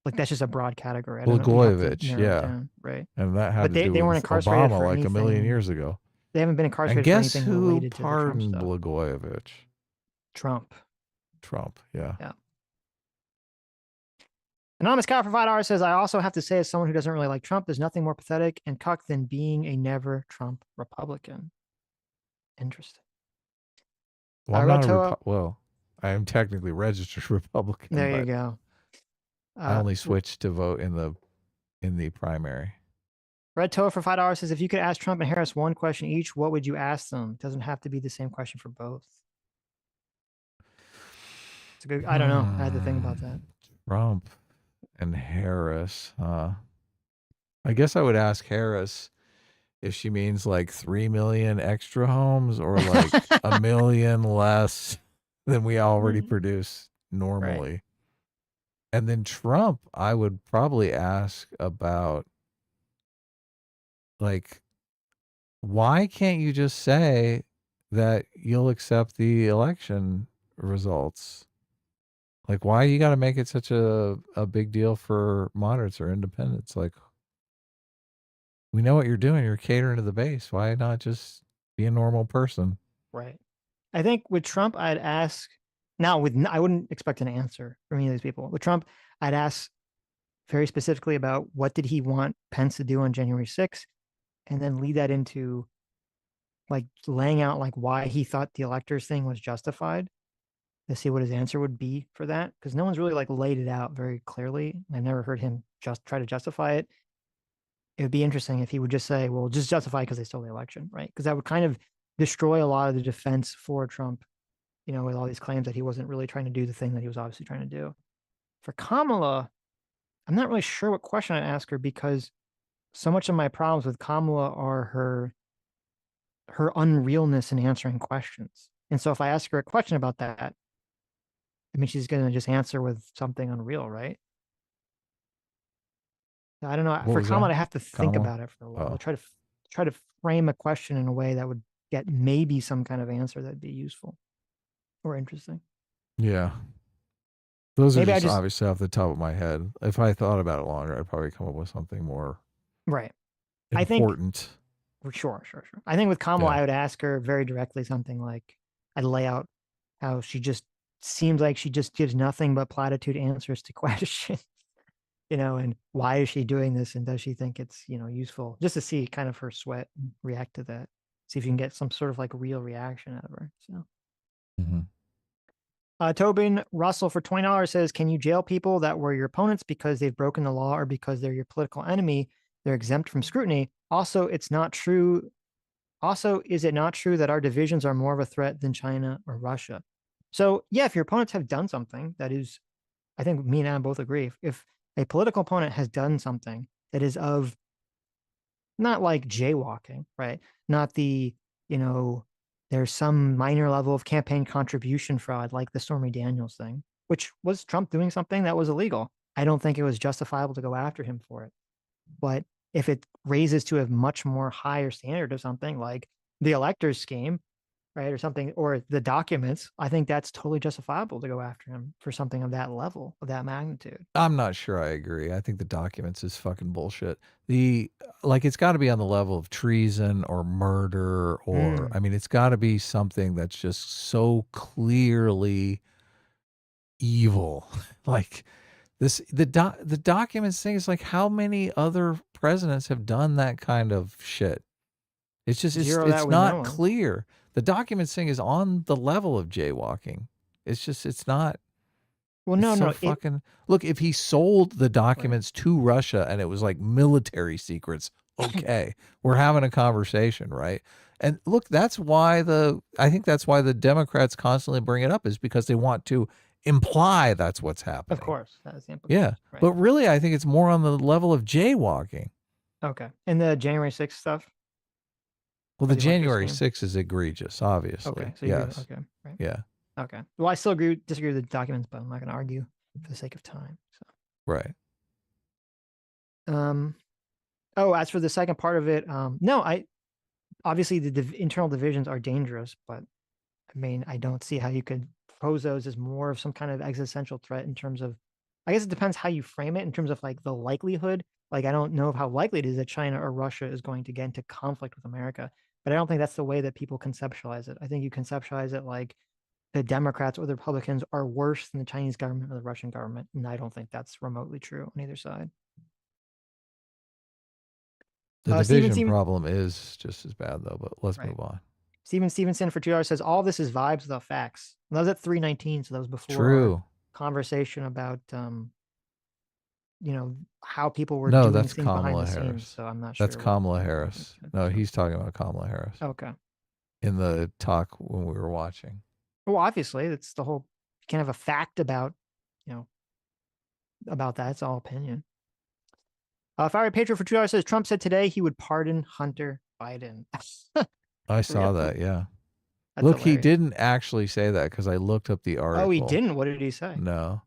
Speaker 1: like that's just a broad category.
Speaker 2: Blagojevich, yeah,
Speaker 1: down, right.
Speaker 2: And that had
Speaker 1: they weren't incarcerated
Speaker 2: Obama
Speaker 1: for
Speaker 2: like
Speaker 1: anything.
Speaker 2: a million years ago.
Speaker 1: They haven't been incarcerated
Speaker 2: and guess
Speaker 1: for anything
Speaker 2: who
Speaker 1: related to the Trump
Speaker 2: pardoned
Speaker 1: stuff.
Speaker 2: Blagojevich?
Speaker 1: Trump,
Speaker 2: yeah.
Speaker 1: Anonymous Cow for $5 says, I also have to say, as someone who doesn't really like Trump, there's nothing more pathetic and cuck than being a never Trump Republican. Interesting.
Speaker 2: Well, I am technically registered Republican.
Speaker 1: There you go.
Speaker 2: I only switched to vote in the primary.
Speaker 1: Red Toa for $5 says, if you could ask Trump and Harris one question each, what would you ask them? It doesn't have to be the same question for both. It's a good. I don't know. I had to think about that.
Speaker 2: Trump and Harris. I guess I would ask Harris if she means like 3 million extra homes or like a million less than we already produce normally.
Speaker 1: Right.
Speaker 2: And then Trump, I would probably ask about like, why can't you just say that you'll accept the election results? Like, why you got to make it such a big deal for moderates or independents? Like, we know what you're doing. You're catering to the base. Why not just be a normal person?
Speaker 1: Right. I think with Trump, I'd ask. Now, I wouldn't expect an answer from any of these people. With Trump, I'd ask very specifically about what did he want Pence to do on January 6th, and then lead that into like laying out like why he thought the electors thing was justified. To see what his answer would be for that, because no one's really like laid it out very clearly. I've never heard him just try to justify it. It would be interesting if he would just say, well, just justify because they stole the election, right? Because that would kind of destroy a lot of the defense for Trump, with all these claims that he wasn't really trying to do the thing that he was obviously trying to do. For Kamala, I'm not really sure what question I'd ask her, because so much of my problems with Kamala are her unrealness in answering questions. And so if I ask her a question about that, I mean, she's going to just answer with something unreal, right? I don't know. For Kamala, I have to think about it for a while. I'll try to frame a question in a way that would get maybe some kind of answer that'd be useful or interesting.
Speaker 2: Yeah. Those are just obviously off the top of my head. If I thought about it longer, I'd probably come up with something more
Speaker 1: important.
Speaker 2: I think.
Speaker 1: Sure. I think with Kamala, I would ask her very directly something like, I'd lay out how she just seems like she just gives nothing but platitude answers to questions, and why is she doing this? And does she think it's, useful, just to see kind of her sweat and react to that. See if you can get some sort of like real reaction out of her. So, Tobin Russell for $20 says, can you jail people that were your opponents because they've broken the law or because they're your political enemy? They're exempt from scrutiny. Also, is it not true that our divisions are more of a threat than China or Russia? So yeah, if your opponents have done something that is, I think me and Adam both agree, if a political opponent has done something that is of not like jaywalking, right? Not the, there's some minor level of campaign contribution fraud like the Stormy Daniels thing, which was Trump doing something that was illegal. I don't think it was justifiable to go after him for it. But if it raises to a much more higher standard of something like the electors scheme, right, or something, or the documents, I think that's totally justifiable to go after him for something of that level, of that magnitude.
Speaker 2: I'm not sure I agree. I think the documents is fucking bullshit. It's got to be on the level of treason or murder, or I mean, it's got to be something that's just so clearly evil. Like the documents thing is like, how many other presidents have done that kind of shit? It's just it's not clear. The documents thing is on the level of jaywalking. It's not.
Speaker 1: Well, no.
Speaker 2: Look, if he sold the documents to Russia and it was like military secrets, okay, we're having a conversation, right? And look, I think that's why the Democrats constantly bring it up, is because they want to imply that's what's happening.
Speaker 1: Of course, that's the implication.
Speaker 2: Yeah,
Speaker 1: right.
Speaker 2: but really, I think it's more on the level of jaywalking.
Speaker 1: Okay, and the January 6th stuff.
Speaker 2: Well, the January 6th is egregious, obviously.
Speaker 1: Okay, so
Speaker 2: yes.
Speaker 1: Okay, right.
Speaker 2: Yeah.
Speaker 1: Okay. Well, I still disagree with the documents, but I'm not going to argue for the sake of time. So.
Speaker 2: Right.
Speaker 1: As for the second part of it, no, obviously the internal divisions are dangerous, but I mean, I don't see how you could pose those as more of some kind of existential threat in terms of, I guess it depends how you frame it in terms of like the likelihood. Like, I don't know how likely it is that China or Russia is going to get into conflict with America, but I don't think that's the way that people conceptualize it. I think you conceptualize it like the Democrats or the Republicans are worse than the Chinese government or the Russian government, and I don't think that's remotely true on either side.
Speaker 2: The division problem is just as bad, though, but let's move on.
Speaker 1: Stevenson for $2 says, all this is vibes without facts. And that was at 3:19, so that was before our conversation about, how people were doing things behind the scenes. So I'm not sure.
Speaker 2: That's Kamala Harris. No, he's talking about Kamala Harris.
Speaker 1: Okay.
Speaker 2: In the talk when we were watching.
Speaker 1: Well, obviously, it's the whole, you can't have a fact about, about that. It's all opinion. Fiery Patriot for $2 says, Trump said today he would pardon Hunter Biden.
Speaker 2: I saw that, yeah.
Speaker 1: That's
Speaker 2: Look,
Speaker 1: hilarious.
Speaker 2: he didn't actually say that because I looked up the article.
Speaker 1: Oh, he didn't? What did he say?
Speaker 2: No.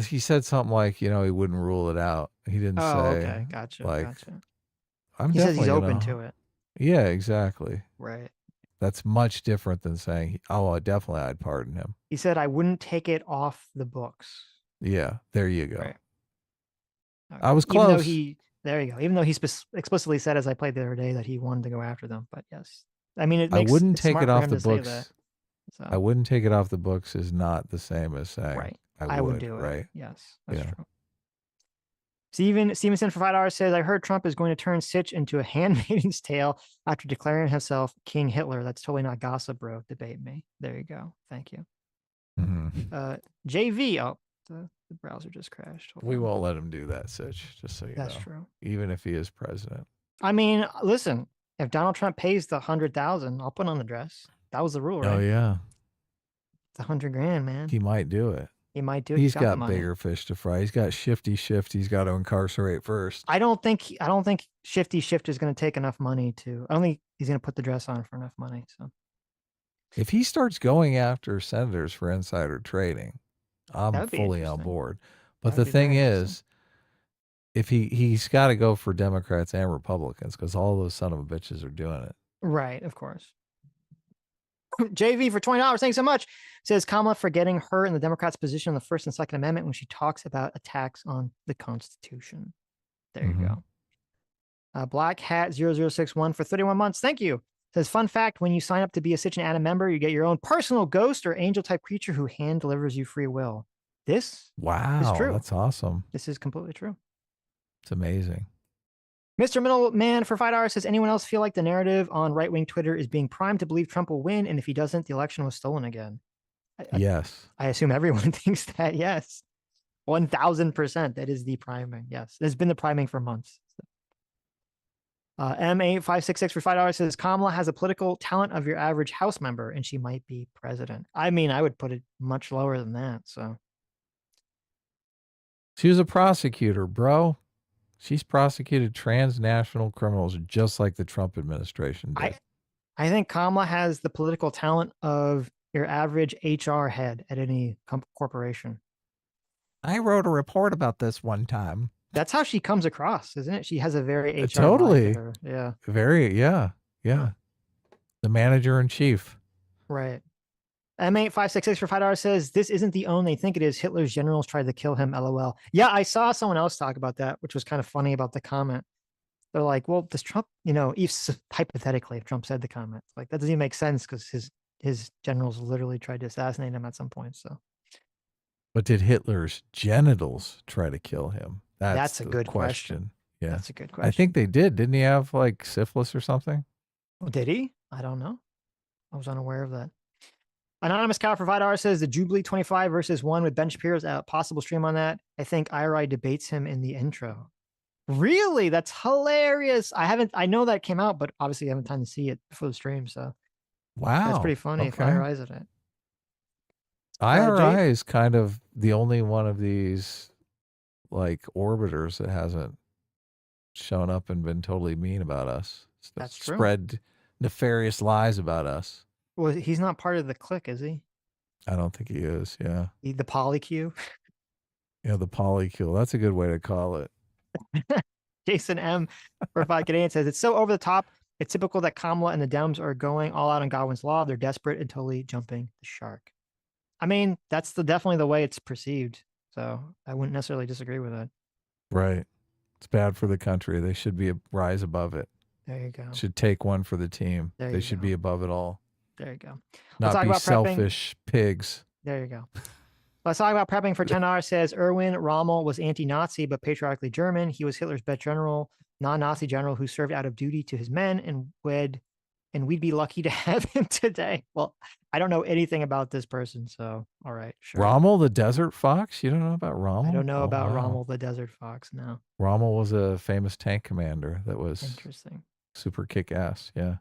Speaker 2: He said something like, he wouldn't rule it out. He didn't say.
Speaker 1: Okay. Gotcha. He says he's open to it.
Speaker 2: Yeah, exactly.
Speaker 1: Right.
Speaker 2: That's much different than saying, definitely I'd pardon him.
Speaker 1: He said, I wouldn't take it off the books.
Speaker 2: Yeah, there you go.
Speaker 1: Right. Okay.
Speaker 2: I was close.
Speaker 1: There you go. Even though he explicitly said, as I played the other day, that he wanted to go after them. But yes, I mean,
Speaker 2: I wouldn't take it off the books.
Speaker 1: So.
Speaker 2: I wouldn't take it off the books is not the same as saying I would do it. Right.
Speaker 1: Yes, that's true. Stevenson for $5 says, I heard Trump is going to turn Sitch into a Handmaid's Tale after declaring himself King Hitler. That's totally not gossip, bro. Debate me. There you go. Thank you.
Speaker 2: Mm-hmm.
Speaker 1: JV. Oh, the browser just crashed.
Speaker 2: We won't let him do that, Sitch, just so you know.
Speaker 1: That's true.
Speaker 2: Even if he is president.
Speaker 1: I mean, listen, if Donald Trump pays the $100,000, I'll put on the dress. That was the rule, right?
Speaker 2: Oh, yeah.
Speaker 1: It's $100,000, man.
Speaker 2: He might do it.
Speaker 1: He might do it.
Speaker 2: He's got bigger fish to fry. He's got Shifty Shift. He's got to incarcerate first.
Speaker 1: I don't think Shifty Shift is going to take enough money to. I don't think he's going to put the dress on for enough money. So,
Speaker 2: if he starts going after senators for insider trading, I'm fully on board. But the thing is, if he's got to go for Democrats and Republicans because all those son of a bitches are doing it.
Speaker 1: Right, of course. JV for $20, thanks so much. Says Kamala forgetting her and the Democrats' position on the First and Second Amendment when she talks about attacks on the Constitution. There you go. Black Hat 0061 for 31 months. Thank you. Says, fun fact, when you sign up to be a Sitch and Anna member, you get your own personal ghost or angel type creature who hand delivers you free will. This is true.
Speaker 2: That's awesome.
Speaker 1: This is completely true.
Speaker 2: It's amazing.
Speaker 1: Mr. Middleman for $5 says, anyone else feel like the narrative on right-wing Twitter is being primed to believe Trump will win, and if he doesn't, the election was stolen again?
Speaker 2: Yes.
Speaker 1: I assume everyone thinks that, yes. 1,000%. That is the priming. Yes. There's been the priming for months. M8566 for $5 says, Kamala has a political talent of your average House member, and she might be president. I mean, I would put it much lower than that, so.
Speaker 2: She was a prosecutor, bro. She's prosecuted transnational criminals just like the Trump administration did.
Speaker 1: I think Kamala has the political talent of your average HR head at any corporation.
Speaker 2: I wrote a report about this one time.
Speaker 1: That's how she comes across, isn't it? She has a very HR vibe to
Speaker 2: Totally.
Speaker 1: her. Yeah.
Speaker 2: Very, yeah. The manager in chief.
Speaker 1: Right. M8566 for $5 says, this isn't the own they think it is. Hitler's generals tried to kill him, LOL. Yeah, I saw someone else talk about that, which was kind of funny about the comment. They're like, well, does Trump, if hypothetically, if Trump said the comment, like that doesn't even make sense because his generals literally tried to assassinate him at some point. So
Speaker 2: But did Hitler's genitals try to kill him?
Speaker 1: That's a
Speaker 2: the
Speaker 1: good question.
Speaker 2: Yeah.
Speaker 1: That's a good question.
Speaker 2: I think they did. Didn't he have like syphilis or something?
Speaker 1: Oh, did he? I don't know. I was unaware of that. Anonymous Cow for $5 says the Jubilee 25 versus 1 with Ben Shapiro's possible stream on that. I think IRI debates him in the intro. Really? That's hilarious. I know that came out, but obviously I haven't time to see it before the stream. So
Speaker 2: Wow.
Speaker 1: that's pretty funny if IRI's in it.
Speaker 2: IRI is kind of the only one of these like orbiters that hasn't shown up and been totally mean about us.
Speaker 1: That's true.
Speaker 2: Spread nefarious lies about us.
Speaker 1: Well, he's not part of the clique, is he?
Speaker 2: I don't think he is. Yeah.
Speaker 1: The polycule.
Speaker 2: Yeah, the polycule. That's a good way to call it.
Speaker 1: Jason M for 5 Canadian says it's so over the top. It's typical that Kamala and the Dems are going all out on Godwin's law. They're desperate and totally jumping the shark. I mean, that's definitely the way it's perceived. So I wouldn't necessarily disagree with that.
Speaker 2: Right. It's bad for the country. They should be rise above it.
Speaker 1: There you go.
Speaker 2: Should take one for the team.
Speaker 1: There
Speaker 2: They
Speaker 1: you
Speaker 2: should
Speaker 1: go.
Speaker 2: be above it all.
Speaker 1: There you go.
Speaker 2: Not
Speaker 1: talk
Speaker 2: be
Speaker 1: about prepping.
Speaker 2: selfish pigs.
Speaker 1: There you go. Let's talk about prepping for $10 says Erwin Rommel was anti-Nazi but patriotically German. He was Hitler's best general, non-Nazi general who served out of duty to his men and we'd be lucky to have him today. Well, I don't know anything about this person, so all right, sure.
Speaker 2: Rommel the Desert Fox? You don't know about Rommel?
Speaker 1: I don't know about
Speaker 2: wow.
Speaker 1: Rommel the Desert Fox, no.
Speaker 2: Rommel was a famous tank commander that was
Speaker 1: Interesting.
Speaker 2: super kick-ass, yeah.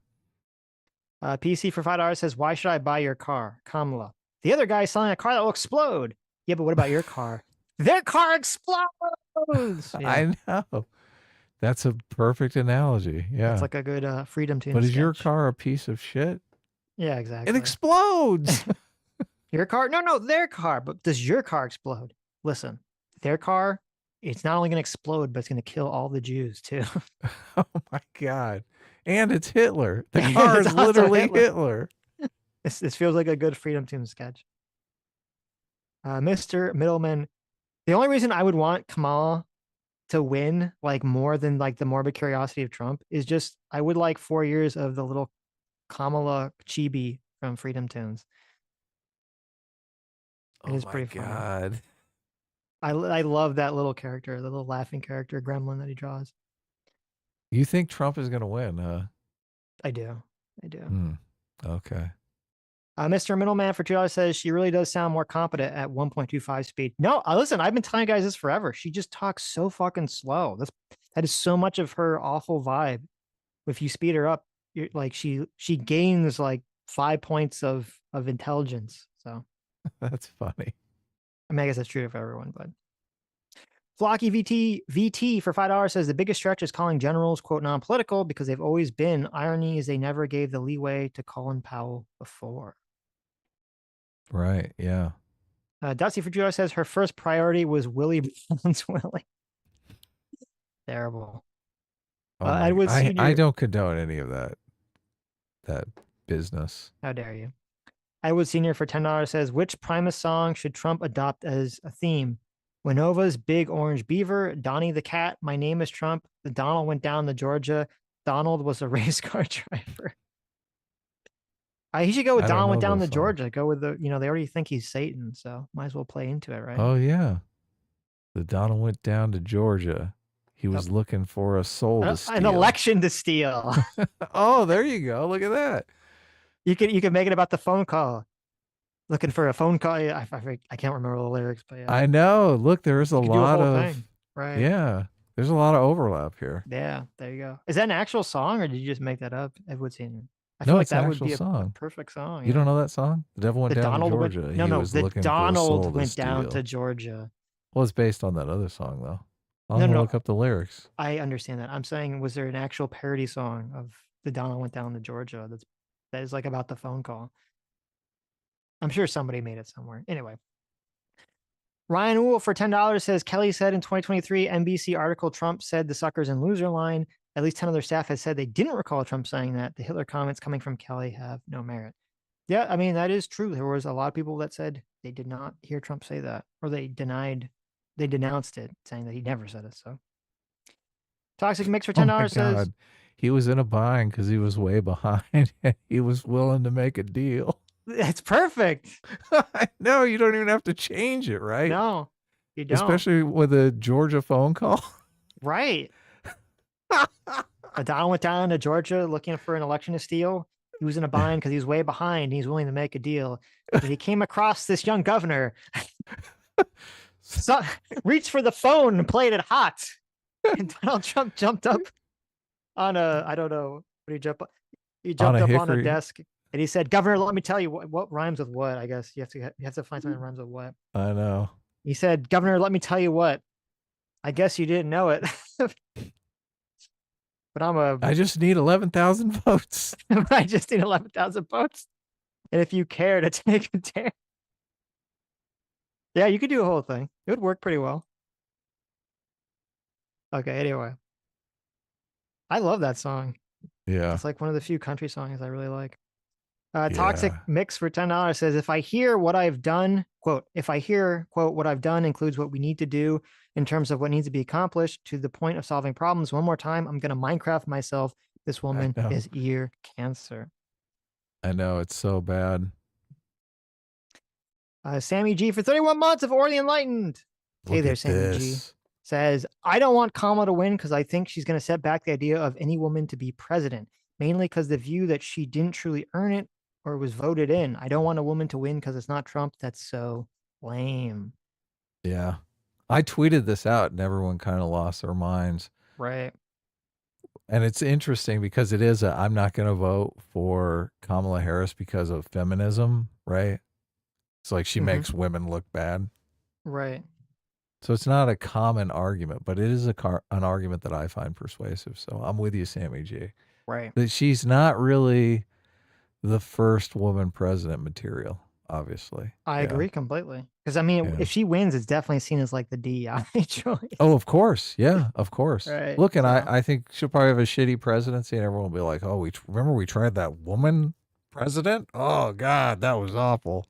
Speaker 1: PC for $5 says, why should I buy your car? Kamala. The other guy is selling a car that will explode. Yeah, but what about your car? Their car explodes. Yeah.
Speaker 2: I know. That's a perfect analogy. Yeah.
Speaker 1: It's like a good Freedom Tune
Speaker 2: But is
Speaker 1: sketch.
Speaker 2: your car a piece of shit?
Speaker 1: Yeah, exactly.
Speaker 2: It explodes.
Speaker 1: Your car? No, their car. But does your car explode? Listen, their car, it's not only going to explode, but it's going to kill all the Jews too.
Speaker 2: Oh my God. And it's Hitler. The car is literally Hitler.
Speaker 1: This feels like a good Freedom Tune sketch. Mr. Middleman, the only reason I would want Kamala to win like more than like the morbid curiosity of Trump is just I would like 4 years of the little Kamala chibi from Freedom Tunes. It is pretty funny.
Speaker 2: God.
Speaker 1: I love that little character, the little laughing character gremlin that he draws.
Speaker 2: You think Trump is going to win, huh?
Speaker 1: I do.
Speaker 2: Okay.
Speaker 1: Mr. Middleman for $2 says she really does sound more competent at 1.25 speed. No, listen, I've been telling you guys this forever. She just talks so fucking slow. That is so much of her awful vibe. If you speed her up, you're like she gains like 5 points of intelligence. So
Speaker 2: That's funny.
Speaker 1: I mean, I guess that's true for everyone, but Flocky VT for $5 says the biggest stretch is calling generals, quote, non-political because they've always been. Irony is they never gave the leeway to Colin Powell before.
Speaker 2: Right. Yeah.
Speaker 1: Dusty for $2 says her first priority was Willie Brown's Willie. Terrible.
Speaker 2: Oh
Speaker 1: I
Speaker 2: I don't condone any of that business.
Speaker 1: How dare you? Edward Sr. for $10 says, which Primus song should Trump adopt as a theme? Winova's Big Orange Beaver, Donnie the Cat, My Name is Trump, the Donald Went Down to Georgia, Donald was a race car driver. He should go with Donald Went Down to Georgia. Go with they already think he's Satan, so might as well play into it, right?
Speaker 2: Oh, yeah. The Donald went down to Georgia. He was looking for a soul to steal.
Speaker 1: An election to steal.
Speaker 2: Oh, there you go. Look at that.
Speaker 1: You could make it about the phone call. Looking for a phone call. I can't remember the lyrics, but yeah.
Speaker 2: I know. Look, there's a lot of
Speaker 1: thing. Right.
Speaker 2: Yeah. There's a lot of overlap here.
Speaker 1: Yeah, there you go. Is that an actual song, or did you just make that up, Edward Senior? I
Speaker 2: No,
Speaker 1: feel like
Speaker 2: it's an
Speaker 1: that would
Speaker 2: actual
Speaker 1: be a
Speaker 2: song.
Speaker 1: perfect song.
Speaker 2: You don't know that song? The Devil Went Down to Georgia.
Speaker 1: The Donald went down to Georgia.
Speaker 2: Well, it's based on that other song, though. I'm
Speaker 1: No,
Speaker 2: gonna
Speaker 1: no.
Speaker 2: look up the lyrics.
Speaker 1: I understand that. I'm saying, was there an actual parody song of the Donald Went Down to Georgia that is like about the phone call? I'm sure somebody made it somewhere. Anyway. Ryan Wool for $10 says Kelly said in 2023 NBC article Trump said the suckers and loser line. At least 10 other staff has said they didn't recall Trump saying that. The Hitler comments coming from Kelly have no merit. Yeah, I mean, that is true. There was a lot of people that said they did not hear Trump say that, or they denounced it, saying that he never said it. So Toxic Mix for $10 says
Speaker 2: he was in a bind because he was way behind and he was willing to make a deal.
Speaker 1: That's perfect.
Speaker 2: No, you don't even have to change it, right?
Speaker 1: No, you don't.
Speaker 2: Especially with a Georgia phone call.
Speaker 1: Right. Don went down to Georgia looking for an election to steal. He was in a bind because he was way behind. And he's willing to make a deal. But he came across this young governor, reached for the phone and played it hot. And Donald Trump jumped up on I don't know, what he jumped up? He jumped up on a desk. And he said, "Governor, let me tell you what rhymes with what. I guess you have to find something that rhymes with what."
Speaker 2: I know.
Speaker 1: He said, "Governor, let me tell you what. I guess you didn't know it, but
Speaker 2: I just need 11,000 votes.
Speaker 1: I just need 11,000 votes. And if you care to take a dare, yeah, you could do a whole thing. It would work pretty well." Okay. Anyway, I love that song.
Speaker 2: Yeah,
Speaker 1: it's like one of the few country songs I really like. Toxic Mix for $10 says, if I hear what I've done, quote, if I hear, quote, what I've done includes what we need to do in terms of what needs to be accomplished to the point of solving problems one more time, I'm going to Minecraft myself. This woman is ear cancer.
Speaker 2: I know. It's so bad.
Speaker 1: Sammy G for 31 months of Or the Enlightened. Hey there, Sammy G. Says, I don't want Kamala to win because I think she's going to set back the idea of any woman to be president, mainly because the view that she didn't truly earn it or was voted in. I don't want a woman to win because it's not Trump. That's so lame.
Speaker 2: Yeah. I tweeted this out and everyone kind of lost their minds.
Speaker 1: Right.
Speaker 2: And it's interesting because it is I'm not going to vote for Kamala Harris because of feminism, right? It's like she makes women look bad.
Speaker 1: Right.
Speaker 2: So it's not a common argument, but it is an argument that I find persuasive. So I'm with you, Sammy G.
Speaker 1: Right.
Speaker 2: That she's not really the first woman president material, obviously.
Speaker 1: I agree completely. Because, I mean, if she wins, it's definitely seen as like the DEI choice.
Speaker 2: Oh, of course. Yeah, of course.
Speaker 1: Right.
Speaker 2: Look, and I think she'll probably have a shitty presidency and everyone will be like, oh, remember we tried that woman president? Oh, God, that was awful.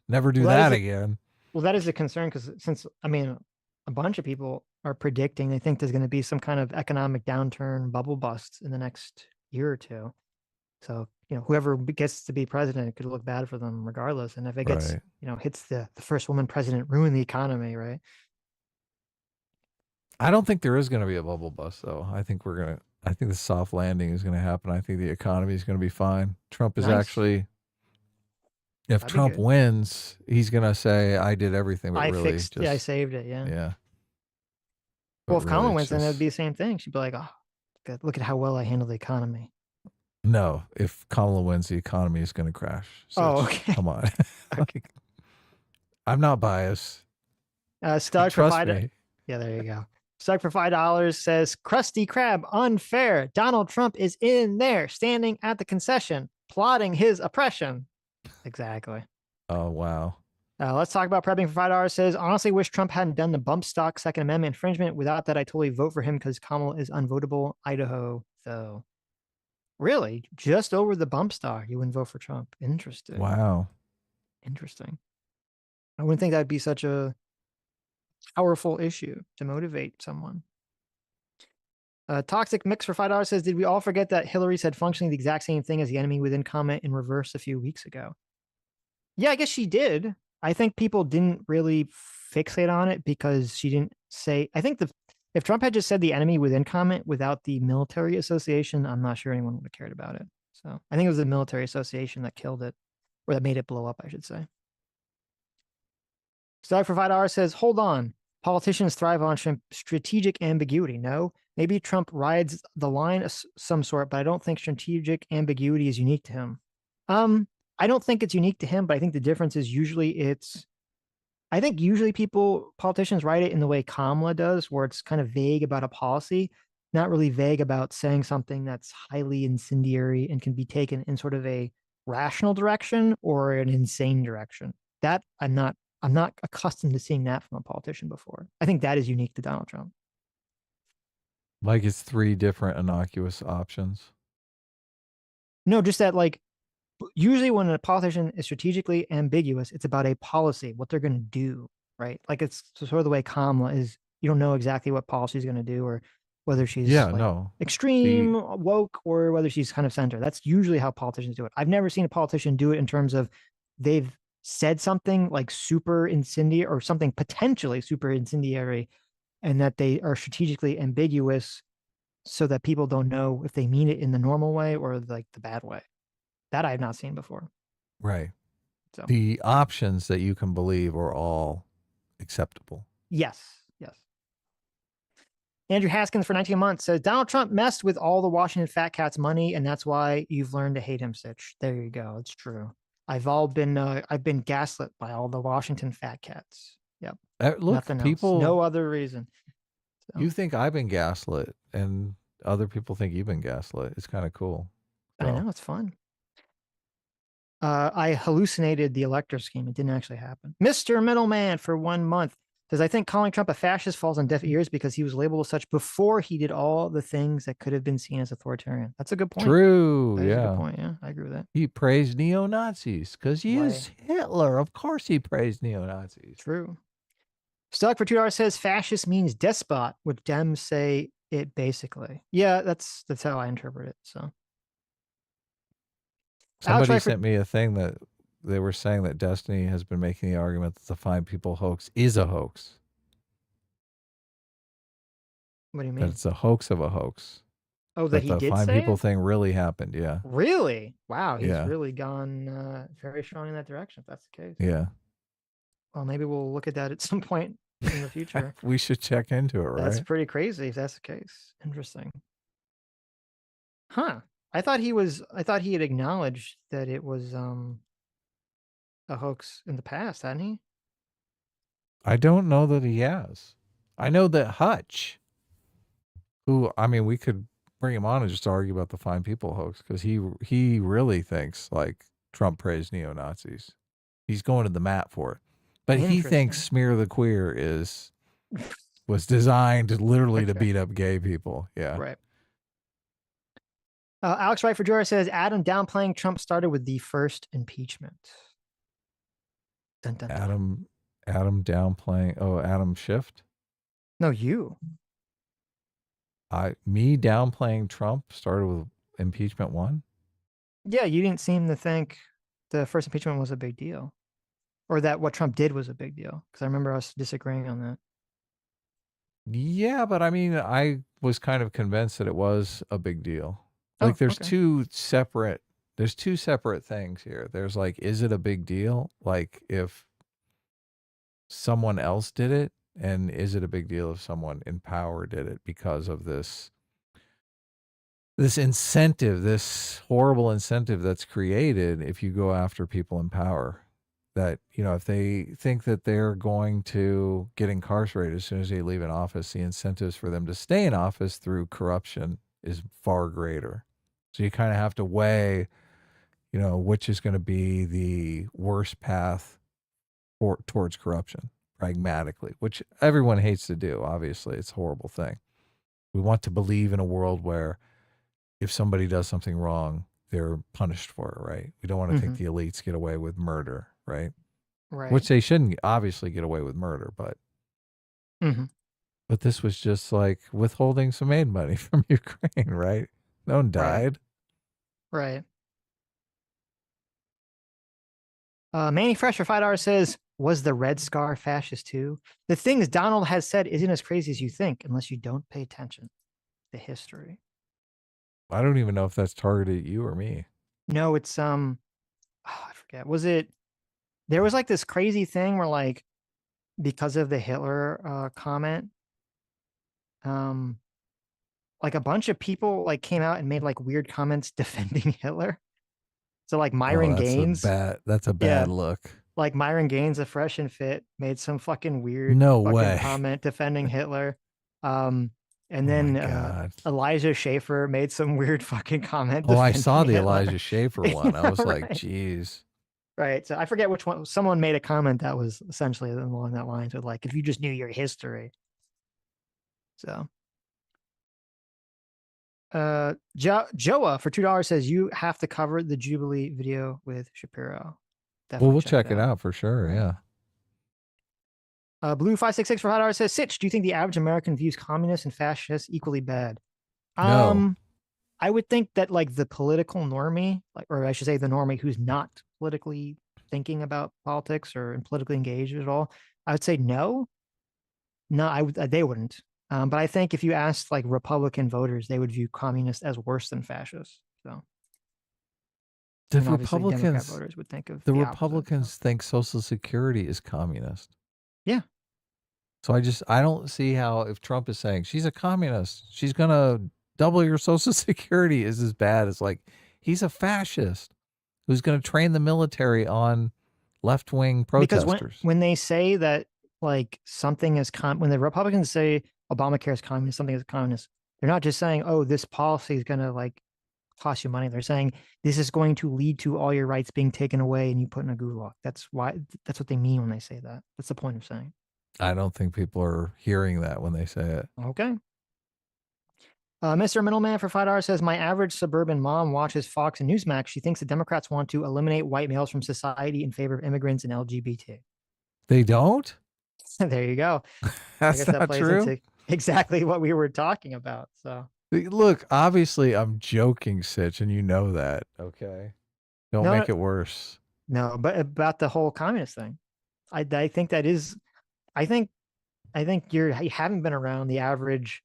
Speaker 2: Never do that again.
Speaker 1: Well, that is a concern because since, I mean, a bunch of people are predicting they think there's going to be some kind of economic downturn, bubble bust in the next year or two. So, you know, whoever gets to be president, it could look bad for them regardless. And if it gets, you know, hits the first woman president, ruin the economy, right?
Speaker 2: I don't think there is going to be a bubble bust, though. I think I think the soft landing is going to happen. I think the economy is going to be fine. Trump is actually, if Trump wins, he's going to say, I did everything, but really
Speaker 1: fixed, I saved it. Yeah.
Speaker 2: Yeah.
Speaker 1: Well, if Kamala wins, then it would be the same thing. She'd be like, oh, look at how well I handled the economy.
Speaker 2: No, if Kamala wins, the economy is going to crash. So
Speaker 1: okay.
Speaker 2: Come on. Okay. I'm not biased.
Speaker 1: Stug for
Speaker 2: Trust me.
Speaker 1: Yeah, there you go. Stug for $5 says, Krusty Krab, unfair. Donald Trump is in there, standing at the concession, plotting his oppression. Exactly.
Speaker 2: Oh, wow.
Speaker 1: Let's talk about prepping for $5 says, honestly wish Trump hadn't done the bump stock Second Amendment infringement. Without that, I totally vote for him because Kamala is unvotable. Idaho, though. Really? Just over the bump stock, you wouldn't vote for Trump. Interesting.
Speaker 2: Wow.
Speaker 1: Interesting. I wouldn't think that'd be such a powerful issue to motivate someone. Toxic Mix for $5 says, did we all forget that Hillary said functionally the exact same thing as the enemy within comment in reverse a few weeks ago? Yeah, I guess she did. I think people didn't really fixate on it because she didn't say, I think if Trump had just said the enemy within comment without the military association, I'm not sure anyone would have cared about it. So I think it was the military association that killed it, or that made it blow up, I should say. Stug for $5 says, hold on. Politicians thrive on strategic ambiguity. No, maybe Trump rides the line of some sort, but I don't think strategic ambiguity is unique to him. I don't think it's unique to him, but I think the difference is usually I think usually politicians write it in the way Kamala does, where it's kind of vague about a policy, not really vague about saying something that's highly incendiary and can be taken in sort of a rational direction or an insane direction. That I'm not I'm not accustomed to seeing that from a politician before. I think that is unique to Donald Trump.
Speaker 2: Like it's 3 different innocuous options.
Speaker 1: No, just that like usually when a politician is strategically ambiguous, it's about a policy, what they're going to do, right? Like it's sort of the way Kamala is. You don't know exactly what policy is going to do, or whether she's extreme woke or whether she's kind of center. That's usually how politicians do it. I've never seen a politician do it in terms of they've said something like super incendiary or something potentially super incendiary, and that they are strategically ambiguous so that people don't know if they mean it in the normal way or like the bad way. That I have not seen before.
Speaker 2: Right.
Speaker 1: So
Speaker 2: the options that you can believe are all acceptable.
Speaker 1: Yes. Andrew Haskins for 19 months says Donald Trump messed with all the Washington fat cats' money, and that's why you've learned to hate him, Sitch. There you go. It's true. I've been gaslit by all the Washington fat cats. Yep.
Speaker 2: Look,
Speaker 1: nothing
Speaker 2: people,
Speaker 1: else. No other reason. So.
Speaker 2: You think I've been gaslit, and other people think you've been gaslit. It's kind of cool. So.
Speaker 1: I know, it's fun. I hallucinated the elector scheme. It didn't actually happen. Mr. Middleman for 1 month says, I think calling Trump a fascist falls on deaf ears because he was labeled as such before he did all the things that could have been seen as authoritarian. That's a good point.
Speaker 2: True.
Speaker 1: That is
Speaker 2: yeah.
Speaker 1: a good point. Yeah, I agree with that.
Speaker 2: He praised neo-Nazis because he is Hitler. Of course he praised neo-Nazis.
Speaker 1: True. Stuck for $2 says fascist means despot, which Dems say it basically. Yeah, that's how I interpret it. So
Speaker 2: somebody sent me a thing that they were saying that Destiny has been making the argument that the Fine People hoax is a hoax.
Speaker 1: What do you mean?
Speaker 2: That it's a hoax of a hoax.
Speaker 1: Oh, that he did say
Speaker 2: the Fine People thing really happened. Yeah.
Speaker 1: Really? Wow. He's really gone very strong in that direction. If that's the case.
Speaker 2: Yeah.
Speaker 1: Well, maybe we'll look at that at some point in the future.
Speaker 2: We should check into it, right?
Speaker 1: That's pretty crazy if that's the case. Interesting. Huh. I thought he had acknowledged that it was a hoax in the past, hadn't he?
Speaker 2: I don't know that he has. I know that Hutch, who, I mean, we could bring him on and just argue about the Fine People hoax because he really thinks like Trump praised neo-Nazis. He's going to the mat for it. But he thinks Smear the Queer was designed literally to beat up gay people. Yeah.
Speaker 1: Right. Alex Wright for Jura says Adam downplaying Trump started with the first impeachment. Dun, dun, dun.
Speaker 2: Adam downplaying. Oh, Adam Shift.
Speaker 1: No, you.
Speaker 2: Me downplaying Trump started with impeachment 1.
Speaker 1: Yeah, you didn't seem to think the first impeachment was a big deal, or that what Trump did was a big deal. Because I remember us disagreeing on that.
Speaker 2: Yeah, but I mean, I was kind of convinced that it was a big deal. Like there's two separate things here. There's like, is it a big deal? Like if someone else did it, and is it a big deal if someone in power did it because of this incentive, this horrible incentive that's created if you go after people in power? That, you know, if they think that they're going to get incarcerated as soon as they leave an office, the incentives for them to stay in office through corruption is far greater. So you kind of have to weigh, you know, which is going to be the worst path towards corruption pragmatically, which everyone hates to do. Obviously, it's a horrible thing. We want to believe in a world where if somebody does something wrong, they're punished for it, right? We don't want to think the elites get away with murder, right?
Speaker 1: Right.
Speaker 2: Which they shouldn't obviously get away with murder, but but this was just like withholding some aid money from Ukraine, right? No one died.
Speaker 1: Right. Manny Fresh for $5 says, was the Red Scar fascist too? The things Donald has said isn't as crazy as you think unless you don't pay attention to history.
Speaker 2: I don't even know if that's targeted at you or me.
Speaker 1: No, it's I forget. There was like this crazy thing where like because of the Hitler comment, like a bunch of people like came out and made like weird comments defending Hitler. So like Myron Gaines,
Speaker 2: that's a bad look.
Speaker 1: Like Myron Gaines of Fresh and Fit made some fucking weird comment defending Hitler. And then Elijah Schaffer made some weird fucking comment.
Speaker 2: Oh, I saw the
Speaker 1: Hitler.
Speaker 2: Elijah Schaffer one. I was like, geez.
Speaker 1: Right. So I forget which one. Someone made a comment that was essentially along that lines with like, if you just knew your history. So, Joa for $2 says you have to cover the Jubilee video with Shapiro. Definitely
Speaker 2: Well, we'll check it out for sure. Yeah.
Speaker 1: Blue 566 for $5 says, Sitch, do you think the average American views communists and fascists equally bad?
Speaker 2: No.
Speaker 1: I would think that like the political normie, like, or I should say the normie who's not politically thinking about politics or politically engaged at all, I would say no. No, they wouldn't. But I think if you asked like Republican voters, they would view communists as worse than fascists. So
Speaker 2: The
Speaker 1: and obviously Democrat
Speaker 2: Republicans,
Speaker 1: voters would think of
Speaker 2: the
Speaker 1: the
Speaker 2: Republicans think Social Security is communist.
Speaker 1: Yeah.
Speaker 2: So I don't see how, if Trump is saying she's a communist, she's going to double your Social Security, is as bad as like, he's a fascist who's going to train the military on left-wing protesters.
Speaker 1: Because when they say that like something is when the Republicans say Obamacare is communist, something is communist, they're not just saying, oh, this policy is going to like cost you money. They're saying this is going to lead to all your rights being taken away and you put in a gulag. That's what they mean when they say that. That's the point of saying.
Speaker 2: I don't think people are hearing that when they say it.
Speaker 1: Okay. Mr. Middleman for $5 says, my average suburban mom watches Fox and Newsmax. She thinks the Democrats want to eliminate white males from society in favor of immigrants and LGBT.
Speaker 2: They don't?
Speaker 1: There you go.
Speaker 2: That's not true.
Speaker 1: Into exactly what we were talking about. So
Speaker 2: look, obviously I'm joking, Sitch, and you know that. Okay. Don't make it worse.
Speaker 1: No, but about the whole communist thing. I think that is, I think you haven't been around the average,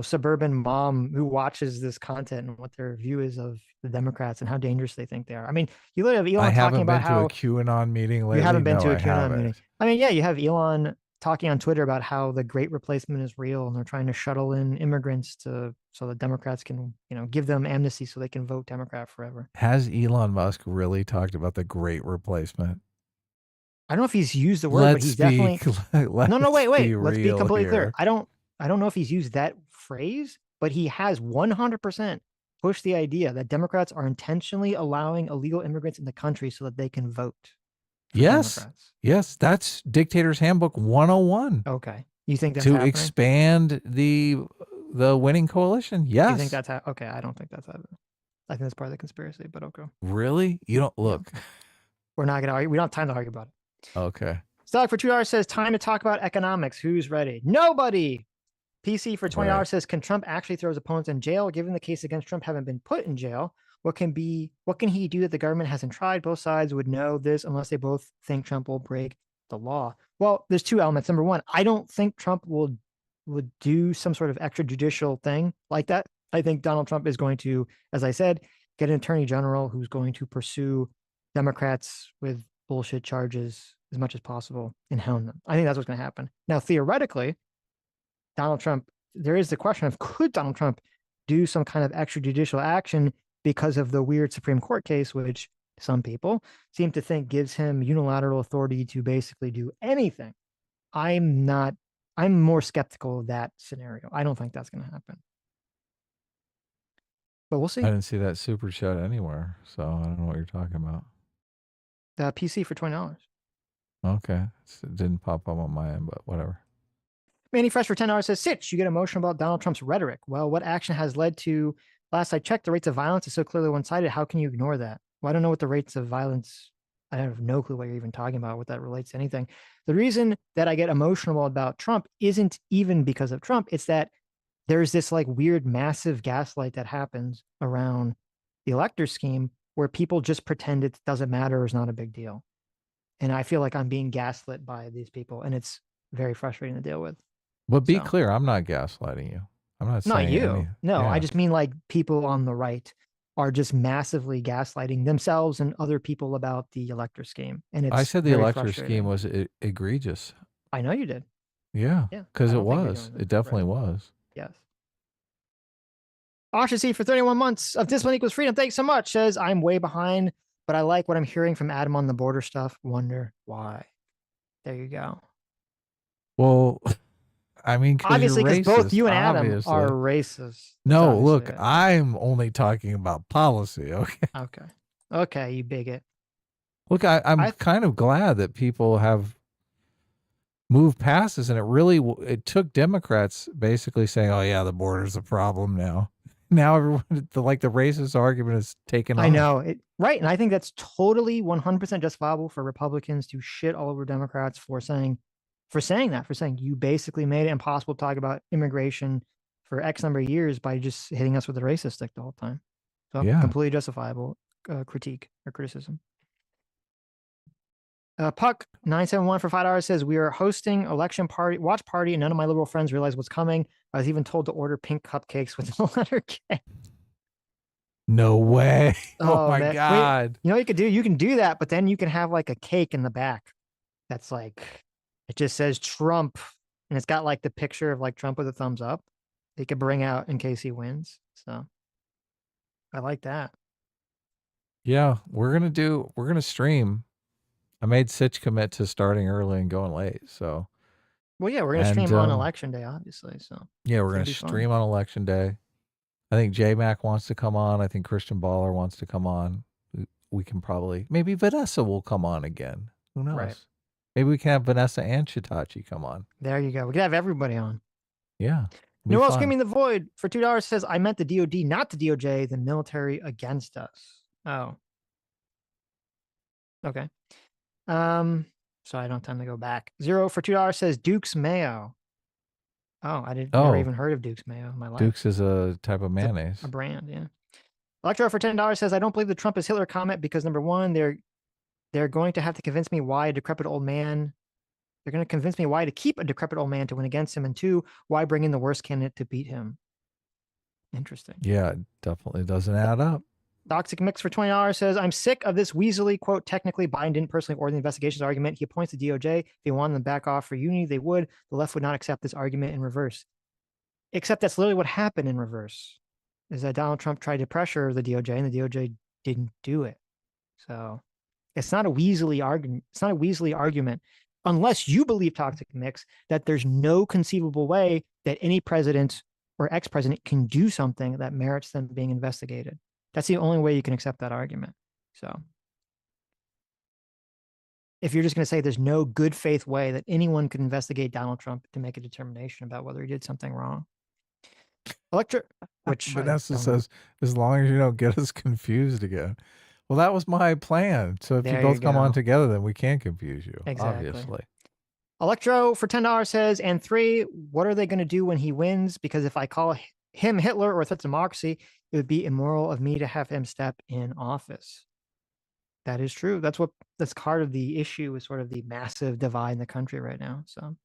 Speaker 1: suburban mom who watches this content and what their view is of the Democrats and how dangerous they think they are. I mean, you literally have Elon talking about how
Speaker 2: I haven't been to a QAnon meeting lately.
Speaker 1: You haven't been to a QAnon meeting. I mean, yeah, you have Elon talking on Twitter about how the Great Replacement is real and they're trying to shuttle in immigrants so the Democrats can, give them amnesty so they can vote Democrat forever.
Speaker 2: Has Elon Musk really talked about the Great Replacement?
Speaker 1: I don't know if he's used the word, but he's definitely. No, wait. Let's be completely clear. I don't know if he's used that phrase, but he has 100% pushed the idea that Democrats are intentionally allowing illegal immigrants in the country so that they can vote.
Speaker 2: Yes.
Speaker 1: Democrats.
Speaker 2: Yes. That's Dictator's Handbook 101.
Speaker 1: Okay. You think that's
Speaker 2: to
Speaker 1: happening?
Speaker 2: Expand the winning coalition? Yes.
Speaker 1: You think that's okay? I don't think that's happening. I think that's part of the conspiracy, but okay.
Speaker 2: Really? You don't look.
Speaker 1: We're not gonna argue. We don't have time to argue about it.
Speaker 2: Okay.
Speaker 1: Stock for $2 says, time to talk about economics. Who's ready? Nobody. PC for $20 says, can Trump actually throw his opponents in jail? Given the case against Trump haven't been put in jail, what can he do that the government hasn't tried? Both sides would know this unless they both think Trump will break the law. Well, there's two elements. Number one, I don't think Trump would do some sort of extrajudicial thing like that. I think Donald Trump is going to, as I said, get an attorney general who's going to pursue Democrats with bullshit charges as much as possible and hound them. I think that's what's going to happen. Now, theoretically, Donald Trump, there is the question of, could Donald Trump do some kind of extrajudicial action because of the weird Supreme Court case, which some people seem to think gives him unilateral authority to basically do anything. I'm more skeptical of that scenario. I don't think that's going to happen. But we'll see.
Speaker 2: I didn't see that super chat anywhere, so I don't know what you're talking about.
Speaker 1: The PC for $20.
Speaker 2: Okay. It didn't pop up on my end, but whatever.
Speaker 1: Manny Fresh for $10 says, Sitch, you get emotional about Donald Trump's rhetoric. Well, what action has led to, last I checked, the rates of violence is so clearly one-sided. How can you ignore that? Well, I don't know what the rates of violence, I have no clue what you're even talking about, what that relates to anything. The reason that I get emotional about Trump isn't even because of Trump. It's that there's this like weird, massive gaslight that happens around the elector scheme where people just pretend it doesn't matter or is not a big deal. And I feel like I'm being gaslit by these people, and it's very frustrating to deal with.
Speaker 2: But be clear, I'm not gaslighting you. I'm not saying
Speaker 1: not you.
Speaker 2: any,
Speaker 1: No,
Speaker 2: yeah.
Speaker 1: I just mean like people on the right are just massively gaslighting themselves and other people about the elector scheme. And it's
Speaker 2: I said the
Speaker 1: very
Speaker 2: elector scheme
Speaker 1: frustrating.
Speaker 2: was egregious.
Speaker 1: I know you did.
Speaker 2: Yeah,
Speaker 1: Yeah,
Speaker 2: because
Speaker 1: I
Speaker 2: it
Speaker 1: don't think you're
Speaker 2: was.
Speaker 1: doing
Speaker 2: It definitely was.
Speaker 1: Yes. Oshacy for 31 months of Discipline Equals Freedom. Thanks so much. Says, I'm way behind, but I like what I'm hearing from Adam on the border stuff. Wonder why. There you go.
Speaker 2: Well, I mean,
Speaker 1: obviously, because both you and Adam
Speaker 2: obviously.
Speaker 1: are racist.
Speaker 2: No, look,
Speaker 1: it.
Speaker 2: I'm only talking about policy. Okay.
Speaker 1: Okay, you bigot.
Speaker 2: Look, I'm kind of glad that people have moved past this, and it took Democrats basically saying, "Oh yeah, the border's a problem now." Now everyone, the racist argument is taken off.
Speaker 1: I know it, right, and I think that's totally 100% justifiable for Republicans to shit all over Democrats for saying you basically made it impossible to talk about immigration for X number of years by just hitting us with a racist stick the whole time. So
Speaker 2: Yeah.
Speaker 1: completely justifiable critique or criticism. Puck 971 for $5 says, we are hosting election watch party, and none of my liberal friends realize what's coming. I was even told to order pink cupcakes with the letter K.
Speaker 2: No way. Oh my
Speaker 1: man.
Speaker 2: God.
Speaker 1: Wait, you know what you could do? You can do that, but then you can have like a cake in the back that's like, it just says Trump, and it's got like the picture of like Trump with a thumbs up. They could bring out in case he wins. So I like that.
Speaker 2: Yeah, we're gonna stream. I made Sitch commit to starting early and going late. So
Speaker 1: well, yeah, we're gonna stream on election day, obviously. So
Speaker 2: yeah, we're gonna stream on election day. I think J-Mac wants to come on. I think Christian Baller wants to come on. We can probably, maybe Vanessa will come on again. Who knows?
Speaker 1: Right.
Speaker 2: Maybe we can have Vanessa and Shitachi come on.
Speaker 1: There you go. We could have everybody on.
Speaker 2: Yeah.
Speaker 1: No else screaming the void for $2 says, I meant the DOD, not the DOJ, the military against us. Oh. Okay. So I don't have time to go back. 0 for $2 says Duke's Mayo. Oh, I never even heard of Duke's Mayo in my life.
Speaker 2: Duke's is a type of mayonnaise.
Speaker 1: A brand, yeah. Electro for $10 says, I don't believe the Trump is Hitler comment because number one, they're going to have to convince me why a decrepit old man. They're going to convince me why to keep a decrepit old man to win against him, and two, why bring in the worst candidate to beat him. Interesting.
Speaker 2: Yeah, it definitely doesn't add up.
Speaker 1: Toxic Mix for $20 says, I'm sick of this Weasley, quote, technically Biden didn't personally order the investigations argument. He appoints the DOJ. If they wanted them back off for unity, they would. The left would not accept this argument in reverse. Except that's literally what happened in reverse, is that Donald Trump tried to pressure the DOJ, and the DOJ didn't do it. So it's not a Weasley argument. It's not a Weasley argument, unless you believe, Toxic Mix, that there's no conceivable way that any president or ex-president can do something that merits them being investigated. That's the only way you can accept that argument. So if you're just going to say there's no good faith way that anyone could investigate Donald Trump to make a determination about whether he did something wrong. Which
Speaker 2: Vanessa says, as long as you don't get us confused again. Well, that was my plan. So if you both come on together, then we can confuse you, obviously.
Speaker 1: Electro for $10 says, and 3, what are they going to do when he wins? Because if I call him Hitler or a threat to democracy, it would be immoral of me to have him step in office. That is true. That's part of the issue, is sort of the massive divide in the country right now. So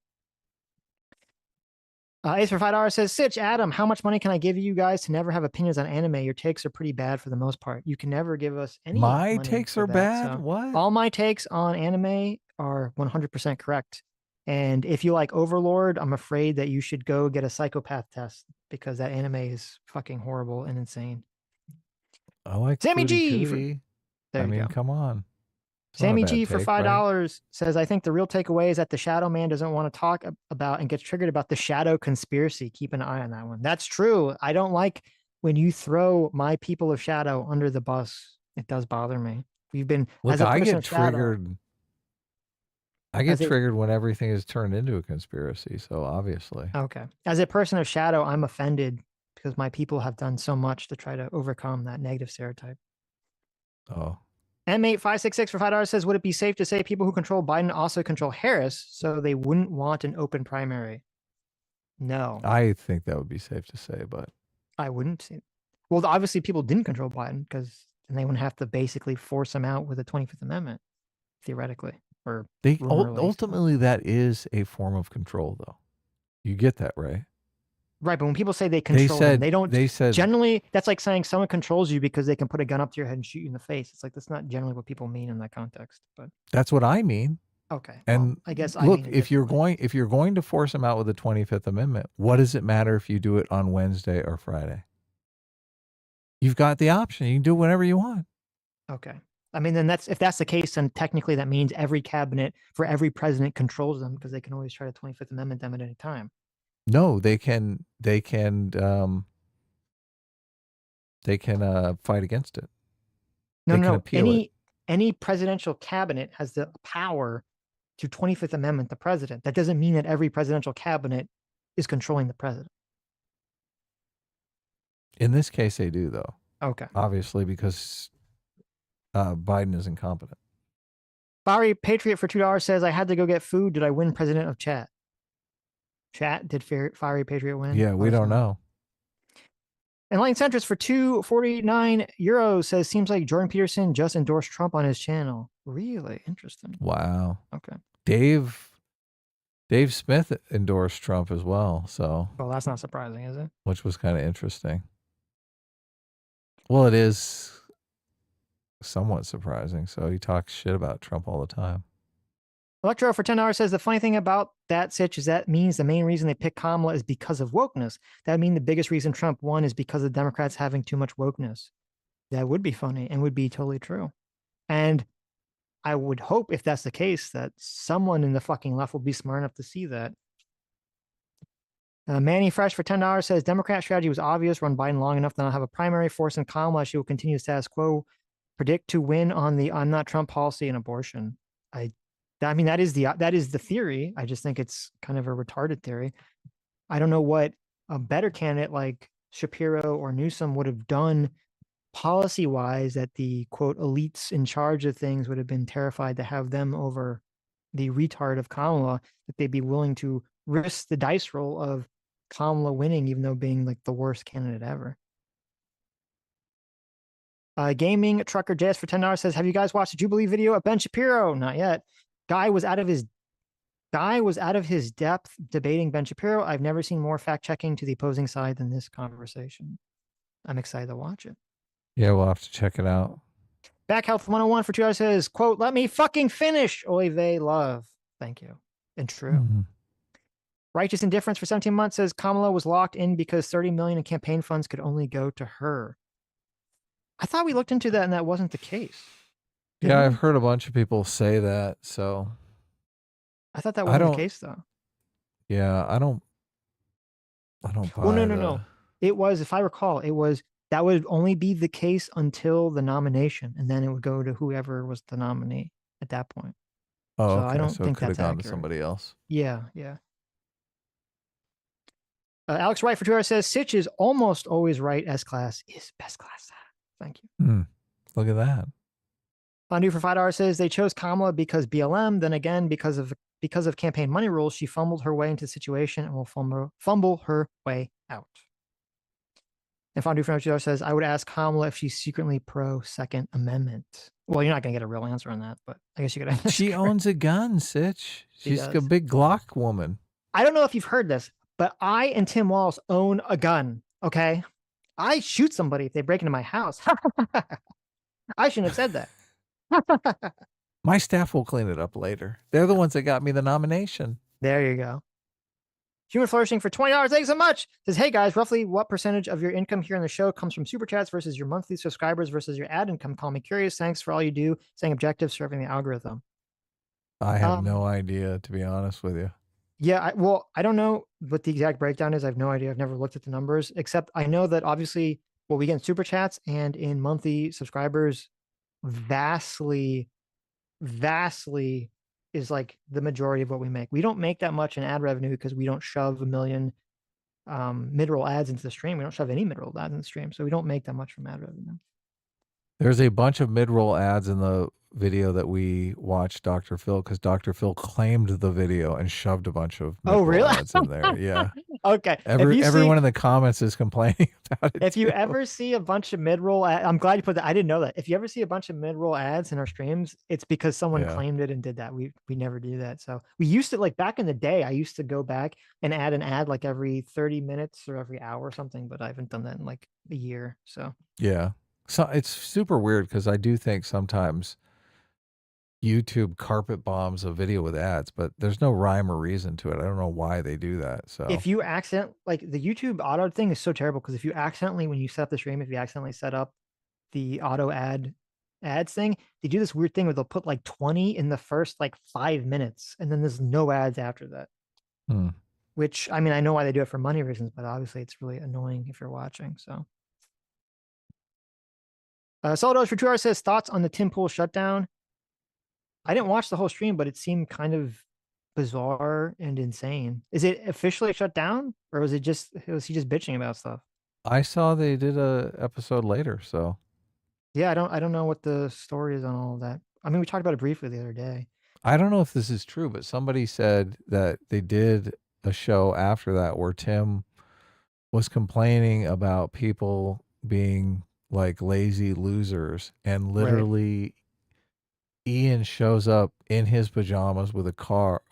Speaker 1: Ace for $5 says, Sitch, Adam, how much money can I give you guys to never have opinions on anime? Your takes are pretty bad for the most part. You can never give us any
Speaker 2: My
Speaker 1: money
Speaker 2: takes
Speaker 1: for
Speaker 2: are
Speaker 1: that,
Speaker 2: bad?
Speaker 1: so
Speaker 2: What?
Speaker 1: All my takes on anime are 100% correct. And if you like Overlord, I'm afraid that you should go get a psychopath test, because that anime is fucking horrible and insane.
Speaker 2: I like
Speaker 1: Sammy G.
Speaker 2: Cootie.
Speaker 1: There you go.
Speaker 2: Come on.
Speaker 1: Sammy G for $5 says, I think the real takeaway is that the Shadow Man doesn't want to talk about and gets triggered about the Shadow conspiracy. Keep an eye on that one. That's true. I don't like when you throw my people of Shadow under the bus. It does bother me. We've been,
Speaker 2: Look,
Speaker 1: as a
Speaker 2: I
Speaker 1: person
Speaker 2: get
Speaker 1: of Shadow,
Speaker 2: triggered. I get triggered when everything is turned into a conspiracy. So obviously.
Speaker 1: Okay. As a person of Shadow, I'm offended because my people have done so much to try to overcome that negative stereotype.
Speaker 2: Oh.
Speaker 1: M8566 for $5 says, would it be safe to say people who control Biden also control Harris, so they wouldn't want an open primary? No.
Speaker 2: I think that would be safe to say, but
Speaker 1: I wouldn't say. Well, obviously people didn't control Biden, because then they wouldn't have to basically force him out with the 25th Amendment, theoretically. Or
Speaker 2: ultimately that is a form of control, though. You get that, right?
Speaker 1: Right, but when people say they control them, they don't.
Speaker 2: They said
Speaker 1: generally, that's like saying someone controls you because they can put a gun up to your head and shoot you in the face. It's like, that's not generally what people mean in that context. But
Speaker 2: that's what I mean.
Speaker 1: Okay,
Speaker 2: and
Speaker 1: well, I guess
Speaker 2: look,
Speaker 1: I mean
Speaker 2: if you're going to force them out with the 25th Amendment, what does it matter if you do it on Wednesday or Friday? You've got the option. You can do whatever you want.
Speaker 1: Okay. I mean, then if that's the case, then technically that means every cabinet for every president controls them, because they can always try to 25th Amendment them at any time.
Speaker 2: No, they can fight against it.
Speaker 1: No,
Speaker 2: they can appeal it.
Speaker 1: any presidential cabinet has the power to 25th Amendment the president. That doesn't mean that every presidential cabinet is controlling the president.
Speaker 2: In this case, they do, though.
Speaker 1: Okay.
Speaker 2: Obviously, because Biden is incompetent.
Speaker 1: Fiery Patriot for $2 says, I had to go get food. Did I win president of chat? Chat, did Fiery Patriot win?
Speaker 2: Yeah, we don't know.
Speaker 1: And Light Centrist for €2.49 says, seems like Jordan Peterson just endorsed Trump on his channel. Really? Interesting.
Speaker 2: Wow.
Speaker 1: Okay.
Speaker 2: Dave Smith endorsed Trump as well, so.
Speaker 1: Well, that's not surprising, is it?
Speaker 2: Which was kind of interesting. Well, it is somewhat surprising. So he talks shit about Trump all the time.
Speaker 1: Electro for $10 says, the funny thing about that, Sitch, is that means the main reason they picked Kamala is because of wokeness. That means the biggest reason Trump won is because of Democrats having too much wokeness. That would be funny and would be totally true. And I would hope, if that's the case, that someone in the fucking left will be smart enough to see that. Manny Fresh for $10 says, Democrat strategy was obvious, run Biden long enough to not have a primary force in Kamala. She will continue the status quo, predict to win on the I'm not Trump policy and abortion. I mean, that is the theory. I just think it's kind of a retarded theory. I don't know what a better candidate like Shapiro or Newsom would have done policy-wise that the, quote, elites in charge of things would have been terrified to have them over the retard of Kamala, that they'd be willing to risk the dice roll of Kamala winning, even though being like the worst candidate ever. Gaming Trucker JS for $10 says, have you guys watched the Jubilee video of Ben Shapiro? Not yet. Guy was out of his depth debating Ben Shapiro. I've never seen more fact-checking to the opposing side than this conversation. I'm excited to watch it.
Speaker 2: Yeah, we'll have to check it out.
Speaker 1: Back Health 101 for $2 says, quote, let me fucking finish. Oy vey love. Thank you. And true.
Speaker 2: Mm-hmm.
Speaker 1: Righteous Indifference for 17 months says Kamala was locked in because $30 million in campaign funds could only go to her. I thought we looked into that and that wasn't the case.
Speaker 2: Yeah, I've heard a bunch of people say that, so.
Speaker 1: I thought that wasn't the case, though.
Speaker 2: Yeah, I don't buy
Speaker 1: Well, no. It was, if I recall, that would only be the case until the nomination, and then it would go to whoever was the nominee at that point.
Speaker 2: Oh,
Speaker 1: so
Speaker 2: okay.
Speaker 1: I don't
Speaker 2: So
Speaker 1: think
Speaker 2: it could have
Speaker 1: that's
Speaker 2: gone
Speaker 1: accurate.
Speaker 2: to somebody else.
Speaker 1: Yeah. Alex Wright for $2 says, Sitch is almost always right. S-class is best class. Thank you.
Speaker 2: Look at that.
Speaker 1: Fondue for $5 says they chose Kamala because BLM. Then again, because of campaign money rules, she fumbled her way into the situation and will fumble her way out. And Fondue for $2 says, I would ask Kamala if she's secretly pro Second Amendment. Well, you're not going to get a real answer on that, but I guess you could ask.
Speaker 2: She owns a gun, Sitch. She's a big Glock woman.
Speaker 1: I don't know if you've heard this, but I and Tim Walz own a gun. Okay. I shoot somebody if they break into my house. I shouldn't have said that.
Speaker 2: My staff will clean it up later. They're the ones that got me the nomination.
Speaker 1: There you go. Human Flourishing for $20. Thanks so much. Says, hey guys, roughly what percentage of your income here on the show comes from super chats versus your monthly subscribers versus your ad income? Call me curious. Thanks for all you do, staying objective, serving the algorithm.
Speaker 2: I have no idea, to be honest with you.
Speaker 1: Yeah, I don't know what the exact breakdown is. I have no idea. I've never looked at the numbers, except I know that obviously what we get in super chats and in monthly subscribers vastly is like the majority of what we make. We don't make that much in ad revenue because we don't shove a million mid-roll ads into the stream. We don't shove any mid-roll ads in the stream. So we don't make that much from ad revenue.
Speaker 2: There's a bunch of mid-roll ads in the video that we watched Dr. Phil because Dr. Phil claimed the video and shoved a bunch of mid-roll ads in there. Yeah.
Speaker 1: Okay.
Speaker 2: Everyone in the comments is complaining about it.
Speaker 1: If you ever see a bunch of mid-roll I'm glad you put that. I didn't know that. If you ever see a bunch of mid-roll ads in our streams, it's because someone claimed it and did that. We never do that. So we used to, like back in the day, I used to go back and add an ad like every 30 minutes or every hour or something, but I haven't done that in like a year. So
Speaker 2: yeah. So it's super weird because I do think sometimes YouTube carpet bombs a video with ads, but there's no rhyme or reason to it. I don't know why they do that. So
Speaker 1: if you like the YouTube auto thing is so terrible because if you accidentally, when you set up the stream, if you accidentally set up the auto ads thing, they do this weird thing where they'll put like 20 in the first like 5 minutes and then there's no ads after that. Which, I mean, I know why they do it for money reasons, but obviously it's really annoying if you're watching. So Solidars for 2 hours says thoughts on the Tim Pool shutdown. I didn't watch the whole stream, but it seemed kind of bizarre and insane. Is it officially shut down, or was he just bitching about stuff?
Speaker 2: I saw they did a episode later, so
Speaker 1: Yeah, I don't know what the story is on all of that. I mean, we talked about it briefly the other day.
Speaker 2: I don't know if this is true, but somebody said that they did a show after that where Tim was complaining about people being like lazy losers, and literally Ian shows up in his pajamas with a guitar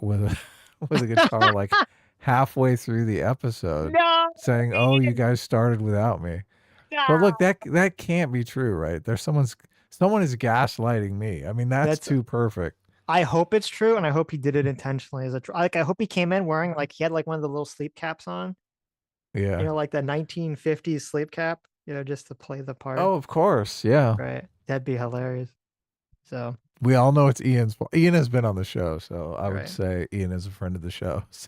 Speaker 2: like halfway through the episode, saying, "Oh, you guys started without me." But look, that can't be true, right? Someone is gaslighting me. I mean, that's too perfect.
Speaker 1: I hope it's true, and I hope he did it intentionally. I hope he came in wearing he had one of the little sleep caps on.
Speaker 2: Yeah.
Speaker 1: Like the 1950s sleep cap. Just to play the part.
Speaker 2: Oh, of course, yeah.
Speaker 1: Right, that'd be hilarious. So
Speaker 2: we all know it's Ian's fault. Ian has been on the show, so I would say Ian is a friend of the show. So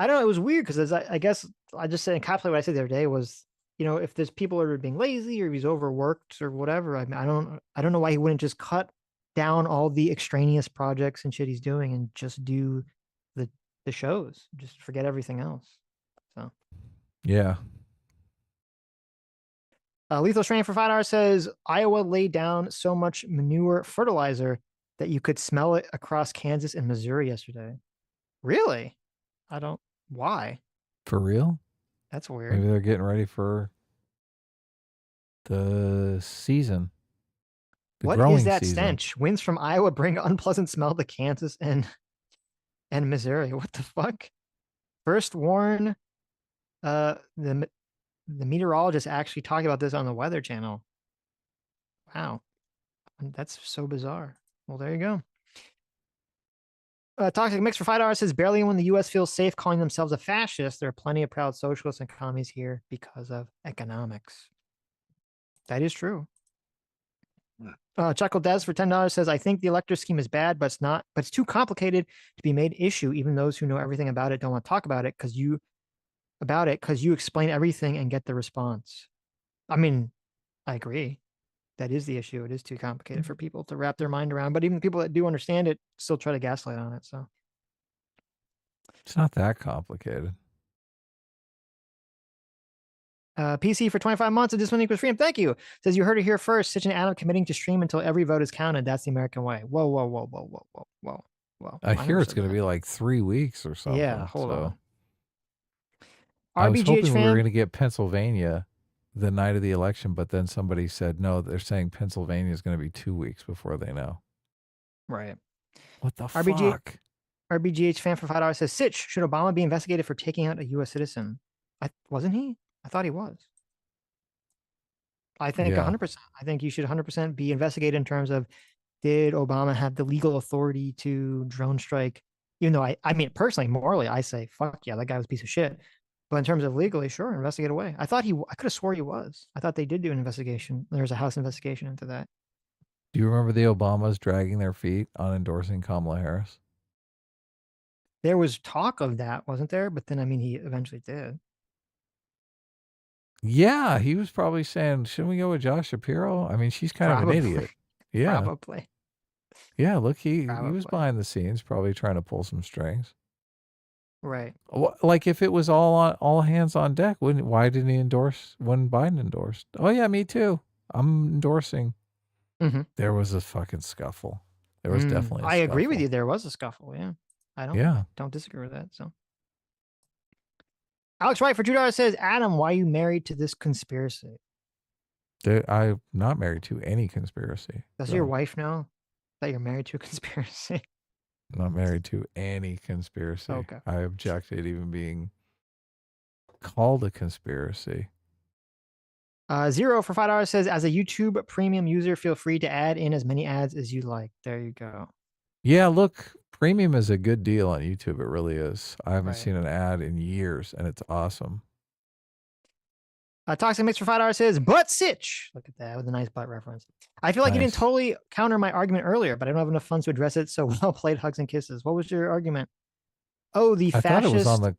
Speaker 1: I don't know. It was weird because I guess I just said encapsulate what I said the other day was, if there's people that are being lazy or he's overworked or whatever, I don't know why he wouldn't just cut down all the extraneous projects and shit he's doing and just do the shows. Just forget everything else. So
Speaker 2: yeah.
Speaker 1: Lethal Strain for $5 says Iowa laid down so much manure fertilizer that you could smell it across Kansas and Missouri yesterday. Really? Why?
Speaker 2: For real?
Speaker 1: That's weird.
Speaker 2: Maybe they're getting ready for the season.
Speaker 1: What is that stench? Winds from Iowa bring unpleasant smell to Kansas and Missouri. What the fuck? First warn the meteorologist actually talking about this on the Weather Channel. Wow. That's so bizarre. Well, there you go. Toxic Mix for $5 says barely when the U.S. feels safe calling themselves a fascist. There are plenty of proud socialists and commies here because of economics. That is true. Chuckle Des for $10 says, I think the elector scheme is bad, but it's too complicated to be made issue. Even those who know everything about it don't want to talk about it because you explain everything and get the response. I mean, I agree. That is the issue. It is too complicated for people to wrap their mind around, but even people that do understand it still try to gaslight on it. So
Speaker 2: it's not that complicated.
Speaker 1: PC for 25 months of This One Equals Freedom. Thank you. Says you heard it here first. Sitch and Adam committing to stream until every vote is counted. That's the American way. Whoa.
Speaker 2: I hear it's going to be like 3 weeks or something.
Speaker 1: Yeah, hold on.
Speaker 2: I was hoping we were going to get Pennsylvania the night of the election, but then somebody said, no, they're saying Pennsylvania is going to be 2 weeks before they know.
Speaker 1: Right.
Speaker 2: What the fuck?
Speaker 1: RBGH fan for $5 says, Sitch, should Obama be investigated for taking out a U.S. citizen? Wasn't he? I thought he was. I think 100%. I think you should 100% be investigated in terms of, did Obama have the legal authority to drone strike? Even though I mean, personally, morally, I say, fuck yeah, that guy was a piece of shit. But in terms of legally, sure, investigate away. I could have swore he was. I thought they did do an investigation. There was a House investigation into that.
Speaker 2: Do you remember the Obamas dragging their feet on endorsing Kamala Harris?
Speaker 1: There was talk of that, wasn't there? But then, I mean, he eventually did.
Speaker 2: Yeah, he was probably saying, shouldn't we go with Josh Shapiro? I mean, she's kind of an idiot. Yeah.
Speaker 1: Probably.
Speaker 2: Yeah, look, he was behind the scenes, probably trying to pull some strings.
Speaker 1: Right.
Speaker 2: Like if it was all hands on deck, why didn't he endorse when Biden endorsed? Oh yeah, me too. I'm endorsing.
Speaker 1: Mm-hmm.
Speaker 2: There was a fucking scuffle. There was definitely a
Speaker 1: I agree with
Speaker 2: scuffle.
Speaker 1: you. There was a scuffle. Yeah. I don't disagree with that. So Alex Wright for $2 says, Adam, why are you married to this conspiracy?
Speaker 2: I'm not married to any conspiracy.
Speaker 1: Does your wife know that you're married to a conspiracy?
Speaker 2: I'm not married to any conspiracy.
Speaker 1: Okay.
Speaker 2: I objected even being called a conspiracy.
Speaker 1: 0 for $5 says, as a YouTube premium user, feel free to add in as many ads as you like. There you go.
Speaker 2: Yeah, look, premium is a good deal on YouTube. It really is. I haven't seen an ad in years, and it's awesome.
Speaker 1: Toxic Mix for $5 says, but Sitch. Look at that with a nice butt reference. I feel like you didn't totally counter my argument earlier, but I don't have enough funds to address it. So well played, hugs and kisses. What was your argument? Oh, the fascist.
Speaker 2: Thought it was on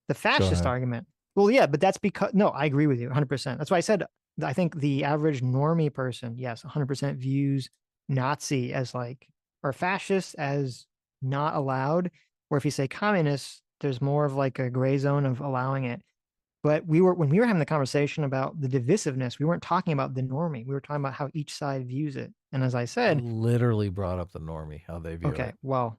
Speaker 1: the fascist argument. Well, yeah, but that's because, no, I agree with you 100%. That's why I said I think the average normie person, yes, 100% views Nazi as like, or fascist as not allowed. Or if you say communist, there's more of like a gray zone of allowing it. But when we were having the conversation about the divisiveness, we weren't talking about the normie. We were talking about how each side views it. And as I
Speaker 2: I
Speaker 1: said,
Speaker 2: literally brought up the normie, how they view
Speaker 1: okay,
Speaker 2: it.
Speaker 1: well,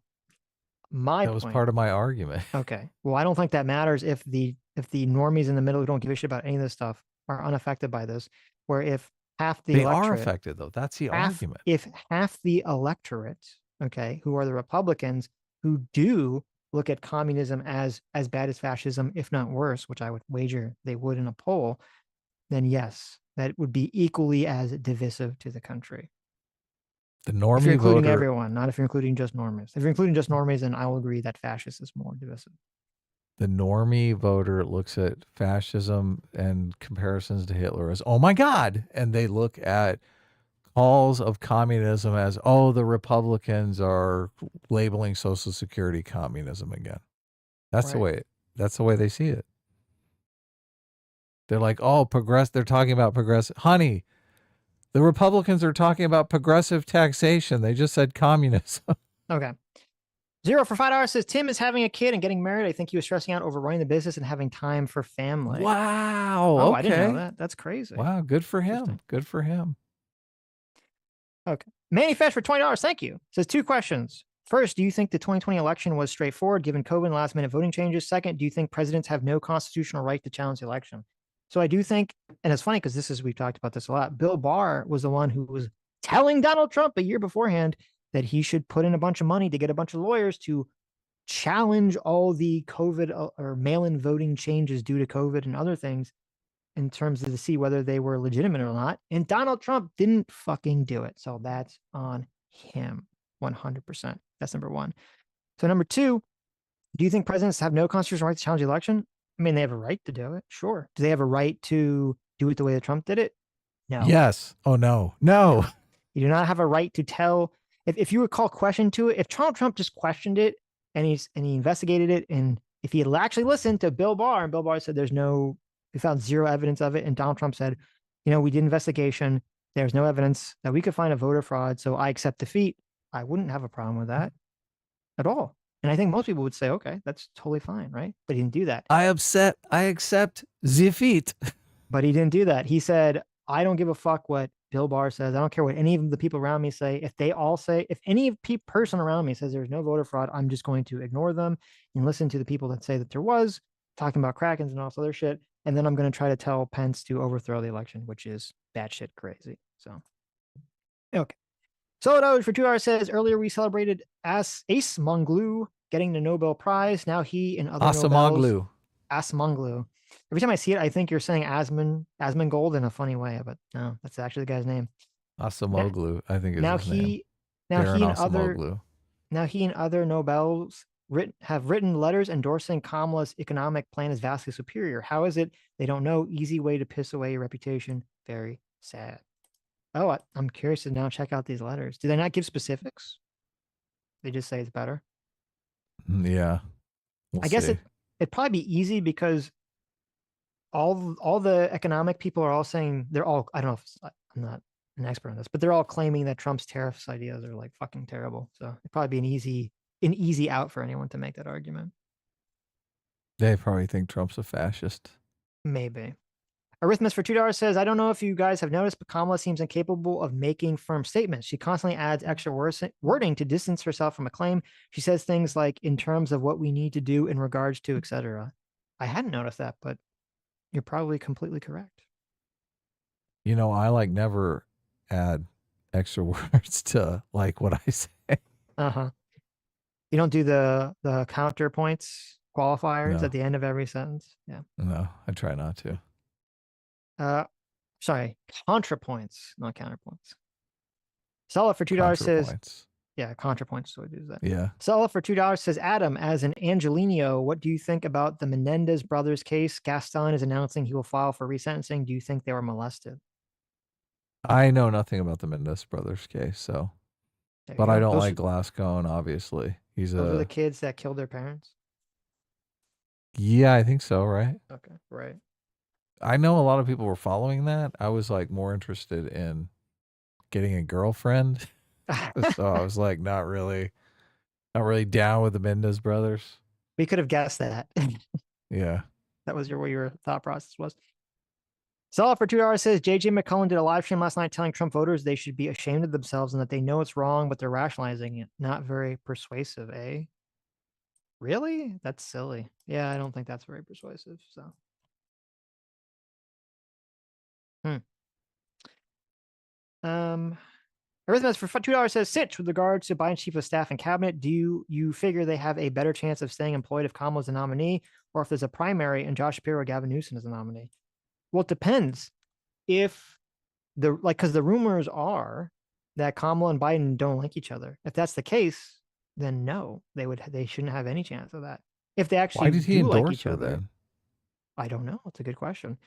Speaker 1: my
Speaker 2: That was
Speaker 1: point.
Speaker 2: part of my argument.
Speaker 1: Okay. Well, I don't think that matters if the normies in the middle who don't give a shit about any of this stuff are unaffected by this. Where if half the
Speaker 2: They are
Speaker 1: electorate,
Speaker 2: affected, though. That's the argument.
Speaker 1: if half the electorate, okay, who are the Republicans, who do look at communism as bad as fascism, if not worse, which I would wager they would in a poll, then yes, that would be equally as divisive to the country.
Speaker 2: The
Speaker 1: If you're
Speaker 2: normie
Speaker 1: including
Speaker 2: voter,
Speaker 1: everyone, not if you're including just normies. If you're including just normies, then I will agree that fascist is more divisive.
Speaker 2: the normie voter looks at fascism and comparisons to Hitler as, oh my God. And they look at calls of communism as, oh, the Republicans are labeling Social Security communism again. That's the way they see it. They're like, oh, they're talking about progressive. Honey, the Republicans are talking about progressive taxation. They just said communism.
Speaker 1: Okay. Zero for $5 says Tim is having a kid and getting married. I think he was stressing out over running the business and having time for family.
Speaker 2: Wow.
Speaker 1: Oh,
Speaker 2: okay.
Speaker 1: I didn't know that. That's crazy.
Speaker 2: Wow. Good for him. Good for him.
Speaker 1: Okay. Manifest for $20. Thank you. Says 2 questions. First, do you think the 2020 election was straightforward given COVID and last minute voting changes? Second, do you think presidents have no constitutional right to challenge the election? So I do think, and it's funny because we've talked about this a lot. Bill Barr was the one who was telling Donald Trump a year beforehand that he should put in a bunch of money to get a bunch of lawyers to challenge all the COVID or mail-in voting changes due to COVID and other things in terms of to see whether they were legitimate or not. And Donald Trump didn't fucking do it. So that's on him 100%. That's number one. So number two, do you think presidents have no constitutional right to challenge the election? I mean, they have a right to do it. Sure. Do they have a right to do it the way that Trump did it? No.
Speaker 2: Yes. Oh, no. No.
Speaker 1: You do not have a right to tell. If you would call question to it, if Donald Trump just questioned it and he investigated it, and if he had actually listened to Bill Barr and Bill Barr said we found zero evidence of it, and Donald Trump said, we did investigation. There's no evidence that we could find a voter fraud, so I accept defeat. I wouldn't have a problem with that at all. And I think most people would say, okay, that's totally fine, right? But he didn't do that.
Speaker 2: I accept defeat.
Speaker 1: But he didn't do that. He said, I don't give a fuck what Bill Barr says. I don't care what any of the people around me say. If they all say, if any person around me says there's no voter fraud, I'm just going to ignore them and listen to the people that say that there was, talking about Krakens and all this other shit. And then I'm going to try to tell Pence to overthrow the election, which is batshit crazy. So, okay. Solid for $2 says, earlier we celebrated Ace Monglu getting the Nobel Prize. Now he and other Nobels. Asmanglu. Every time I see it, I think you're saying Asmongold in a funny way, but no, that's actually the guy's name.
Speaker 2: Asamoglu, I think is his name.
Speaker 1: Now he and other Nobels have written letters endorsing Kamala's economic plan is vastly superior. How is it? They don't know. Easy way to piss away your reputation. Very sad. Oh, I'm curious to now check out these letters. Do they not give specifics? They just say it's better.
Speaker 2: Yeah.
Speaker 1: I guess it'd probably be easy because all the economic people are all saying I don't know if I'm not an expert on this, but they're all claiming that Trump's tariffs ideas are like fucking terrible. So it'd probably be an easy out for anyone to make that argument.
Speaker 2: They probably think Trump's a fascist.
Speaker 1: Maybe. Arithmus for $2 says, I don't know if you guys have noticed, but Kamala seems incapable of making firm statements. She constantly adds extra wording to distance herself from a claim. She says things like, in terms of what we need to do in regards to, etc. I hadn't noticed that, but you're probably completely correct.
Speaker 2: I never add extra words to what I say.
Speaker 1: Uh-huh. You don't do the counterpoints, qualifiers at the end of every sentence? Yeah.
Speaker 2: No, I try not to.
Speaker 1: Sorry, contrapoints, not counterpoints. Solid for $2 says, yeah, contrapoints. So we do that.
Speaker 2: Yeah.
Speaker 1: Solid for $2 says, Adam, as an Angelino, what do you think about the Menendez brothers case? Gaston is announcing he will file for resentencing. Do you think they were molested?
Speaker 2: I know nothing about the Menendez brothers case, so. But I don't like Glasgow, obviously. Those
Speaker 1: are the kids that killed their parents?
Speaker 2: Yeah, I think so, right?
Speaker 1: Okay, right.
Speaker 2: I know a lot of people were following that. I was like more interested in getting a girlfriend. So I was like not really down with the Mendes brothers.
Speaker 1: We could have guessed that.
Speaker 2: Yeah.
Speaker 1: That was what your thought process was. Solid for $2 says JJ McCullen did a live stream last night telling Trump voters they should be ashamed of themselves and that they know it's wrong, but they're rationalizing it. Not very persuasive, eh? Really? That's silly. Yeah, I don't think that's very persuasive. So, Arithmetic for $2 says Sitch with regards to Biden's chief of staff and cabinet. Do you figure they have a better chance of staying employed if Kamala's the nominee, or if there's a primary and Josh Shapiro or Gavin Newsom is the nominee? Well, it depends. If because the rumors are that Kamala and Biden don't like each other. If that's the case, then no, they shouldn't have any chance of that. If they actually
Speaker 2: Why did he
Speaker 1: do like
Speaker 2: endorse
Speaker 1: each
Speaker 2: her
Speaker 1: other,
Speaker 2: then?
Speaker 1: I don't know. It's a good question.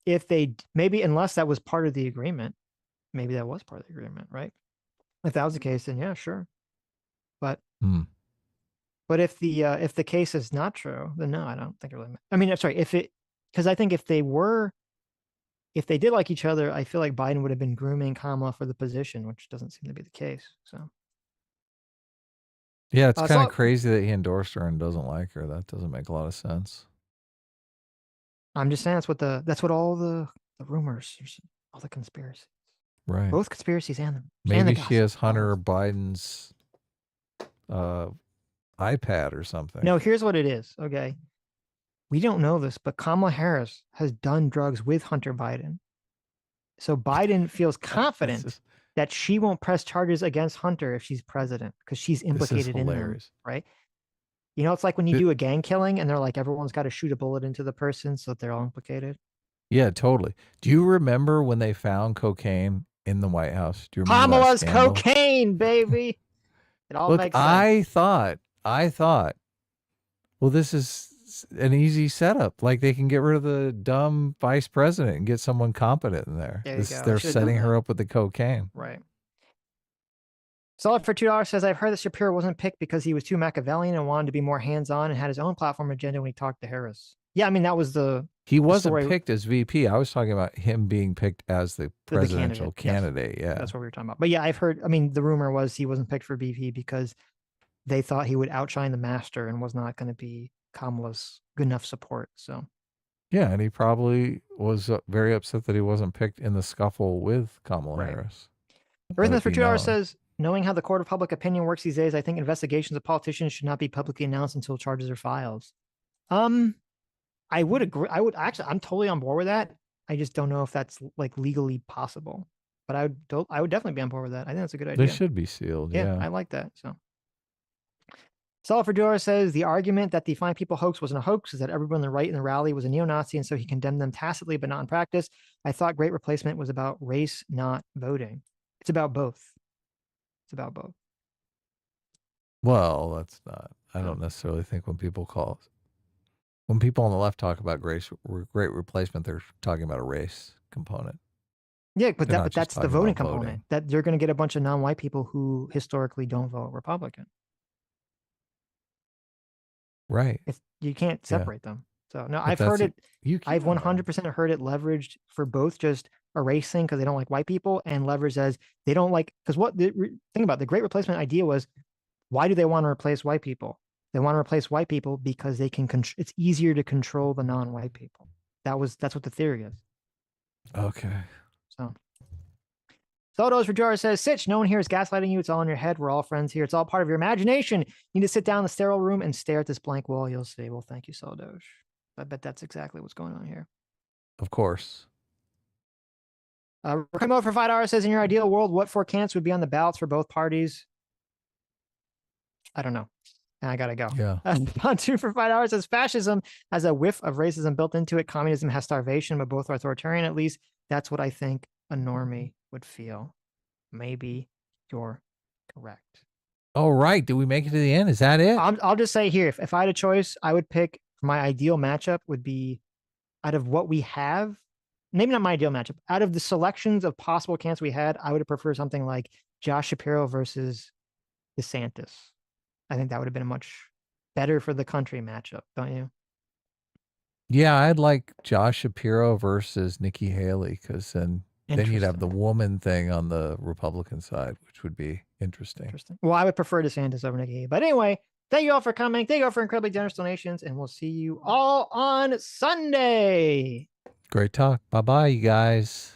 Speaker 1: If they maybe unless that was part of the agreement, maybe that was part of the agreement, right? If that was the case, then yeah, sure. But but if the case is not true, then no, I don't think it really. I mean, I'm sorry, because I think if they did like each other, I feel like Biden would have been grooming Kamala for the position, which doesn't seem to be the case. So
Speaker 2: yeah, it's kind of crazy that he endorsed her and doesn't like her. That doesn't make a lot of sense.
Speaker 1: I'm just saying that's what all the rumors, all the conspiracies,
Speaker 2: right?
Speaker 1: Both conspiracies and the
Speaker 2: maybe she has Hunter Biden's iPad or something.
Speaker 1: No, here's what it is. Okay, we don't know this, but Kamala Harris has done drugs with Hunter Biden, so Biden feels confident that she won't press charges against Hunter if she's president because she's implicated in them, right? You know, it's like when you do a gang killing and they're like, everyone's got to shoot a bullet into the person so that they're all implicated.
Speaker 2: Yeah, totally. Do you remember when they found cocaine in the White House? Do you remember
Speaker 1: Kamala's cocaine, baby? It all makes sense.
Speaker 2: I thought, well, this is an easy setup. Like they can get rid of the dumb vice president and get someone competent in there. They're setting her up with the cocaine.
Speaker 1: Right. Solid for $2 says, I've heard that Shapiro wasn't picked because he was too Machiavellian and wanted to be more hands-on and had his own platform agenda when he talked to Harris. Yeah, I mean, that was
Speaker 2: he wasn't picked as VP. I was talking about him being picked as the presidential candidate.
Speaker 1: Yes.
Speaker 2: Yeah.
Speaker 1: That's what we were talking about. But yeah, I've heard, I mean, the rumor was he wasn't picked for VP because they thought he would outshine the master and was not going to be Kamala's good enough support. So
Speaker 2: yeah, and he probably was very upset that he wasn't picked in the scuffle with Kamala Harris.
Speaker 1: Arithmetic for $2 says, knowing how the court of public opinion works these days, I think investigations of politicians should not be publicly announced until charges are filed. I would agree. I'm totally on board with that. I just don't know if that's like legally possible. But I would definitely be on board with that. I think that's a good idea.
Speaker 2: They should be sealed. Yeah,
Speaker 1: I like that. So Solid for $2 says the argument that the Fine People hoax wasn't a hoax is that everyone on the right in the rally was a neo-Nazi, and so he condemned them tacitly but not in practice. I thought Great Replacement was about race, not voting. It's about both. It's about both.
Speaker 2: Well, that's not. I don't necessarily think when people on the left talk about great replacement, they're talking about a race component.
Speaker 1: Yeah, but that's the voting component. That you're going to get a bunch of non-white people who historically don't vote Republican.
Speaker 2: Right.
Speaker 1: You can't separate them. So no, I've heard it. I've 100% heard it leveraged for both just erasing because they don't like white people and leveraged as they don't like, because what the thing about the Great Replacement idea was, why do they want to replace white people? They want to replace white people because they can. It's easier to control the non-white people. That's what the theory is.
Speaker 2: Okay.
Speaker 1: So. Sodos for Jar says, Sitch, no one here is gaslighting you. It's all in your head. We're all friends here. It's all part of your imagination. You need to sit down in the sterile room and stare at this blank wall. You'll see. Well, thank you, Sodos. I bet that's exactly what's going on here.
Speaker 2: Of course.
Speaker 1: We're coming over for $5 says, in your ideal world, what 4 candidates would be on the ballots for both parties? I don't know. I gotta go.
Speaker 2: Yeah.
Speaker 1: Pundit for $5 says, fascism has a whiff of racism built into it. Communism has starvation, but both are authoritarian. At least that's what I think a normie would feel. Maybe you're correct.
Speaker 2: All right. Did we make it to the end? Is that it?
Speaker 1: I'll just say here, if I had a choice, I would pick my ideal matchup would be out of what we have. Maybe not my ideal matchup. Out of the selections of possible candidates we had, I would have preferred something like Josh Shapiro versus DeSantis. I think that would have been a much better for the country matchup, don't you?
Speaker 2: Yeah, I'd like Josh Shapiro versus Nikki Haley, because then you'd have the woman thing on the Republican side, which would be interesting.
Speaker 1: Well, I would prefer DeSantis over Nikki Haley. But anyway, thank you all for coming. Thank you all for incredibly generous donations, and we'll see you all on Sunday.
Speaker 2: Great talk. Bye-bye, you guys.